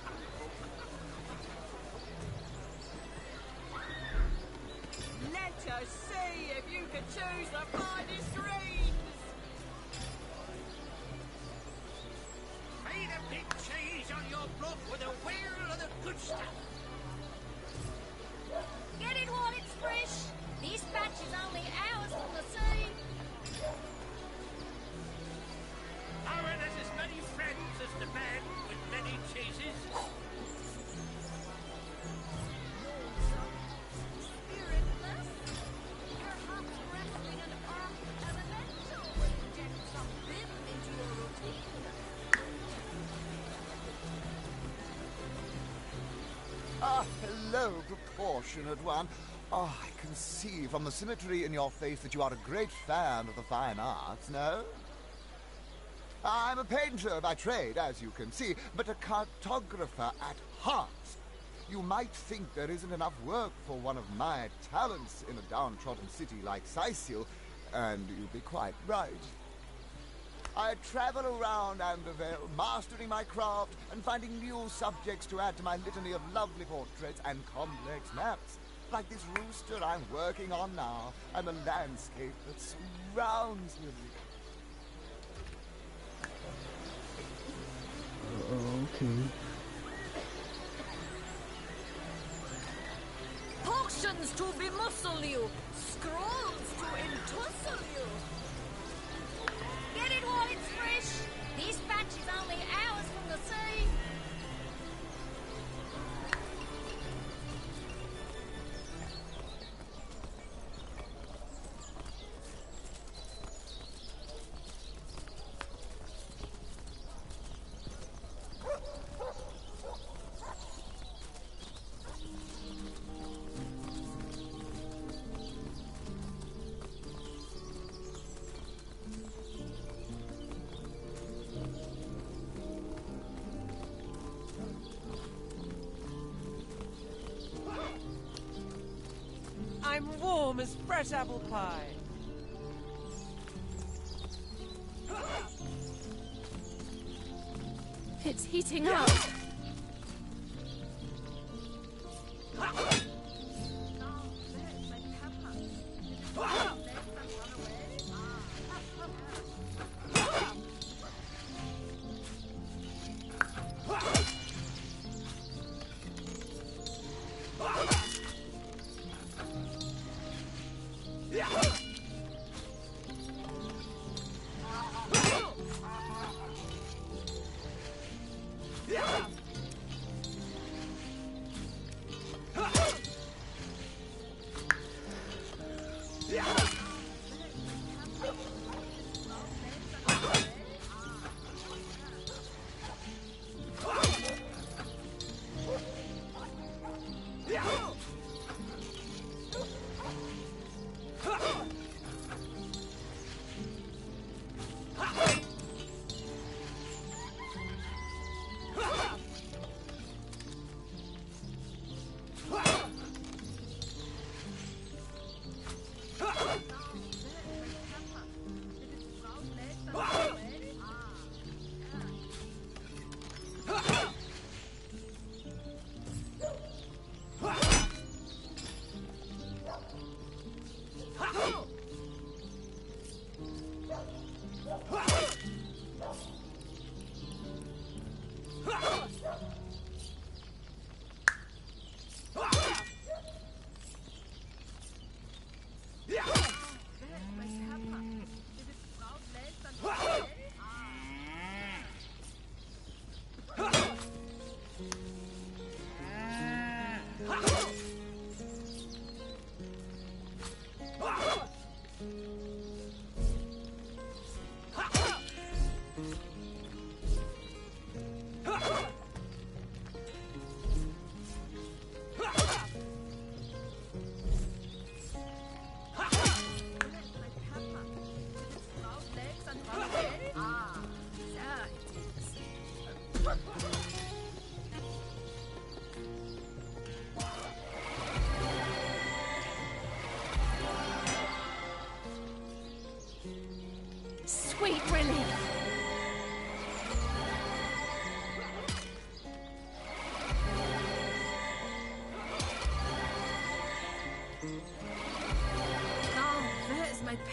choose the finest rings. Made a big change on your block with a wheel of the good stuff. Get it while it's fresh. This batch is only hours from the sea. Owen has as many friends as the man with many cheeses. Ah, hello, proportionate one. Oh, I can see from the symmetry in your face that you are a great fan of the fine arts, no? I'm a painter by trade, as you can see, but a cartographer at heart. You might think there isn't enough work for one of my talents in a downtrodden city like Sicil, and you'd be quite right. I travel around Andervale, mastering my craft and finding new subjects to add to my litany of lovely portraits and complex maps. Like this rooster I'm working on now, and the landscape that surrounds me. Okay. Potions to bemuscle you, scrolls to entussle you. Get it while it's fresh. This batch is only hours from the sea. I'm warm as fresh apple pie. It's heating up.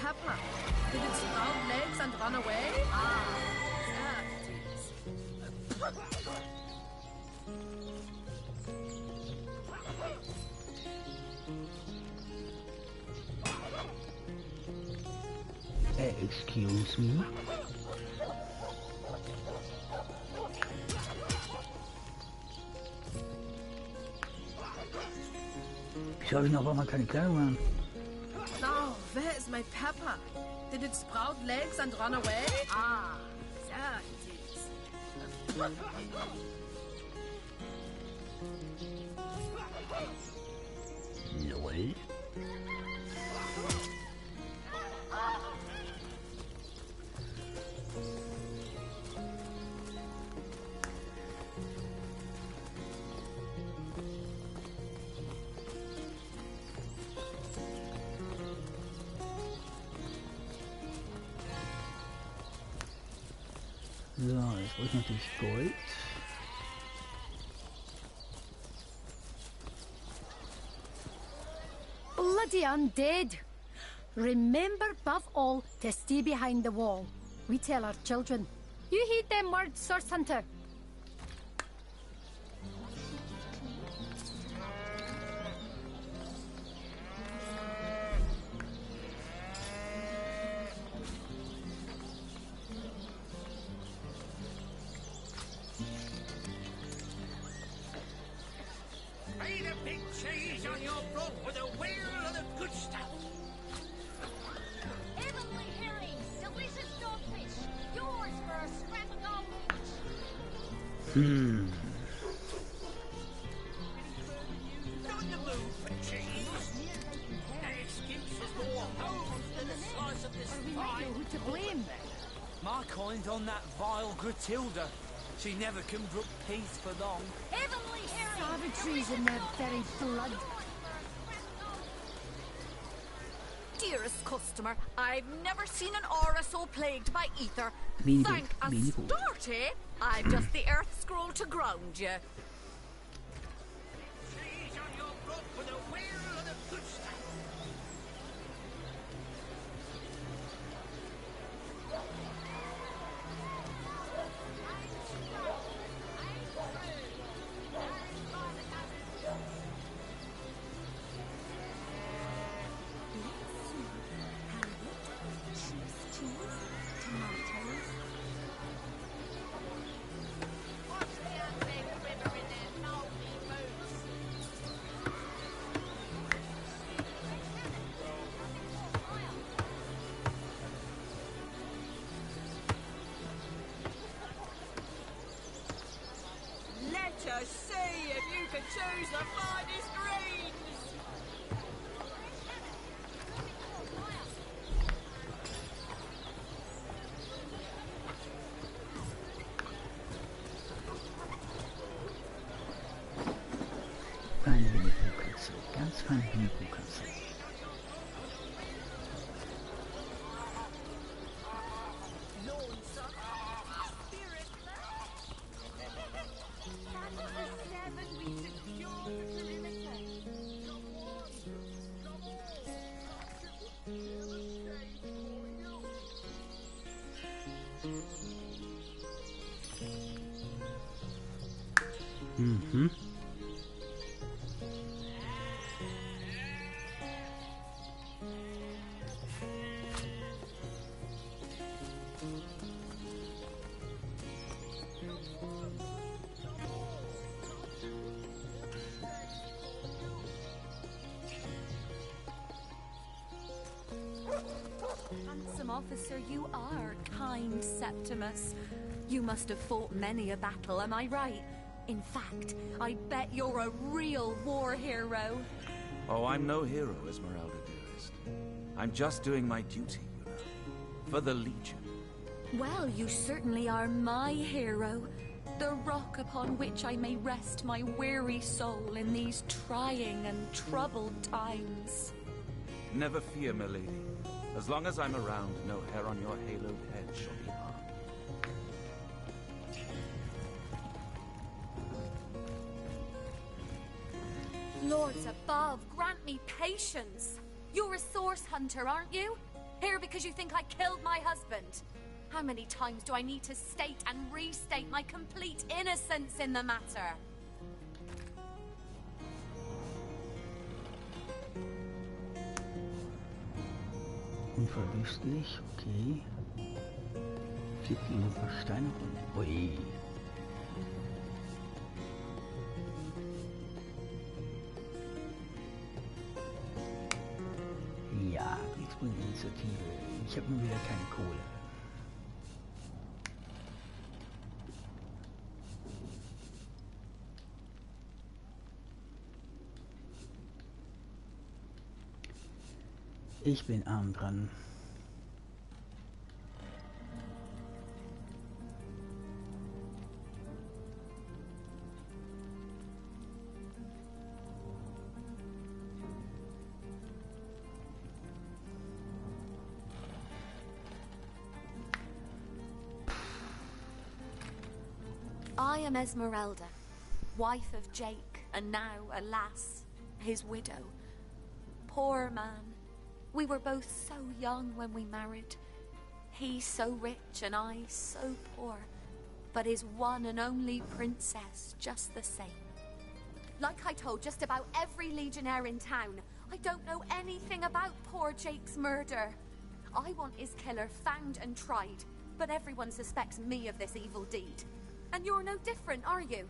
pepper? Did it sprout legs and run away? Ah, that it is. Excuse me. Wieso habe ich noch einmal keine Kleidung an? Oh, where is my pepper? Did it sprout legs and run away? Ah, that it is. Lol. So, jetzt brauche ich natürlich Gold. Bloody undead! Remember above all to stay behind the wall. We tell our children. You heed them words, Source Hunter. Made a big cheese on your brook with a wheel of the good stuff. Heavenly herring, delicious dogfish, yours for a scrap of gold. Not in the mood for cheese. That excuse is more holes than the size of this pie. Who to blame? My kind on that vile Gratilda. She never can brook peace for long. Heavenly herring! Savagery's in their very blood. Dearest customer, I've never seen an aura so plagued by ether. Mean Thank Astarte, I've just the earth scroll to ground you. Cheese on your brook with a wheel of the good stuff. Let us see if you can choose the finest greens. Feine Mini-Bukatze, ganz feine Mini-Bukatze. Mhm. Handsome officer you are, kind Septimus. You must have fought many a battle, am I right? In fact, I bet you're a real war hero. Oh, I'm no hero, Esmeralda dearest. I'm just doing my duty, you know, for the Legion. Well, you certainly are my hero. The rock upon which I may rest my weary soul in these trying and troubled times. Never fear, milady. As long as I'm around, no hair on your haloed head shall be harmed. Lords above, grant me patience. You're a source hunter, aren't you? Here because you think I killed my husband. How many times do I need to state and restate my complete innocence in the matter? Unverwüstlich, okay. Gibt ihm ein paar Steine rum. Ui. Ja, Kriegsbringinitiative. Ich habe nur wieder keine Kohle. Ich bin arm dran. I am Esmeralda, wife of Jake, and now, alas, his widow. Poor man. We were both so young when we married. He so rich and I so poor, but his one and only princess just the same. Like I told just about every legionnaire in town, I don't know anything about poor Jake's murder. I want his killer found and tried, but everyone suspects me of this evil deed. And you're no different, are you?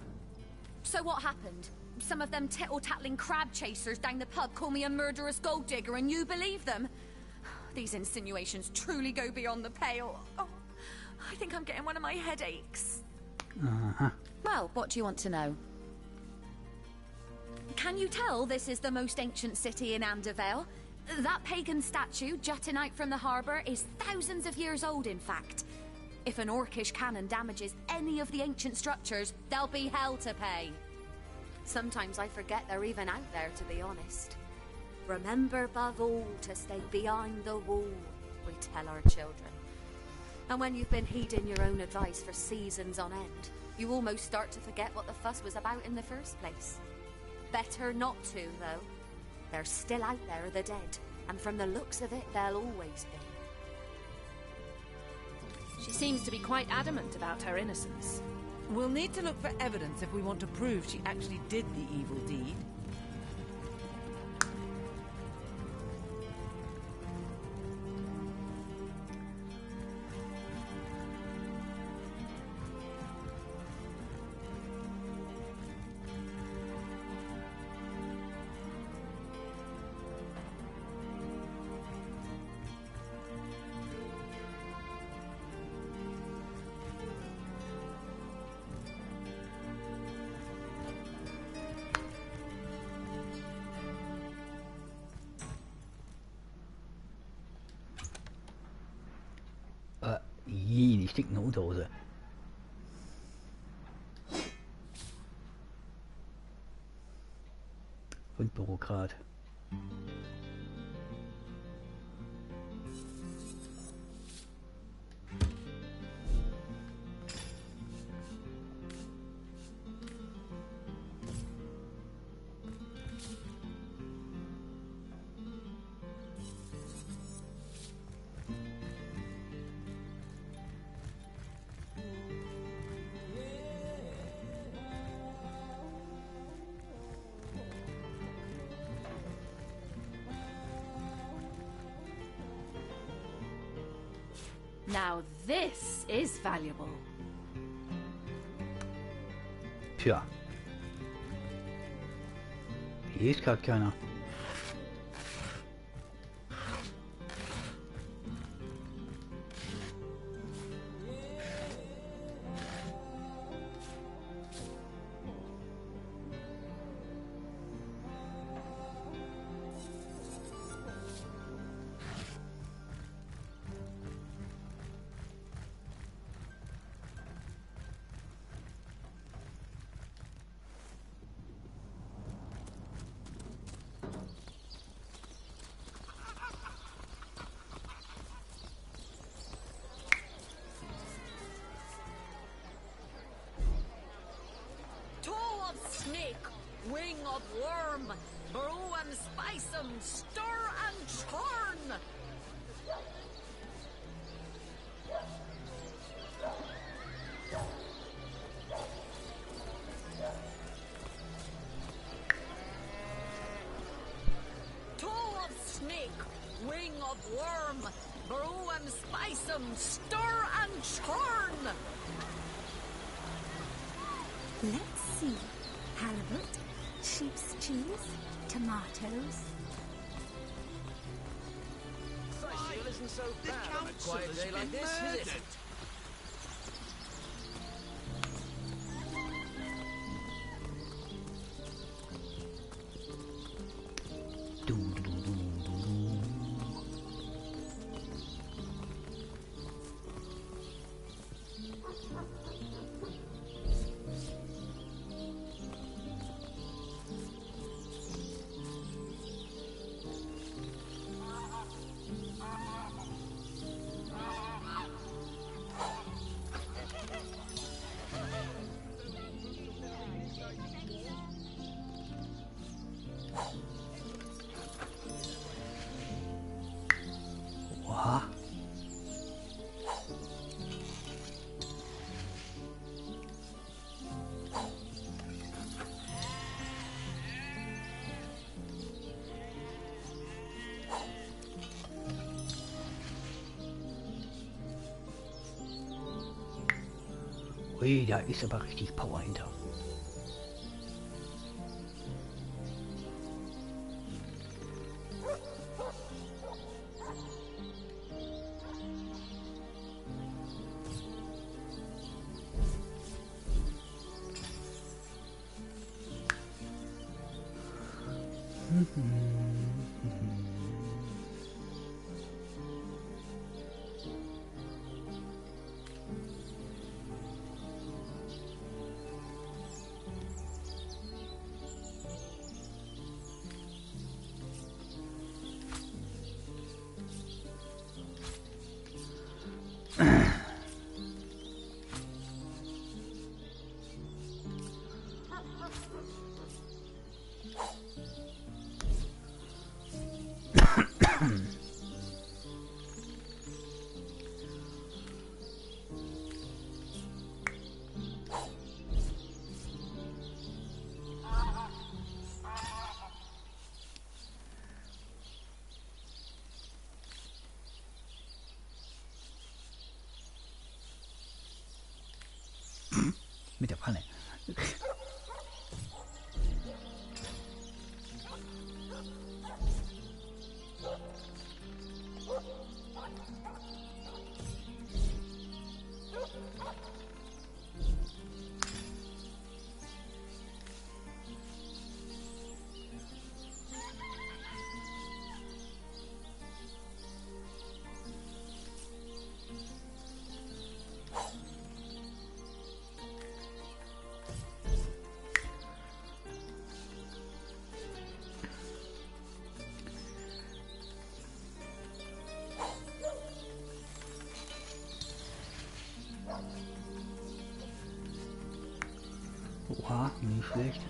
So what happened? Some of them tittle-tattling crab chasers down the pub call me a murderous gold digger and you believe them? These insinuations truly go beyond the pale. Oh, I think I'm getting one of my headaches. Uh-huh. Well, what do you want to know? Can you tell this is the most ancient city in Andervale? That pagan statue jutting out from the harbour is thousands of years old, in fact. If an orcish cannon damages any of the ancient structures, there'll be hell to pay. Sometimes I forget they're even out there, to be honest. Remember above all to stay behind the wall, we tell our children. And when you've been heeding your own advice for seasons on end, you almost start to forget what the fuss was about in the first place. Better not to, though. They're still out there, the dead, and from the looks of it, they'll always be. She seems to be quite adamant about her innocence. We'll need to look for evidence if we want to prove she actually did the evil deed. Die stinkende Unterhose. Und Bürokrat. Now this is valuable. Tja. Hier ist gerade keiner. Snake, wing of worm, brew and spice 'em, stir and churn. Wing of worm, brew and spice 'em, stir and churn. Let's see. Halibut, sheep's cheese, tomatoes. Seal isn't so bad on a quiet day like this, is it? Ui, da ist aber richtig Power hinter. Mit der Pfanne. Oha, nicht schlecht.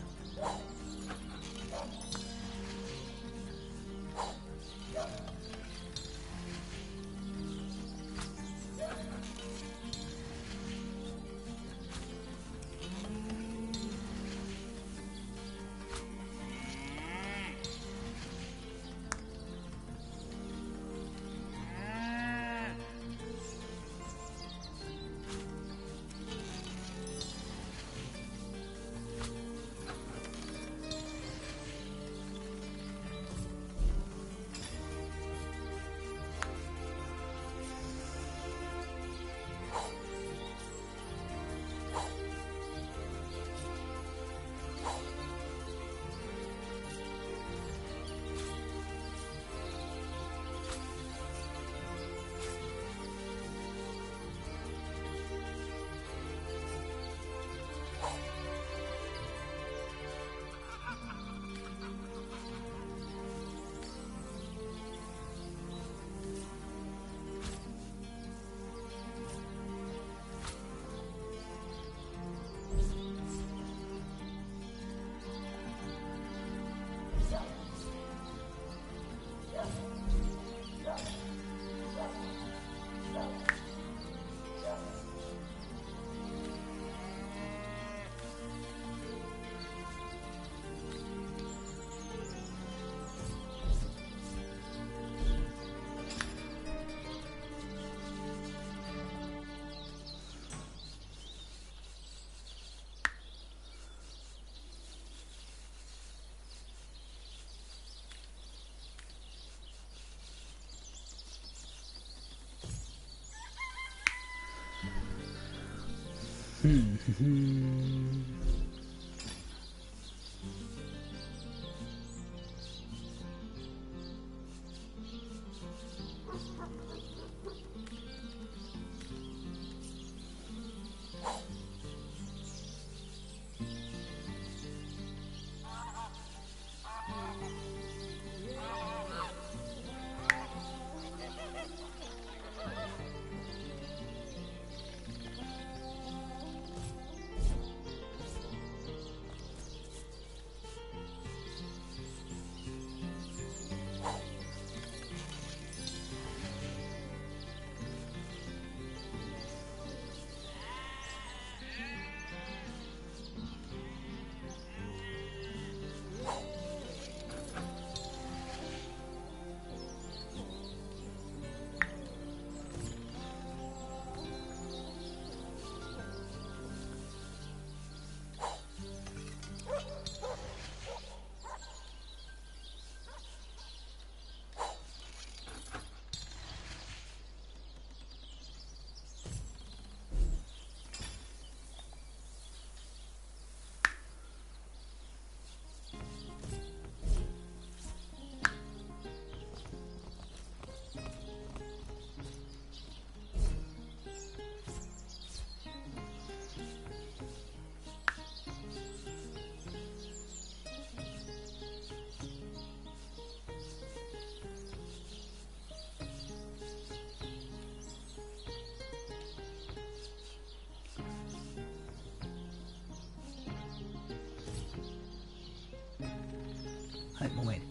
Halt, Moment.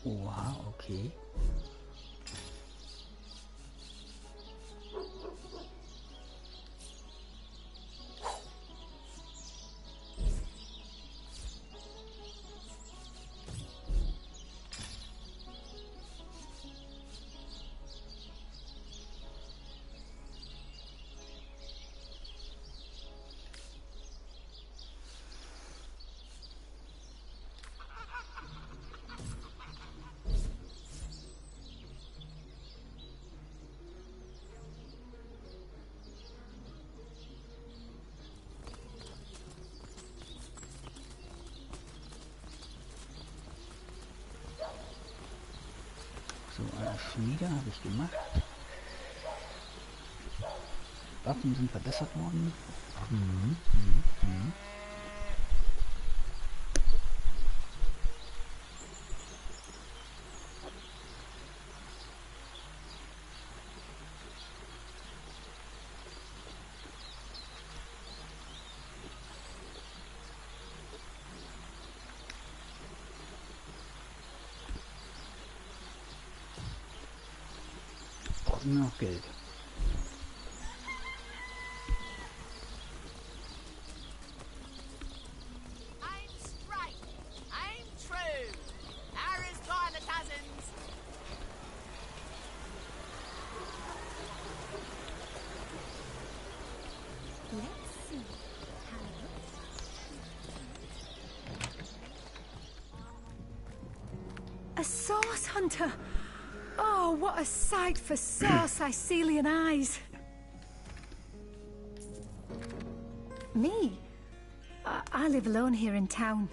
Oha, okay. So, eine Schmiede habe ich gemacht. Waffen sind verbessert worden. Brauchen wir noch Geld. I'm straight. I'm true. Let's see. A sauce hunter! Oh, what a sight for sore Sicilian eyes! Me? I live alone here in town.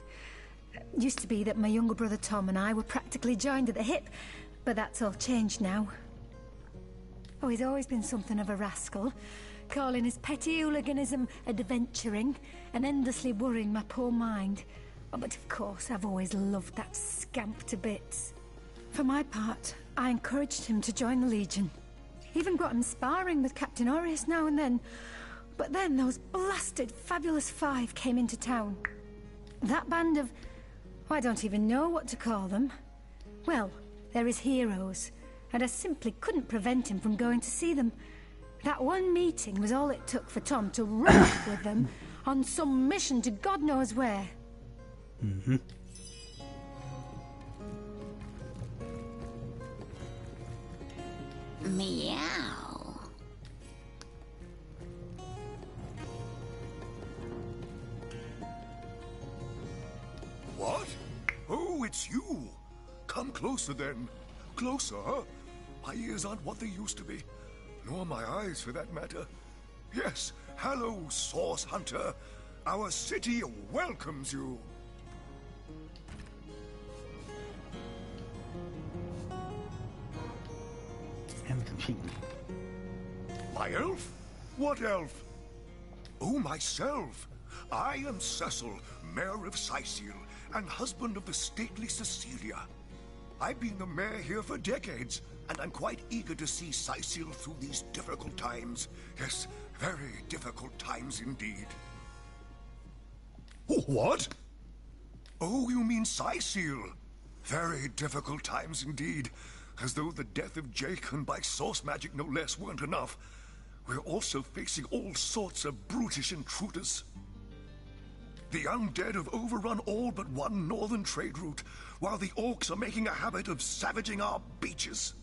Used to be that my younger brother Tom and I were practically joined at the hip, but that's all changed now. Oh, he's always been something of a rascal, calling his petty hooliganism adventuring and endlessly worrying my poor mind. Oh, but of course, I've always loved that scamp to bits. For my part, I encouraged him to join the Legion. Even got him sparring with Captain Aureus now and then. But then those blasted Fabulous Five came into town. That band of... I don't even know what to call them. Well, they're his heroes, and I simply couldn't prevent him from going to see them. That one meeting was all it took for Tom to run off with them on some mission to God knows where. Mhm. Meow. What? Oh, it's you. Come closer then. Closer, huh? My ears aren't what they used to be. Nor my eyes, for that matter. Yes, hello, Source Hunter. Our city welcomes you. My elf? What elf? Oh, myself. I am Cecil, Mayor of Sicil, and husband of the stately Cecilia. I've been the mayor here for decades, and I'm quite eager to see Sicil through these difficult times. Yes, very difficult times indeed. What? Oh, you mean Sicil? Very difficult times indeed. As though the death of Jake, and by source magic no less, weren't enough. We're also facing all sorts of brutish intruders. The undead have overrun all but one northern trade route, while the orcs are making a habit of savaging our beaches.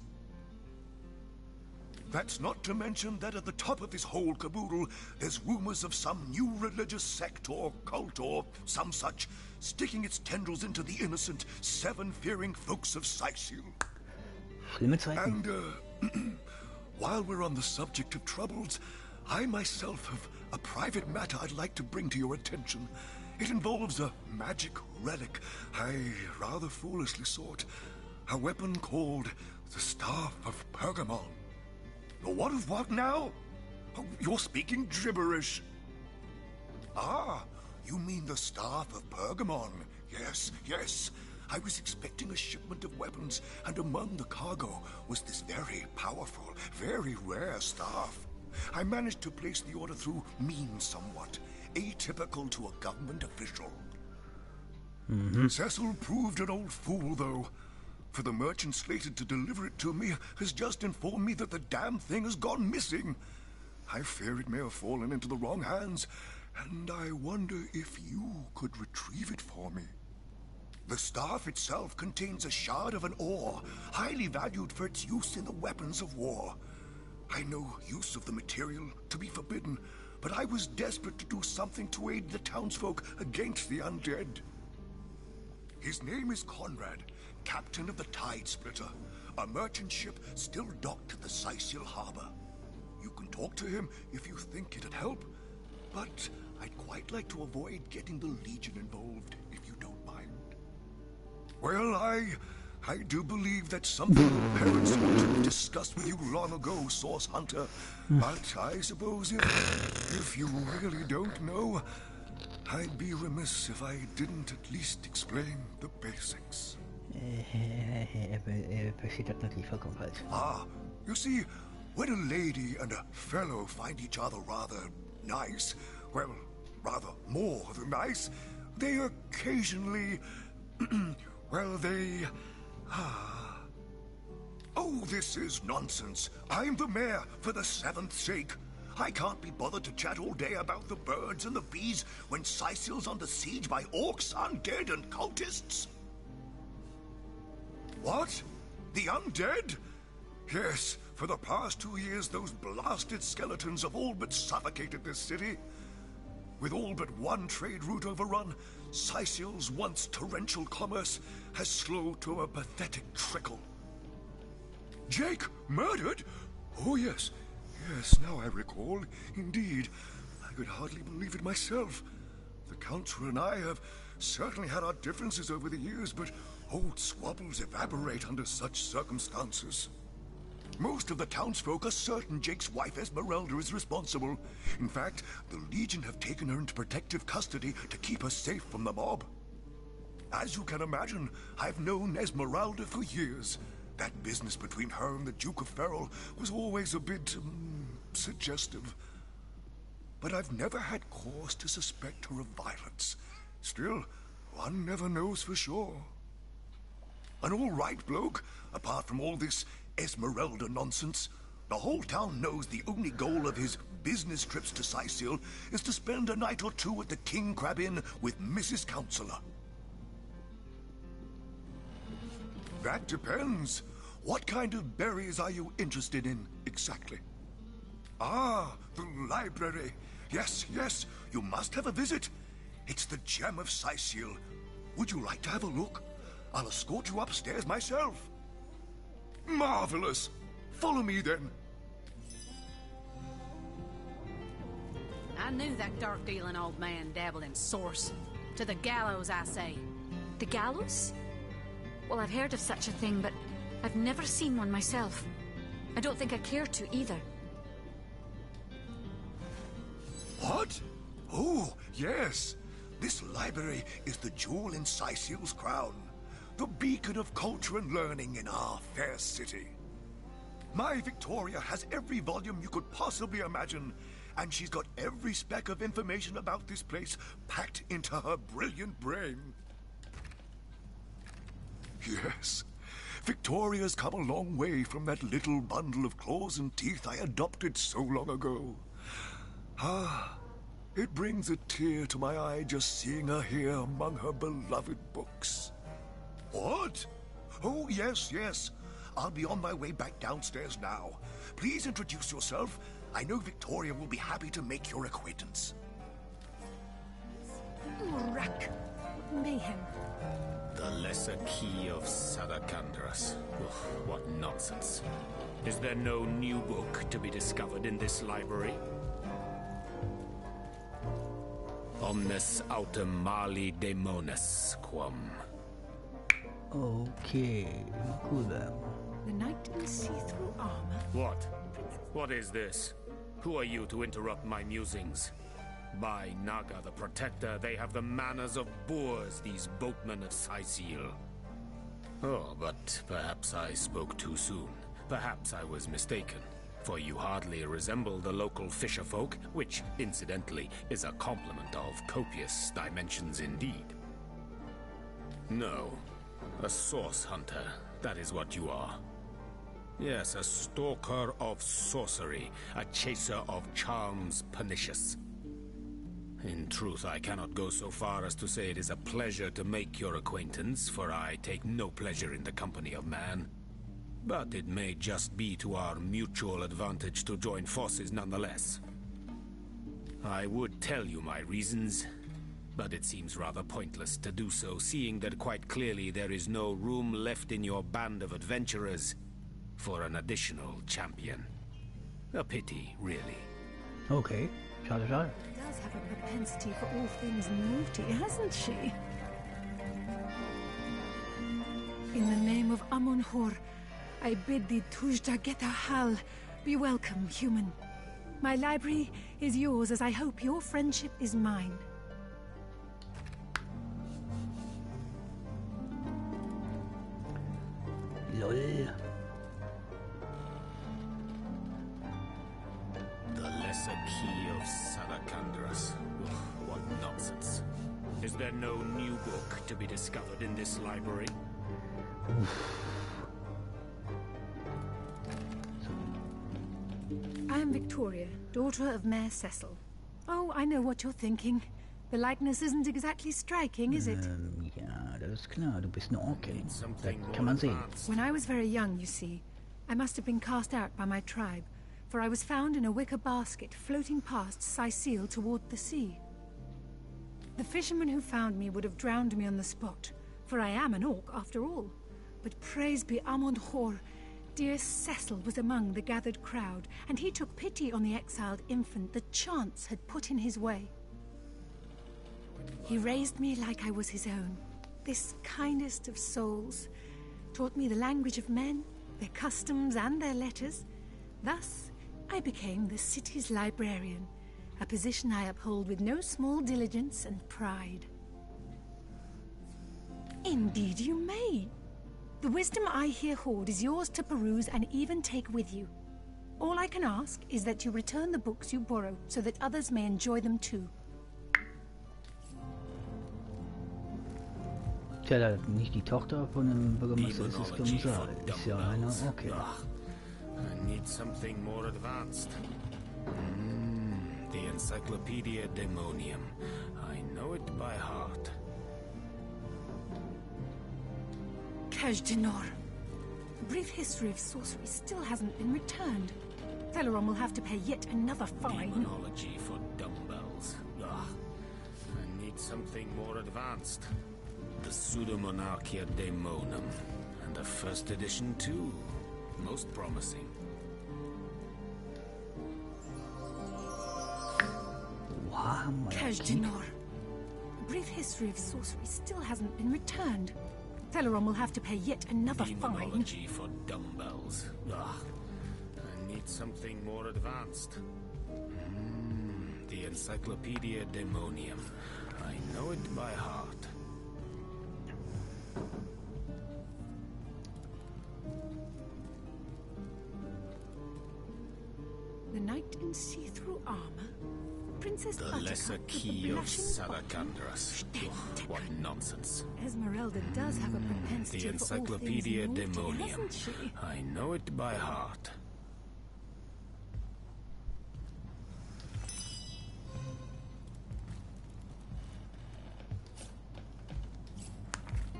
That's not to mention that at the top of this whole caboodle, there's rumors of some new religious sect or cult or some such, sticking its tendrils into the innocent, seven-fearing folks of Sicil. And, while we're on the subject of troubles, I myself have a private matter I'd like to bring to your attention. It involves a magic relic I rather foolishly sought. A weapon called the Staff of Pergamon. What of what now? Oh, you're speaking gibberish. Ah, you mean the Staff of Pergamon. Yes, yes. I was expecting a shipment of weapons, and among the cargo was this very powerful, very rare staff. I managed to place the order through means somewhat, atypical to a government official. Cecil proved an old fool, though. For the merchant slated to deliver it to me has just informed me that the damn thing has gone missing. I fear it may have fallen into the wrong hands, and I wonder if you could retrieve it for me. The staff itself contains a shard of an ore, highly valued for its use in the weapons of war. I know use of the material to be forbidden, but I was desperate to do something to aid the townsfolk against the undead. His name is Conrad, captain of the Tide Splitter, a merchant ship still docked at the Sicil harbor. You can talk to him if you think it'd help, but I'd quite like to avoid getting the Legion involved, if you don't mind. Well, I do believe that's something your parents ought to have discussed with you long ago, Source Hunter. But I suppose if you really don't know, I'd be remiss if I didn't at least explain the basics. Ah, you see, when a lady and a fellow find each other rather nice, well, rather more than nice, they occasionally... well, they... Oh, this is nonsense. I'm the mayor for the 7th sake. I can't be bothered to chat all day about the birds and the bees when Sicil's under siege by orcs, undead, and cultists. What? The undead? Yes, For the past 2 years, those blasted skeletons have all but suffocated this city. With all but one trade route overrun, Sicil's once torrential commerce has slowed to a pathetic trickle. Jake murdered? Oh yes, yes, now I recall. Indeed, I could hardly believe it myself. The Council and I have certainly had our differences over the years, but old squabbles evaporate under such circumstances. Most of the townsfolk are certain Jake's wife Esmeralda is responsible. In fact, the Legion have taken her into protective custody to keep her safe from the mob. As you can imagine, I've known Esmeralda for years. That business between her and the Duke of Ferrol was always a bit suggestive. But I've never had cause to suspect her of violence. Still, one never knows for sure. An all right bloke, apart from all this Esmeralda nonsense. The whole town knows the only goal of his business trips to Sicil is to spend a night or two at the King Crab Inn with Mrs. Counselor. That depends. What kind of berries are you interested in, exactly? Ah, the library. Yes, yes, you must have a visit. It's the gem of Sicil. Would you like to have a look? I'll escort you upstairs myself. Marvelous! Follow me, then. I knew that dark-dealing old man dabbled in source. To the gallows, I say. The gallows? Well, I've heard of such a thing, but I've never seen one myself. I don't think I care to, either. What? Oh, yes. This library is the jewel in Sicil's crown. The beacon of culture and learning in our fair city. My Victoria has every volume you could possibly imagine, and she's got every speck of information about this place packed into her brilliant brain. Yes, Victoria's come a long way from that little bundle of claws and teeth I adopted so long ago. Ah, it brings a tear to my eye just seeing her here among her beloved books. What? Oh, yes, yes. I'll be on my way back downstairs now. Please introduce yourself. I know Victoria will be happy to make your acquaintance. Rack. Mayhem. The lesser key of Sadakandras. What nonsense. Is there no new book to be discovered in this library? Omnes autem mali demones quam. Okay, cool then. The knight in see-through armor. What? What is this? Who are you to interrupt my musings? By Naga the Protector, they have the manners of boors, these boatmen of Sicil. Oh, but perhaps I spoke too soon. Perhaps I was mistaken, for you hardly resemble the local fisherfolk, which, incidentally, is a compliment of copious dimensions indeed. No, a source hunter, that is what you are. Yes, a stalker of sorcery, a chaser of charms pernicious. In truth, I cannot go so far as to say it is a pleasure to make your acquaintance, for I take no pleasure in the company of man. But it may just be to our mutual advantage to join forces nonetheless. I would tell you my reasons, but it seems rather pointless to do so, seeing that quite clearly there is no room left in your band of adventurers for an additional champion. A pity, really. Okay, schade, schade. She does have a propensity for all things naughty, hasn't she? In the name of Amun-Hor, I bid thee Tujda Geta-Hal, be welcome, human. My library is yours, as I hope your friendship is mine. LOL. The lesser key of Sadakandras. What nonsense. Is there no new book to be discovered in this library? I am Victoria, daughter of Mayor Cecil. Oh, I know what you're thinking. The likeness isn't exactly striking, is it? Ja, das ist klar. Du bist eine Orkin. Das kann man sehen. When I was very young, you see, I must have been cast out by my tribe, for I was found in a wicker basket floating past Sicile toward the sea. The fisherman who found me would have drowned me on the spot, for I am an orc after all. But praise be Amon-Hor, dear Cecil was among the gathered crowd, and he took pity on the exiled infant that chance had put in his way. He raised me like I was his own, this kindest of souls, taught me the language of men, their customs and their letters. Thus, I became the city's librarian, a position I uphold with no small diligence and pride. Indeed you may. The wisdom I here hoard is yours to peruse and even take with you. All I can ask is that you return the books you borrow so that others may enjoy them too. Tja, da nicht die Tochter von dem Bürgermeister ist, es Kommissar. Ist ja einer, okay. I need something more advanced. The Encyclopedia Daemonium. I know it by heart. Kaj'Dinor. A brief history of sorcery still hasn't been returned. Teleron will have to pay yet another fine. Demonology for dumbbells. I need something more advanced. The Pseudomonarchia Daemonum. And the first edition too. Most promising. Kaj'Dinor. A brief history of sorcery still hasn't been returned. Teleron will have to pay yet another fine. Demonology for dumbbells. I need something more advanced. The Encyclopedia Daemonium. I know it by heart. The knight in see-through armor, Princess The Buttercup lesser with key the of blushing Salacandras. What nonsense. Esmeralda does have a propensity The Encyclopedia for all things naughty, Daemonium. hasn't she? I know it by heart.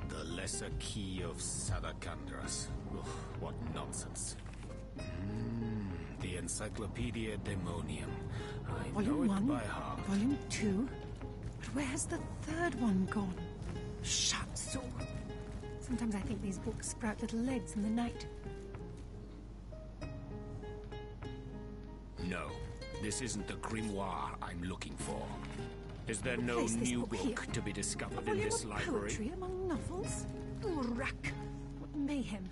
The lesser key of Salacandras. What nonsense. The Encyclopedia Daemonium. I know Volume it 1, by heart. Volume 2, but where has the third one gone? Shatsu. Sometimes I think these books sprout little legs in the night. No, this isn't the grimoire I'm looking for. Is there no Place this new book here. book to be discovered A in volume this of library? poetry among novels? Urak! What mayhem!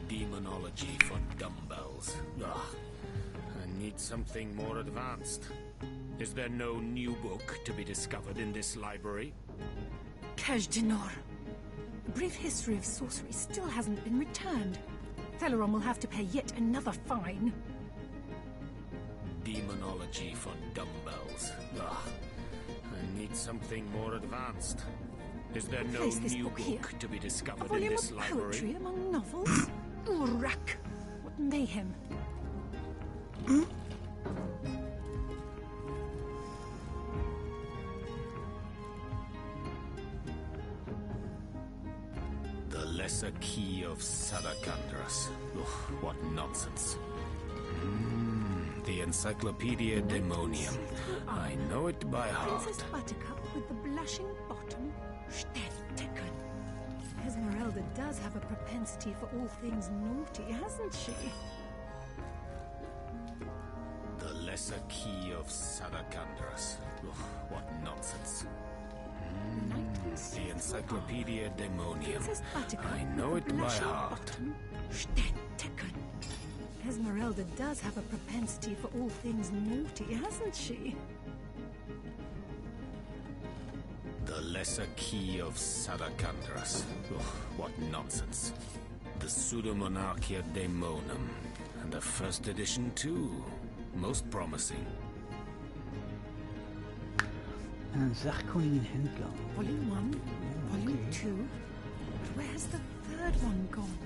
Demonology for dumbbells. I need something more advanced. Is there no new book to be discovered in this library? Kaj'Dinor. A brief history of sorcery still hasn't been returned. Teleron will have to pay yet another fine. Demonology for dumbbells. I need something more advanced. Is there no Place this new book here. book to be A discovered in volume this of library? poetry among novels? Urak! What mayhem! The lesser key of Salacandras. What nonsense. The Encyclopedia Daemonium. I know it by heart. Princess Buttercup with the blushing bottom? Steffen. Esmeralda does have a propensity for all things naughty, hasn't she? The lesser key of Salacandras. What nonsense. The Encyclopedia Daemonium. Princess Buttercup I know with it the by blushing heart. bottom? Steffen. Esmeralda does have a propensity for all things naughty, hasn't she? The lesser key of Salacandras. What nonsense. The Pseudomonarchia Daemonum. And the first edition too. Most promising. Sachkundigen Händler. Volume 1, Volume 2, but where's the third one gone?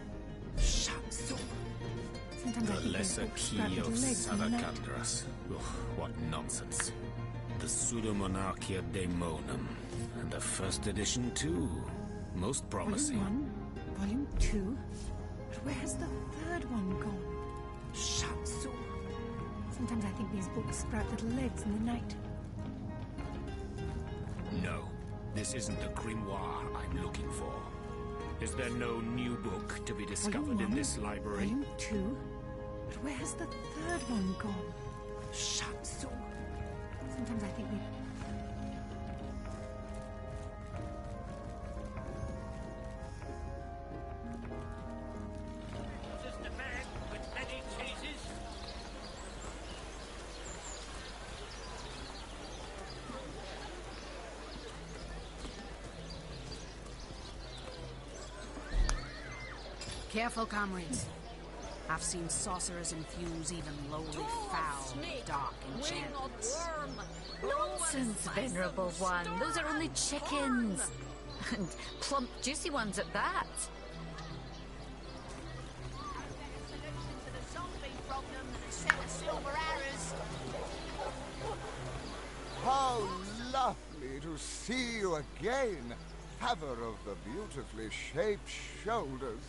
Shatsu. Sometimes I The think these lesser books key sprout of little legs in the night. Salacandras. What nonsense. The the Pseudomonarchia Daemonum. And a first edition too. Most promising. Volume 1, Volume 2. But where's the third one gone? Shatsu. Sometimes I think these books sprout little legs in the night. No, this isn't the grimoire I'm looking for. Is there no new book to be discovered in this library? Volume 2. But where's the third one gone? Shatsu. Sometimes I think we... Careful, comrades. I've seen sorcerers infuse even lowly fowl with dark enchantments. Nonsense, Venerable One. Those are only chickens. And plump, juicy ones at that. How lovely to see you again, haver of the beautifully shaped shoulders.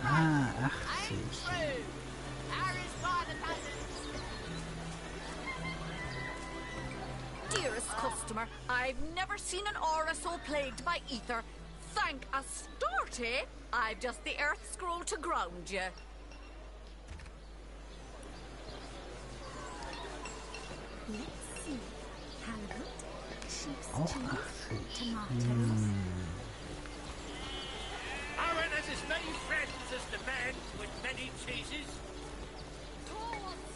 Ah, 80. Dearest customer, I've never seen an aura so plagued by ether. Thank Astarte, I've just the earth scroll to ground you. Let's see. Halibut, sheep's Auch cheese, 80. tomatoes. Aaron has as many friends as the man with many cheeses.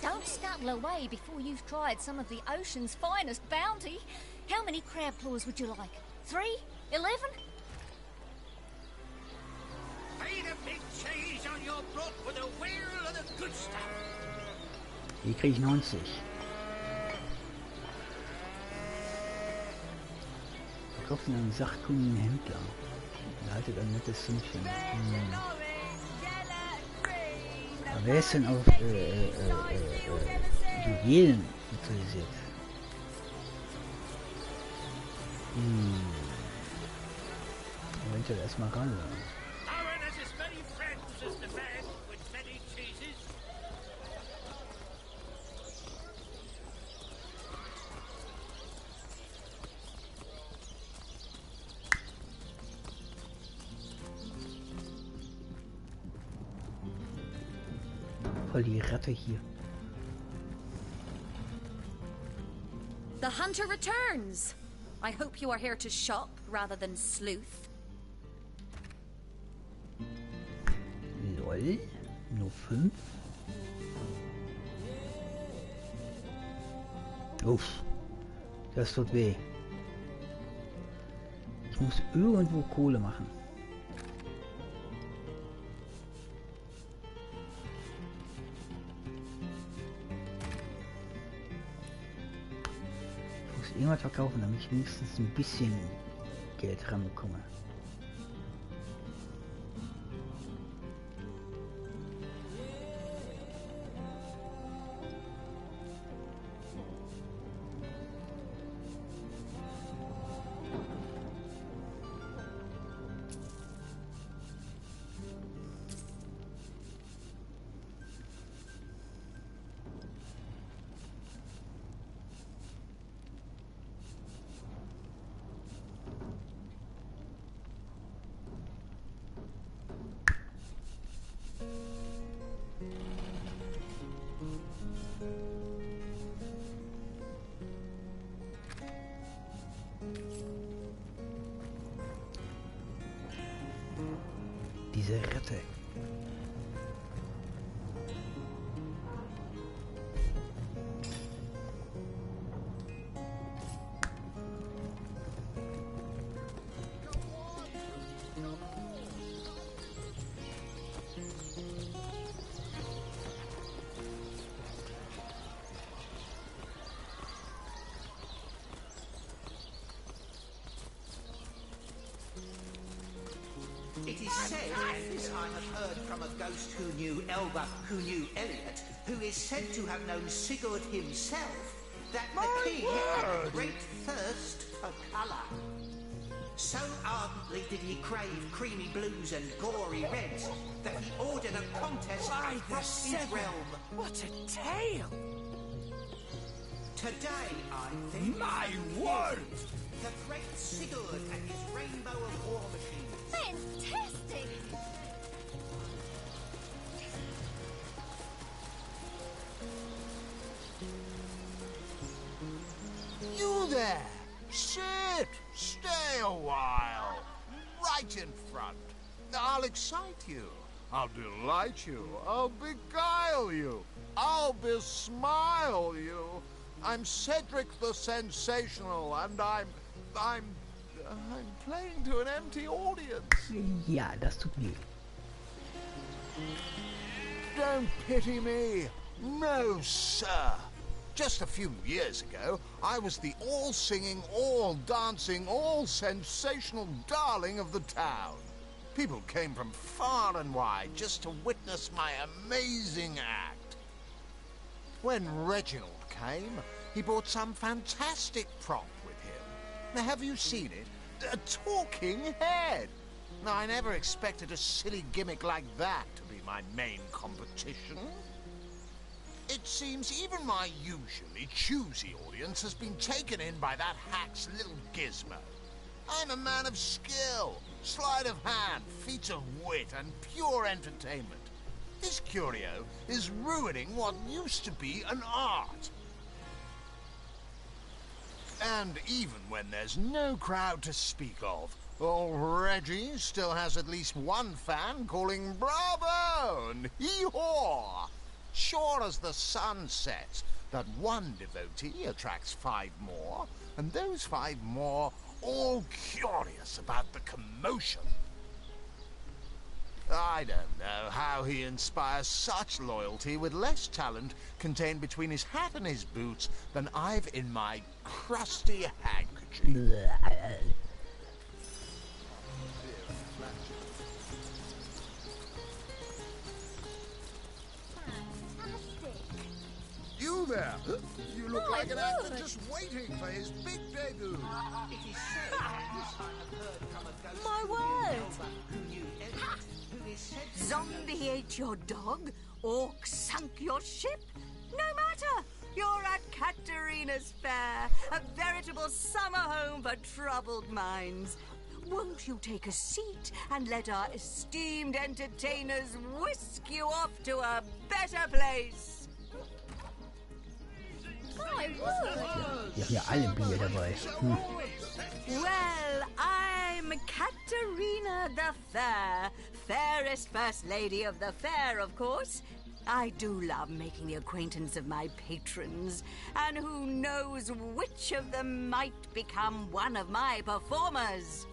Don't scuttle away before you've tried some of the ocean's finest bounty. How many crab claws would you like? 3? 11? Feed a big cheese on your brook with a wheel of the good stuff. Hier kriege ich 90. Verkauft ihn einen sachkundigen Händler. Leitet ein nettes Sündchen. Aber wer ist denn auf Juwelen spezialisiert? Eventuell erstmal ran. Aaron has as many friends as the man with many cheeses. Voll die Ratte hier. The hunter returns. I hope you are here to shop rather than sleuth. Lol. Nur 5. Uff. Das tut weh. Ich muss irgendwo Kohle machen. Ich muss irgendwas verkaufen, damit ich wenigstens ein bisschen Geld ranbekomme. Diese Ratte. It is said, as I have heard from a ghost who knew Elba, who knew Elliot, who is said to have known Sigurd himself, that the king had a great thirst for colour. So ardently did he crave creamy blues and gory reds that he ordered a contest across his realm. What a tale! Today, I think... My word! The great Sigurd and his rainbow of war machines. Fantastic! You there! Sit! Stay a while! Right in front. I'll excite you. I'll delight you. I'll beguile you. I'll besmile you. I'm Cedric the Sensational, and I'm playing to an empty audience. Ja, das tut weh. Don't pity me. No, sir. Just a few years ago, I was the all-singing, all-dancing, all-sensational darling of the town. People came from far and wide just to witness my amazing act. When Reginald came, he brought some fantastic prop with him. Now, have you seen it? A talking head. Now, I never expected a silly gimmick like that to be my main competition. It seems even my usually choosy audience has been taken in by that hack's little gizmo. I'm a man of skill, sleight of hand, feats of wit, and pure entertainment. This curio is ruining what used to be an art. And even when there's no crowd to speak of, old Reggie still has at least one fan calling bravo and hee-haw. Sure as the sun sets, that one devotee attracts 5 more, and those 5 more all curious about the commotion. I don't know how he inspires such loyalty with less talent contained between his hat and his boots than I've in my crusty handkerchief. You there! You look like an actor just waiting for his big debut. It is said, as I have heard from a ghost My who word! knew Elba, who knew Elliot, who is said to Zombie ate your dog? Orc sunk your ship? No matter! You're at Katerina's Fair, a veritable summer home for troubled minds. Won't you take a seat and let our esteemed entertainers whisk you off to a better place? Ja, hier alle Bier dabei. Well, I'm Katerina the Fair, fairest first lady of the fair, of course. I do love making the acquaintance of my patrons, and who knows which of them might become one of my performers.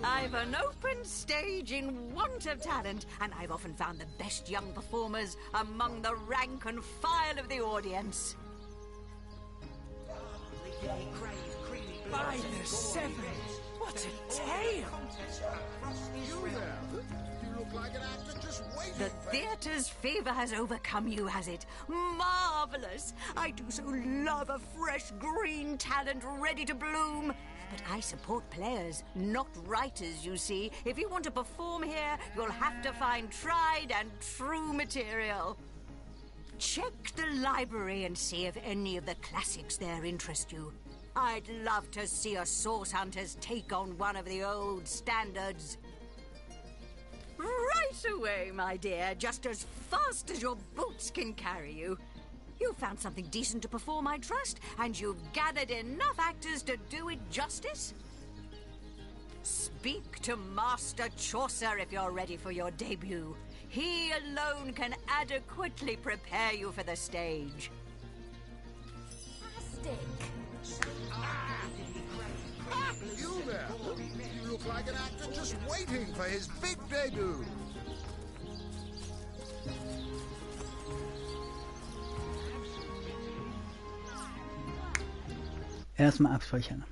I've an open stage in want of talent, and I've often found the best young performers among the rank and file of the audience. By the 7! What a tale! You there! You look like an actor just waiting The theatre's fever has overcome you, has it? Marvelous! I do so love a fresh green talent ready to bloom. But I support players, not writers, you see. If you want to perform here, you'll have to find tried and true material. Check the library and see if any of the classics there interest you. I'd love to see a Source Hunters take on one of the old standards. Right away, my dear, just as fast as your boots can carry you. You found something decent to perform, I trust, and you've gathered enough actors to do it justice? Speak to Master Chaucer if you're ready for your debut. He alone can adequately prepare you for the stage. You there! You look like an actor just waiting for his big debut. Erstmal abspeichern.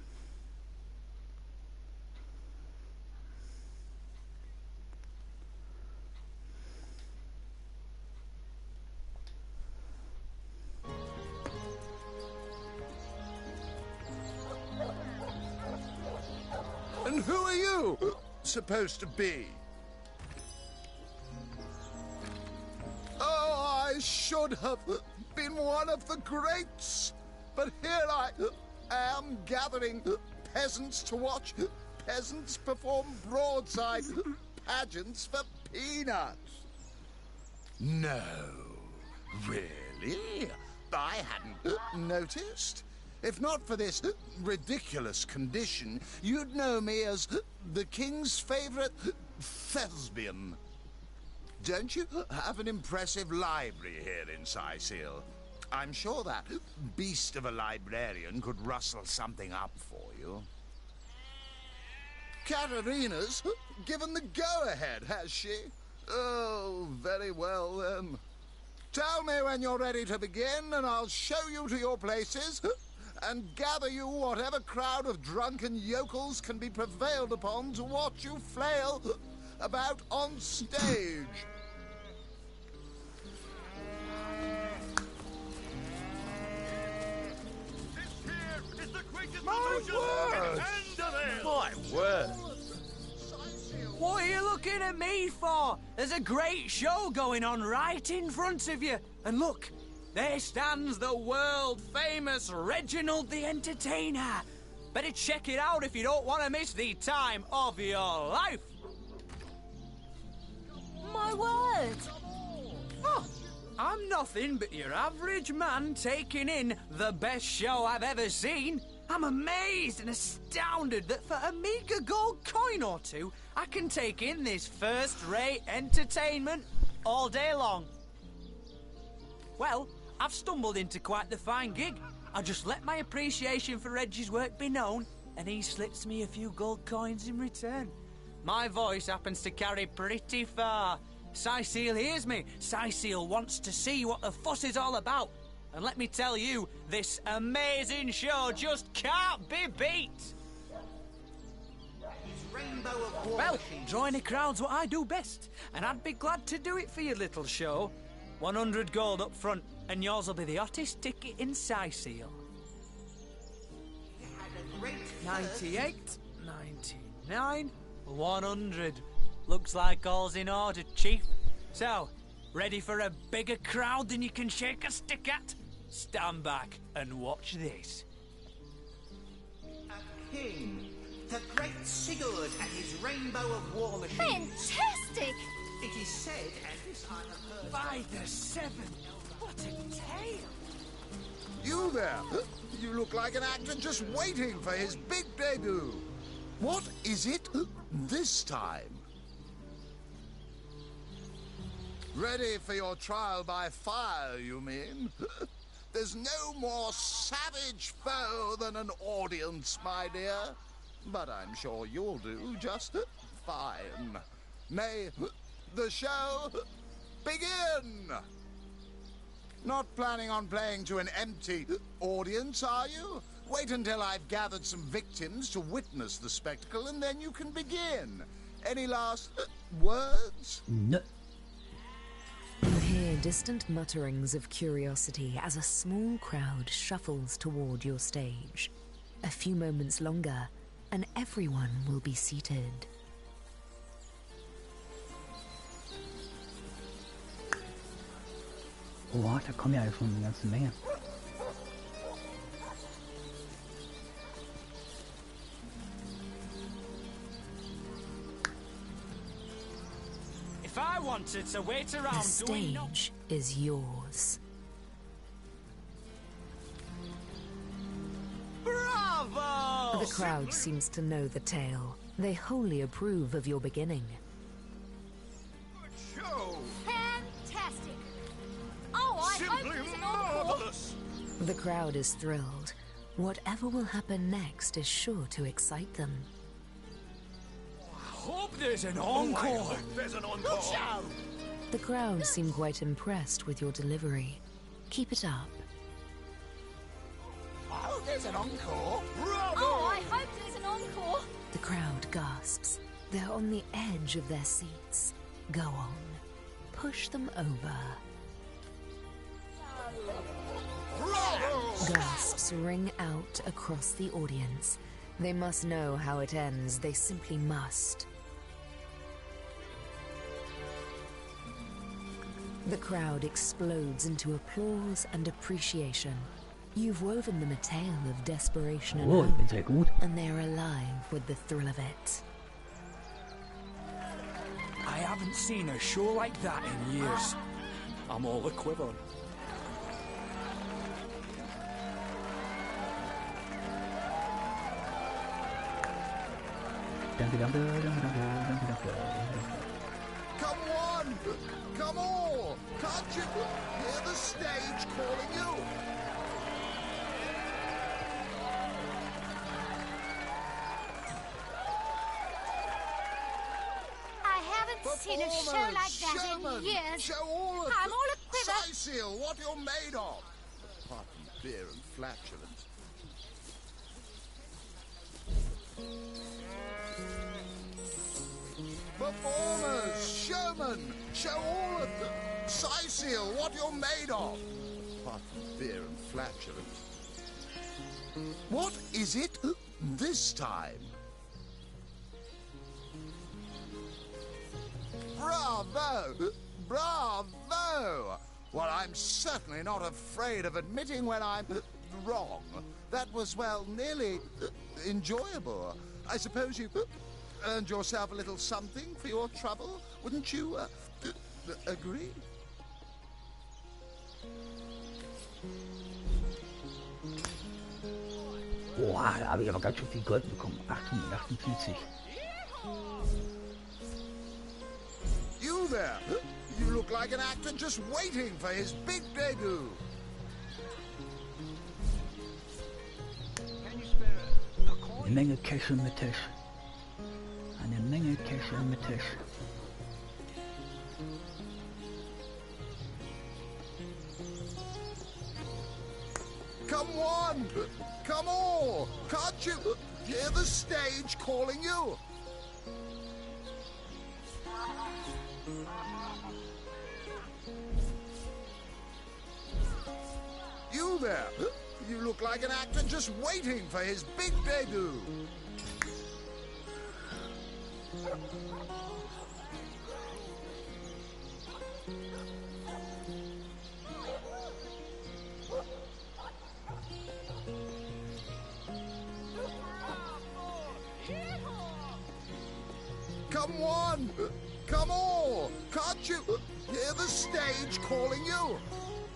you supposed to be? Oh, I should have been one of the greats. But here I am gathering peasants to watch peasants perform broadside pageants for peanuts. No, really? I hadn't noticed. If not for this ridiculous condition, you'd know me as the king's favorite thespian. Don't you have an impressive library here in Sicil? I'm sure that beast of a librarian could rustle something up for you. Katerina's given the go-ahead, has she? Oh, very well then. Tell me when you're ready to begin, and I'll show you to your places and gather you whatever crowd of drunken yokels can be prevailed upon to watch you flail about on stage. My word! My word! What are you looking at me for? There's a great show going on right in front of you. And look, there stands the world-famous Reginald the Entertainer. Better check it out if you don't want to miss the time of your life. My word! Oh, I'm nothing but your average man taking in the best show I've ever seen. I'm amazed and astounded that for a meager gold coin or two, I can take in this first-rate entertainment all day long. Well, I've stumbled into quite the fine gig. I just let my appreciation for Reggie's work be known, and he slips me a few gold coins in return. My voice happens to carry pretty far. Sicil hears me. Sicil wants to see what the fuss is all about. And let me tell you, this amazing show just can't be beat. Well, drawing a crowd's what I do best, and I'd be glad to do it for your little show. 100 gold up front, and yours will be the hottest ticket in Sicil. 98, 99, 100. Looks like all's in order, Chief. So, ready for a bigger crowd than you can shake a stick at? Stand back and watch this. A king, the great Sigurd and his rainbow of war machines. Fantastic! It is said, and this I have heard... By the seven, what a tale! You there! You look like an actor just waiting for his big debut. What is it this time? Ready for your trial by fire, you mean? There's no more savage foe than an audience, my dear. But I'm sure you'll do just fine. May the show begin! Not planning on playing to an empty audience, are you? Wait until I've gathered some victims to witness the spectacle, and then you can begin. Any last words? No. You hear distant mutterings of curiosity as a small crowd shuffles toward your stage. A few moments longer, and everyone will be seated. Oha, da kommen ja schon eine ganze Menge. If I wanted to wait around The stage is yours. Bravo! The crowd seems to know the tale. They wholly approve of your beginning. Fantastic! Oh, I hope there's an encore! The crowd is thrilled. Whatever will happen next is sure to excite them. Hope there's an encore! There's an encore! The crowd seem quite impressed with your delivery. Keep it up. Oh, there's an encore! Oh, I hope there's an encore! The crowd gasps. They're on the edge of their seats. Go on. Push them over. Gasps ring out across the audience. They must know how it ends. They simply must. The crowd explodes into applause and appreciation. You've woven them a tale of desperation and hope, sehr gut. and they're alive with the thrill of it. I haven't seen a show like that in years. I'm all a-quiver. Danke, danke, danke, danke, danke, danke. Come on! Come on! Can't you hear the stage calling you? I haven't seen a show like that Showman, in years. Show all of I'm all a quiver. Seal, what you're made of. Apart from beer and flatulence. Performers, showmen, show all of them. Seal, what you're made of. Apart from beer and flatulence. What is it this time? Bravo! Bravo! Well, I'm certainly not afraid of admitting when I'm wrong. That was, well, nearly enjoyable. I suppose you earned yourself a little something for your trouble. Wouldn't you agree? Boah, da habe ich aber ganz schön viel Gold bekommen. 848. You there! You look like an actor just waiting for his big debut. Eine Menge Cash im Tisch. Eine Menge Cash im Tisch. Come on! Come on! Can't you hear the stage calling you? You there! You look like an actor just waiting for his big debut. Come on! Come on! Can't you hear the stage calling you?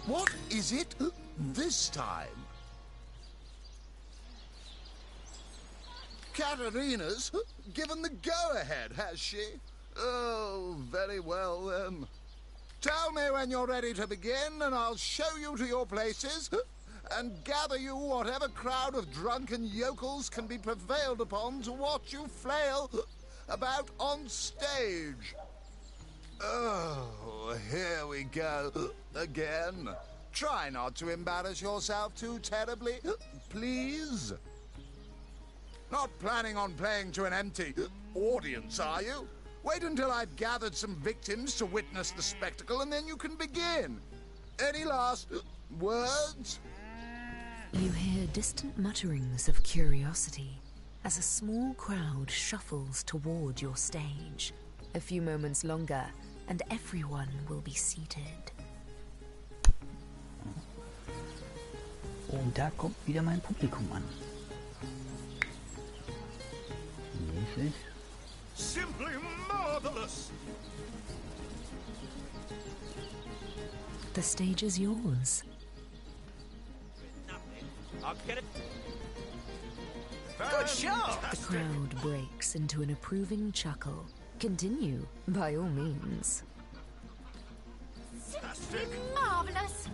What is it this time? Katerina's given the go-ahead, has she? Oh, very well then. Tell me when you're ready to begin, and I'll show you to your places and gather you whatever crowd of drunken yokels can be prevailed upon to watch you flail about on stage. Oh, here we go again. Try not to embarrass yourself too terribly, please. Not planning on playing to an empty audience, are you? Wait until I've gathered some victims to witness the spectacle, and then you can begin. Any last words? You hear distant mutterings of curiosity as a small crowd shuffles toward your stage. A few moments longer, and everyone will be seated. Und da kommt wieder mein Publikum an. Richtig. Simply marvelous! The stage is yours. I'll get it. Good shot! The crowd breaks into an approving chuckle. Continue, by all means. Simply marvelous!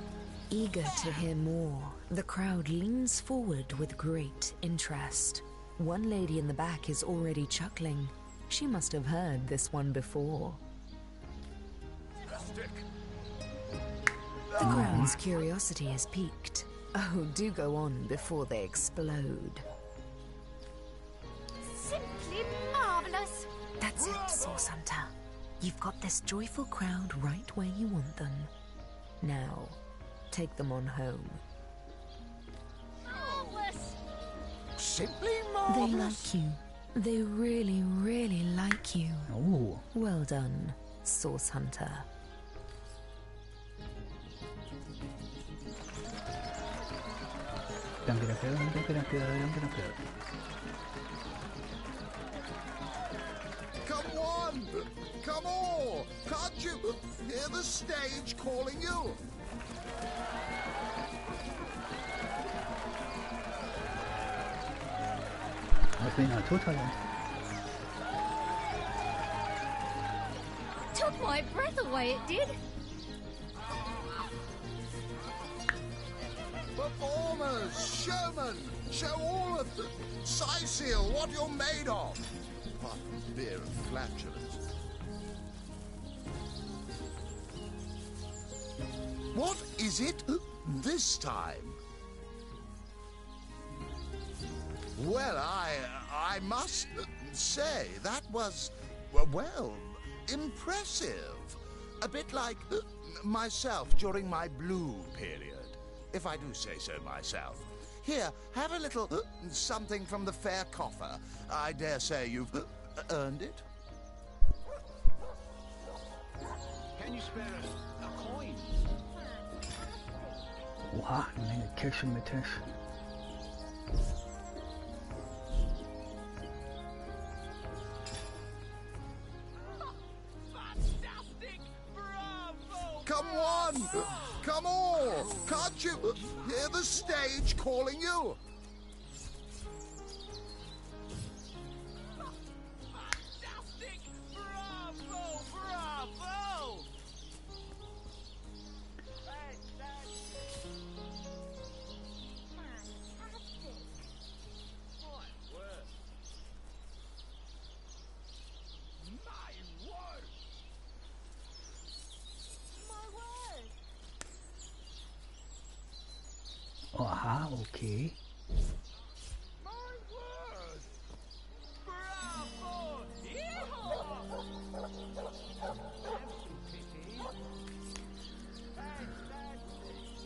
Eager to hear more, the crowd leans forward with great interest. One lady in the back is already chuckling. She must have heard this one before. The crowd's curiosity is piqued. Oh, do go on before they explode. Simply marvelous! That's it, Source Hunter. You've got this joyful crowd right where you want them. Now, take them on home. Marvelous! Simply marvelous. They like you. They really, really like you. Oh. Well done, Source Hunter. Danke dafür, danke dafür, danke dafür. Come on! Come on! Can't you hear the stage calling you? Ich bin ein Naturtalent. Took my breath away, it did. Performers, showmen, show all of them. Seal, what you're made of. Apart from beer and flatulence. What is it this time? Well, I must say that was, well, impressive. A bit like myself during my blue period, if I do say so myself. Here, have a little something from the fair coffer. I dare say you've earned it. Can you spare a coin? Oha, eine Menge Cash im Tisch. Come on! Come on! Can't you hear the stage calling you? Fantastic! Bravo! Bravo! Aha, okay.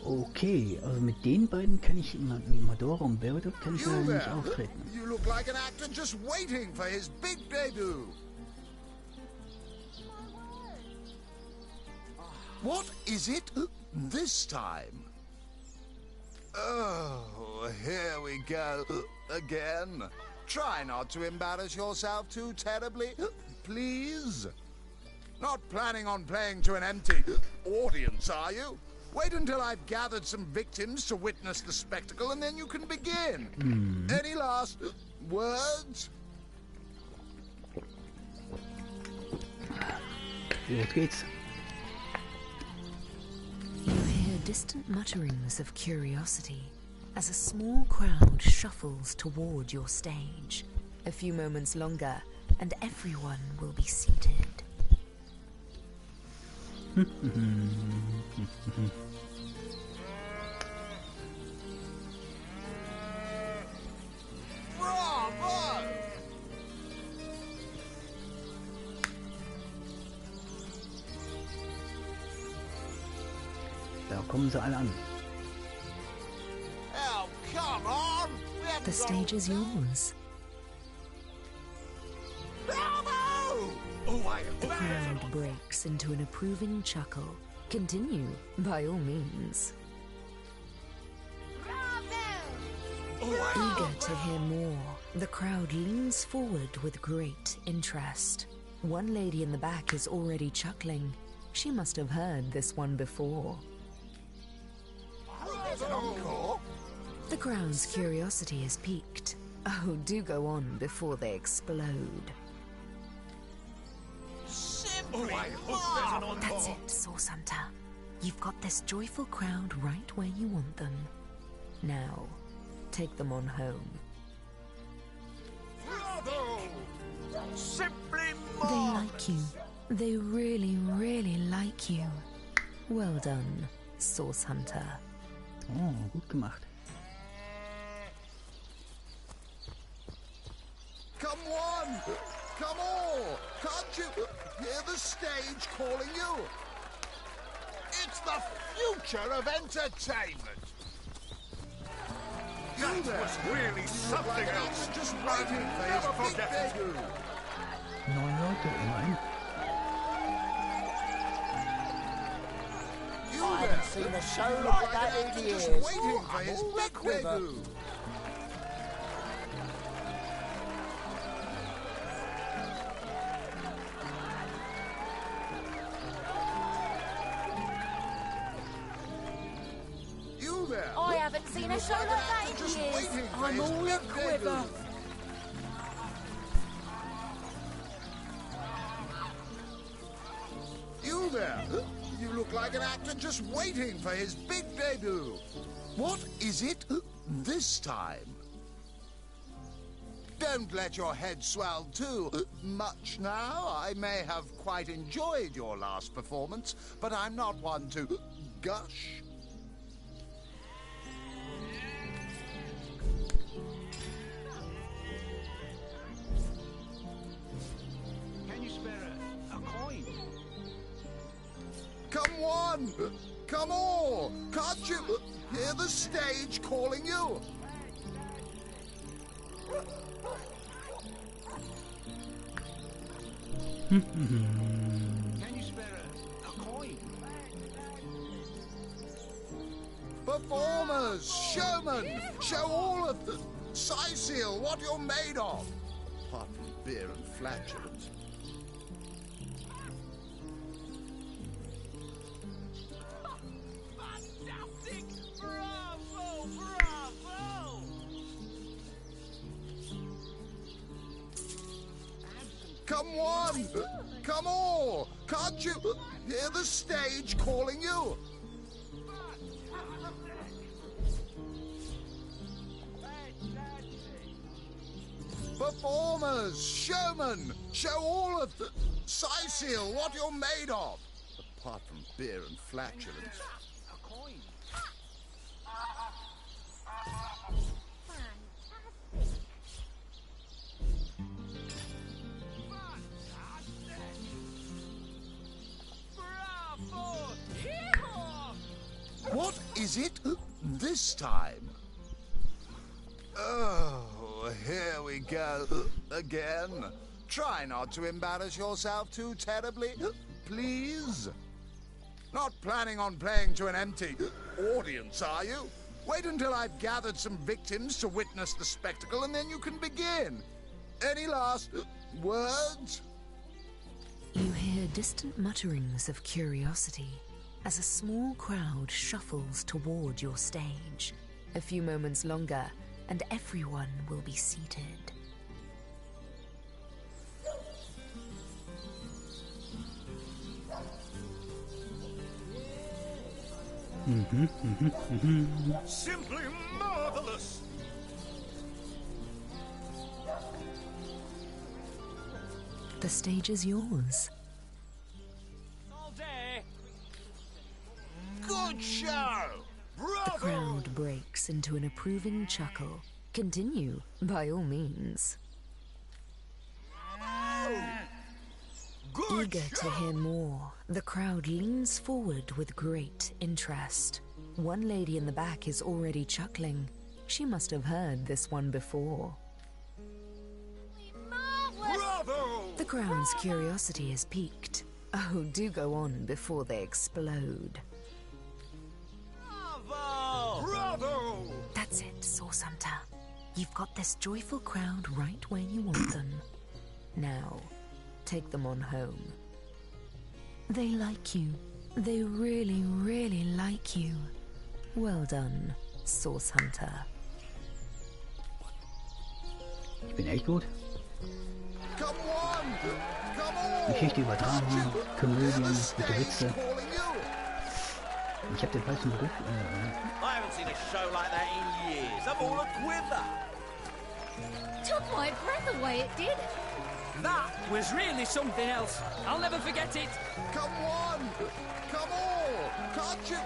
Okay, also mit den beiden kann ich mit Madora und Beredot kann ich leider nicht auftreten. You look like an actor just waiting for his big debut. What is it this time? Oh, here we go again. Try not to embarrass yourself too terribly, please. Not planning on playing to an empty audience, are you? Wait until I've gathered some victims to witness the spectacle, and then you can begin. Any last words? Los geht's. You hear distant mutterings of curiosity as a small crowd shuffles toward your stage. A few moments longer, and everyone will be seated. Bravo! Da kommen sie alle an. Oh, come on! The stage is yours. Bravo! Oh, The crowd breaks into an approving chuckle. Continue, by all means. Eager to hear more, the crowd leans forward with great interest. One lady in the back is already chuckling. She must have heard this one before. The crowd's curiosity is piqued. Oh, do go on before they explode. That's it, Source Hunter. You've got this joyful crowd right where you want them. Now, take them on home. Simply They like you. They really, really like you. Well done, Source Hunter. Oh, gut gemacht. Come on! Come on! Can't you hear the stage calling you? It's the future of entertainment! You was really something else. Just waiting for his big debut. 9 Leute, immerhin. I haven't seen a show like that in years. Just waiting for his big debut. I haven't seen a show like that in years. I'm all a quiver. You there? You look like an actor just waiting for his big debut. What is it this time? Don't let your head swell too much now. I may have quite enjoyed your last performance, but I'm not one to gush. Can you spare a coin? Come on! Come on! Can't you hear the stage calling you? Can you spare a coin? Performers, showmen, show all of them. Seal what you're made of. Apart from beer and flatulence. Fantastic! Bravo! Bravo! Come on! Come on! Can't you hear the stage calling you? Performers, showmen, show all of the Seal what you're made of. Apart from beer and flatulence. A coin. Bravo! Yeehaw! What is it this time? Oh, here we go again. Try not to embarrass yourself too terribly, please. Not planning on playing to an empty audience, are you? Wait until I've gathered some victims to witness the spectacle, and then you can begin. Any last words? You hear distant mutterings of curiosity as a small crowd shuffles toward your stage. A few moments longer, and everyone will be seated. Simply marvelous! The stage is yours. All day! Good show! The crowd breaks into an approving chuckle. Continue, by all means. Good Eager to hear more, the crowd leans forward with great interest. One lady in the back is already chuckling. She must have heard this one before. Bravo! The crowd's curiosity is piqued. Oh, do go on before they explode. Bravo! Bravo! That's it, Source Hunter. You've got this joyful crowd right where you want them. Now, take them on home. They like you. They really, really like you. Well done, Source Hunter. Ich bin echt gut. Come on! Come on! Geschichte übertragen, Komödien, gute Witze. Ich habe den falschen Beruf. I haven't seen a show like that in years. I'm all a quiver. Took my breath away, it did. That was really something else. I'll never forget it. Come on! Come on! Can't you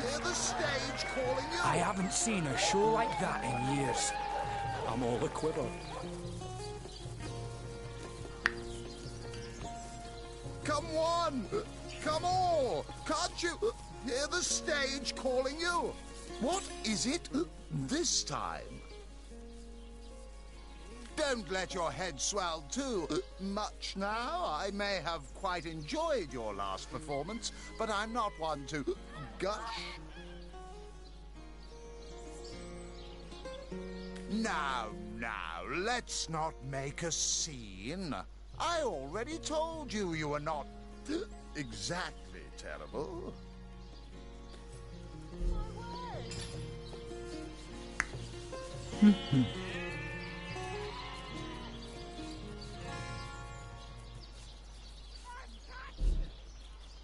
hear the stage calling you? I haven't seen a show like that in years. I'm all a quiver. Come on! Come on! Can't you hear the stage calling you? What is it this time? Don't let your head swell too much now. I may have quite enjoyed your last performance, but I'm not one to gush. Now, let's not make a scene. I already told you you were not exactly terrible.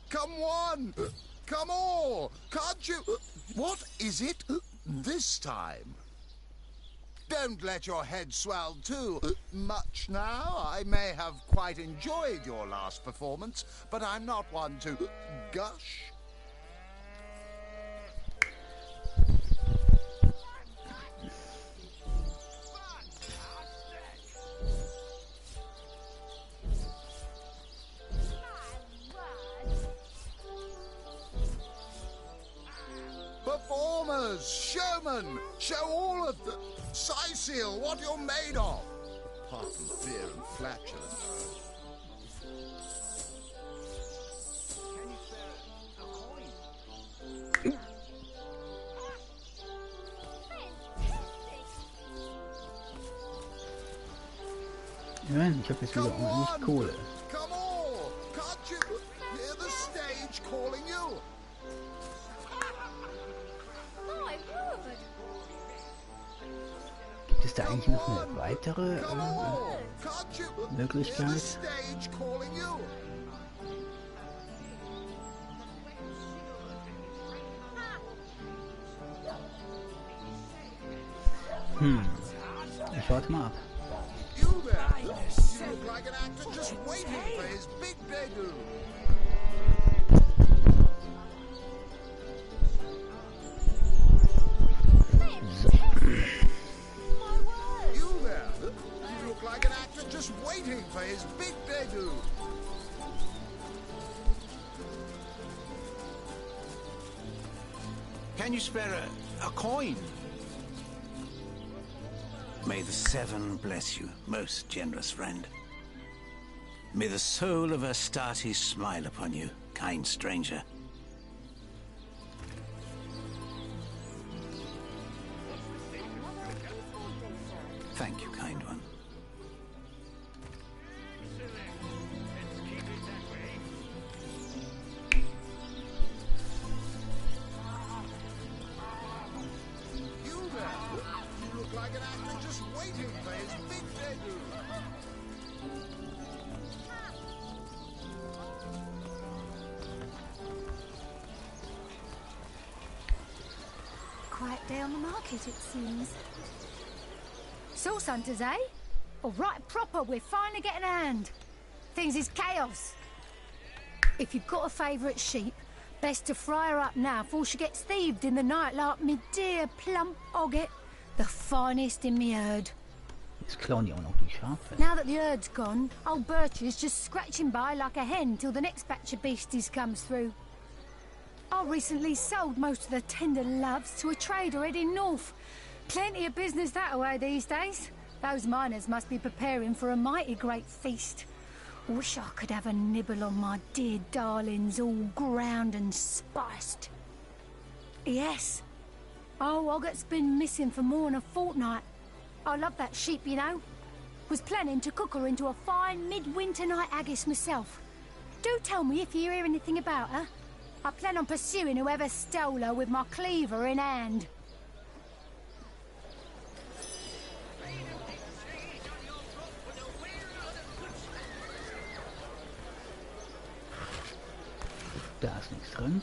Come on! Come on! Can't you... What is it this time? Don't let your head swell too much now. I may have quite enjoyed your last performance, but I'm not one to gush. Performers, showmen, show all of the Sicil what you're made of. Apart from fear and flatulence. Ich hab jetzt wieder ordentlich Kohle. Come on! Can't you hear the stage calling you? Gibt es da eigentlich noch eine weitere Möglichkeit? Ich warte mal ab. Like an actor just waiting for his big debut. Can you spare a coin? May the Seven bless you, most generous friend. May the soul of Astarte smile upon you, kind stranger. Thank you, kind one. Like an actor just waiting for his big debut. Quiet day on the market, it seems. Source hunters, eh? All right, proper, we're finally getting a hand. Things is chaos. If you've got a favourite sheep, best to fry her up now before she gets thieved in the night like me dear plump Ogget. The finest in me herd. Jetzt klauen die auch noch die Schafe. Now that the herd's gone, old Birch is just scratching by like a hen till the next batch of beasties comes through. I recently sold most of the tender loves to a trader heading north. Plenty of business that way these days. Those miners must be preparing for a mighty great feast. Wish I could have a nibble on my dear darlings, all ground and spiced. Yes. Oh, Ogget's been missing for more than a fortnight. I love that sheep, you know. Was planning to cook her into a fine midwinter night haggis myself. Do tell me if you hear anything about her. I plan on pursuing whoever stole her with my cleaver in hand. Da ist nichts drin.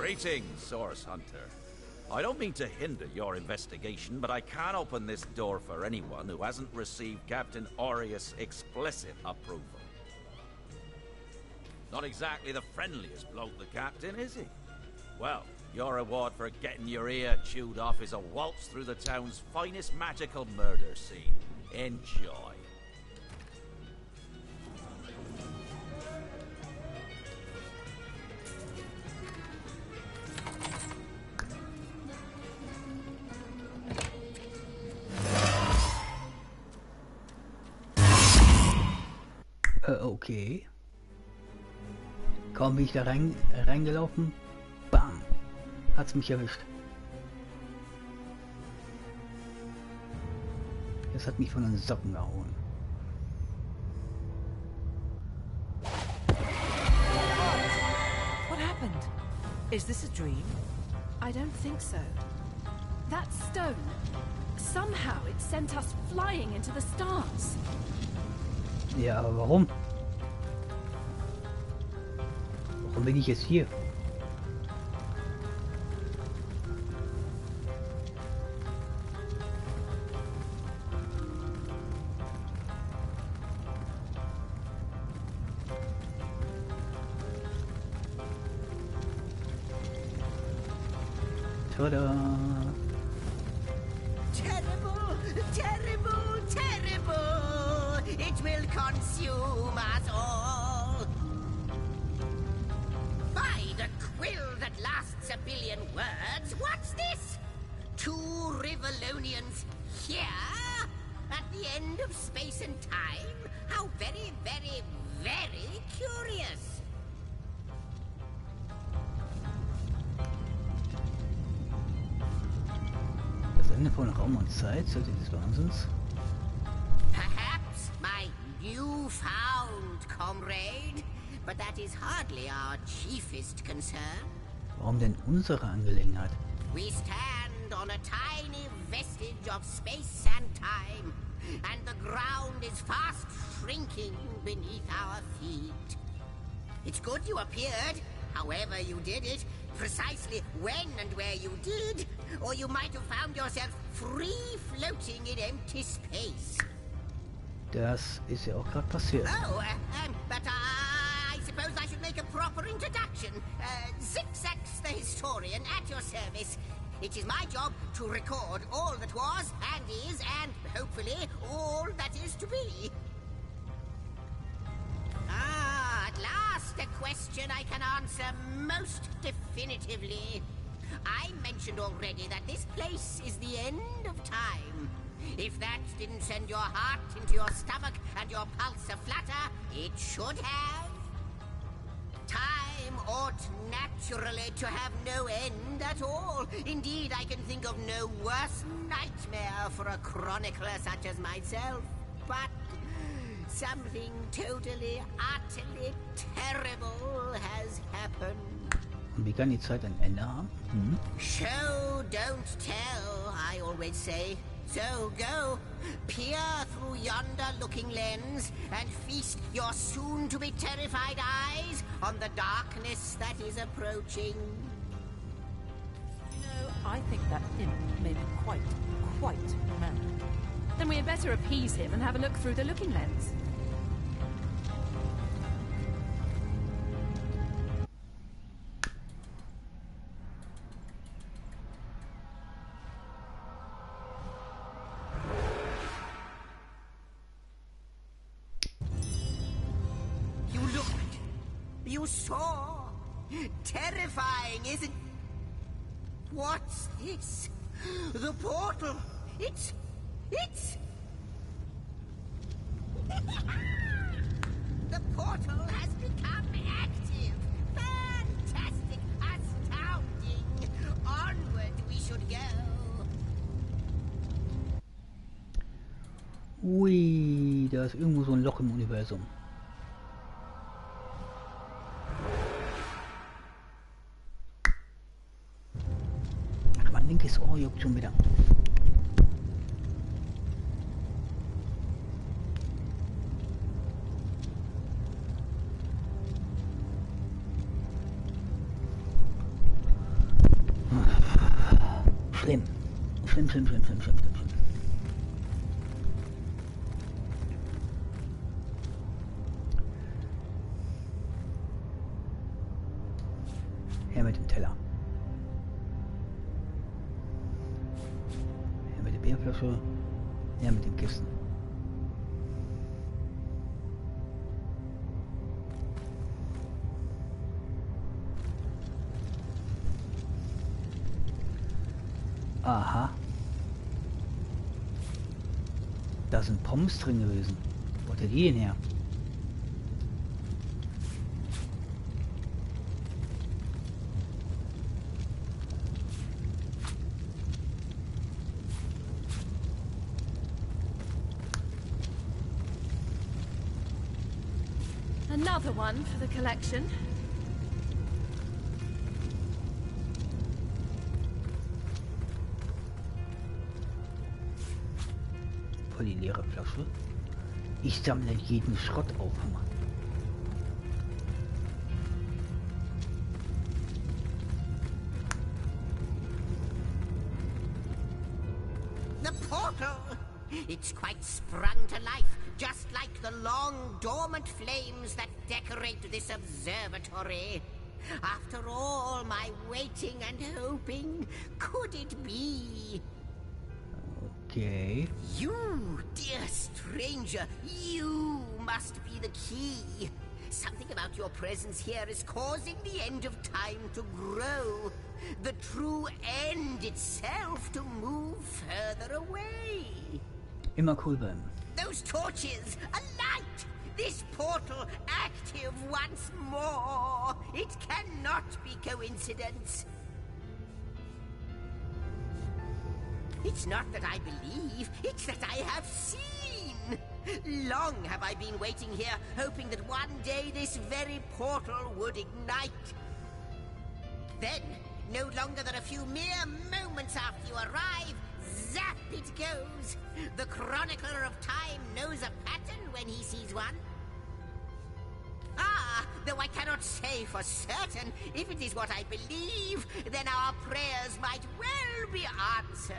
Greetings, Source Hunter. I don't mean to hinder your investigation, but I can't open this door for anyone who hasn't received Captain Aureus' explicit approval. Not exactly the friendliest bloke, the Captain, is he? Well, your reward for getting your ear chewed off is a waltz through the town's finest magical murder scene. Enjoy. Okay. Kaum bin ich da reingelaufen, bam, hat's mich erwischt. Das hat mich von den Socken gehauen. What happened? Is this a dream? I don't think so. That stone, somehow it sent us flying into the stars. Ja, aber warum? Warum bin ich jetzt hier? Tada! Terrible, terrible, terrible! It will consume us all! By the quill that lasts a billion words, what's this? 2 Rivalonians here? At the end of space and time? How very, very, very curious! Das Ende von Raum und Zeit, sollte des Wahnsinns. Perhaps my newfound comrade, but that is hardly our chiefest concern. Warum denn unsere Angelegenheit? We stand on a tiny vestige of space and time, and the ground is fast shrinking beneath our feet. It's good you appeared, however you did it, precisely when and where you did, or you might have found yourself free floating in empty space. Das ist ja auch gerade passiert. Oh, but I suppose I should make a proper introduction. Zix the historian at your service. It is my job to record all that was and is, and hopefully all that is to be. Ah, at last a question I can answer most definitively. I mentioned already that this place is the end of time. If that didn't send your heart into your stomach and your pulse a-flutter, it should have. Time ought naturally to have no end at all. Indeed, I can think of no worse nightmare for a chronicler such as myself. But something totally, utterly terrible has happened. Und wie kann die Zeit ein Ende haben? Hm? Show, don't tell, I always say. So go, peer through yonder looking lens and feast your soon-to-be terrified eyes on the darkness that is approaching. You know, I think that imp may be quite mad. Then we had better appease him and have a look through the looking lens. You saw. Terrifying, isn't... What's this? The portal. It's... The portal has become active. Fantastic. Astounding. Onward we should go. Ui, da ist irgendwo so ein Loch im Universum. Linkes Ohr juckt schon wieder. Schlimm. Her mit dem Teller. Her mit der Bierflasche. Her mit den Kisten. Aha. Da sind Pommes drin gewesen. Wo hat der die denn her? Another one for the collection. Voll die leere Flasche. Ich sammle jeden Schrott auf, Mann. The portal! It's quite sprung to life, just like the long, dormant flames that decorate this observatory. After all my waiting and hoping, could it be? Okay. You, dear stranger, you must be the key. Something about your presence here is causing the end of time to grow. The true end itself to move further away. Immer cool bleiben. Those torches, a light! This portal active once more. It cannot be coincidence. It's not that I believe, it's that I have seen. Long have I been waiting here, hoping that one day this very portal would ignite. Then, no longer than a few mere moments after you arrive, zap it goes. The chronicler of time knows a pattern when he sees one. Ah, though I cannot say for certain, if it is what I believe, then our prayers might well be answered.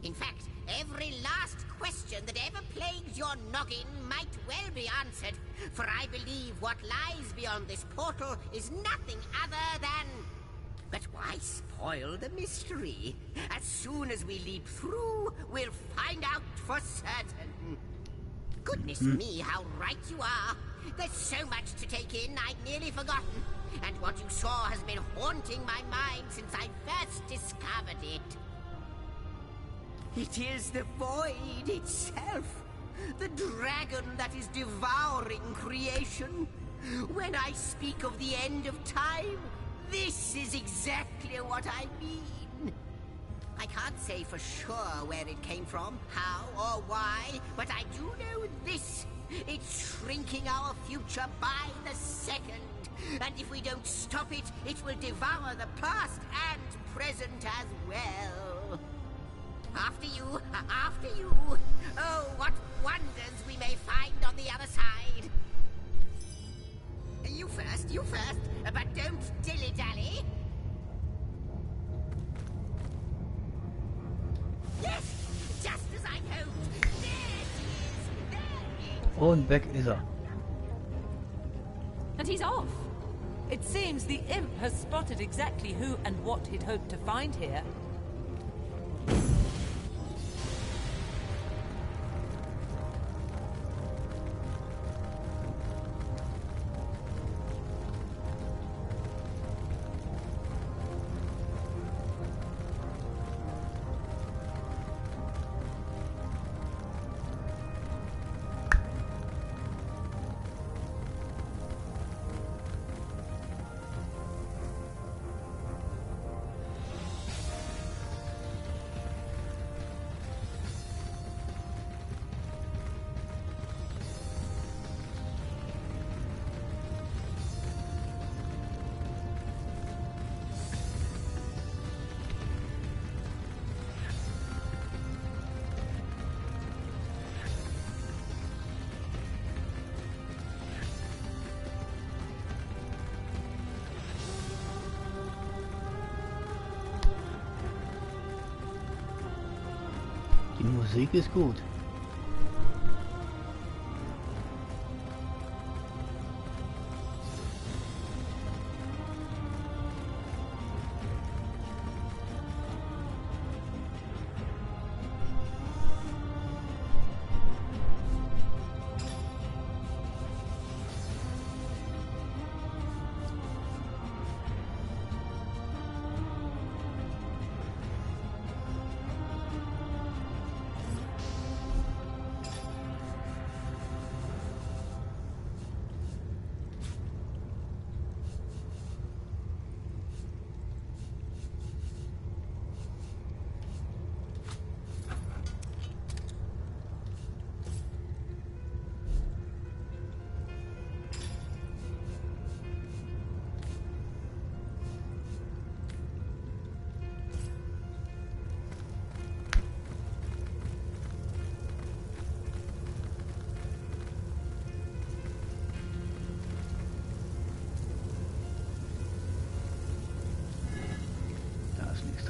In fact, every last question that ever plagued your noggin might well be answered, for I believe what lies beyond this portal is nothing other than... But why spoil the mystery? As soon as we leap through, we'll find out for certain. Goodness me, how right you are. There's so much to take in, I'd nearly forgotten. And what you saw has been haunting my mind since I first discovered it. It is the void itself. The dragon that is devouring creation. When I speak of the end of time, this is exactly what I mean. I can't say for sure where it came from, how or why, but I do know this. It's shrinking our future by the second. And if we don't stop it, it will devour the past and present as well. After you, after you. Oh, what wonders we may find on the other side. You first, but don't dilly-dally. Yes, just as I hoped. Und weg ist er. And he's off. It seems the imp has spotted exactly who and what he'd hoped to find here. Die Musik ist gut.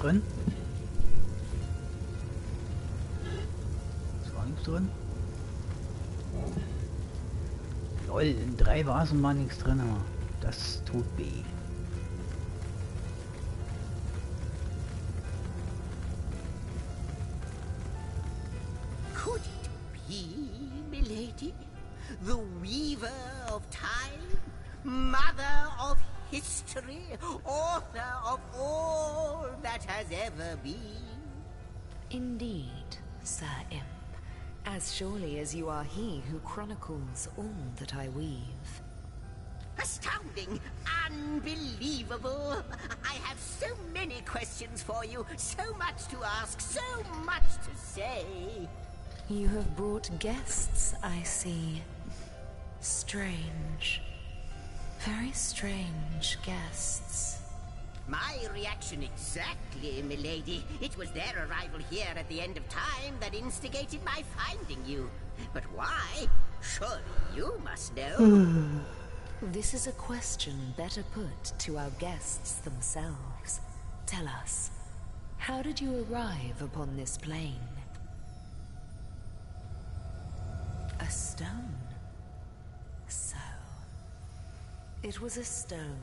Drin. Ist auch nichts drin. Lol, in 3 Vasen war nichts drin, aber das tut weh. Could it be, milady? The weaver of time? Mother of history, author of all that has ever been. Indeed, Sir Imp. As surely as you are he who chronicles all that I weave. Astounding! Unbelievable! I have so many questions for you, so much to ask, so much to say. You have brought guests, I see. Strange. Very strange guests. My reaction exactly, milady. It was their arrival here at the end of time that instigated my finding you. But why? Surely you must know. This is a question better put to our guests themselves. Tell us, how did you arrive upon this plane? A stone. So, it was a stone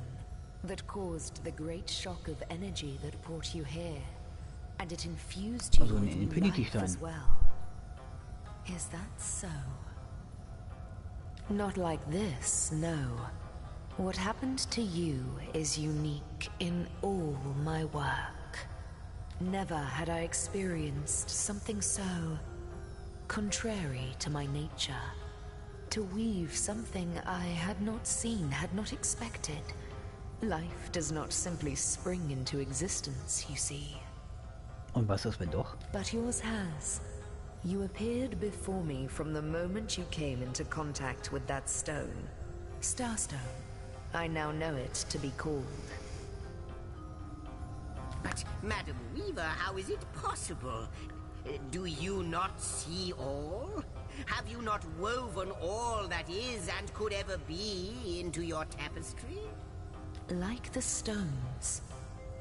that caused the great shock of energy that brought you here, and it infused you with new life as well. Is that so? Not like this, no. What happened to you is unique in all my work. Never had I experienced something so contrary to my nature. To weave something I had not seen, had not expected. Life does not simply spring into existence, you see. Und was ist, wenn doch? But yours has. You appeared before me from the moment you came into contact with that stone. Starstone. I now know it to be called. But, Madam Weaver, how is it possible? Do you not see all? Have you not woven all that is and could ever be into your tapestry? Like the stones,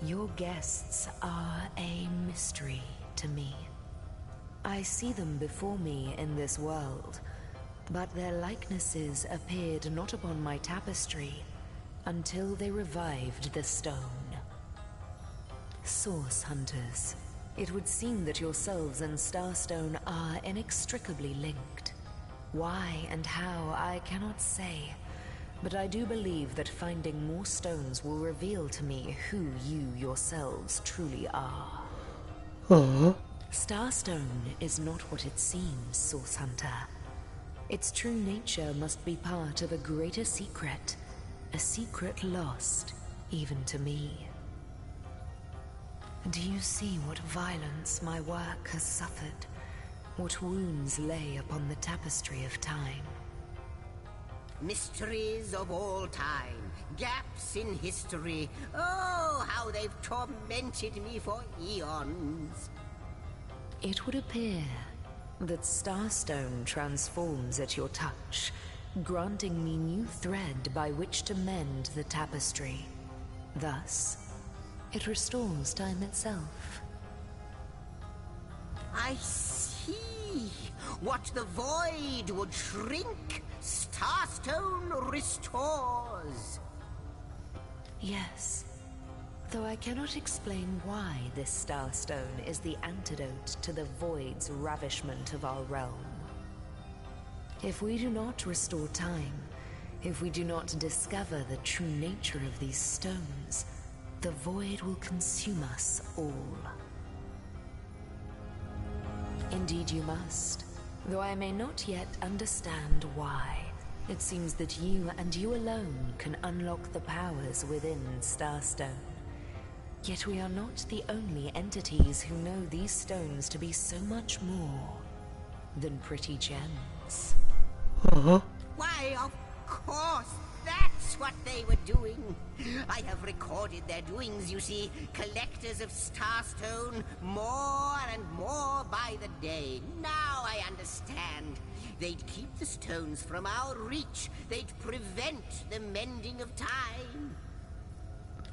your guests are a mystery to me. I see them before me in this world, but their likenesses appeared not upon my tapestry until they revived the stone. Source hunters, it would seem that yourselves and Starstone are inextricably linked. Why and how, I cannot say, but I do believe that finding more stones will reveal to me who you yourselves truly are. Starstone is not what it seems, Source Hunter. Its true nature must be part of a greater secret, a secret lost even to me. Do you see what violence my work has suffered? What wounds lay upon the tapestry of time? Mysteries of all time, gaps in history. Oh, how they've tormented me for eons. It would appear that Starstone transforms at your touch, granting me new thread by which to mend the tapestry. Thus, it restores time itself. I see. What the void would shrink, Starstone restores. Yes. Though I cannot explain why this Starstone is the antidote to the void's ravishment of our realm. If we do not restore time, if we do not discover the true nature of these stones, the void will consume us all. Indeed you must, though I may not yet understand why. It seems that you and you alone can unlock the powers within Starstone. Yet we are not the only entities who know these stones to be so much more than pretty gems. Why, of course, that's what they were doing. I have recorded their doings, you see. Collectors of Starstone, more and more by the day. Now I understand. They'd keep the stones from our reach. They'd prevent the mending of time.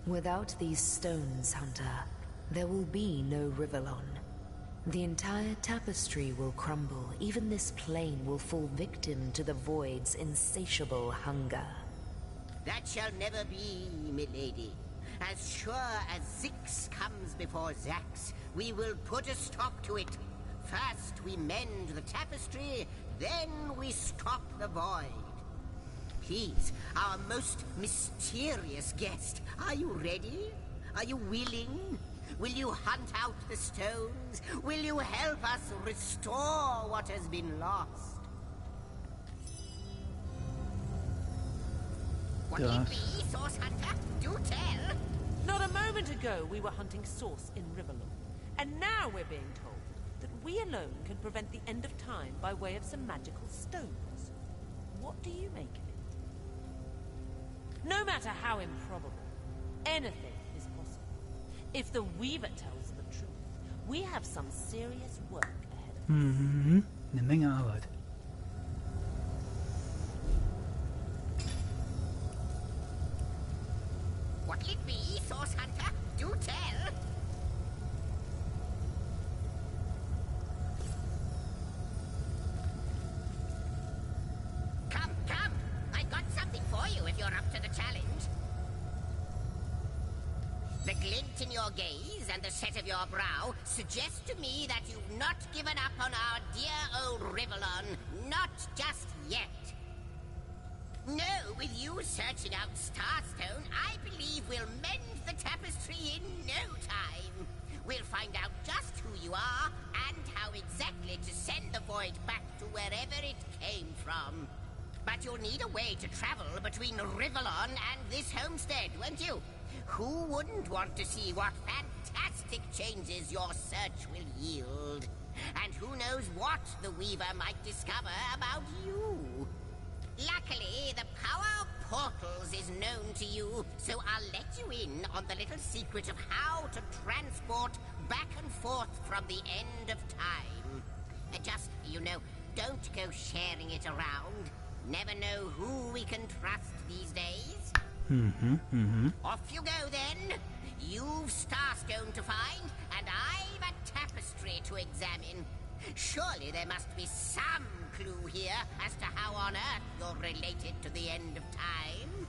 Without these stones, Hunter, there will be no Rivellon. The entire tapestry will crumble. Even this plane will fall victim to the void's insatiable hunger. That shall never be, milady. As sure as Zix comes before Zax, we will put a stop to it. First we mend the tapestry, then we stop the void. Please, our most mysterious guest, are you ready? Are you willing? Will you hunt out the stones? Will you help us restore what has been lost? What it be, Source Hunter? Do tell! Not a moment ago we were hunting Source in Rivellon, and now we're being told that we alone can prevent the end of time by way of some magical stones. What do you make of it? No matter how improbable, anything is possible. If the Weaver tells the truth, we have some serious work ahead of us. Eine Menge Arbeit. What'll it be, Source Hunter? Do tell! Come, come! I've got something for you if you're up to the challenge. The glint in your gaze and the set of your brow suggest to me that you've not given up on our dear old Rivellon. Not just yet. No, with you searching out Starstone, I believe we'll mend the tapestry in no time. We'll find out just who you are and how exactly to send the void back to wherever it came from. But you'll need a way to travel between Rivellon and this homestead, won't you? Who wouldn't want to see what fantastic changes your search will yield? And who knows what the Weaver might discover about you? Luckily, the power of portals is known to you, so I'll let you in on the little secret of how to transport back and forth from the end of time. Just, you know, don't go sharing it around. Never know who we can trust these days. Off you go, then. You've Starstone to find, and I've a tapestry to examine. Surely there must be some clue here as to how on earth you're related to the end of time.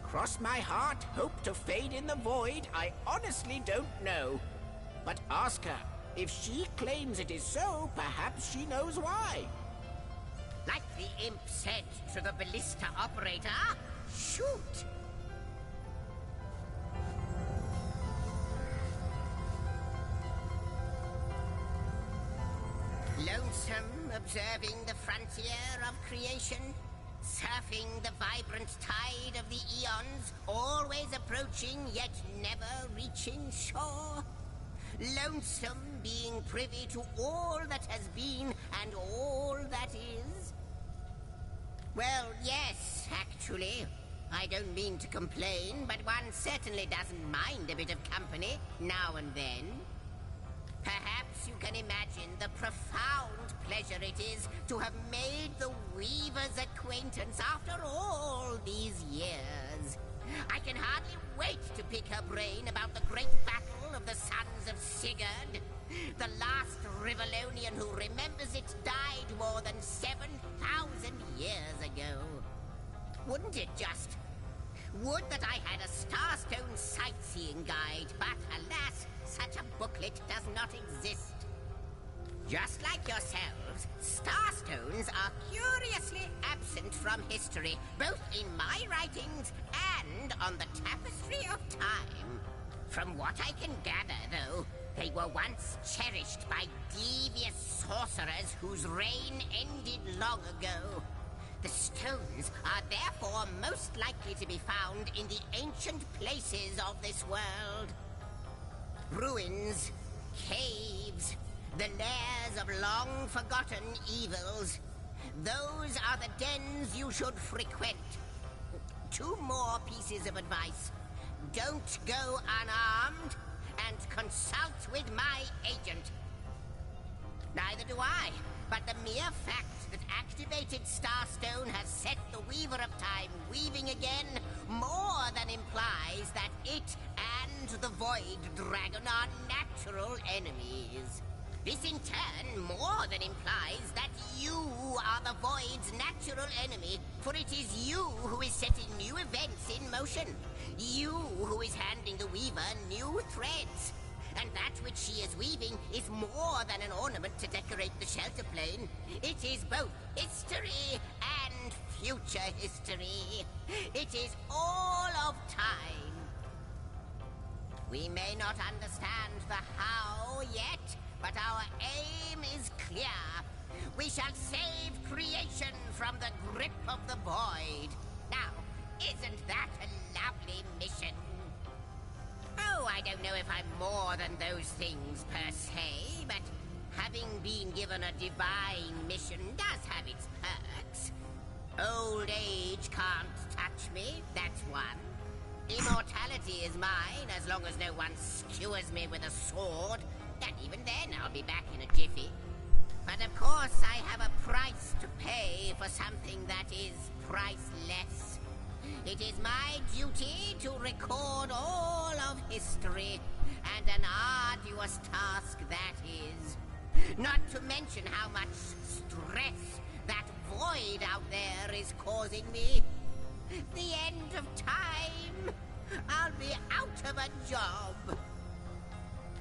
Cross my heart, hope to fade in the void, I honestly don't know. But ask her. If she claims it is so, perhaps she knows why. Like the imp said to the ballista operator, shoot! Lonesome, observing the frontier of creation, surfing the vibrant tide of the eons, always approaching yet never reaching shore. Lonesome, being privy to all that has been and all that is. Well, yes, actually. I don't mean to complain, but one certainly doesn't mind a bit of company now and then. Perhaps you can imagine the profound pleasure it is to have made the Weaver's acquaintance after all these years. I can hardly wait to pick her brain about the great battle of the sons of Sigurd. The last Rivellonian who remembers it died more than 7,000 years ago. Wouldn't it just? Would that I had a Starstone sightseeing guide, but alas, such a booklet does not exist. Just like yourselves, Starstones are curiously absent from history, both in my writings and on the tapestry of time. From what I can gather, though, they were once cherished by devious sorcerers whose reign ended long ago. The stones are therefore most likely to be found in the ancient places of this world. Ruins, caves, the lairs of long-forgotten evils. Those are the dens you should frequent. 2 more pieces of advice. Don't go unarmed, and consult with my agent. Neither do I, but the mere fact that activated Starstone has set the Weaver of Time weaving again more than implies that it and the Void Dragon are natural enemies. This in turn more than implies that you are the Void's natural enemy, for it is you who is setting new events in motion. You who is handing the Weaver new threads. And that which she is weaving is more than an ornament to decorate the shelter plane. It is both history and future history. It is all of time. We may not understand the how yet, but our aim is clear. We shall save creation from the grip of the Void. Now, isn't that a lovely mission? Oh, I don't know if I'm more than those things per se, but having been given a divine mission does have its perks. Old age can't touch me, that's one. Immortality is mine as long as no one skewers me with a sword, and even then I'll be back in a jiffy. But of course I have a price to pay for something that is priceless. It is my duty to record all of history, and an arduous task that is. Not to mention how much stress that void out there is causing me. The end of time. I'll be out of a job.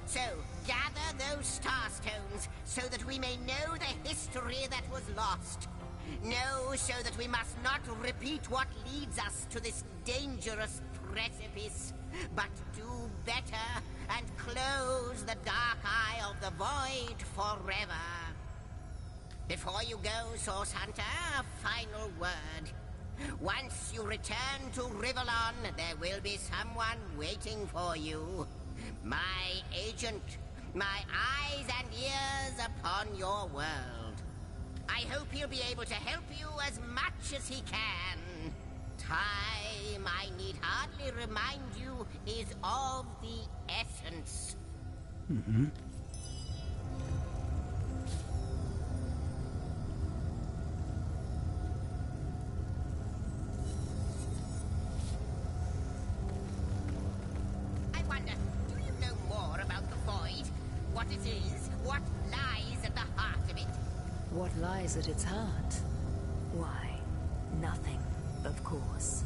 So, gather those Starstones so that we may know the history that was lost. Know so that we must not repeat what leads us to this dangerous precipice, but do better and close the dark eye of the Void forever. Before you go, Source Hunter, a final word. Once you return to Rivellon, there will be someone waiting for you. My agent, my eyes and ears upon your world. I hope he'll be able to help you as much as he can. Time, I need hardly remind you, is of the essence. Mm-hmm. I wonder, do you know more about the Void? What it is? What lies at the heart of it? What lies at its heart? Why, nothing, of course.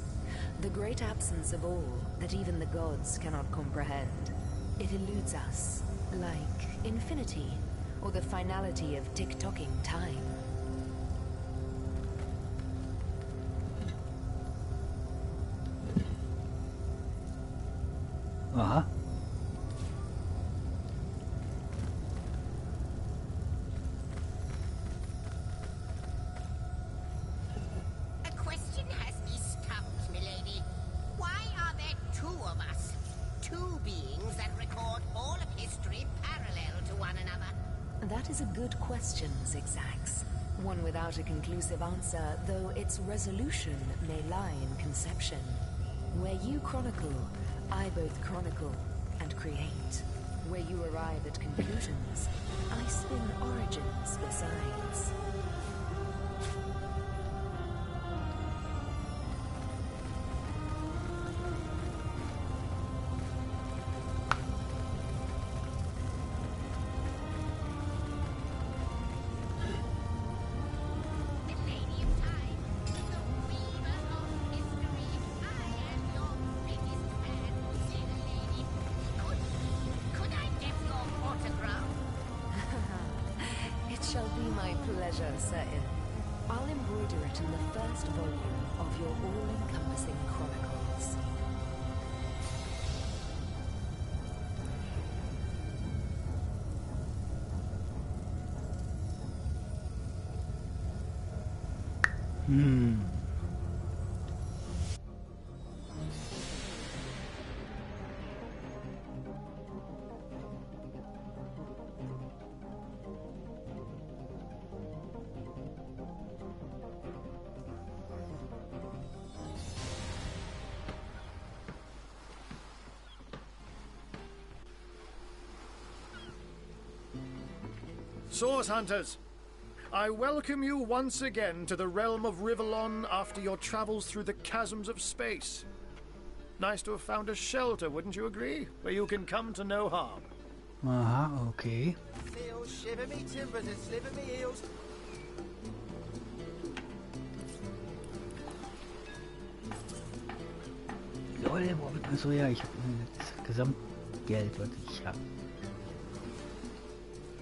The great absence of all that even the gods cannot comprehend. It eludes us, like infinity, or the finality of tick-tocking time. Uh-huh. One without a conclusive answer, though its resolution may lie in conception. Where you chronicle, I both chronicle and create. Where you arrive at conclusions, I spin origins besides. pleasure, Sir Il. I'll embroider it in the first volume of your all-encompassing chronicles. Source Hunters, I welcome you once again to the realm of Rivellon after your travels through the chasms of space. Nice to have found a shelter, wouldn't you agree? Where you can come to no harm. Okay. Feels, shiver me timbers and sliver me heels. Leute, also ja, ich habe das Gesamtgeld, was ich habe.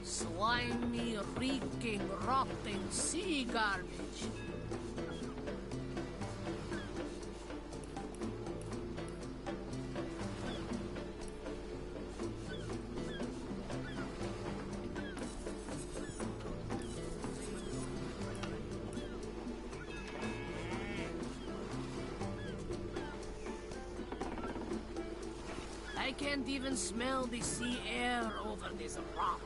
Slimy, reeking, rotting sea garbage. I can't even smell the sea air over this rot.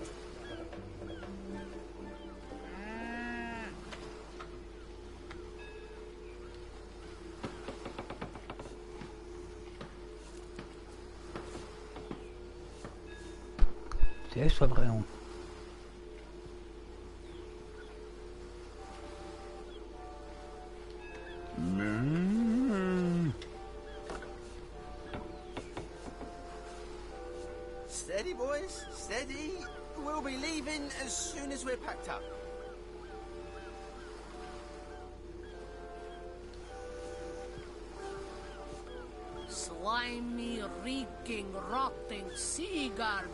Selbstverbrennung. Steady, boys, steady. We'll be leaving as soon as we're packed up. Slimy, reeking, rotting sea garbage.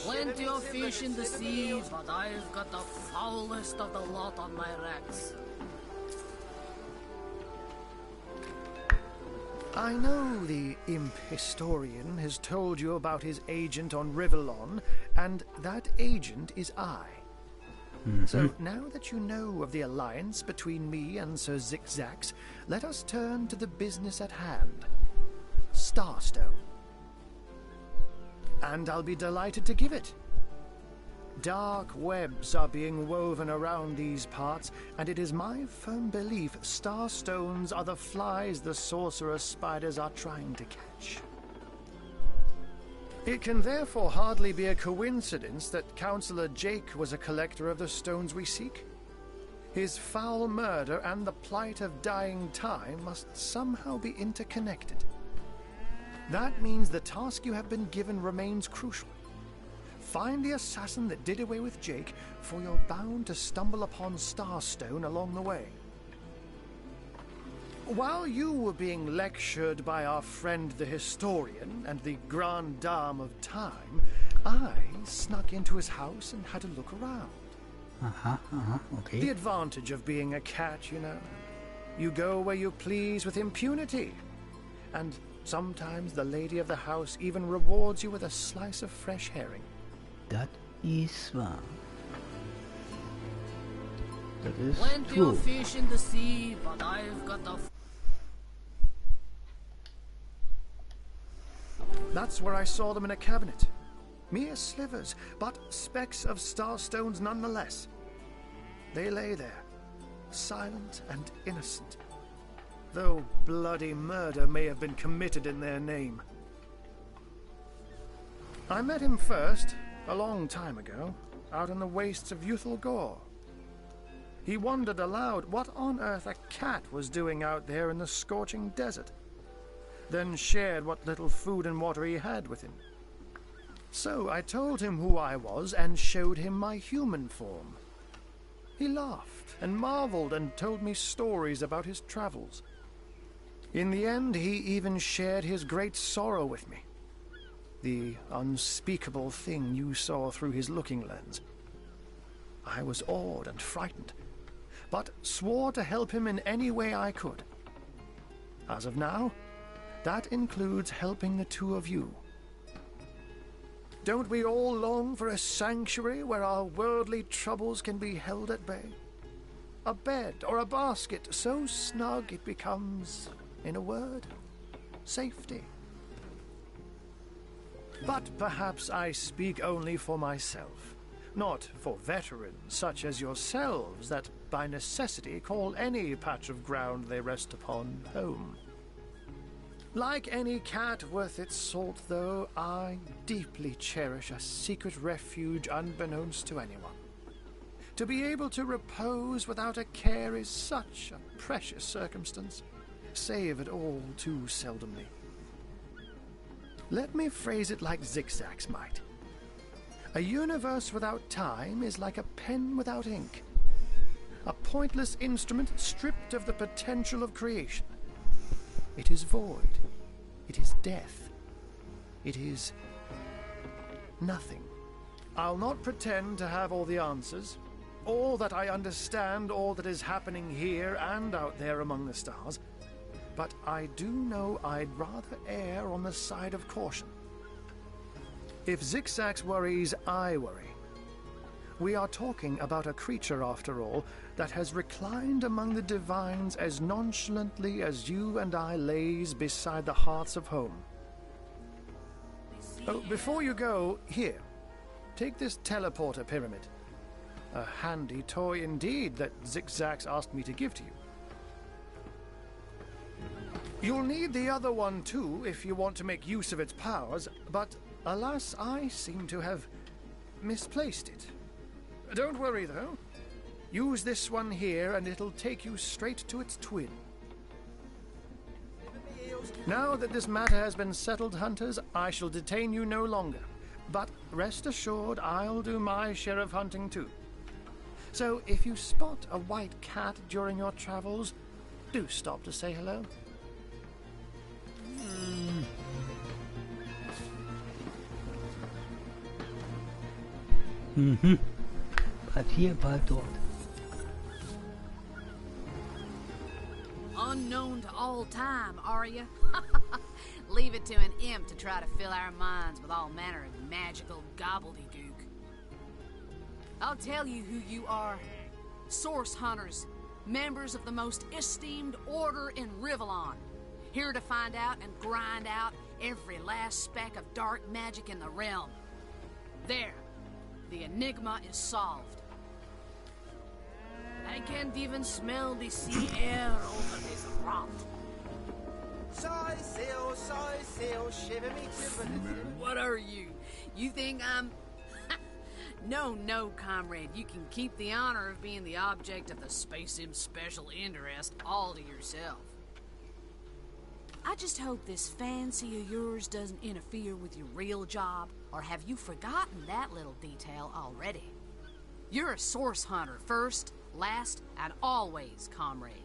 Plenty of fish in the sea, but I've got the foulest of the lot on my racks. I know the imp historian has told you about his agent on Rivellon, and that agent is I. So now that you know of the alliance between me and Sir Zigzags, let us turn to the business at hand. Starstone. And I'll be delighted to give it. Dark webs are being woven around these parts, and it is my firm belief starstones are the flies the sorcerer's spiders are trying to catch. It can therefore hardly be a coincidence that Councillor Jake was a collector of the stones we seek. His foul murder and the plight of dying time must somehow be interconnected. That means the task you have been given remains crucial. Find the assassin that did away with Jake, for you're bound to stumble upon Starstone along the way. While you were being lectured by our friend the historian and the grande dame of time, I snuck into his house and had a look around. Okay. The advantage of being a cat, you know. You go where you please with impunity. And sometimes the lady of the house even rewards you with a slice of fresh herring. That is wahr. That is Plenty true. of fish in the sea, but I've got the... That's where I saw them in a cabinet. Mere slivers, but specks of starstones nonetheless. They lay there, silent and innocent, though bloody murder may have been committed in their name. I met him first, a long time ago, out in the wastes of Youthful Gore. He wondered aloud what on earth a cat was doing out there in the scorching desert, then shared what little food and water he had with him. So I told him who I was and showed him my human form. He laughed and marveled and told me stories about his travels. In the end, he even shared his great sorrow with me. The unspeakable thing you saw through his looking lens. I was awed and frightened, but swore to help him in any way I could. As of now, that includes helping the two of you. Don't we all long for a sanctuary where our worldly troubles can be held at bay? A bed or a basket so snug it becomes, in a word, safety. But perhaps I speak only for myself, not for veterans such as yourselves that by necessity call any patch of ground they rest upon home. Like any cat worth its salt, though, I deeply cherish a secret refuge unbeknownst to anyone. To be able to repose without a care is such a precious circumstance, save it all too seldomly. Let me phrase it like Zigzags might. A universe without time is like a pen without ink. A pointless instrument stripped of the potential of creation. It is void. It is death. It is nothing. I'll not pretend to have all the answers, or that I understand all that is happening here and out there among the stars, but I do know I'd rather err on the side of caution. If Zigzags worries, I worry. We are talking about a creature, after all, that has reclined among the divines as nonchalantly as you and I laze beside the hearths of home. Oh, before you go, here, take this teleporter pyramid. A handy toy indeed that Zigzags asked me to give to you. You'll need the other one too if you want to make use of its powers, but alas, I seem to have misplaced it. Don't worry, though. Use this one here, and it'll take you straight to its twin. Now that this matter has been settled, hunters, I shall detain you no longer. But rest assured, I'll do my share of hunting, too. So, if you spot a white cat during your travels, do stop to say hello. Bald hier, bald dort. Unknown to all time, are you? Leave it to an imp to try to fill our minds with all manner of magical gobbledygook. I'll tell you who you are. Source hunters, members of the most esteemed order in Rivellon. Here to find out and grind out every last speck of dark magic in the realm. There, the enigma is solved. I can't even smell the sea air over this rot. Shiver me timbers. What are you? You think I'm... No, comrade. You can keep the honor of being the object of the Space Imp's special interest all to yourself. I just hope this fancy of yours doesn't interfere with your real job, or have you forgotten that little detail already? You're a source hunter first, last, and always, comrade.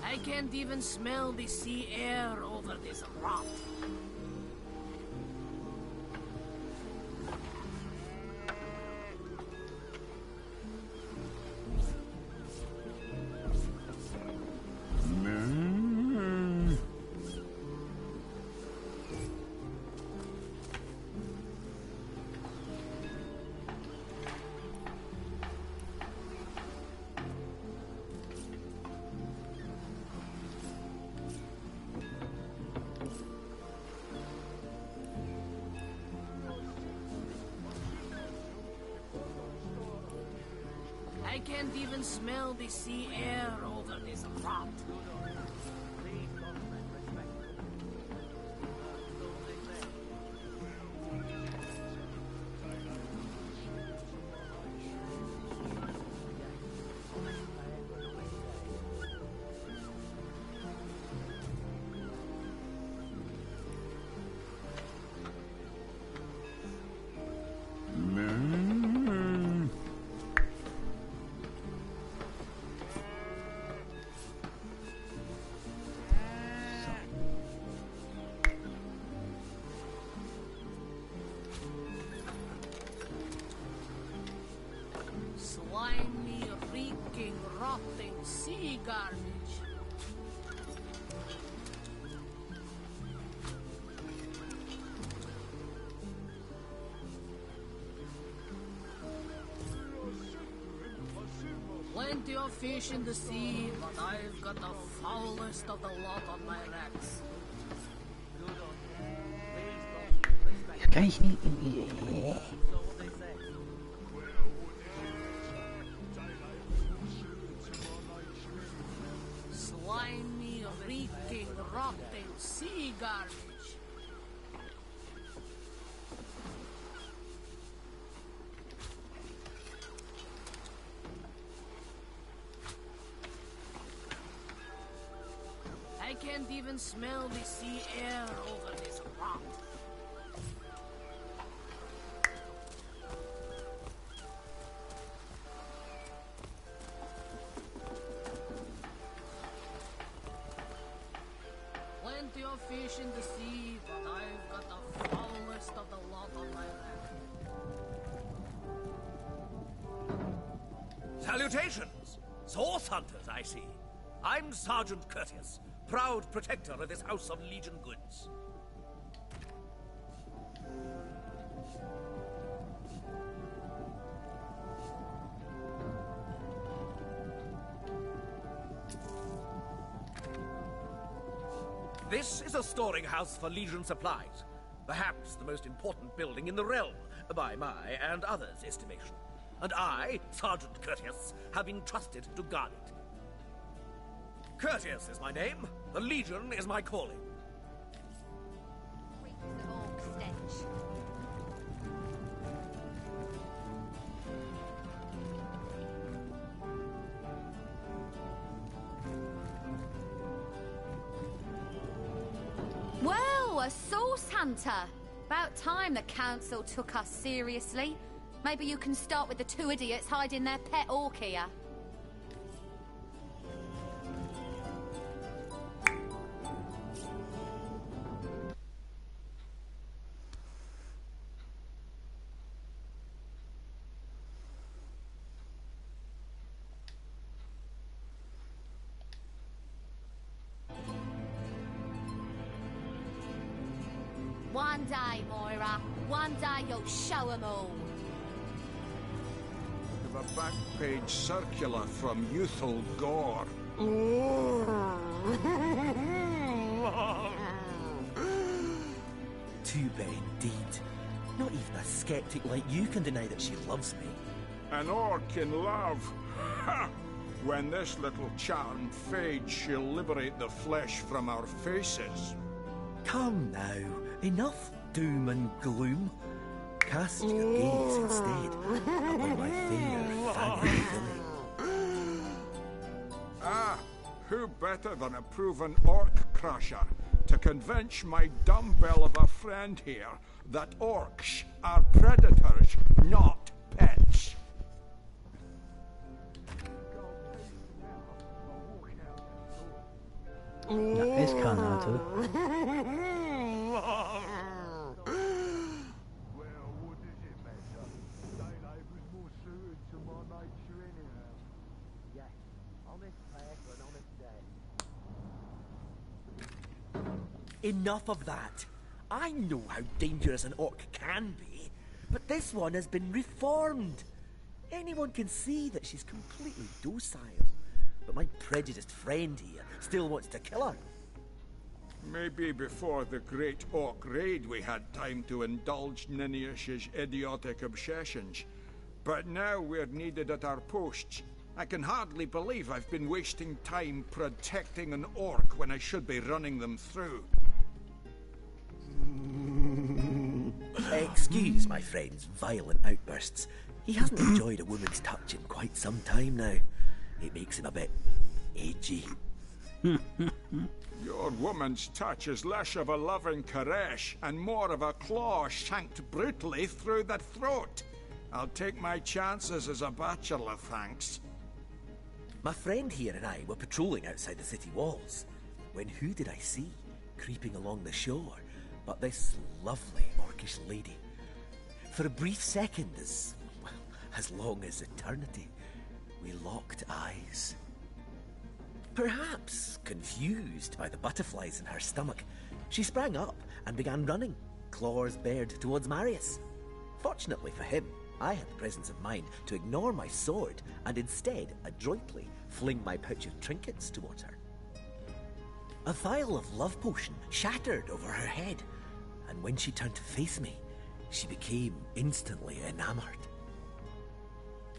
I can't even smell the sea air over this rot. can't even smell the sea air over this rot. Slimy, reeking, rotting sea garbage. Plenty of fish in the sea, but I've got the foulest of the lot on my racks. Das kann ich nicht. Slimy, reeking, rotting sea garbage. I can't even smell the sea air over this rot. Plenty of fish in the sea, but I've got the foulest of the lot on my rack. Salutations! Source hunters, I see. I'm Sergeant Curtius, proud protector of this house of Legion goods. This is a storing house for Legion supplies. Perhaps the most important building in the realm, by my and others' estimation. And I, Sergeant Curtius, have been trusted to guard it. Curtius is my name. The Legion is my calling. Well, a source hunter. About time the council took us seriously. Maybe you can start with the two idiots hiding their pet orc here. One day, Moira. One day you'll show 'em all. Of a back page circular from youthful gore. Too bad indeed. Not even a skeptic like you can deny that she loves me. An orc in love. Ha! When this little charm fades, she'll liberate the flesh from our faces. Come now, enough doom and gloom. Cast your gaze instead upon my fair fancy village. Ah, who better than a proven orc crusher to convince my dumbbell of a friend here that orcs are predators, not pets? Eine Eisgranate. Enough of that. I know how dangerous an orc can be, but this one has been reformed. Anyone can see that she's completely docile. But my prejudiced friend here still wants to kill her. Maybe before the great orc raid we had time to indulge Ninius's idiotic obsessions. But now we're needed at our posts, I can hardly believe I've been wasting time protecting an orc when I should be running them through. Excuse my friend's violent outbursts. He hasn't enjoyed a woman's touch in quite some time now. It makes him a bit edgy. Your woman's touch is less of a loving caress and more of a claw shanked brutally through the throat. I'll take my chances as a bachelor, thanks. My friend here and I were patrolling outside the city walls, when who did I see creeping along the shore but this lovely orcish lady. For a brief second, as long as eternity, we locked eyes. Perhaps confused by the butterflies in her stomach, she sprang up and began running, claws bared towards Marius. Fortunately for him, I had the presence of mind to ignore my sword and instead adroitly fling my pouch of trinkets towards her. A vial of love potion shattered over her head, and when she turned to face me, she became instantly enamored.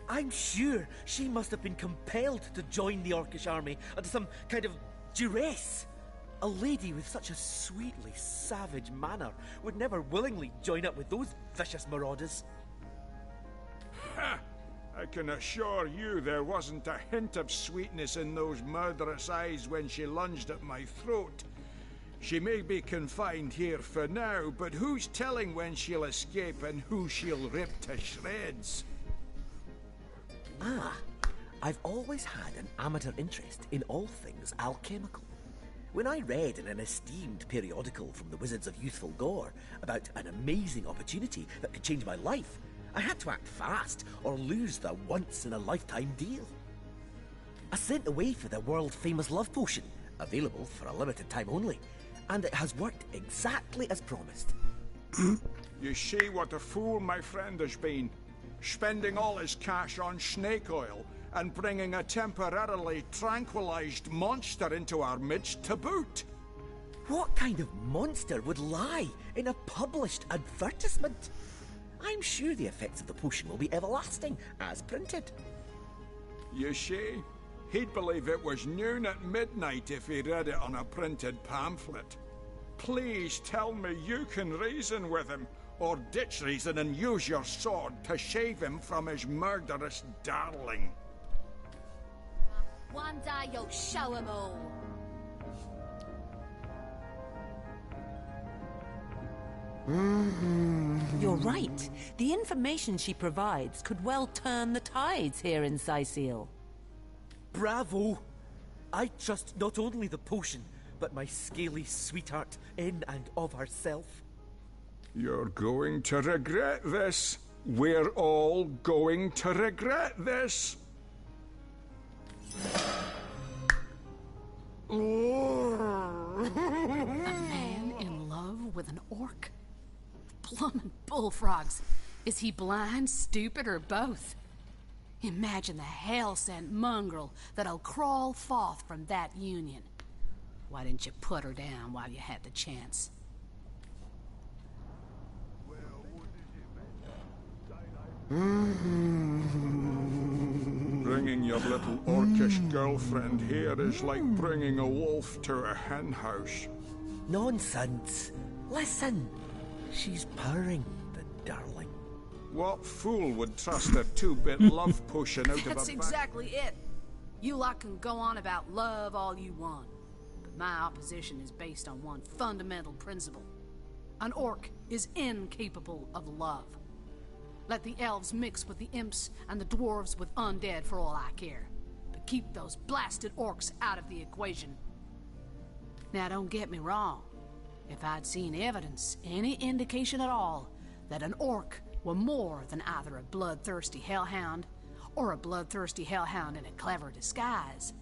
I'm sure she must have been compelled to join the Orcish army under some kind of duress. A lady with such a sweetly savage manner would never willingly join up with those vicious marauders. Ha! I can assure you there wasn't a hint of sweetness in those murderous eyes when she lunged at my throat. She may be confined here for now, but who's telling when she'll escape and who she'll rip to shreds? Ah, I've always had an amateur interest in all things alchemical. When I read in an esteemed periodical from the Wizards of Youthful Gore about an amazing opportunity that could change my life, I had to act fast or lose the once-in-a-lifetime deal. I sent away for the world-famous love potion, available for a limited time only, and it has worked exactly as promised. You see what a fool my friend has been, spending all his cash on snake oil and bringing a temporarily tranquilized monster into our midst to boot. What kind of monster would lie in a published advertisement? I'm sure the effects of the potion will be everlasting, as printed. You see, he'd believe it was noon at midnight if he read it on a printed pamphlet. Please tell me you can reason with him, or ditch reason and use your sword to save him from his murderous darling. One day you'll show 'em all. You're right. The information she provides could well turn the tides here in Sicil. Bravo! I trust not only the potion, but my scaly sweetheart in and of herself. You're going to regret this. We're all going to regret this. A man in love with an orc? Plummin' bullfrogs. Is he blind, stupid, or both? Imagine the hell-sent mongrel that'll crawl forth from that union. Why didn't you put her down while you had the chance? Bringing your little orcish girlfriend here is like bringing a wolf to a hen house. Nonsense. Listen. She's purring, the darling. What fool would trust a two-bit love potion out of a That's exactly it. You lot can go on about love all you want, but my opposition is based on one fundamental principle. An orc is incapable of love. Let the elves mix with the imps and the dwarves with undead for all I care, but keep those blasted orcs out of the equation. Now don't get me wrong. If I'd seen evidence, any indication at all, that an orc were more than either a bloodthirsty hellhound or a bloodthirsty hellhound in a clever disguise,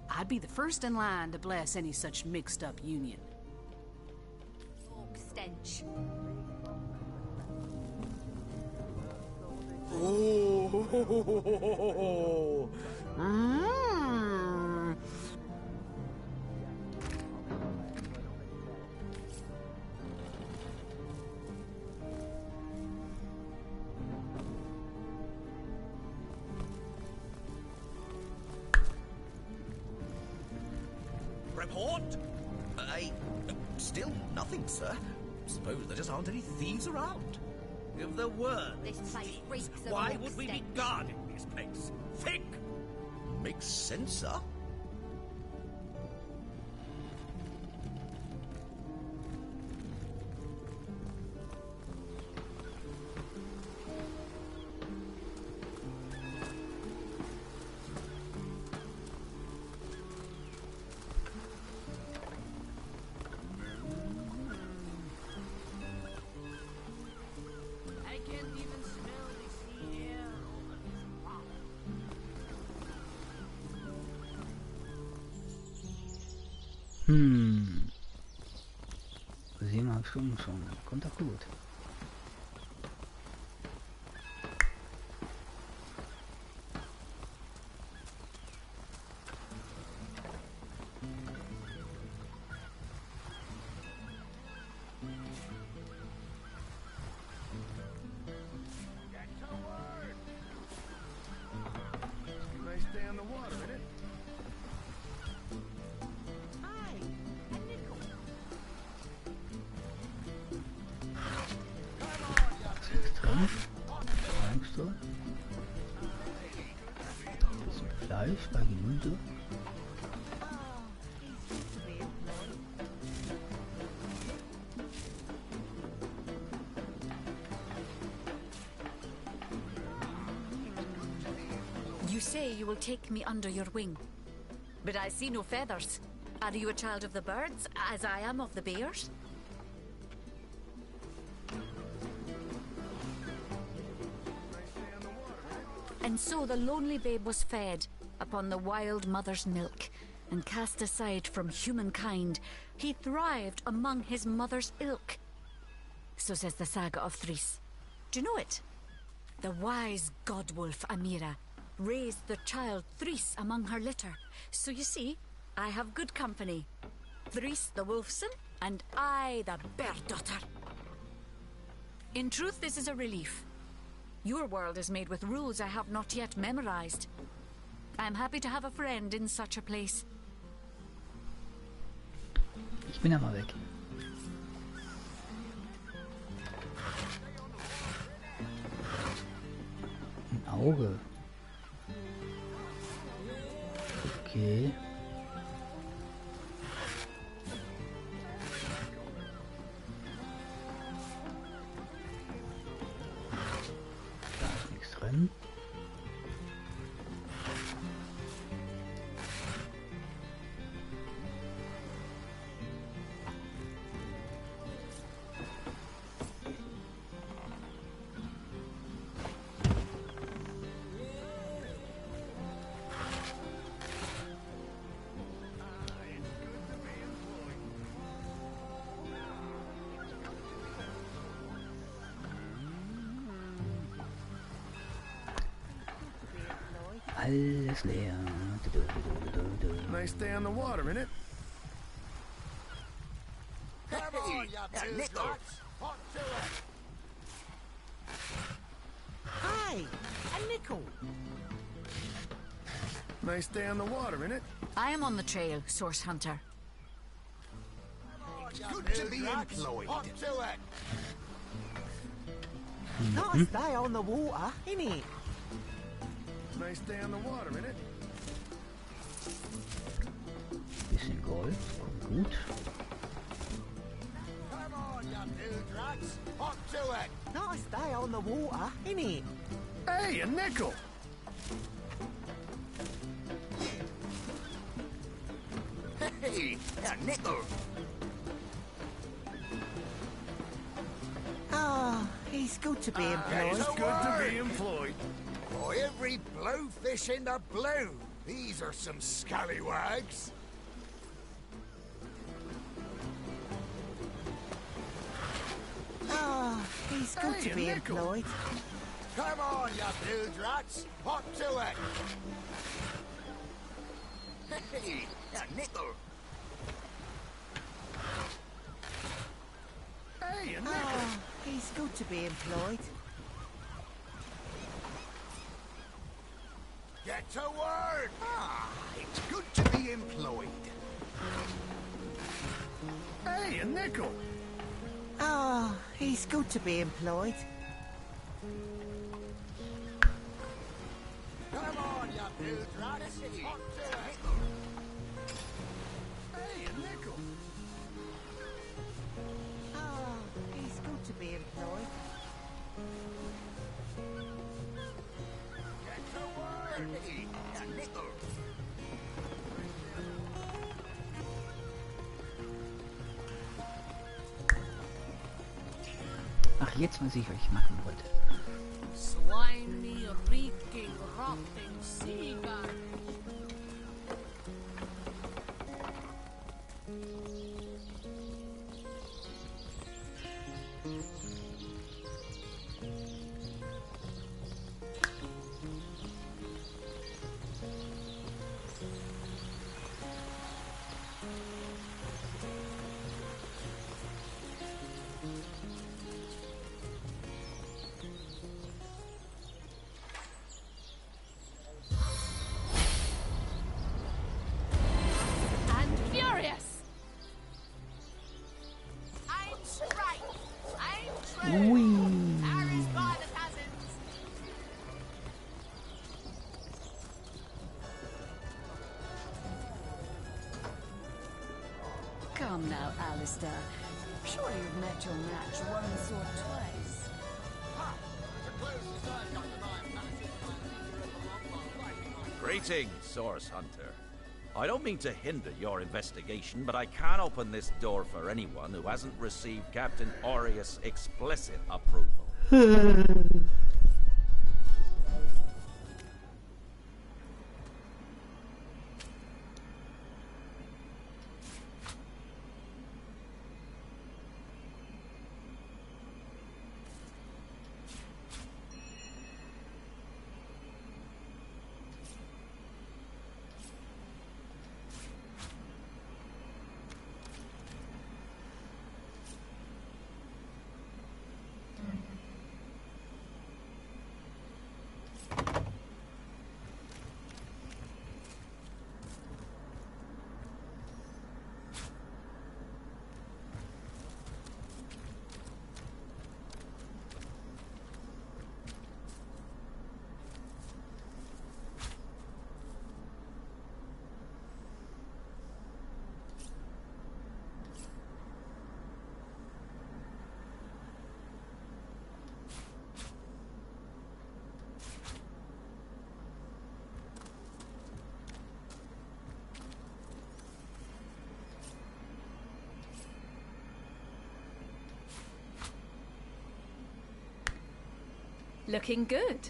I'd be the first in line to bless any such mixed-up union. Orc stench. Oh. report? Still nothing, sir. Suppose there just aren't any thieves around. If there were, This place reeks of why old would we be stench. guarding this place? Think! Makes sense, sir. I can't even smell the sea air over this rock. Hm. 7,5 Stunden schon. Kommt doch gut. Nice day on the water, isn't it? Fleisch Fleisch bei Gemüse. You say you will take me under your wing, but I see no feathers. Are you a child of the birds, as I am of the bears? And so the lonely babe was fed upon the wild mother's milk, and cast aside from humankind, he thrived among his mother's ilk. So says the saga of Threes. Do you know it? The wise godwolf Amira raised the child Threes among her litter. So you see, I have good company. Threes the wolfson, and I the bear daughter. In truth, this is a relief. Your world is made with rules I have not yet memorized. I am happy to have a friend in such a place. Ich bin ja mal weg. Ein Auge. Okay. Da ist nichts drin. Alles leer. Nice day on the water, innit? Come on, you two-drops. Hot to it. Hey, a nickel. Nice day on the water, innit? I am on the trail, Source Hunter. Good to be employed. Hot to it. Nice day on the water, innit? Nice day on the water, innit? Bisschen Gold, kommt gut. Come on, you two-drops. Hot to it. Nice day on the water, innit? Hey, a nickel! Hey, a nickel. Ah, it's good to be employed. It's good to be employed. For every blowfish in the blue, these are some scallywags. Ah, it's good Hey, to be a nickel. employed. Come on, you dude-rats. Hot to it. Hey, a nickel. Hey, a nickel! Ah, it's good to be employed. Get to work. Ah, it's good to be employed. Hey, a nickel! Oh, it's good to be employed. Come on, you dudes, right a city. Hey, a nickel! Oh, it's good to be employed. Get to work! A nickel. Ach, jetzt weiß ich, was ich machen wollte. Slimy, reeking, rotting sea garbage. Come now, Alistair. Surely you've met your match once or twice. Greetings, Source Hunter. I don't mean to hinder your investigation, but I can't open this door for anyone who hasn't received Captain Aureus' explicit approval. Looking good.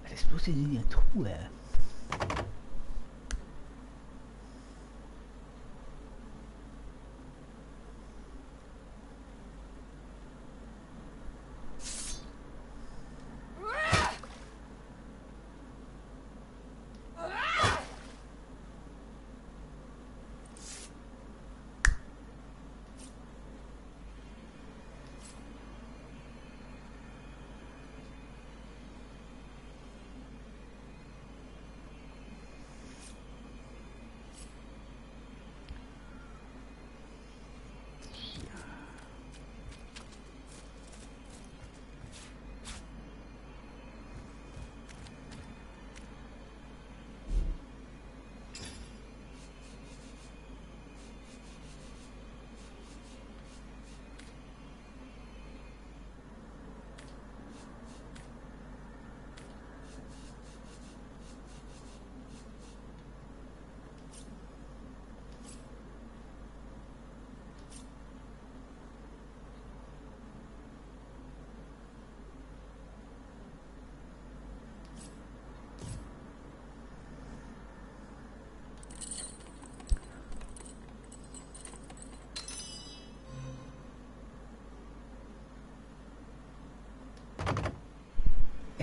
Was ist bloß in der Truhe?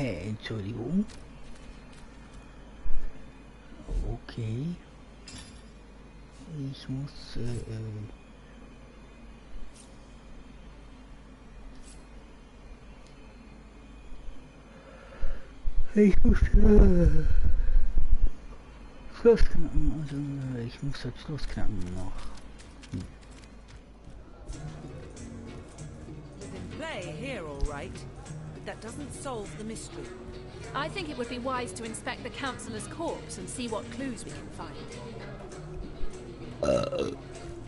Entschuldigung. Okay. Ich muss Schloss knacken, also ich muss das Schloss knacken noch. There's in play here, all right, but that doesn't solve the mystery. I think it would be wise to inspect the Councillor's corpse and see what clues we can find.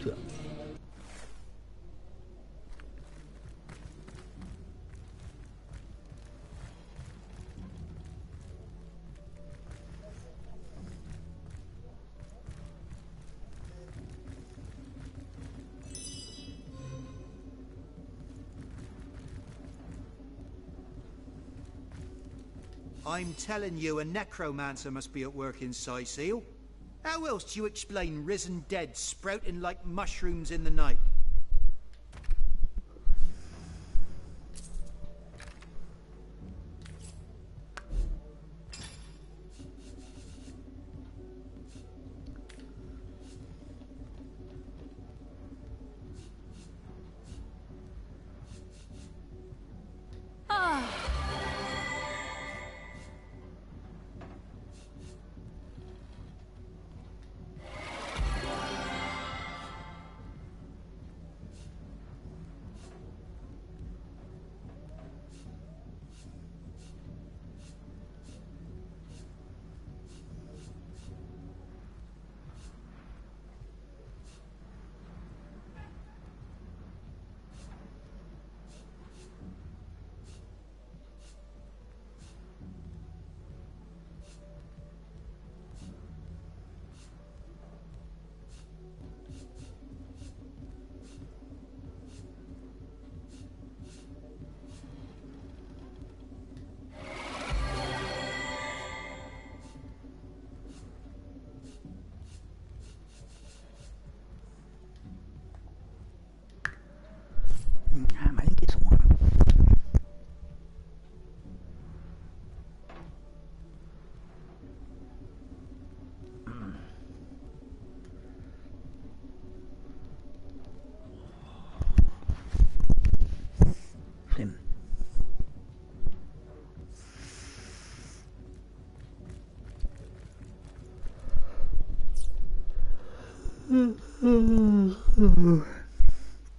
So. I'm telling you, a necromancer must be at work inside Seal. How else do you explain risen dead sprouting like mushrooms in the night?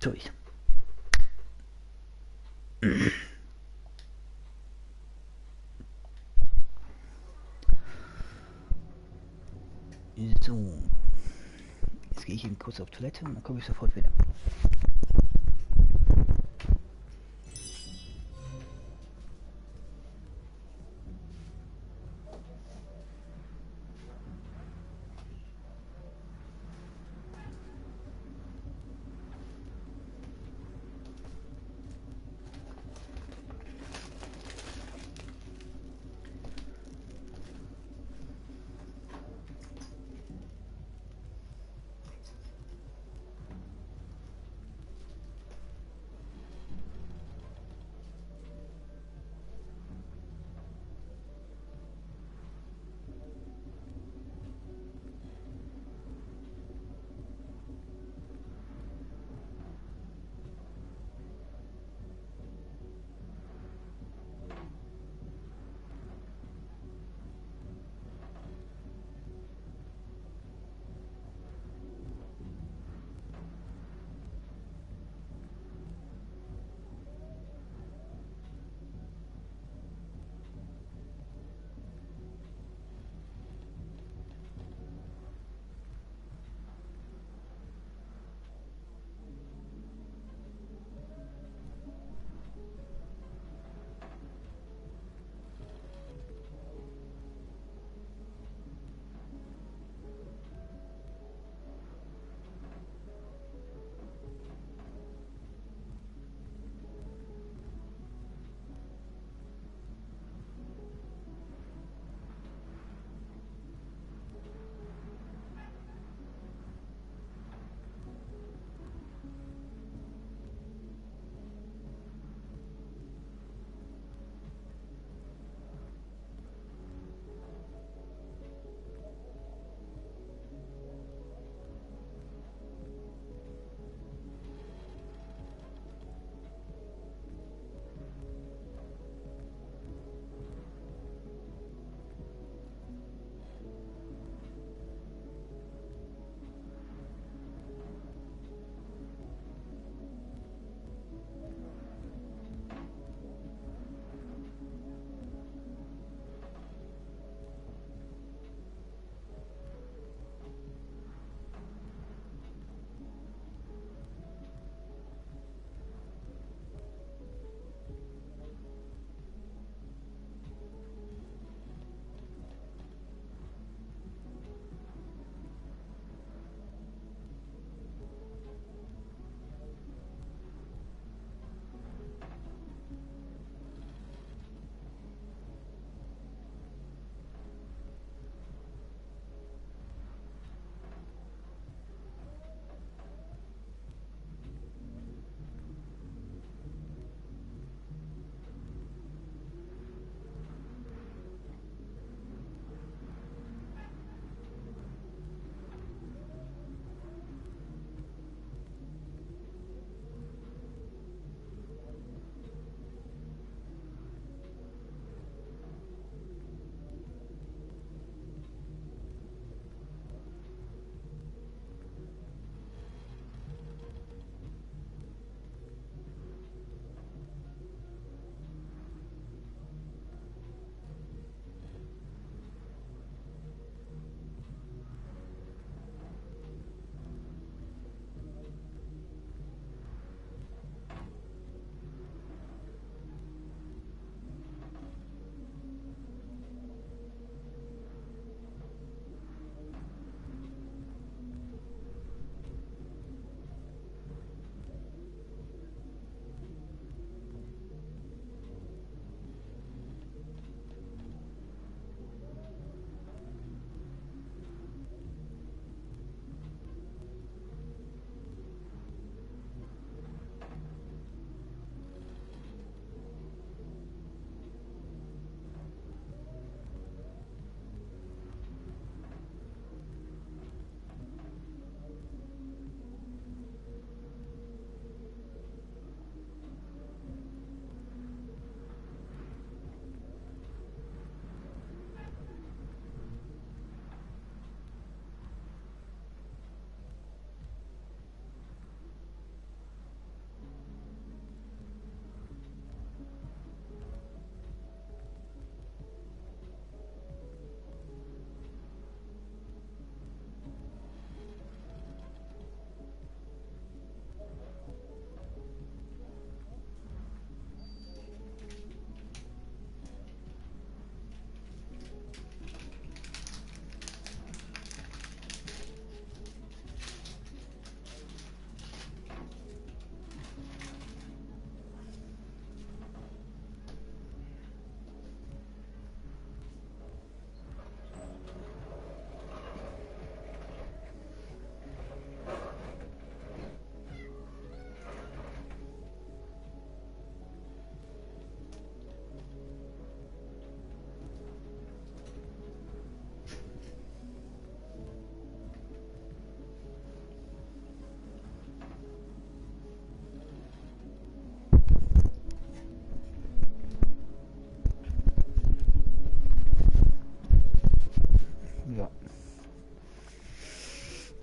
Durch. So. Jetzt gehe ich eben kurz auf Toilette und dann komme ich sofort wieder.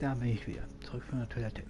Da bin ich wieder. Zurück von der Toilette.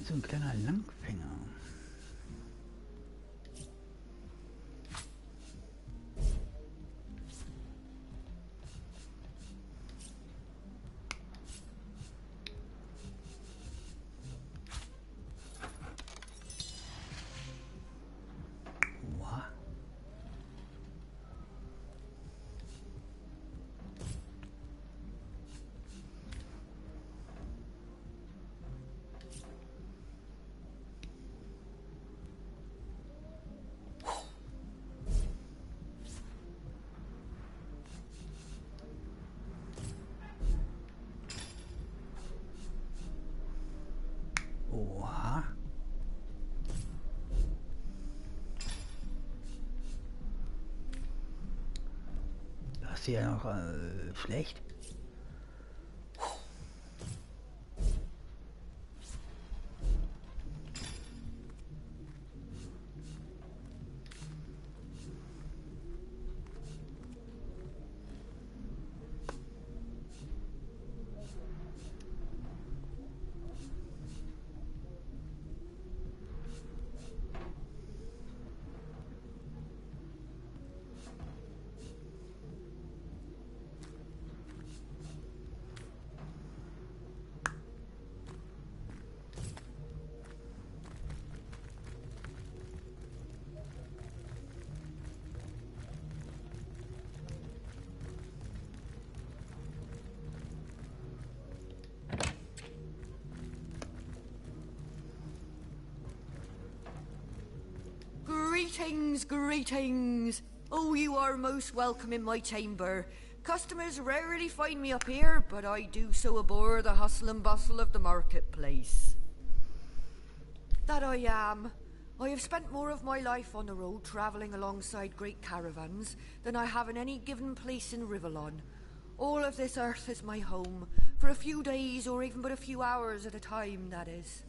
So ein kleiner Langfinger. Oha. Das ist ja noch schlecht. Greetings, greetings. Oh, you are most welcome in my chamber. Customers rarely find me up here, but I do so abhor the hustle and bustle of the marketplace. That I am. I have spent more of my life on the road travelling alongside great caravans than I have in any given place in Rivellon. All of this earth is my home, for a few days or even but a few hours at a time, that is.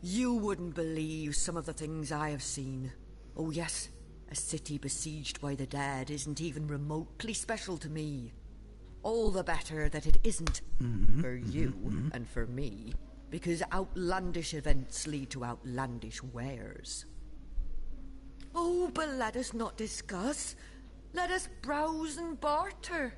You wouldn't believe some of the things I have seen. Oh yes, a city besieged by the dead isn't even remotely special to me. All the better that it isn't for you and for me, because outlandish events lead to outlandish wares. Oh, but let us not discuss. Let us browse and barter.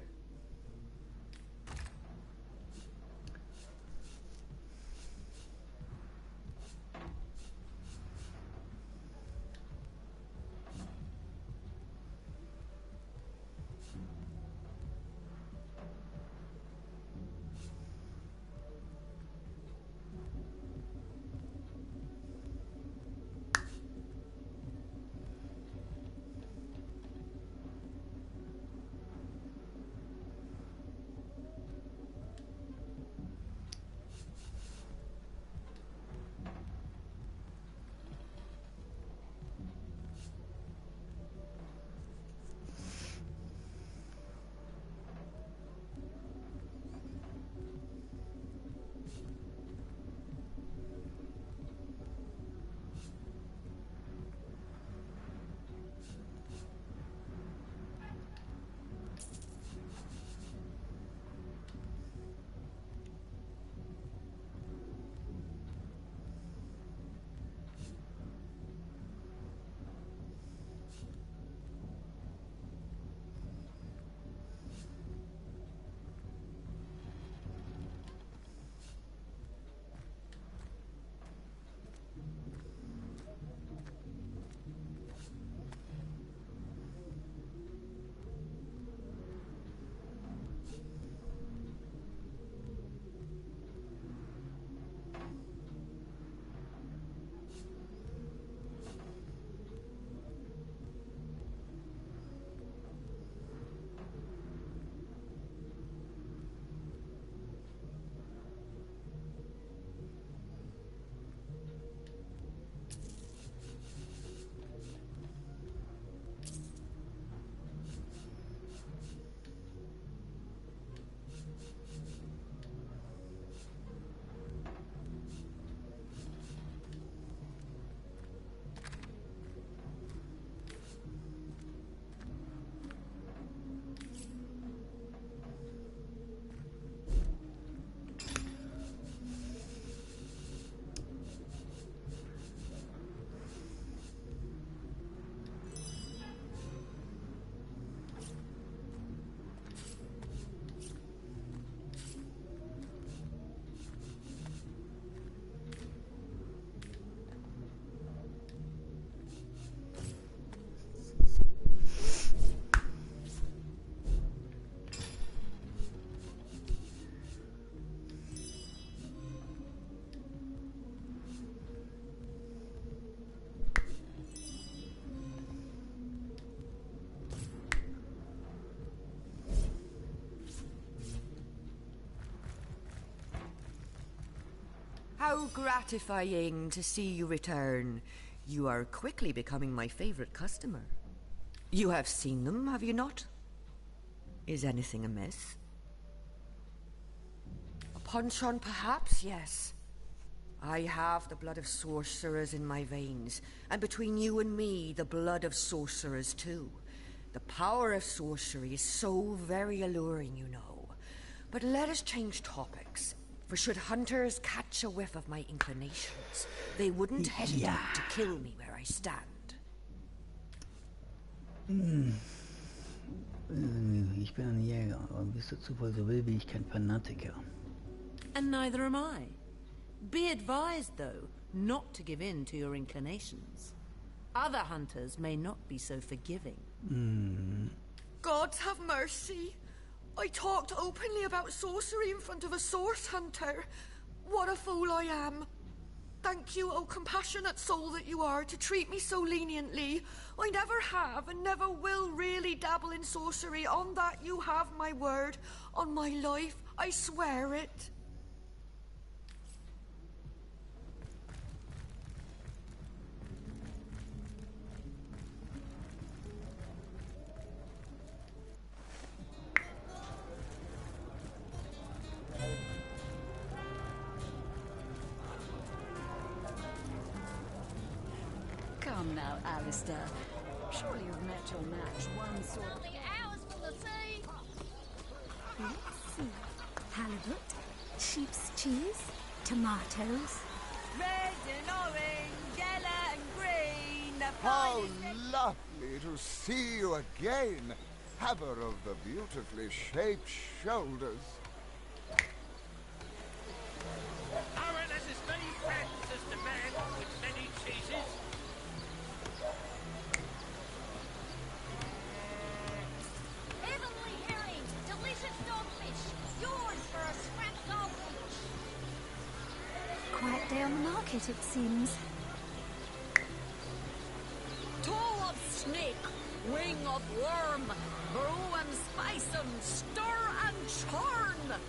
How gratifying to see you return. You are quickly becoming my favorite customer. You have seen them, have you not? Is anything amiss? A punch-on, perhaps? Yes. I have the blood of sorcerers in my veins, and between you and me, the blood of sorcerers too. The power of sorcery is so very alluring, you know. But let us change topics, for should hunters catch a whiff of my inclinations, they wouldn't hesitate to kill me where I stand. Ich bin ein Jäger, aber bis der Zufall so will, bin ich kein Fanatiker. And neither am I. Be advised, though, not to give in to your inclinations. Other hunters may not be so forgiving. God have mercy. I talked openly about sorcery in front of a source hunter. What a fool I am. Thank you, oh compassionate soul that you are, to treat me so leniently. I never have and never will really dabble in sorcery. On that you have my word. On my life, I swear it. Come now, Alistair. Surely you've met your match. One sort of... Only hours from the sea! Let's see. Halibut, sheep's cheese, tomatoes. Red and orange, yellow and green. How lovely to see you again, haver of the beautifully shaped shoulders. Our SSB practices the man with many cheeses. Heavenly herring, delicious dogfish, yours for a scrap goldfinch. Quiet day on the market, it seems. Toe of snake, wing of worm, brew and spice 'em, stir and churn.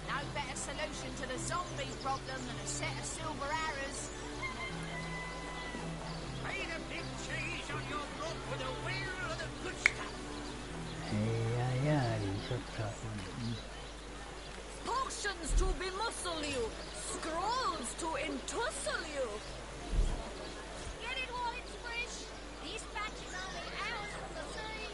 No better solution to the zombie problem than a set of silver arrows. Made a big cheese on your block with a wheel of the good stuff. Ja, die Schottkarten. Potions to bemuscle you, scrolls to entussle you. Get it while it's fresh. This batch is only hours from the sea.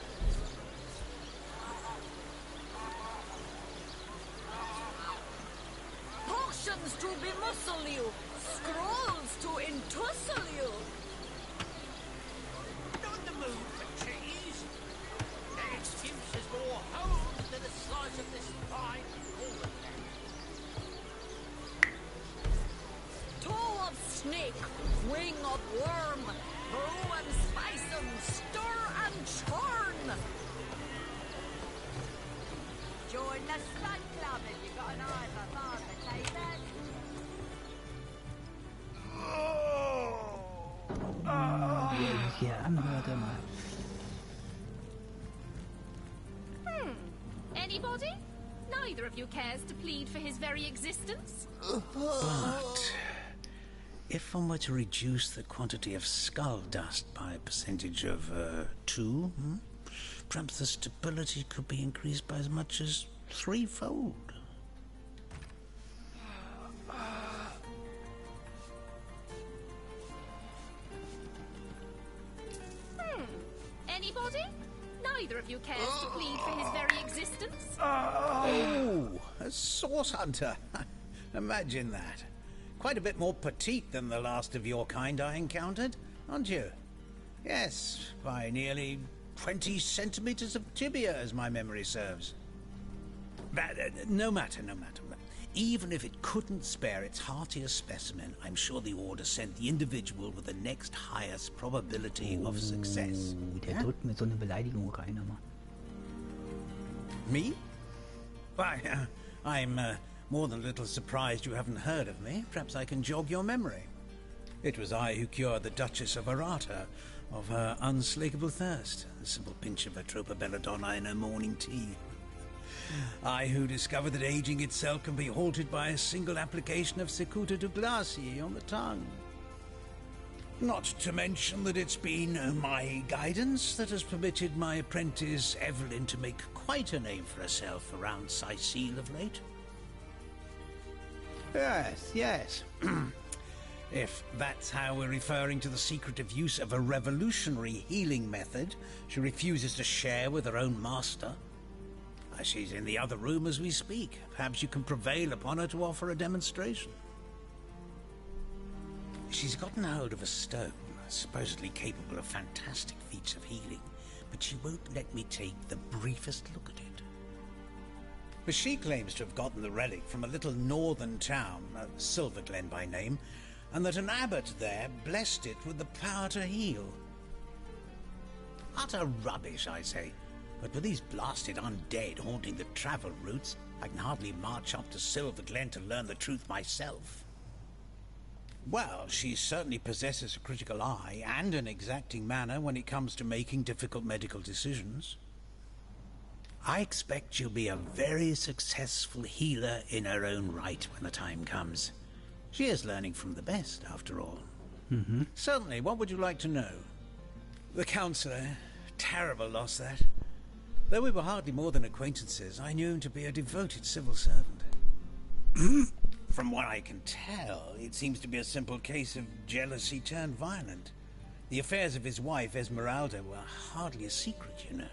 Potions to bemuscle you, scrolls to entussle you. Not in the mood for cheese. That excuse is more home than a slice of this fine walnut. Toe of snake, wing of worm, brew and spice 'em, stir and churn. Join the Slug Club if you've got an eye for fast potatoes. Wie er sich hier anhört, mal. Anybody? Neither of you cares to plead for his very existence? But if one were to reduce the quantity of skull dust by a percentage of 2, perhaps the stability could be increased by as much as 3-fold. Anybody? Neither of you cares to plead for his very existence? Oh, a source hunter. Imagine that. Quite a bit more petite than the last of your kind I encountered, aren't you? Yes, by nearly 20 centimeters of tibia, as my memory serves. But no matter. Even if it couldn't spare its heartiest specimen, I'm sure the order sent the individual with the next highest probability of success. Der drückt mir so eine Beleidigung rein, aber. Me? Why, I'm more than a little surprised you haven't heard of me. Perhaps I can jog your memory. It was I who cured the Duchess of Arata of her unslakable thirst. A simple pinch of Atropa belladonna in her morning tea. I who discovered that aging itself can be halted by a single application of cicuta de glace on the tongue. Not to mention that it's been my guidance that has permitted my apprentice Evelyn to make quite a name for herself around Sicile of late. Yes. If that's how we're referring to the secretive use of a revolutionary healing method she refuses to share with her own master. She's in the other room as we speak. Perhaps you can prevail upon her to offer a demonstration. She's gotten hold of a stone, supposedly capable of fantastic feats of healing, but she won't let me take the briefest look at it. But she claims to have gotten the relic from a little northern town, Silverglen by name, and that an abbot there blessed it with the power to heal. Utter rubbish, I say. But with these blasted undead haunting the travel routes, I can hardly march up to Silverglen to learn the truth myself. Well, she certainly possesses a critical eye and an exacting manner when it comes to making difficult medical decisions. I expect she'll be a very successful healer in her own right when the time comes. She is learning from the best, after all. Certainly, what would you like to know? The counsellor. Terrible loss, that. Though we were hardly more than acquaintances, I knew him to be a devoted civil servant. From what I can tell, it seems to be a simple case of jealousy turned violent. The affairs of his wife, Esmeralda, were hardly a secret, you know.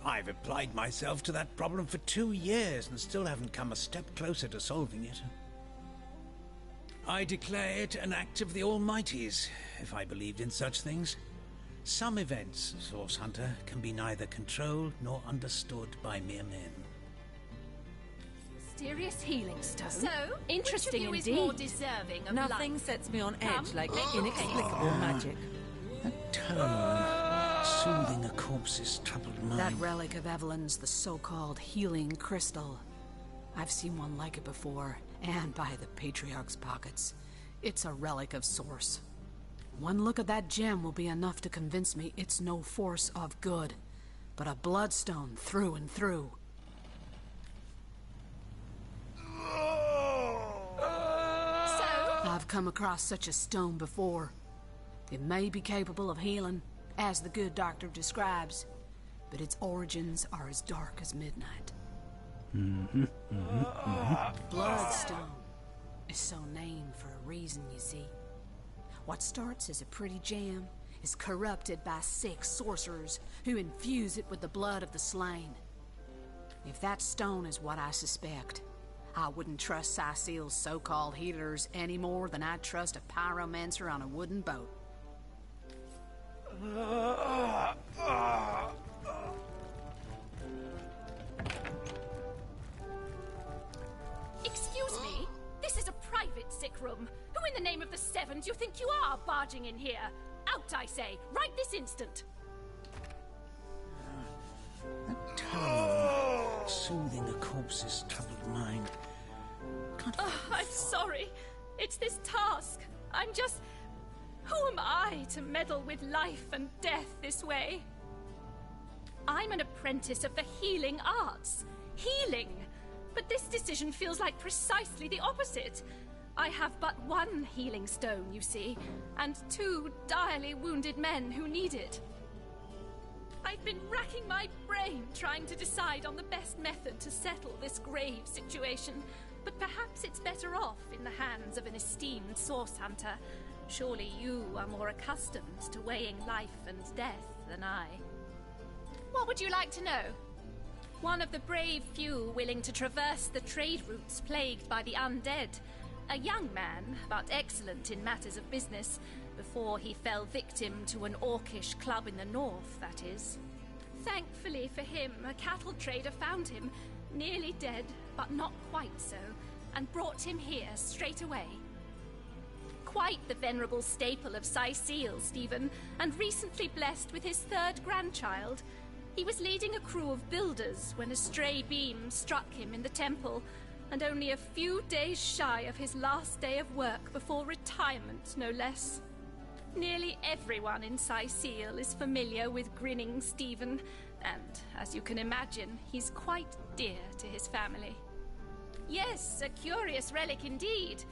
I've applied myself to that problem for 2 years and still haven't come a step closer to solving it. I declare it an act of the Almighty's, if I believed in such things. Some events, Source Hunter, can be neither controlled nor understood by mere men. Mysterious healing stone. So, interesting which of indeed. you is more deserving of Nothing life? sets me on edge Come. like inexplicable magic. That tone, soothing a corpse's troubled mind. That relic of Evelyn's the so-called healing crystal. I've seen one like it before, and by the Patriarch's pockets. It's a relic of Source. One look at that gem will be enough to convince me it's no force of good, but a bloodstone through and through. I've come across such a stone before. It may be capable of healing, as the good doctor describes, but its origins are as dark as midnight. Bloodstone is so named for a reason, you see. What starts as a pretty gem is corrupted by sick sorcerers who infuse it with the blood of the slain. If that stone is what I suspect, I wouldn't trust Sicile's so-called healers any more than I'd trust a pyromancer on a wooden boat. Excuse me? This is a private sick room. Who in the name of the Sevens you think you are barging in here? Out, I say, right this instant. That tone, soothing a corpse's troubled mind. I'm sorry. It's this task. I'm just... Who am I to meddle with life and death this way? I'm an apprentice of the healing arts. Healing! But this decision feels like precisely the opposite. I have but one healing stone, you see, and 2 direly wounded men who need it. I've been racking my brain trying to decide on the best method to settle this grave situation, but perhaps it's better off in the hands of an esteemed source hunter. Surely you are more accustomed to weighing life and death than I. What would you like to know? One of the brave few willing to traverse the trade routes plagued by the undead. A young man, but excellent in matters of business, before he fell victim to an orcish club in the north, that is. Thankfully for him, a cattle trader found him, nearly dead, but not quite so, and brought him here straight away. Quite the venerable staple of Sicile, Stephen, and recently blessed with his 3rd grandchild. He was leading a crew of builders when a stray beam struck him in the temple, and only a few days shy of his last day of work before retirement, no less. Nearly everyone in Seal is familiar with Grinning Stephen, and as you can imagine, he's quite dear to his family. Yes, a curious relic indeed.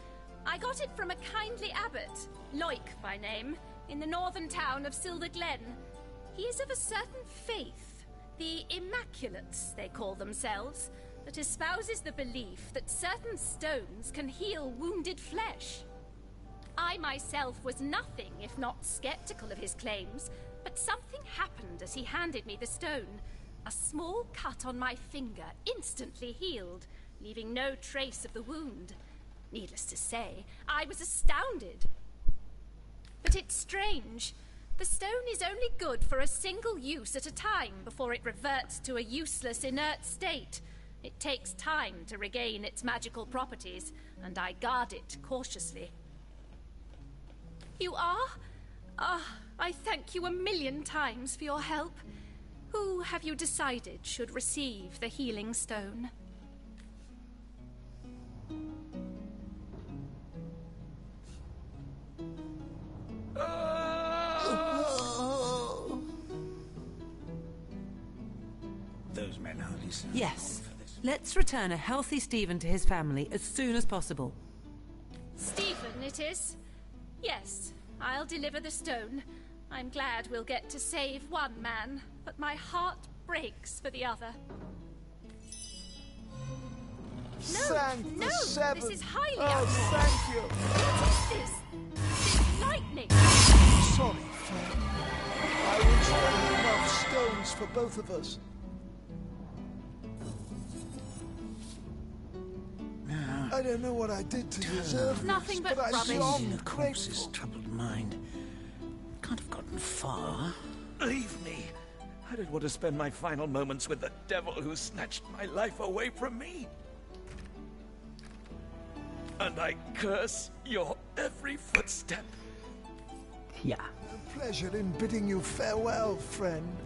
I got it from a kindly abbot, Loic by name, in the northern town of Silver Glen. He is of a certain faith, the Immaculates they call themselves, that espouses the belief that certain stones can heal wounded flesh. I myself was nothing if not skeptical of his claims, but something happened as he handed me the stone. A small cut on my finger instantly healed, leaving no trace of the wound. Needless to say, I was astounded. But it's strange. The stone is only good for a single use at a time before it reverts to a useless, inert state. It takes time to regain its magical properties, and I guard it cautiously. You are? I thank you 1,000,000 times for your help. Who have you decided should receive the healing stone? Those men hardly sound Yes. Let's return a healthy Stephen to his family as soon as possible. Stephen, it is? Yes, I'll deliver the stone. I'm glad we'll get to save one man, but my heart breaks for the other. No, this is highly unfair. Thank you. What is this? This lightning! Sorry, friend. I wish there were enough stones for both of us. I don't know what I did to deserve Nothing this, but I'm rubbish. beyond a corpse's troubled mind. Can't have gotten far. Leave me. I don't want to spend my final moments with the devil who snatched my life away from me. And I curse your every footstep. Yeah. A pleasure in bidding you farewell, friend.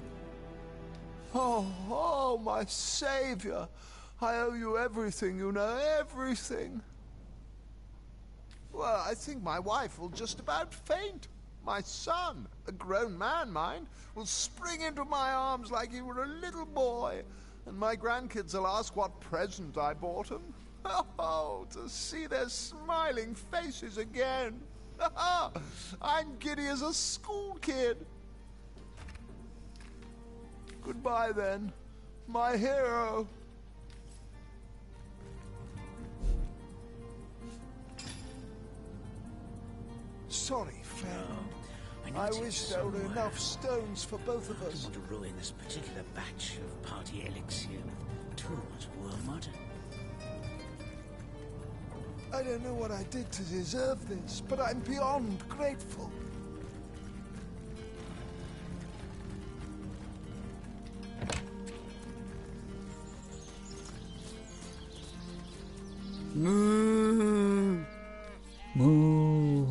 Oh, my savior. I owe you everything, you know, everything. Well, I think my wife will just about faint. My son, a grown man, mind, will spring into my arms like he were a little boy, and my grandkids will ask what present I bought them. Oh, to see their smiling faces again. I'm giddy as a school kid. Goodbye, then, my hero. Sorry, friend. I wish there were enough stones for both of us. I don't want to ruin this particular batch of party elixir with too much wormwood. I don't know what I did to deserve this, but I'm beyond grateful. Moo. Moo.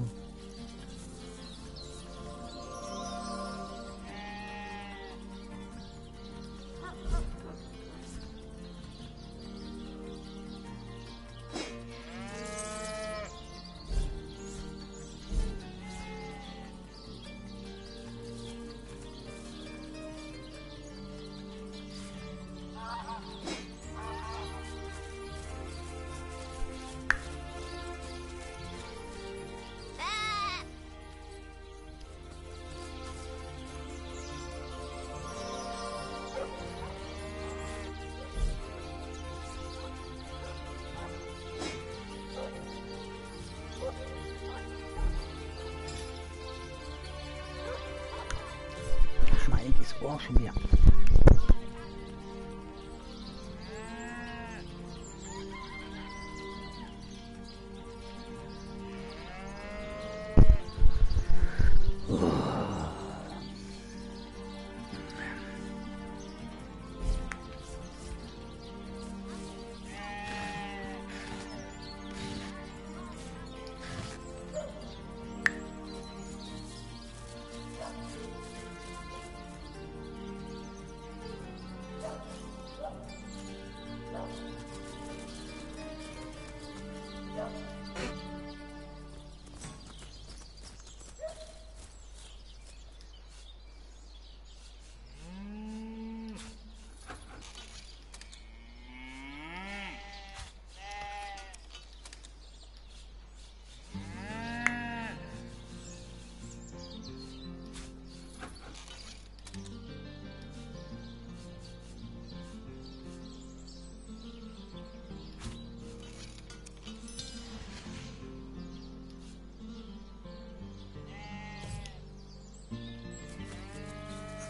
Schmeidiges Ohr schon wieder.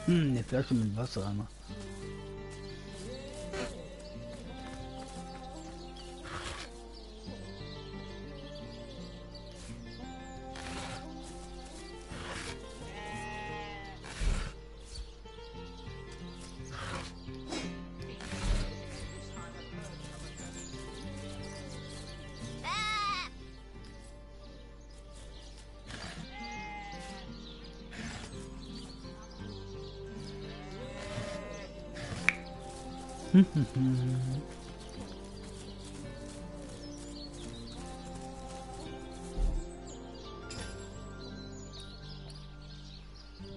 Eine Flasche mit Wassereimer.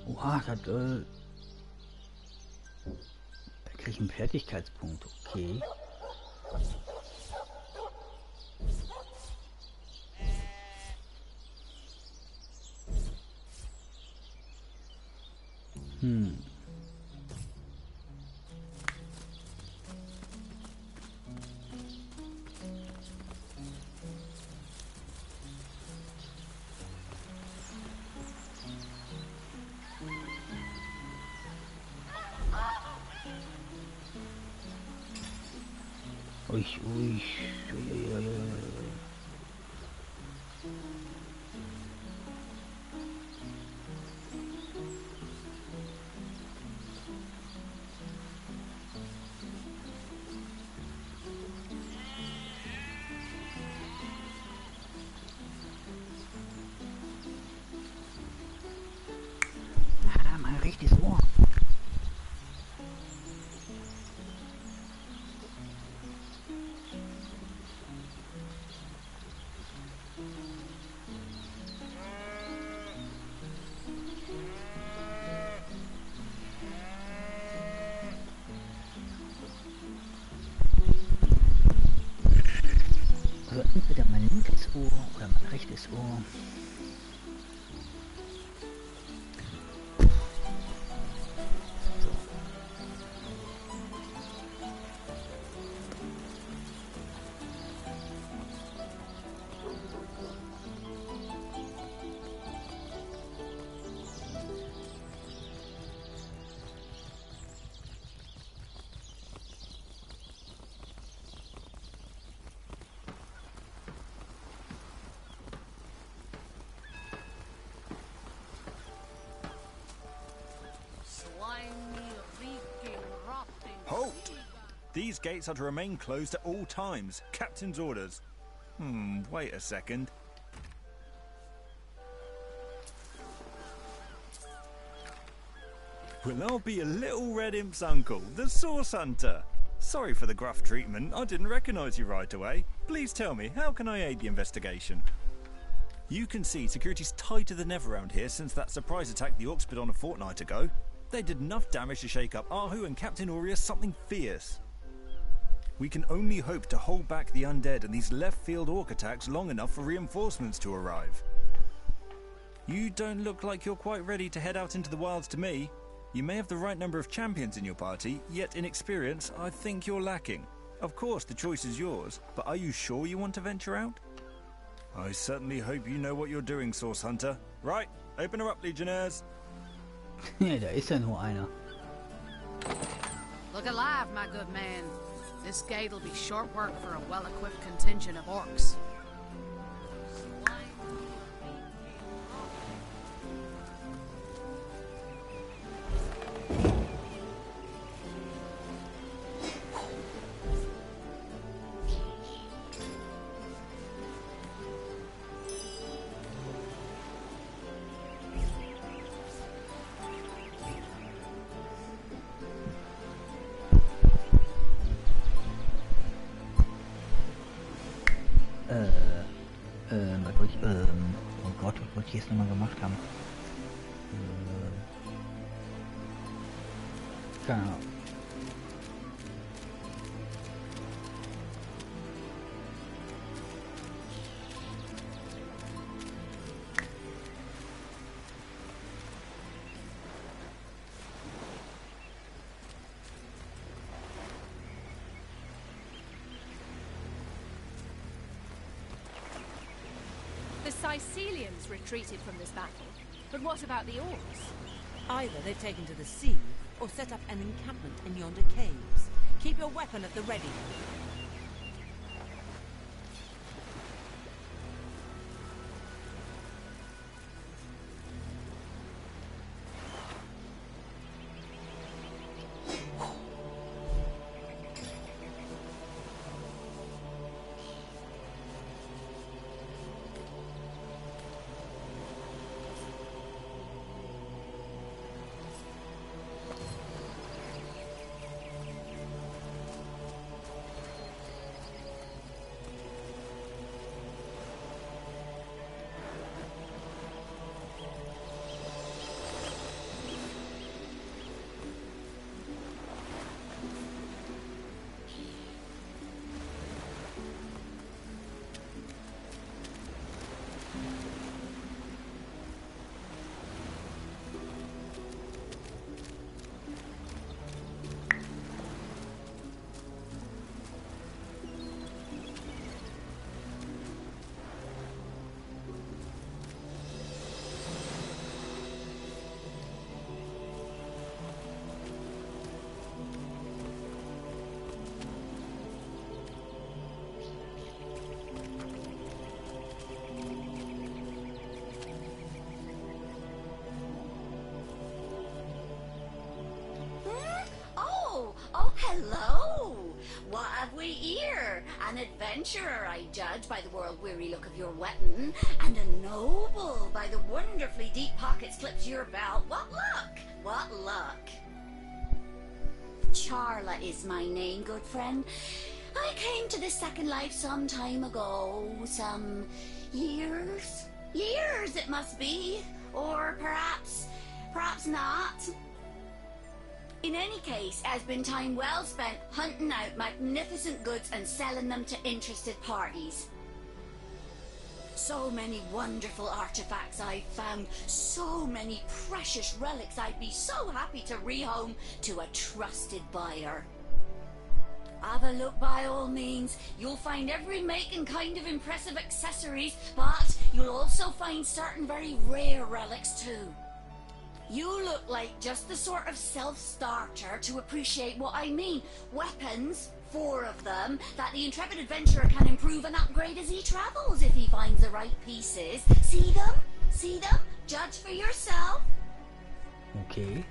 Oha, das da krieg ich einen Fertigkeitspunkt, okay. Ui. Ah, mein rechtes Ohr. Also entweder mein linkes Ohr oder mein rechtes Ohr. Halt! These gates are to remain closed at all times. Captain's orders. Wait a second. Well, I'll be a little red imp's uncle, the Source Hunter. Sorry for the gruff treatment. I didn't recognize you right away. Please tell me, how can I aid the investigation? You can see security's tighter than ever around here since that surprise attack the Orcs put on a fortnight ago. They did enough damage to shake up Ahu and Captain Aureus something fierce. We can only hope to hold back the undead and these left-field Orc attacks long enough for reinforcements to arrive. You don't look like you're quite ready to head out into the wilds to me. You may have the right number of champions in your party, yet in experience, I think you're lacking. Of course, the choice is yours, but are you sure you want to venture out? I certainly hope you know what you're doing, Source Hunter. Right, open her up, Legionnaires. Ja, da ist ja nur einer. Look alive, my good man. This gate'll be short work for a well-equipped contingent of orcs. Oh Gott, was wollte ich jetzt nochmal gemacht haben? Keine Ahnung. The Sicilians retreated from this battle, but what about the Orcs? Either they've taken to the sea, or set up an encampment in yonder caves. Keep your weapon at the ready. Hello! What have we here? An adventurer, I judge, by the world-weary look of your weapon, and a noble by the wonderfully deep pockets clipped to your belt. What luck! What luck! Charla is my name, good friend. I came to this second life some time ago. Some years? Years, it must be. Or perhaps not. In any case, it has been time well spent hunting out magnificent goods and selling them to interested parties. So many wonderful artifacts I've found, so many precious relics I'd be so happy to rehome to a trusted buyer. Have a look by all means. You'll find every make and kind of impressive accessories, but you'll also find certain very rare relics too. You look like just the sort of self-starter to appreciate what I mean. Weapons, 4 of them, that the intrepid adventurer can improve and upgrade as he travels if he finds the right pieces. See them? See them? Judge for yourself. Okay.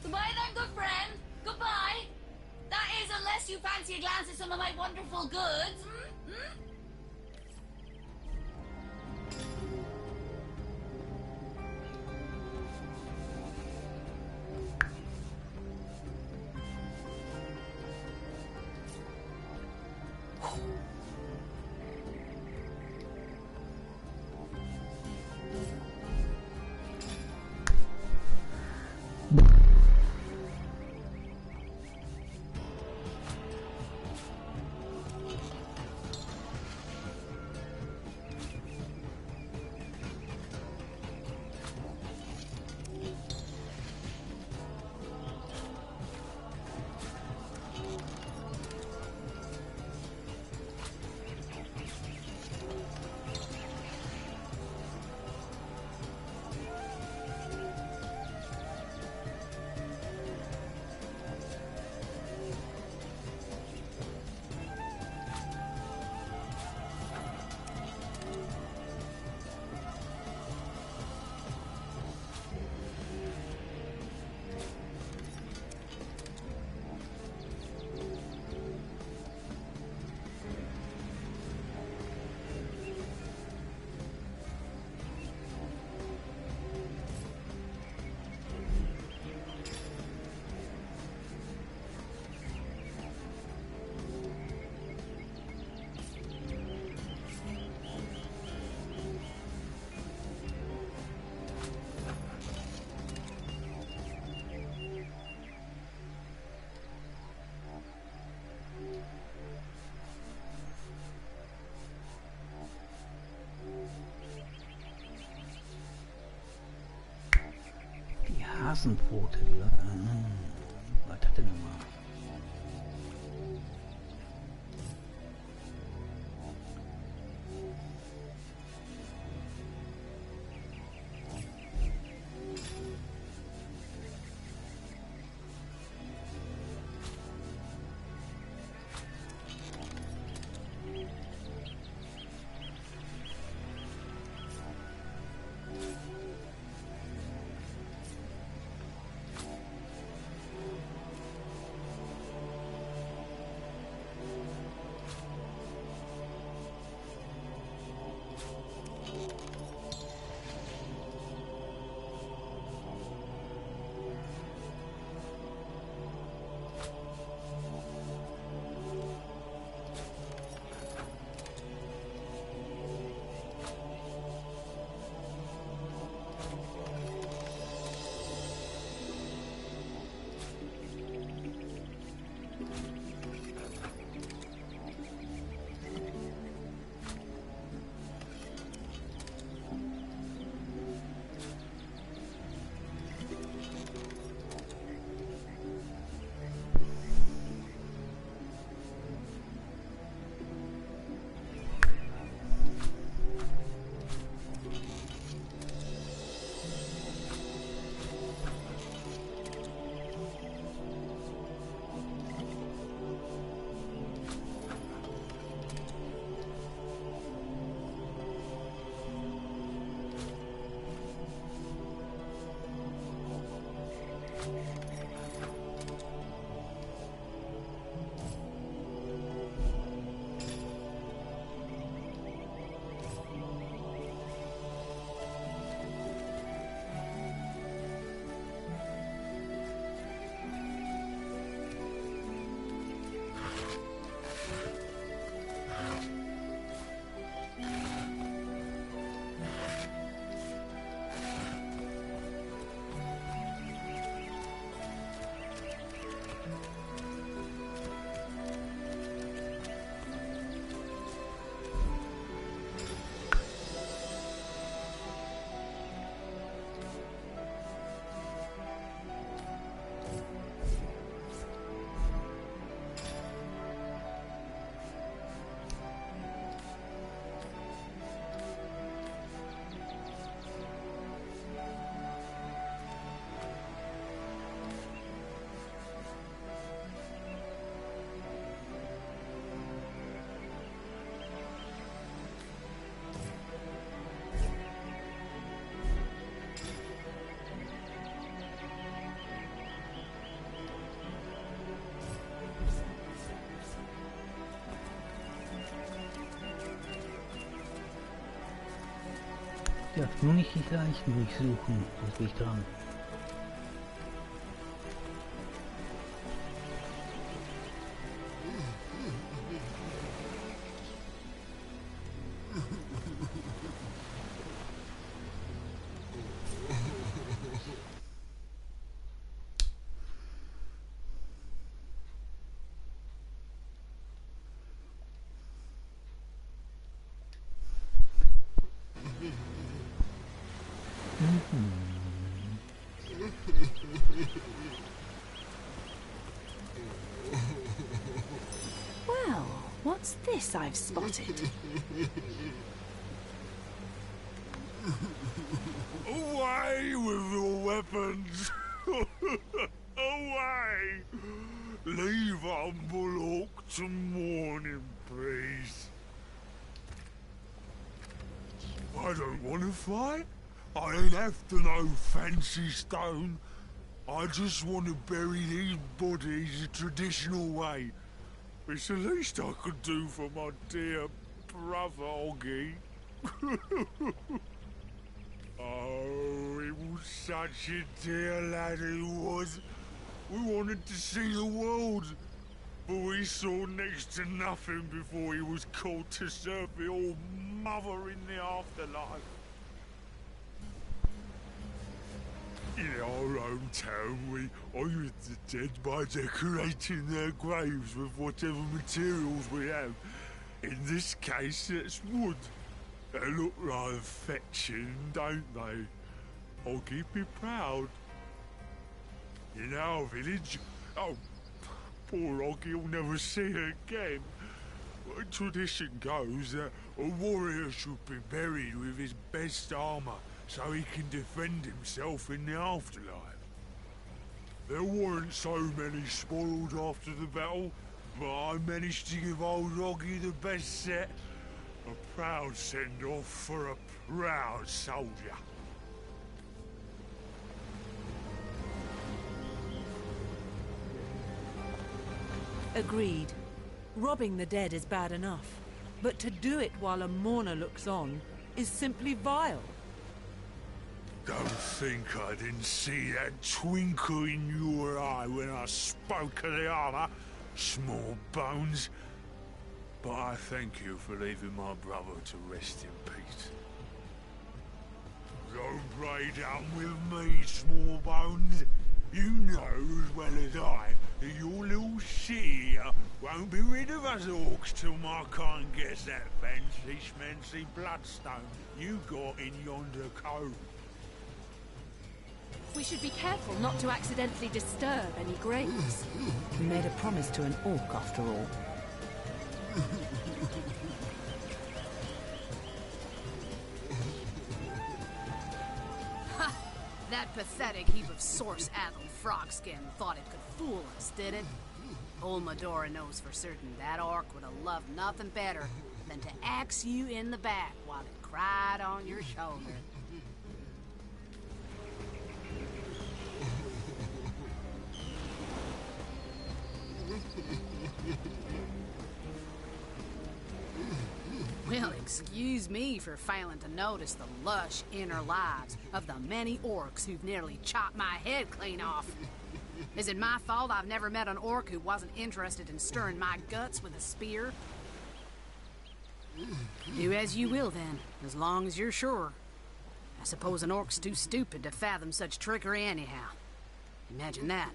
Goodbye then, good friend. Goodbye. That is, unless you fancy a glance at some of my wonderful goods. Hasenbrote, die was hat denn nochmal? darf nur nicht die Leichen durchsuchen, sonst bin ich dran. Well, what's this I've spotted? Away with your weapons! Away! Leave humble Orc to morning, please. I don't want to fight. I ain't after no fancy stone. I just want to bury these bodies the traditional way. It's the least I could do for my dear brother, Oggy. Oh, he was such a dear lad he was. We wanted to see the world, but we saw next to nothing before he was called to serve the old mother in the afterlife. In our hometown, we honour the dead by decorating their graves with whatever materials we have. In this case, it's wood. They look rather fetching, don't they? I'll keep you proud. In our village, oh, poor Oggy will never see her again. Tradition goes that a warrior should be buried with his best armour, so he can defend himself in the afterlife. There weren't so many spoiled after the battle, but I managed to give old Oggy the best set. A proud send-off for a proud soldier. Agreed. Robbing the dead is bad enough, but to do it while a mourner looks on is simply vile. Don't think I didn't see that twinkle in your eye when I spoke of the armour, small bones. But I thank you for leaving my brother to rest in peace. Don't play down with me, small bones. You know as well as I that your little city here won't be rid of us orcs till my kind gets that fancy schmancy bloodstone you got in yonder cove. We should be careful not to accidentally disturb any graves. We made a promise to an orc after all. Ha! That pathetic heap of source-addled frogskin thought it could fool us, did it? Old Medora knows for certain that orc would have loved nothing better than to axe you in the back while it cried on your shoulder. Well, excuse me for failing to notice the lush inner lives of the many orcs who've nearly chopped my head clean off. Is it my fault I've never met an orc who wasn't interested in stirring my guts with a spear? Do as you will, then, as long as you're sure. I suppose an orc's too stupid to fathom such trickery anyhow. Imagine that,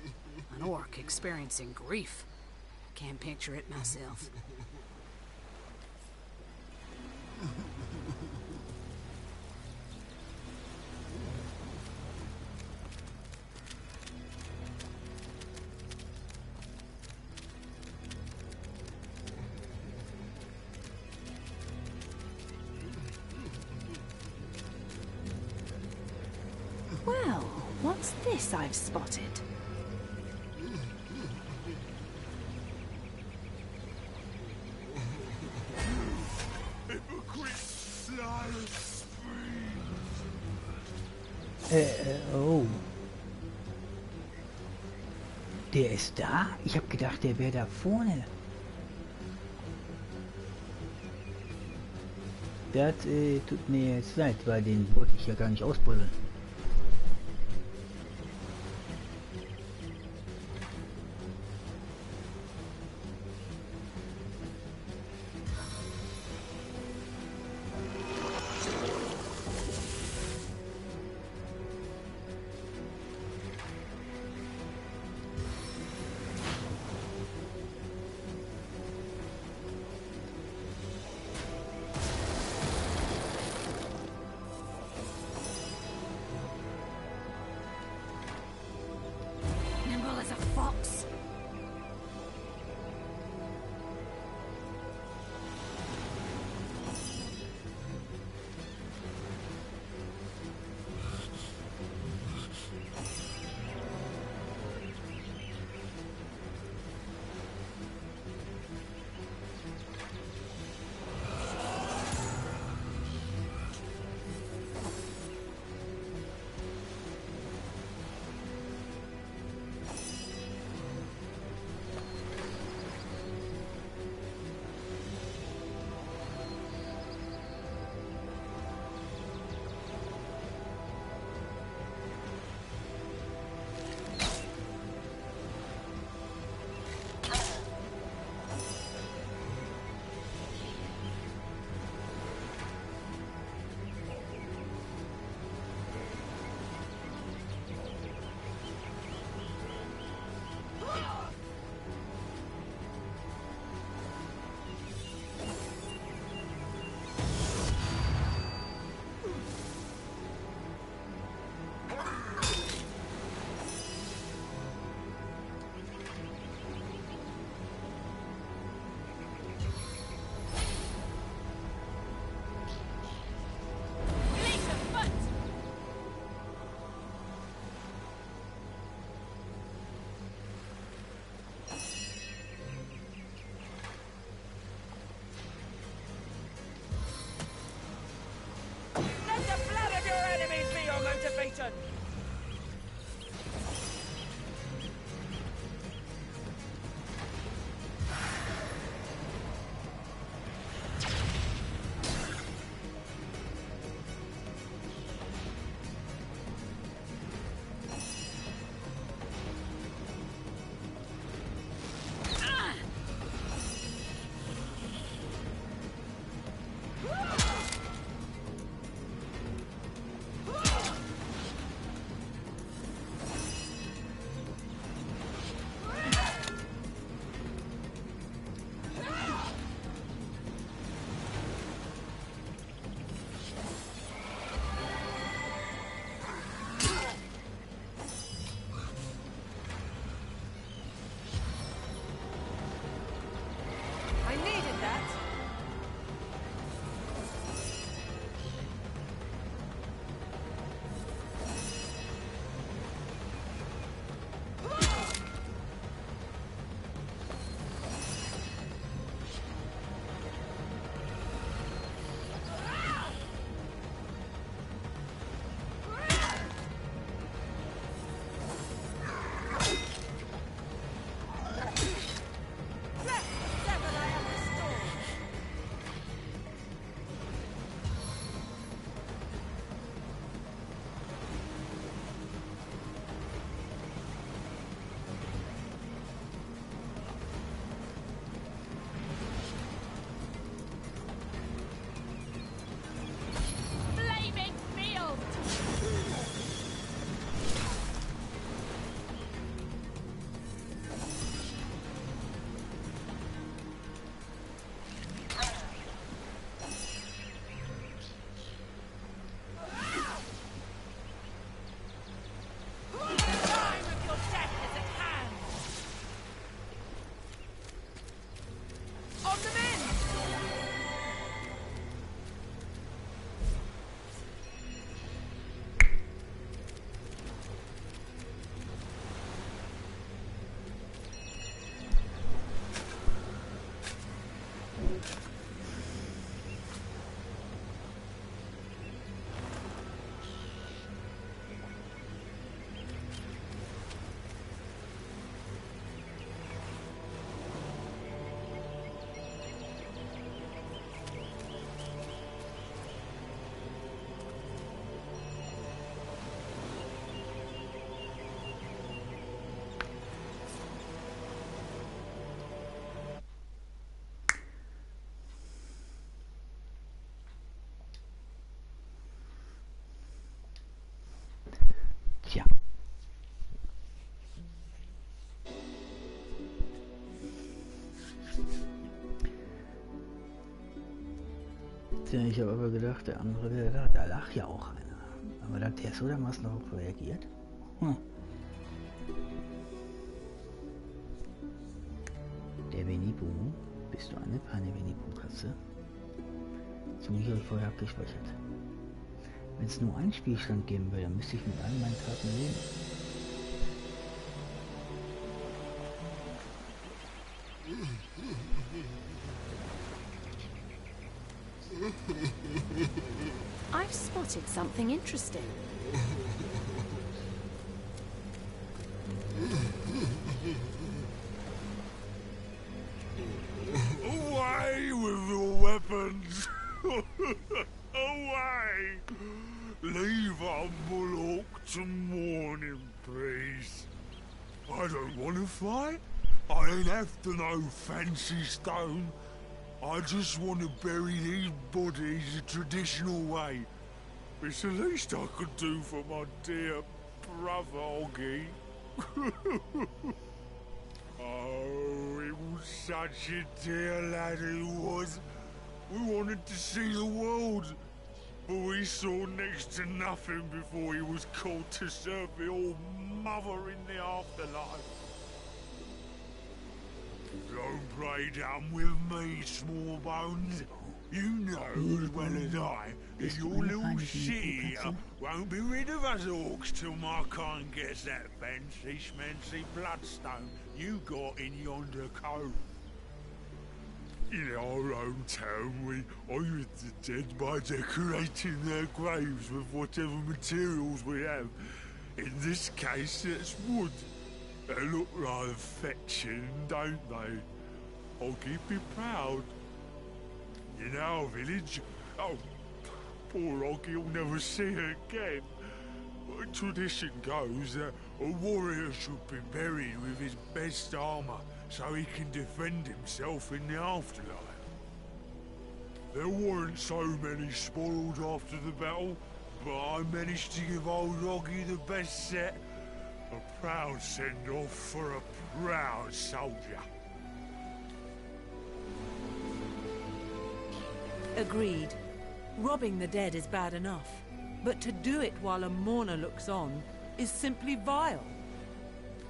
an orc experiencing grief. I can't picture it myself. Well, what's this I've spotted? Oh. Der ist da? Ich habe gedacht, der wäre da vorne. Das tut mir jetzt leid, weil den wollte ich ja gar nicht ausbuddeln. Nimble as a fox. Ich habe aber gedacht, der andere, da lag ja auch einer. Aber da hat der so dermaßen darauf reagiert. Der Winnie Pooh. Bist du eine Winnie Pooh Katze? Zum habe ich vorher abgespeichert. Wenn es nur einen Spielstand geben würde, dann müsste ich mit all meinen Taten leben. I've spotted something interesting. Away with your weapons! Away! Leave our bullock to mourn in peace. I don't want to fight. I ain't after no fancy stone. I just want to bury these bodies the traditional way. It's the least I could do for my dear brother, Oggy. Oh, he was such a dear lad, he was. We wanted to see the world, but we saw next to nothing before he was called to serve the old mother in the afterlife. Don't play dumb with me, small bones. You know as well as I that your little city won't be rid of us orcs till my kind gets that fancy schmancy bloodstone you got in yonder cove. In our own town, we honour the dead by decorating their graves with whatever materials we have. In this case, it's wood. They look rather fetching, don't they? I'll keep you proud. In our village, oh, poor Oggy will never see her again. But tradition goes that a warrior should be buried with his best armour so he can defend himself in the afterlife. There weren't so many spoiled after the battle, but I managed to give old Oggy the best set. A proud send-off for a proud soldier. Agreed. Robbing the dead is bad enough, but to do it while a mourner looks on is simply vile.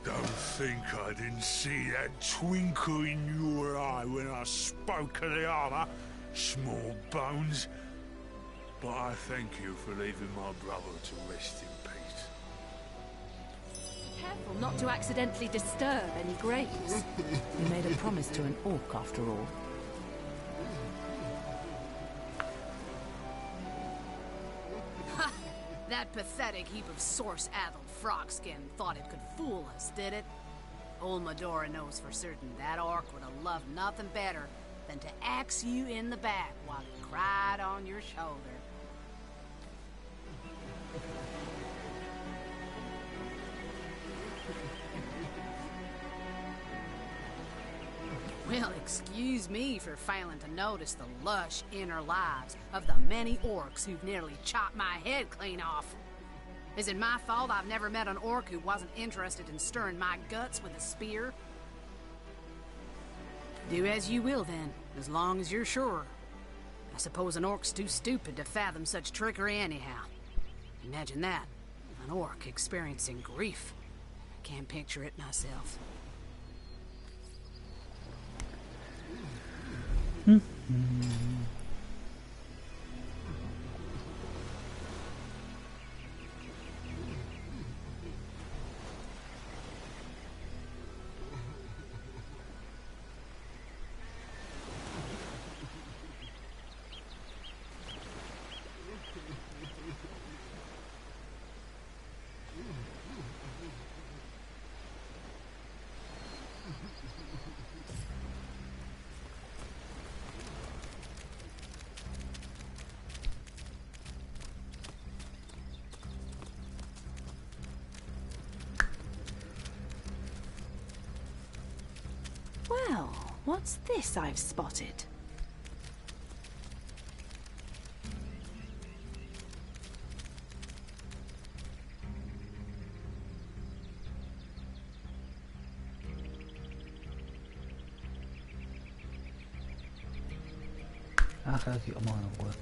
Don't think I didn't see that twinkle in your eye when I spoke of the armor, small bones. But I thank you for leaving my brother to rest in peace. Careful not to accidentally disturb any graves. You made a promise to an orc after all. That pathetic heap of source-addled frogskin thought it could fool us, did it? Old Medora knows for certain that orc would have loved nothing better than to axe you in the back while he cried on your shoulder. Well, excuse me for failing to notice the lush inner lives of the many orcs who've nearly chopped my head clean off. Is it my fault I've never met an orc who wasn't interested in stirring my guts with a spear? Do as you will, then, as long as you're sure. I suppose an orc's too stupid to fathom such trickery anyhow. Imagine that, an orc experiencing grief. I can't picture it myself. Well, what's this I've spotted? Ach, lass ich auch mal in Ruhe.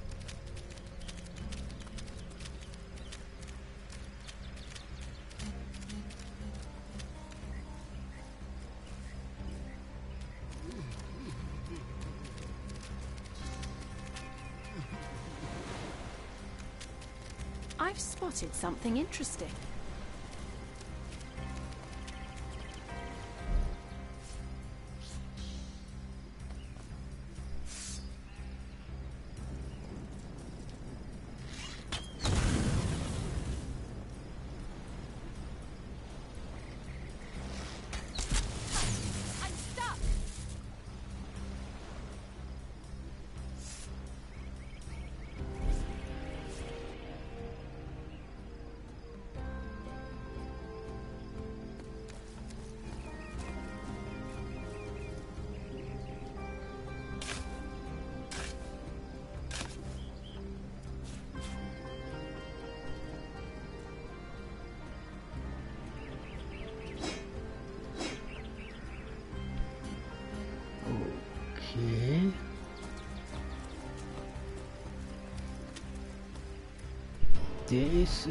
I've spotted something interesting. Okay. Der ist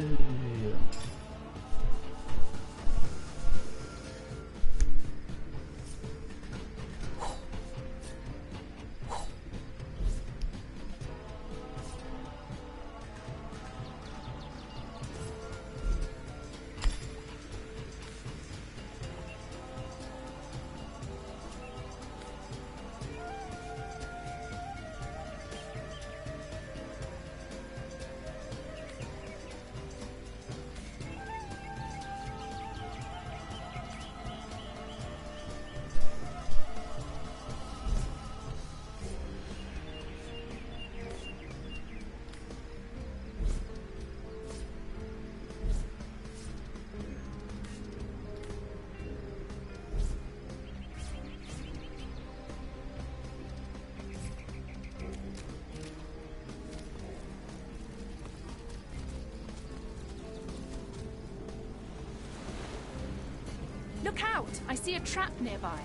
Look out! I see a trap nearby.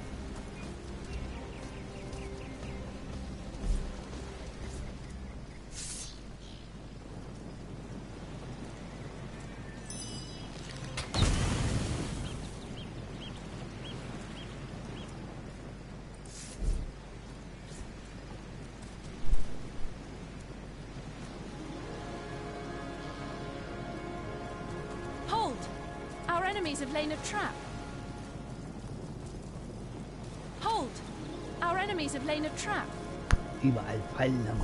Hold! Our enemies have laid a trap. Hold! Our enemies have laid a trap. überall Fallen.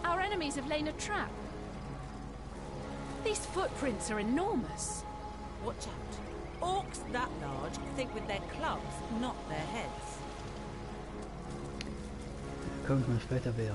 Our enemies have laid a trap. These footprints are enormous. Watch out. Orcs that large think with their clubs, not their heads. Komme ich mal später wieder.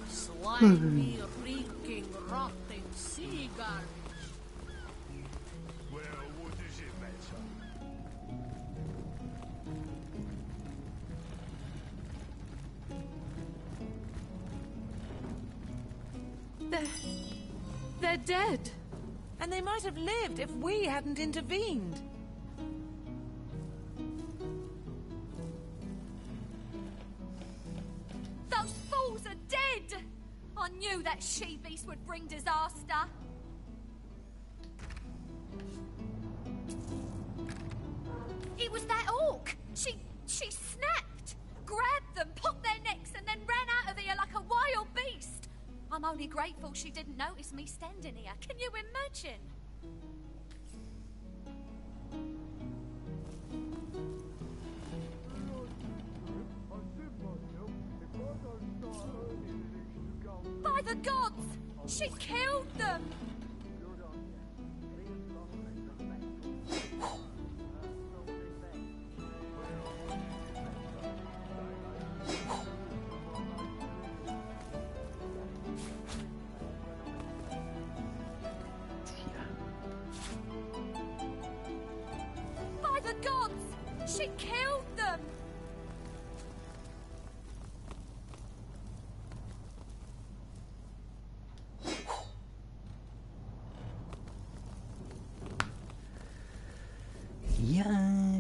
Slimy, reeking, rotting sea garbage. Well, what does it matter? They're dead. And they might have lived if we hadn't intervened. Those fools are dead! I knew that she-beast would bring disaster. It was that orc. She snapped, grabbed them, popped their necks, and then ran out of here like a wild beast. I'm only grateful she didn't notice me standing here. Can you imagine? By the gods! She killed them! By the gods! She killed them! Ja,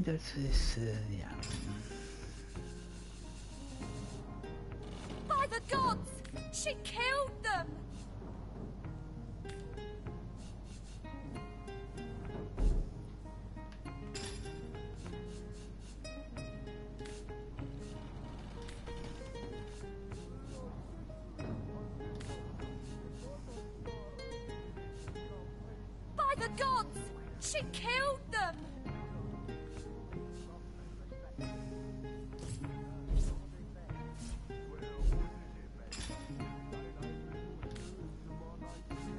das ist, ja. By the gods! She killed them! By the gods! She killed them!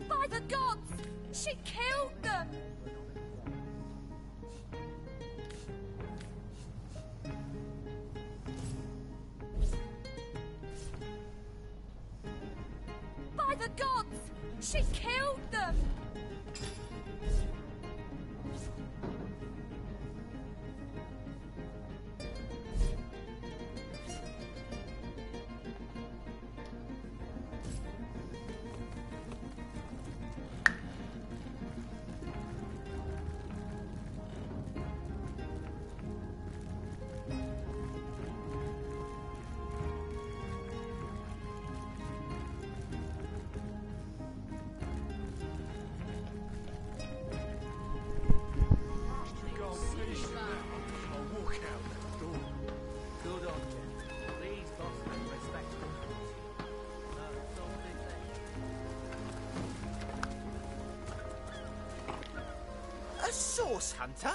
By the gods! She killed them! By the gods! She killed them! A source hunter?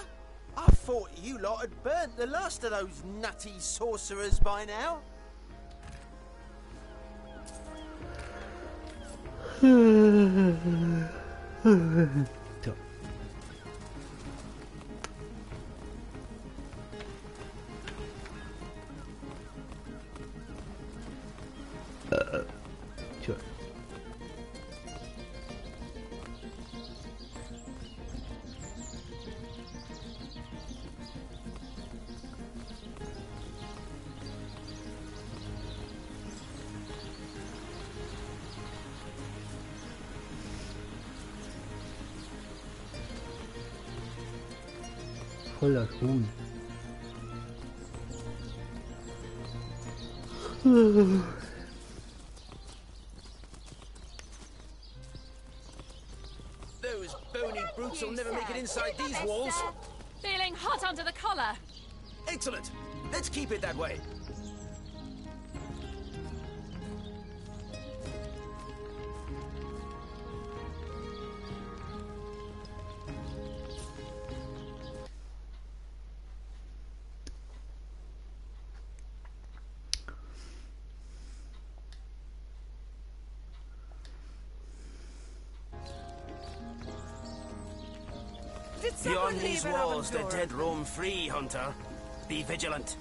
I thought you lot had burnt the last of those nutty sorcerers by now. So. Sure. Voller Huhn. Those bony brutes will never make it inside these walls. Feeling hot under the collar. Excellent. Let's keep it that way. Beyond these walls, the dead roam free, Hunter. Be vigilant.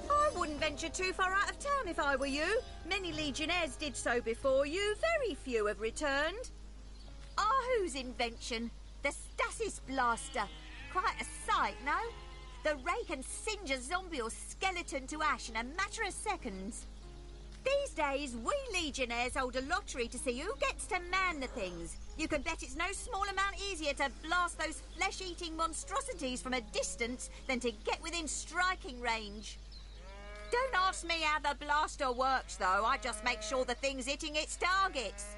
I wouldn't venture too far out of town if I were you. Many legionnaires did so before you. Very few have returned. Whose invention? The stasis blaster. Quite a sight, no? The ray can singe a zombie or skeleton to ash in a matter of seconds. These days, we Legionnaires hold a lottery to see who gets to man the things. You can bet it's no small amount easier to blast those flesh-eating monstrosities from a distance than to get within striking range. Don't ask me how the blaster works, though. I just make sure the thing's hitting its targets.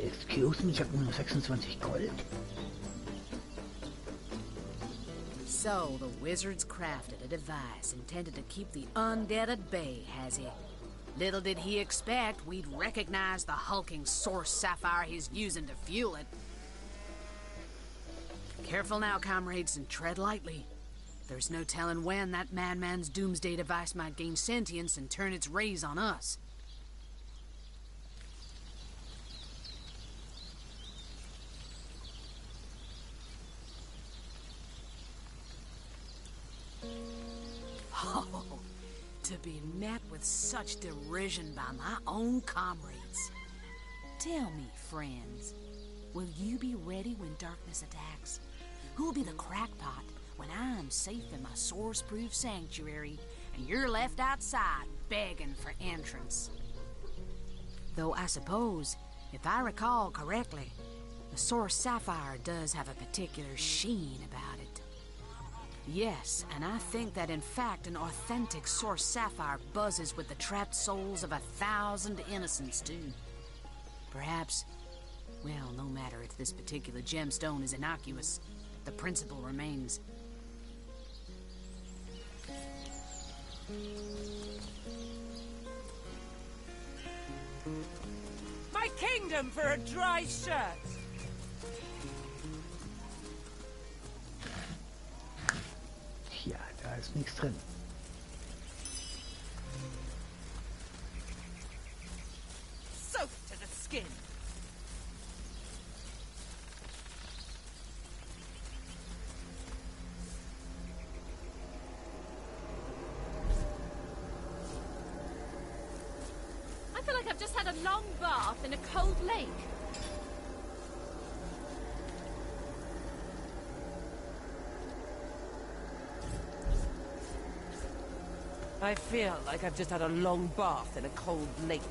Excuse me, ich habe nur noch 26 Gold. So, the wizard's crafted a device intended to keep the undead at bay, has he? Little did he expect we'd recognize the hulking source sapphire he's using to fuel it. Careful now, comrades, and tread lightly. There's no telling when that madman's doomsday device might gain sentience and turn its rays on us. Oh, to be met with such derision by my own comrades. Tell me, friends, will you be ready when darkness attacks? Who'll be the crackpot when I'm safe in my source-proof sanctuary and you're left outside begging for entrance? Though I suppose, if I recall correctly, the source sapphire does have a particular sheen about it. Yes, and I think that in fact an authentic source sapphire buzzes with the trapped souls of 1,000 innocents too. Perhaps, well, no matter if this particular gemstone is innocuous, the principle remains. My kingdom for a dry shirt! Ja, da ist nichts drin. Soaked to the skin. I feel like I've just had a long bath in a cold lake. I feel like I've just had a long bath in a cold lake.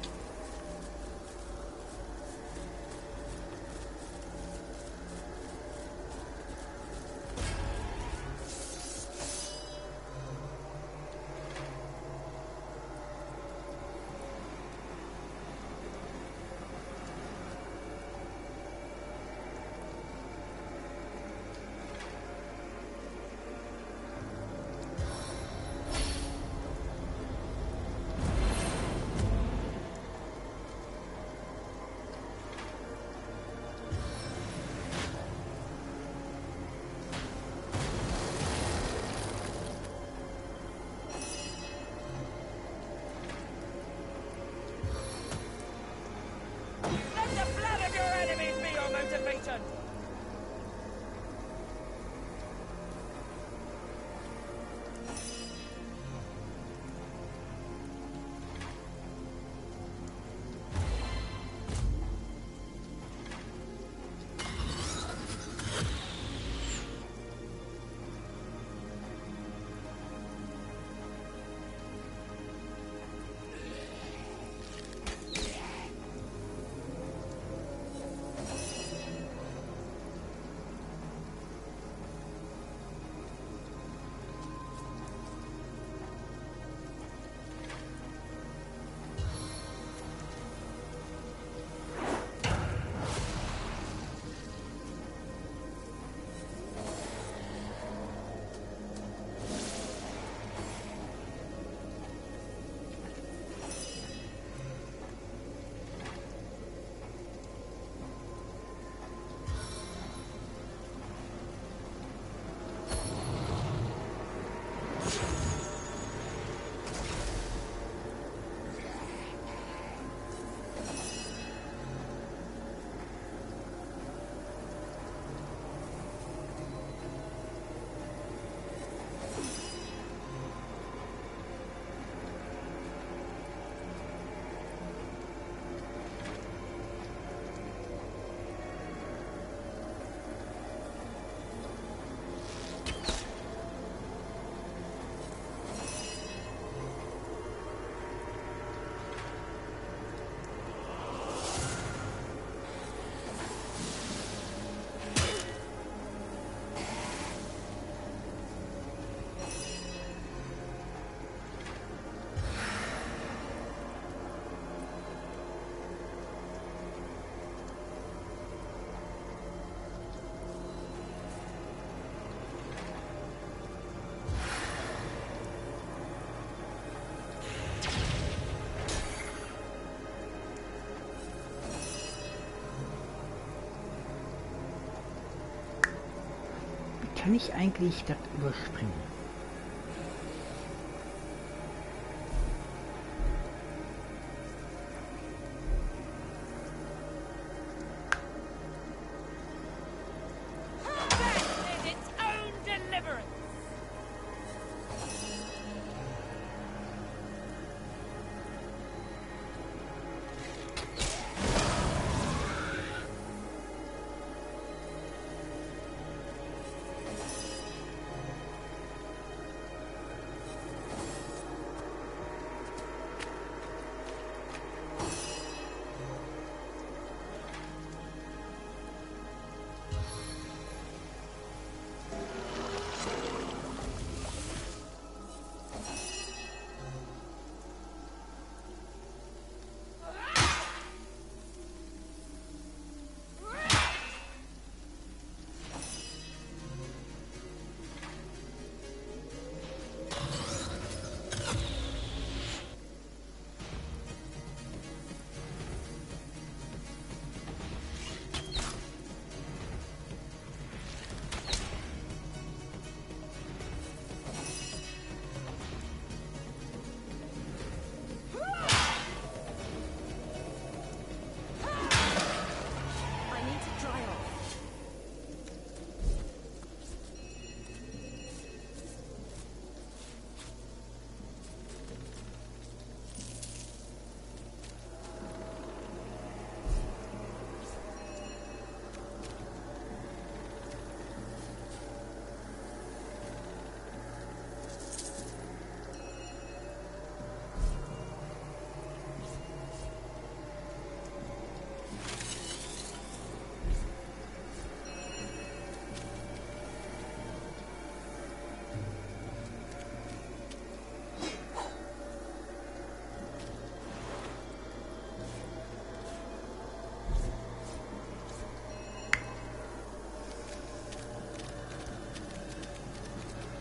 kann ich eigentlich das überspringen?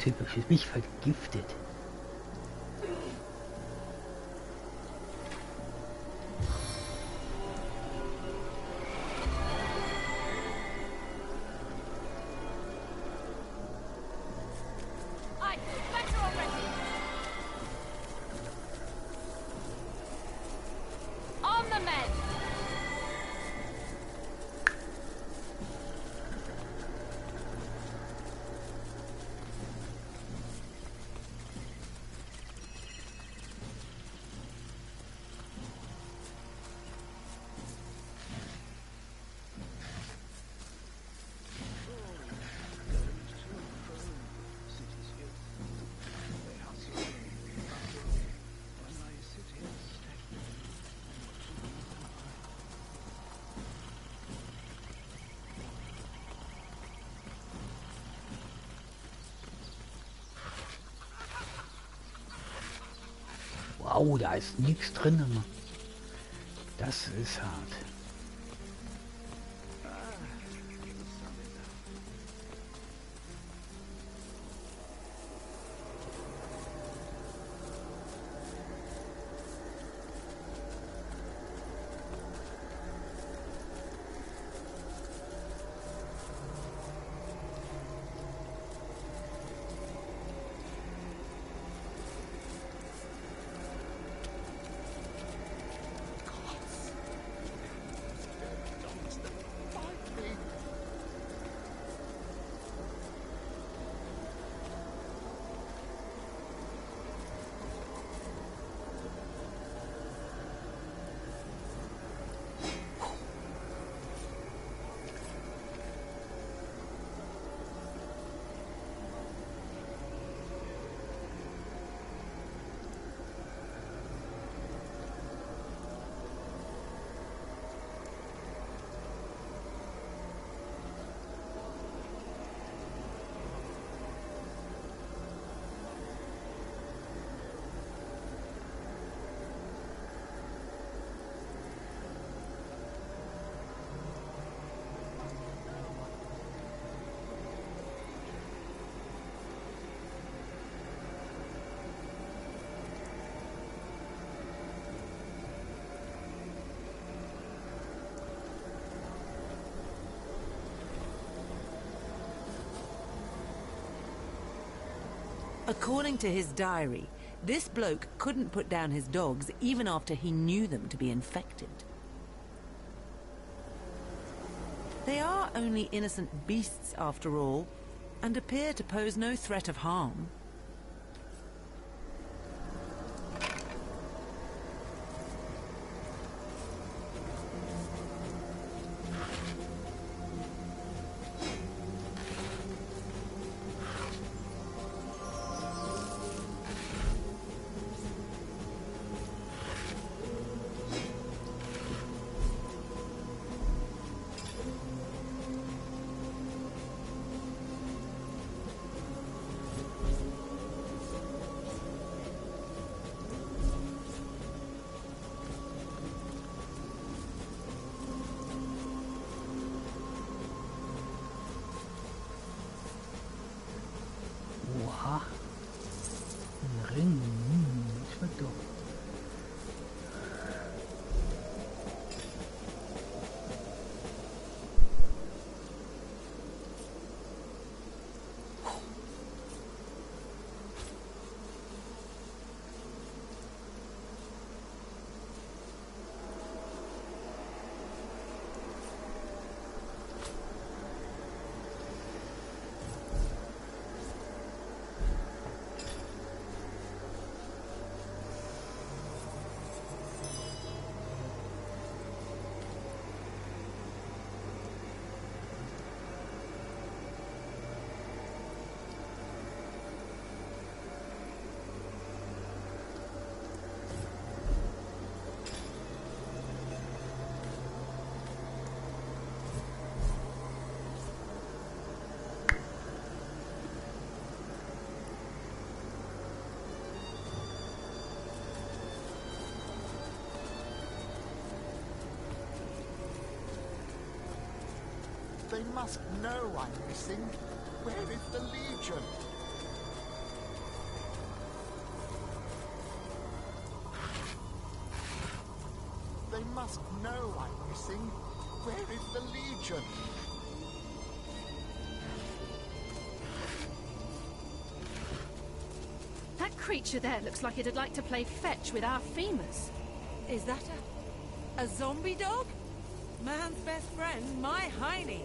Typisch, ist mich vergiftet. Wow, da ist nichts drin. Das ist hart. According to his diary, this bloke couldn't put down his dogs even after he knew them to be infected. They are only innocent beasts after all, and appear to pose no threat of harm. Oha. Ein Ring. Schmeckt doch. They must know I'm missing. Where is the Legion? They must know I'm missing. Where is the Legion? That creature there looks like it'd like to play fetch with our femurs. Is that a zombie dog? Man's best friend, my hiney.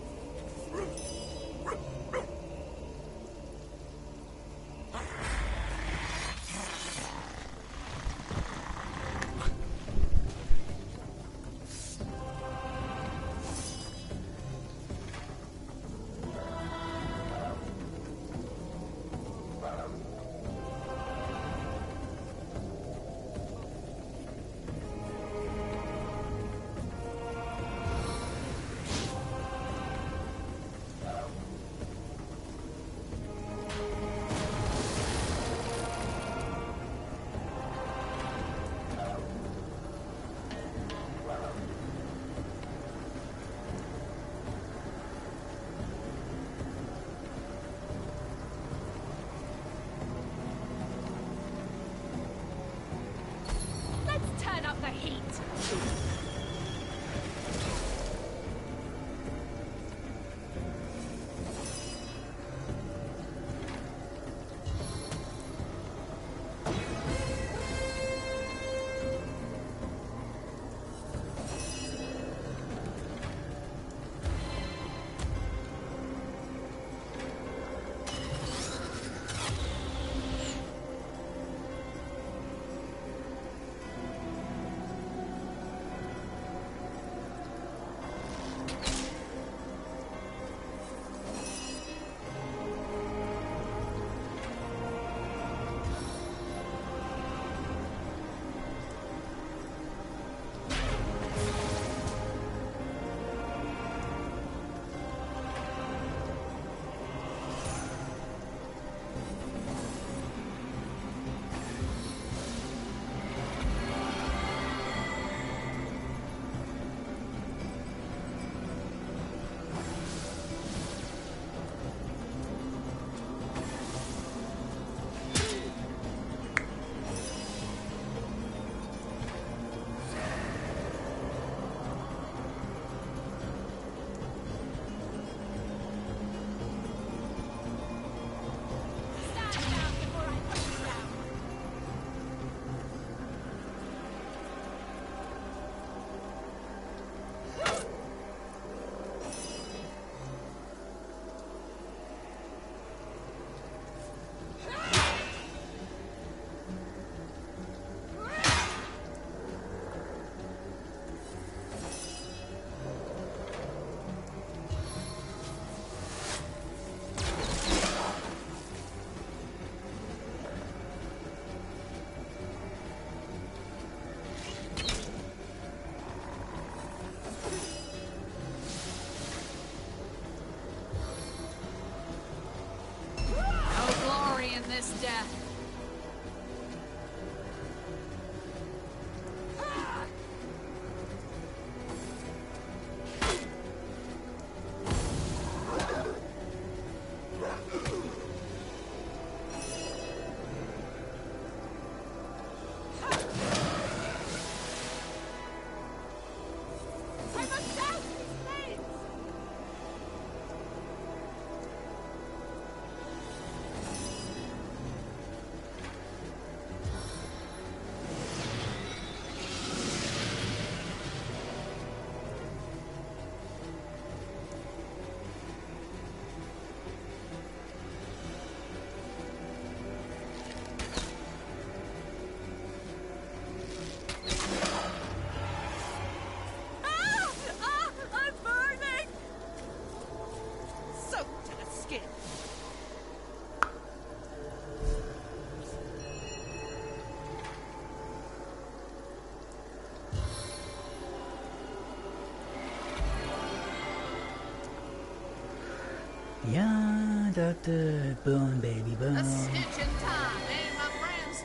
Ja, Doktor, burn, baby, burn. A stitch in time, eh, my friends?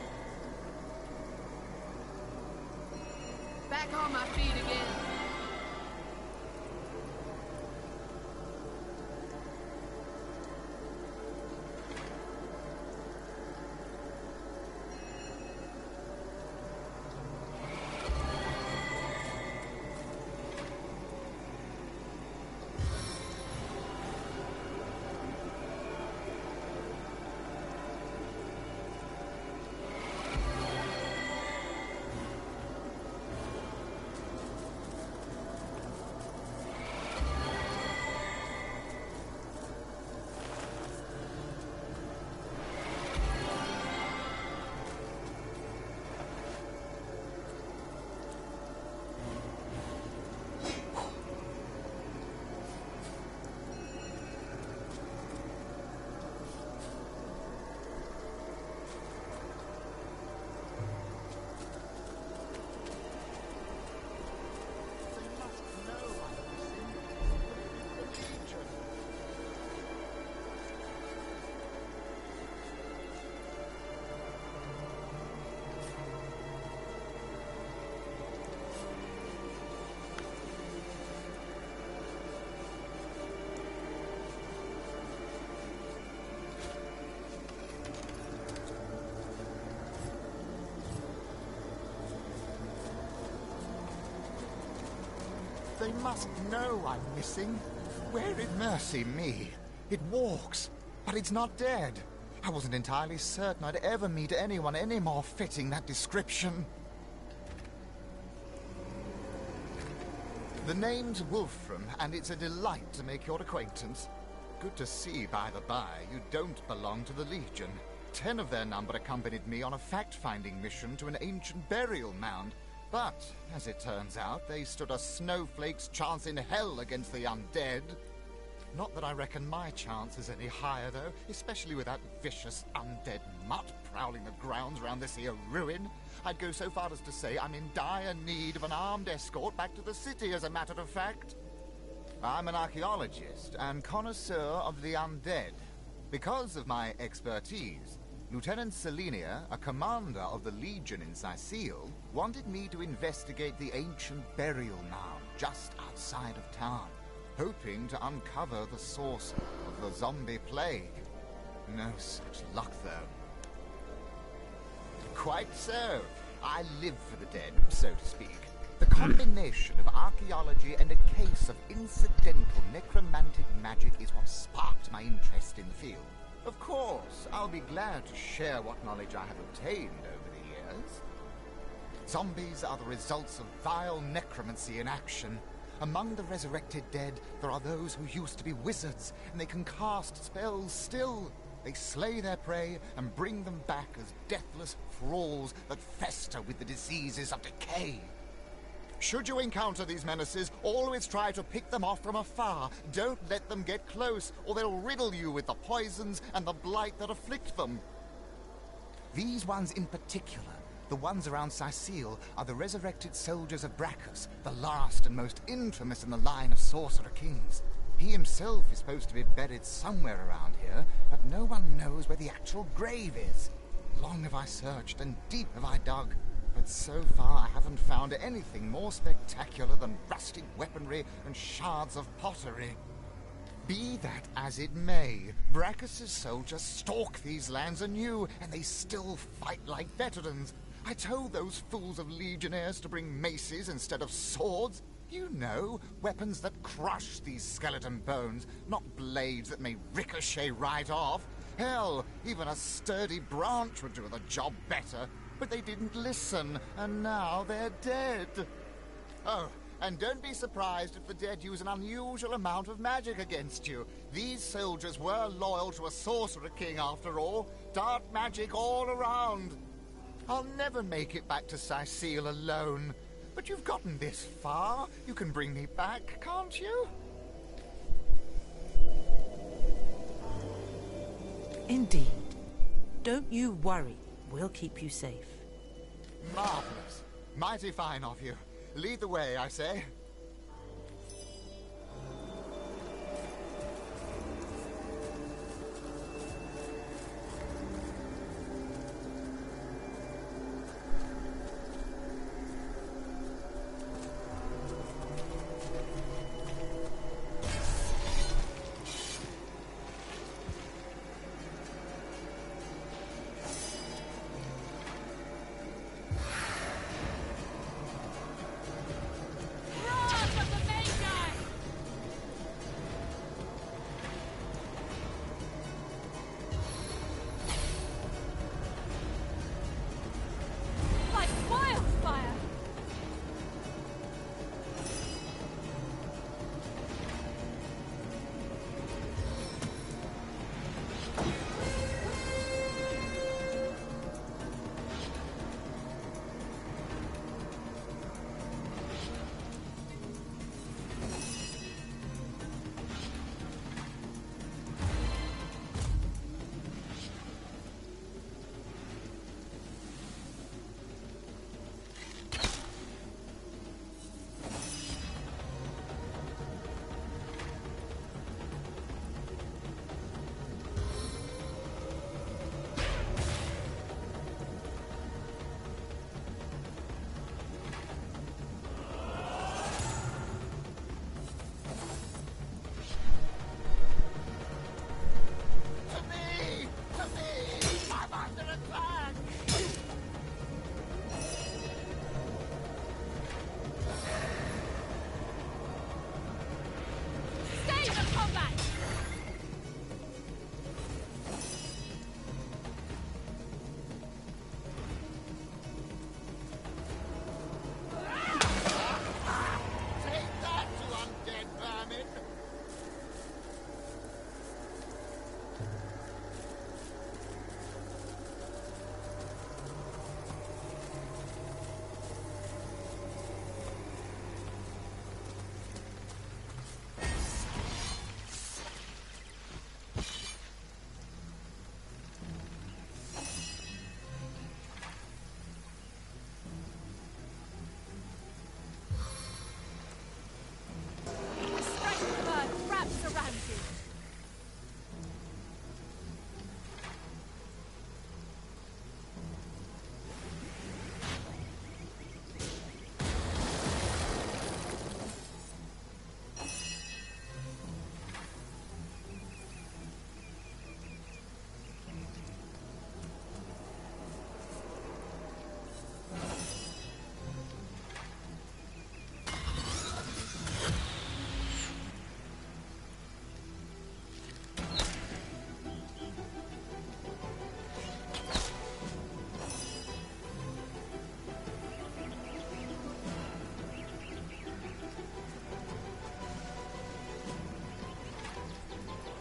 Back on my feet again. They must know I'm missing. Where is mercy me? It walks, but it's not dead. I wasn't entirely certain I'd ever meet anyone any more fitting that description. The name's Wolfram, and it's a delight to make your acquaintance. Good to see, by the by, you don't belong to the Legion. 10 of their number accompanied me on a fact-finding mission to an ancient burial mound. But, as it turns out, they stood a snowflake's chance in hell against the undead. Not that I reckon my chance is any higher, though, especially with that vicious undead mutt prowling the grounds around this here ruin. I'd go so far as to say I'm in dire need of an armed escort back to the city, as a matter of fact. I'm an archaeologist and connoisseur of the undead. Because of my expertise, Lieutenant Selenia, a commander of the Legion in Sicile, wanted me to investigate the ancient burial mound just outside of town, hoping to uncover the source of the zombie plague. No such luck, though. Quite so. I live for the dead, so to speak. The combination of archaeology and a case of incidental necromantic magic is what sparked my interest in the field. Of course, I'll be glad to share what knowledge I have obtained over the years. Zombies are the results of vile necromancy in action. Among the resurrected dead, there are those who used to be wizards, and they can cast spells still. They slay their prey and bring them back as deathless thralls that fester with the diseases of decay. Should you encounter these menaces, always try to pick them off from afar. Don't let them get close, or they'll riddle you with the poisons and the blight that afflict them. These ones in particular, the ones around Sicile, are the resurrected soldiers of Brachus, the last and most infamous in the line of sorcerer kings. He himself is supposed to be buried somewhere around here, but no one knows where the actual grave is. Long have I searched, and deep have I dug. But so far I haven't found anything more spectacular than rusting weaponry and shards of pottery. Be that as it may, Brachus' soldiers stalk these lands anew, and they still fight like veterans. I told those fools of legionnaires to bring maces instead of swords. You know, weapons that crush these skeleton bones, not blades that may ricochet right off. Hell, even a sturdy branch would do the job better. But they didn't listen, and now they're dead. Oh, and don't be surprised if the dead use an unusual amount of magic against you. These soldiers were loyal to a sorcerer king, after all. Dark magic all around. I'll never make it back to Sicile alone. But you've gotten this far. You can bring me back, can't you? Indeed. Don't you worry. We'll keep you safe. Marvelous. Mighty fine of you. Lead the way, I say.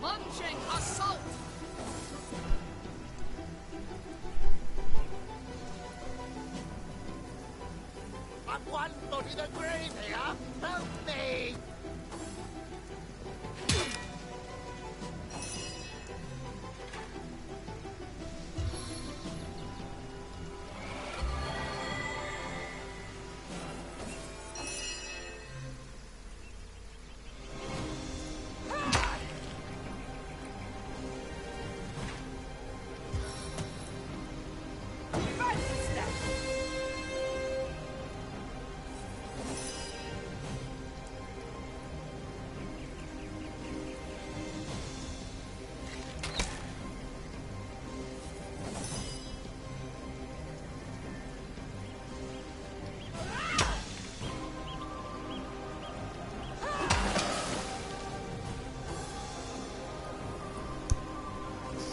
Punching assault! I'm 1 foot in the grave here. Help me!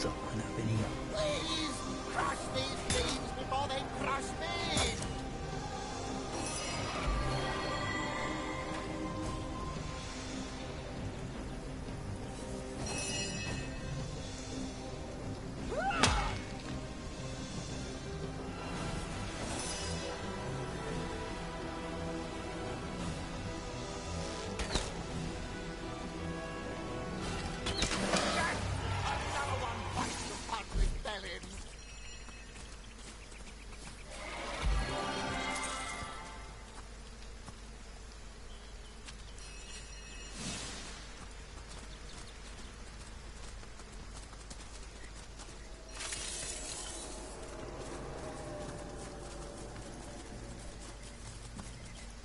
So, und da bin ich. Please, crush these thieves before they crush me! Another one bites the public belly.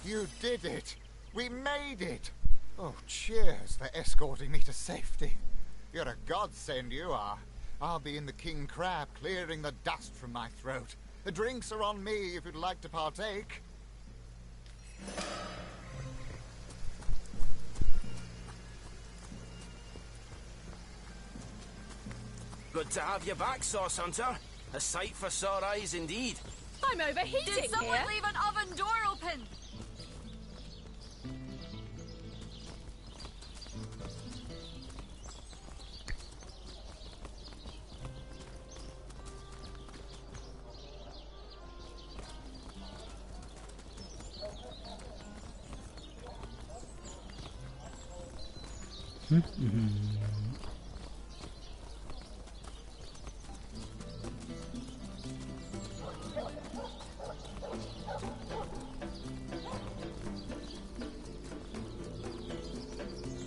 You did it! We made it! Oh, cheers for escorting me to safety. You're a godsend, you are. I'll be in the King Crab clearing the dust from my throat. The drinks are on me if you'd like to partake. Good to have you back, Sauce Hunter. A sight for sore eyes indeed. I'm overheating. Did someone leave an oven door open?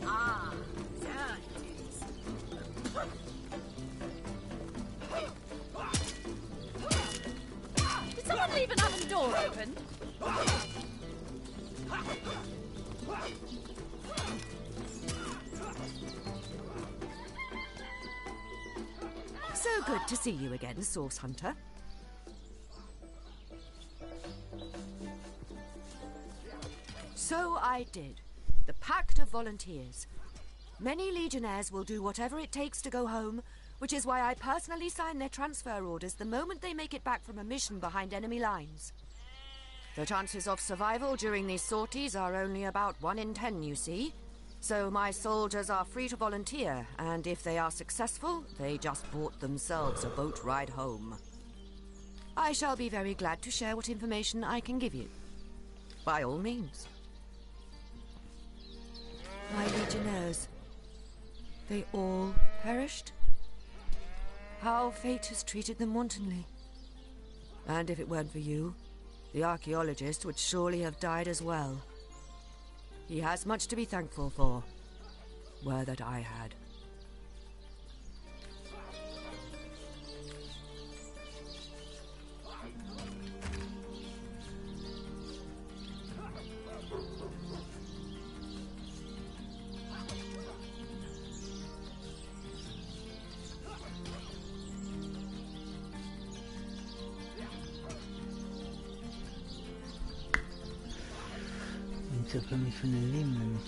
Ah, there it is. Did someone leave an oven door open? So good to see you again, Source Hunter. So I did. The Pact of Volunteers. Many Legionnaires will do whatever it takes to go home, which is why I personally sign their transfer orders the moment they make it back from a mission behind enemy lines. The chances of survival during these sorties are only about 1 in 10, you see. So my soldiers are free to volunteer, and if they are successful, they just bought themselves a boat ride home. I shall be very glad to share what information I can give you. By all means. My legionnaires. They all perished? How fate has treated them wantonly. And if it weren't for you, the archaeologist would surely have died as well. He has much to be thankful for. Were that I had. Ist ja für mich für ein Leben nämlich.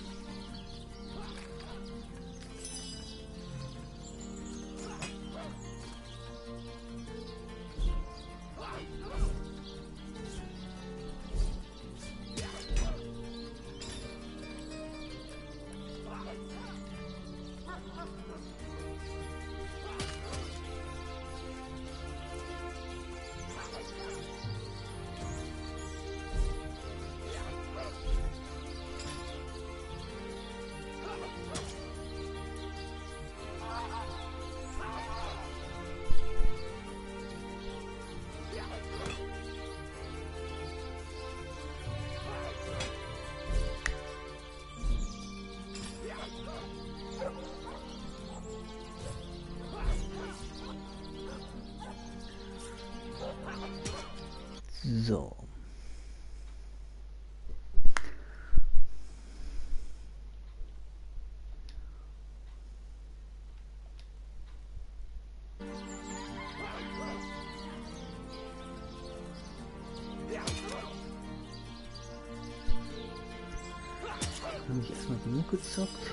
genug gezockt.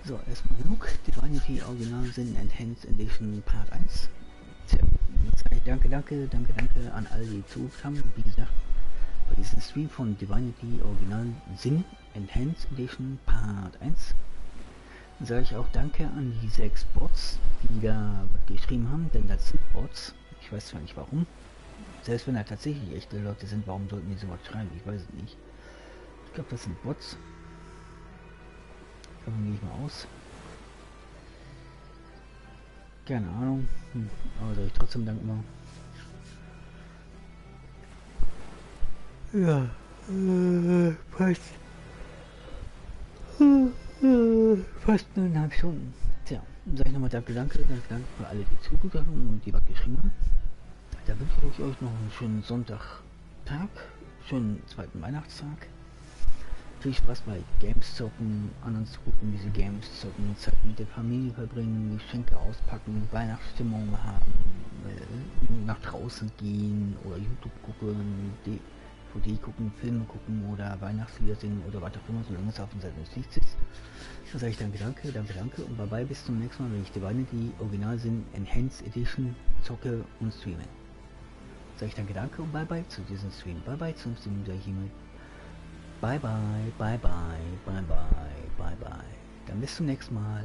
So, erstmal genug. Divinity Original Sin Enhanced Edition Part 1. Tja, jetzt sage ich danke an alle, die zugeguckt haben. Wie gesagt, bei diesem Stream von Divinity Original Sin Enhanced Edition Part 1 sage ich auch danke an die 6 Bots, die da geschrieben haben, denn das sind Bots. Ich weiß zwar nicht warum. Selbst wenn da tatsächlich echte Leute sind, warum sollten die sowas schreiben? Ich weiß es nicht. Ich glaube, das sind Bots. Davon gehe ich mal aus. Keine Ahnung. Aber soll ich trotzdem danken machen. Ja, fast 9,5 Stunden. Tja, sage ich nochmal danke für alle, die zugeguckt haben und die was geschrieben haben. Da wünsche ich euch noch einen schönen Sonntagstag, schönen zweiten Weihnachtstag. Viel Spaß bei Games zocken, anderen zu gucken, wie sie Games zocken, Zeit mit der Familie verbringen, Geschenke auspacken, Weihnachtsstimmung haben, nach draußen gehen oder YouTube gucken, DVD gucken, Filme gucken oder Weihnachtslieder singen oder was auch immer, solange es auf dem Seite des Lichts ist. Dann sage ich danke und bye bye, bis zum nächsten Mal, wenn ich Divinity Original Sin Enhanced Edition zocke und streame. Sage ich danke und bye bye zu diesem Stream. Bye bye zum Stream, sage ich hiermit. Bye bye, bye bye, bye bye, bye bye. Dann bis zum nächsten Mal.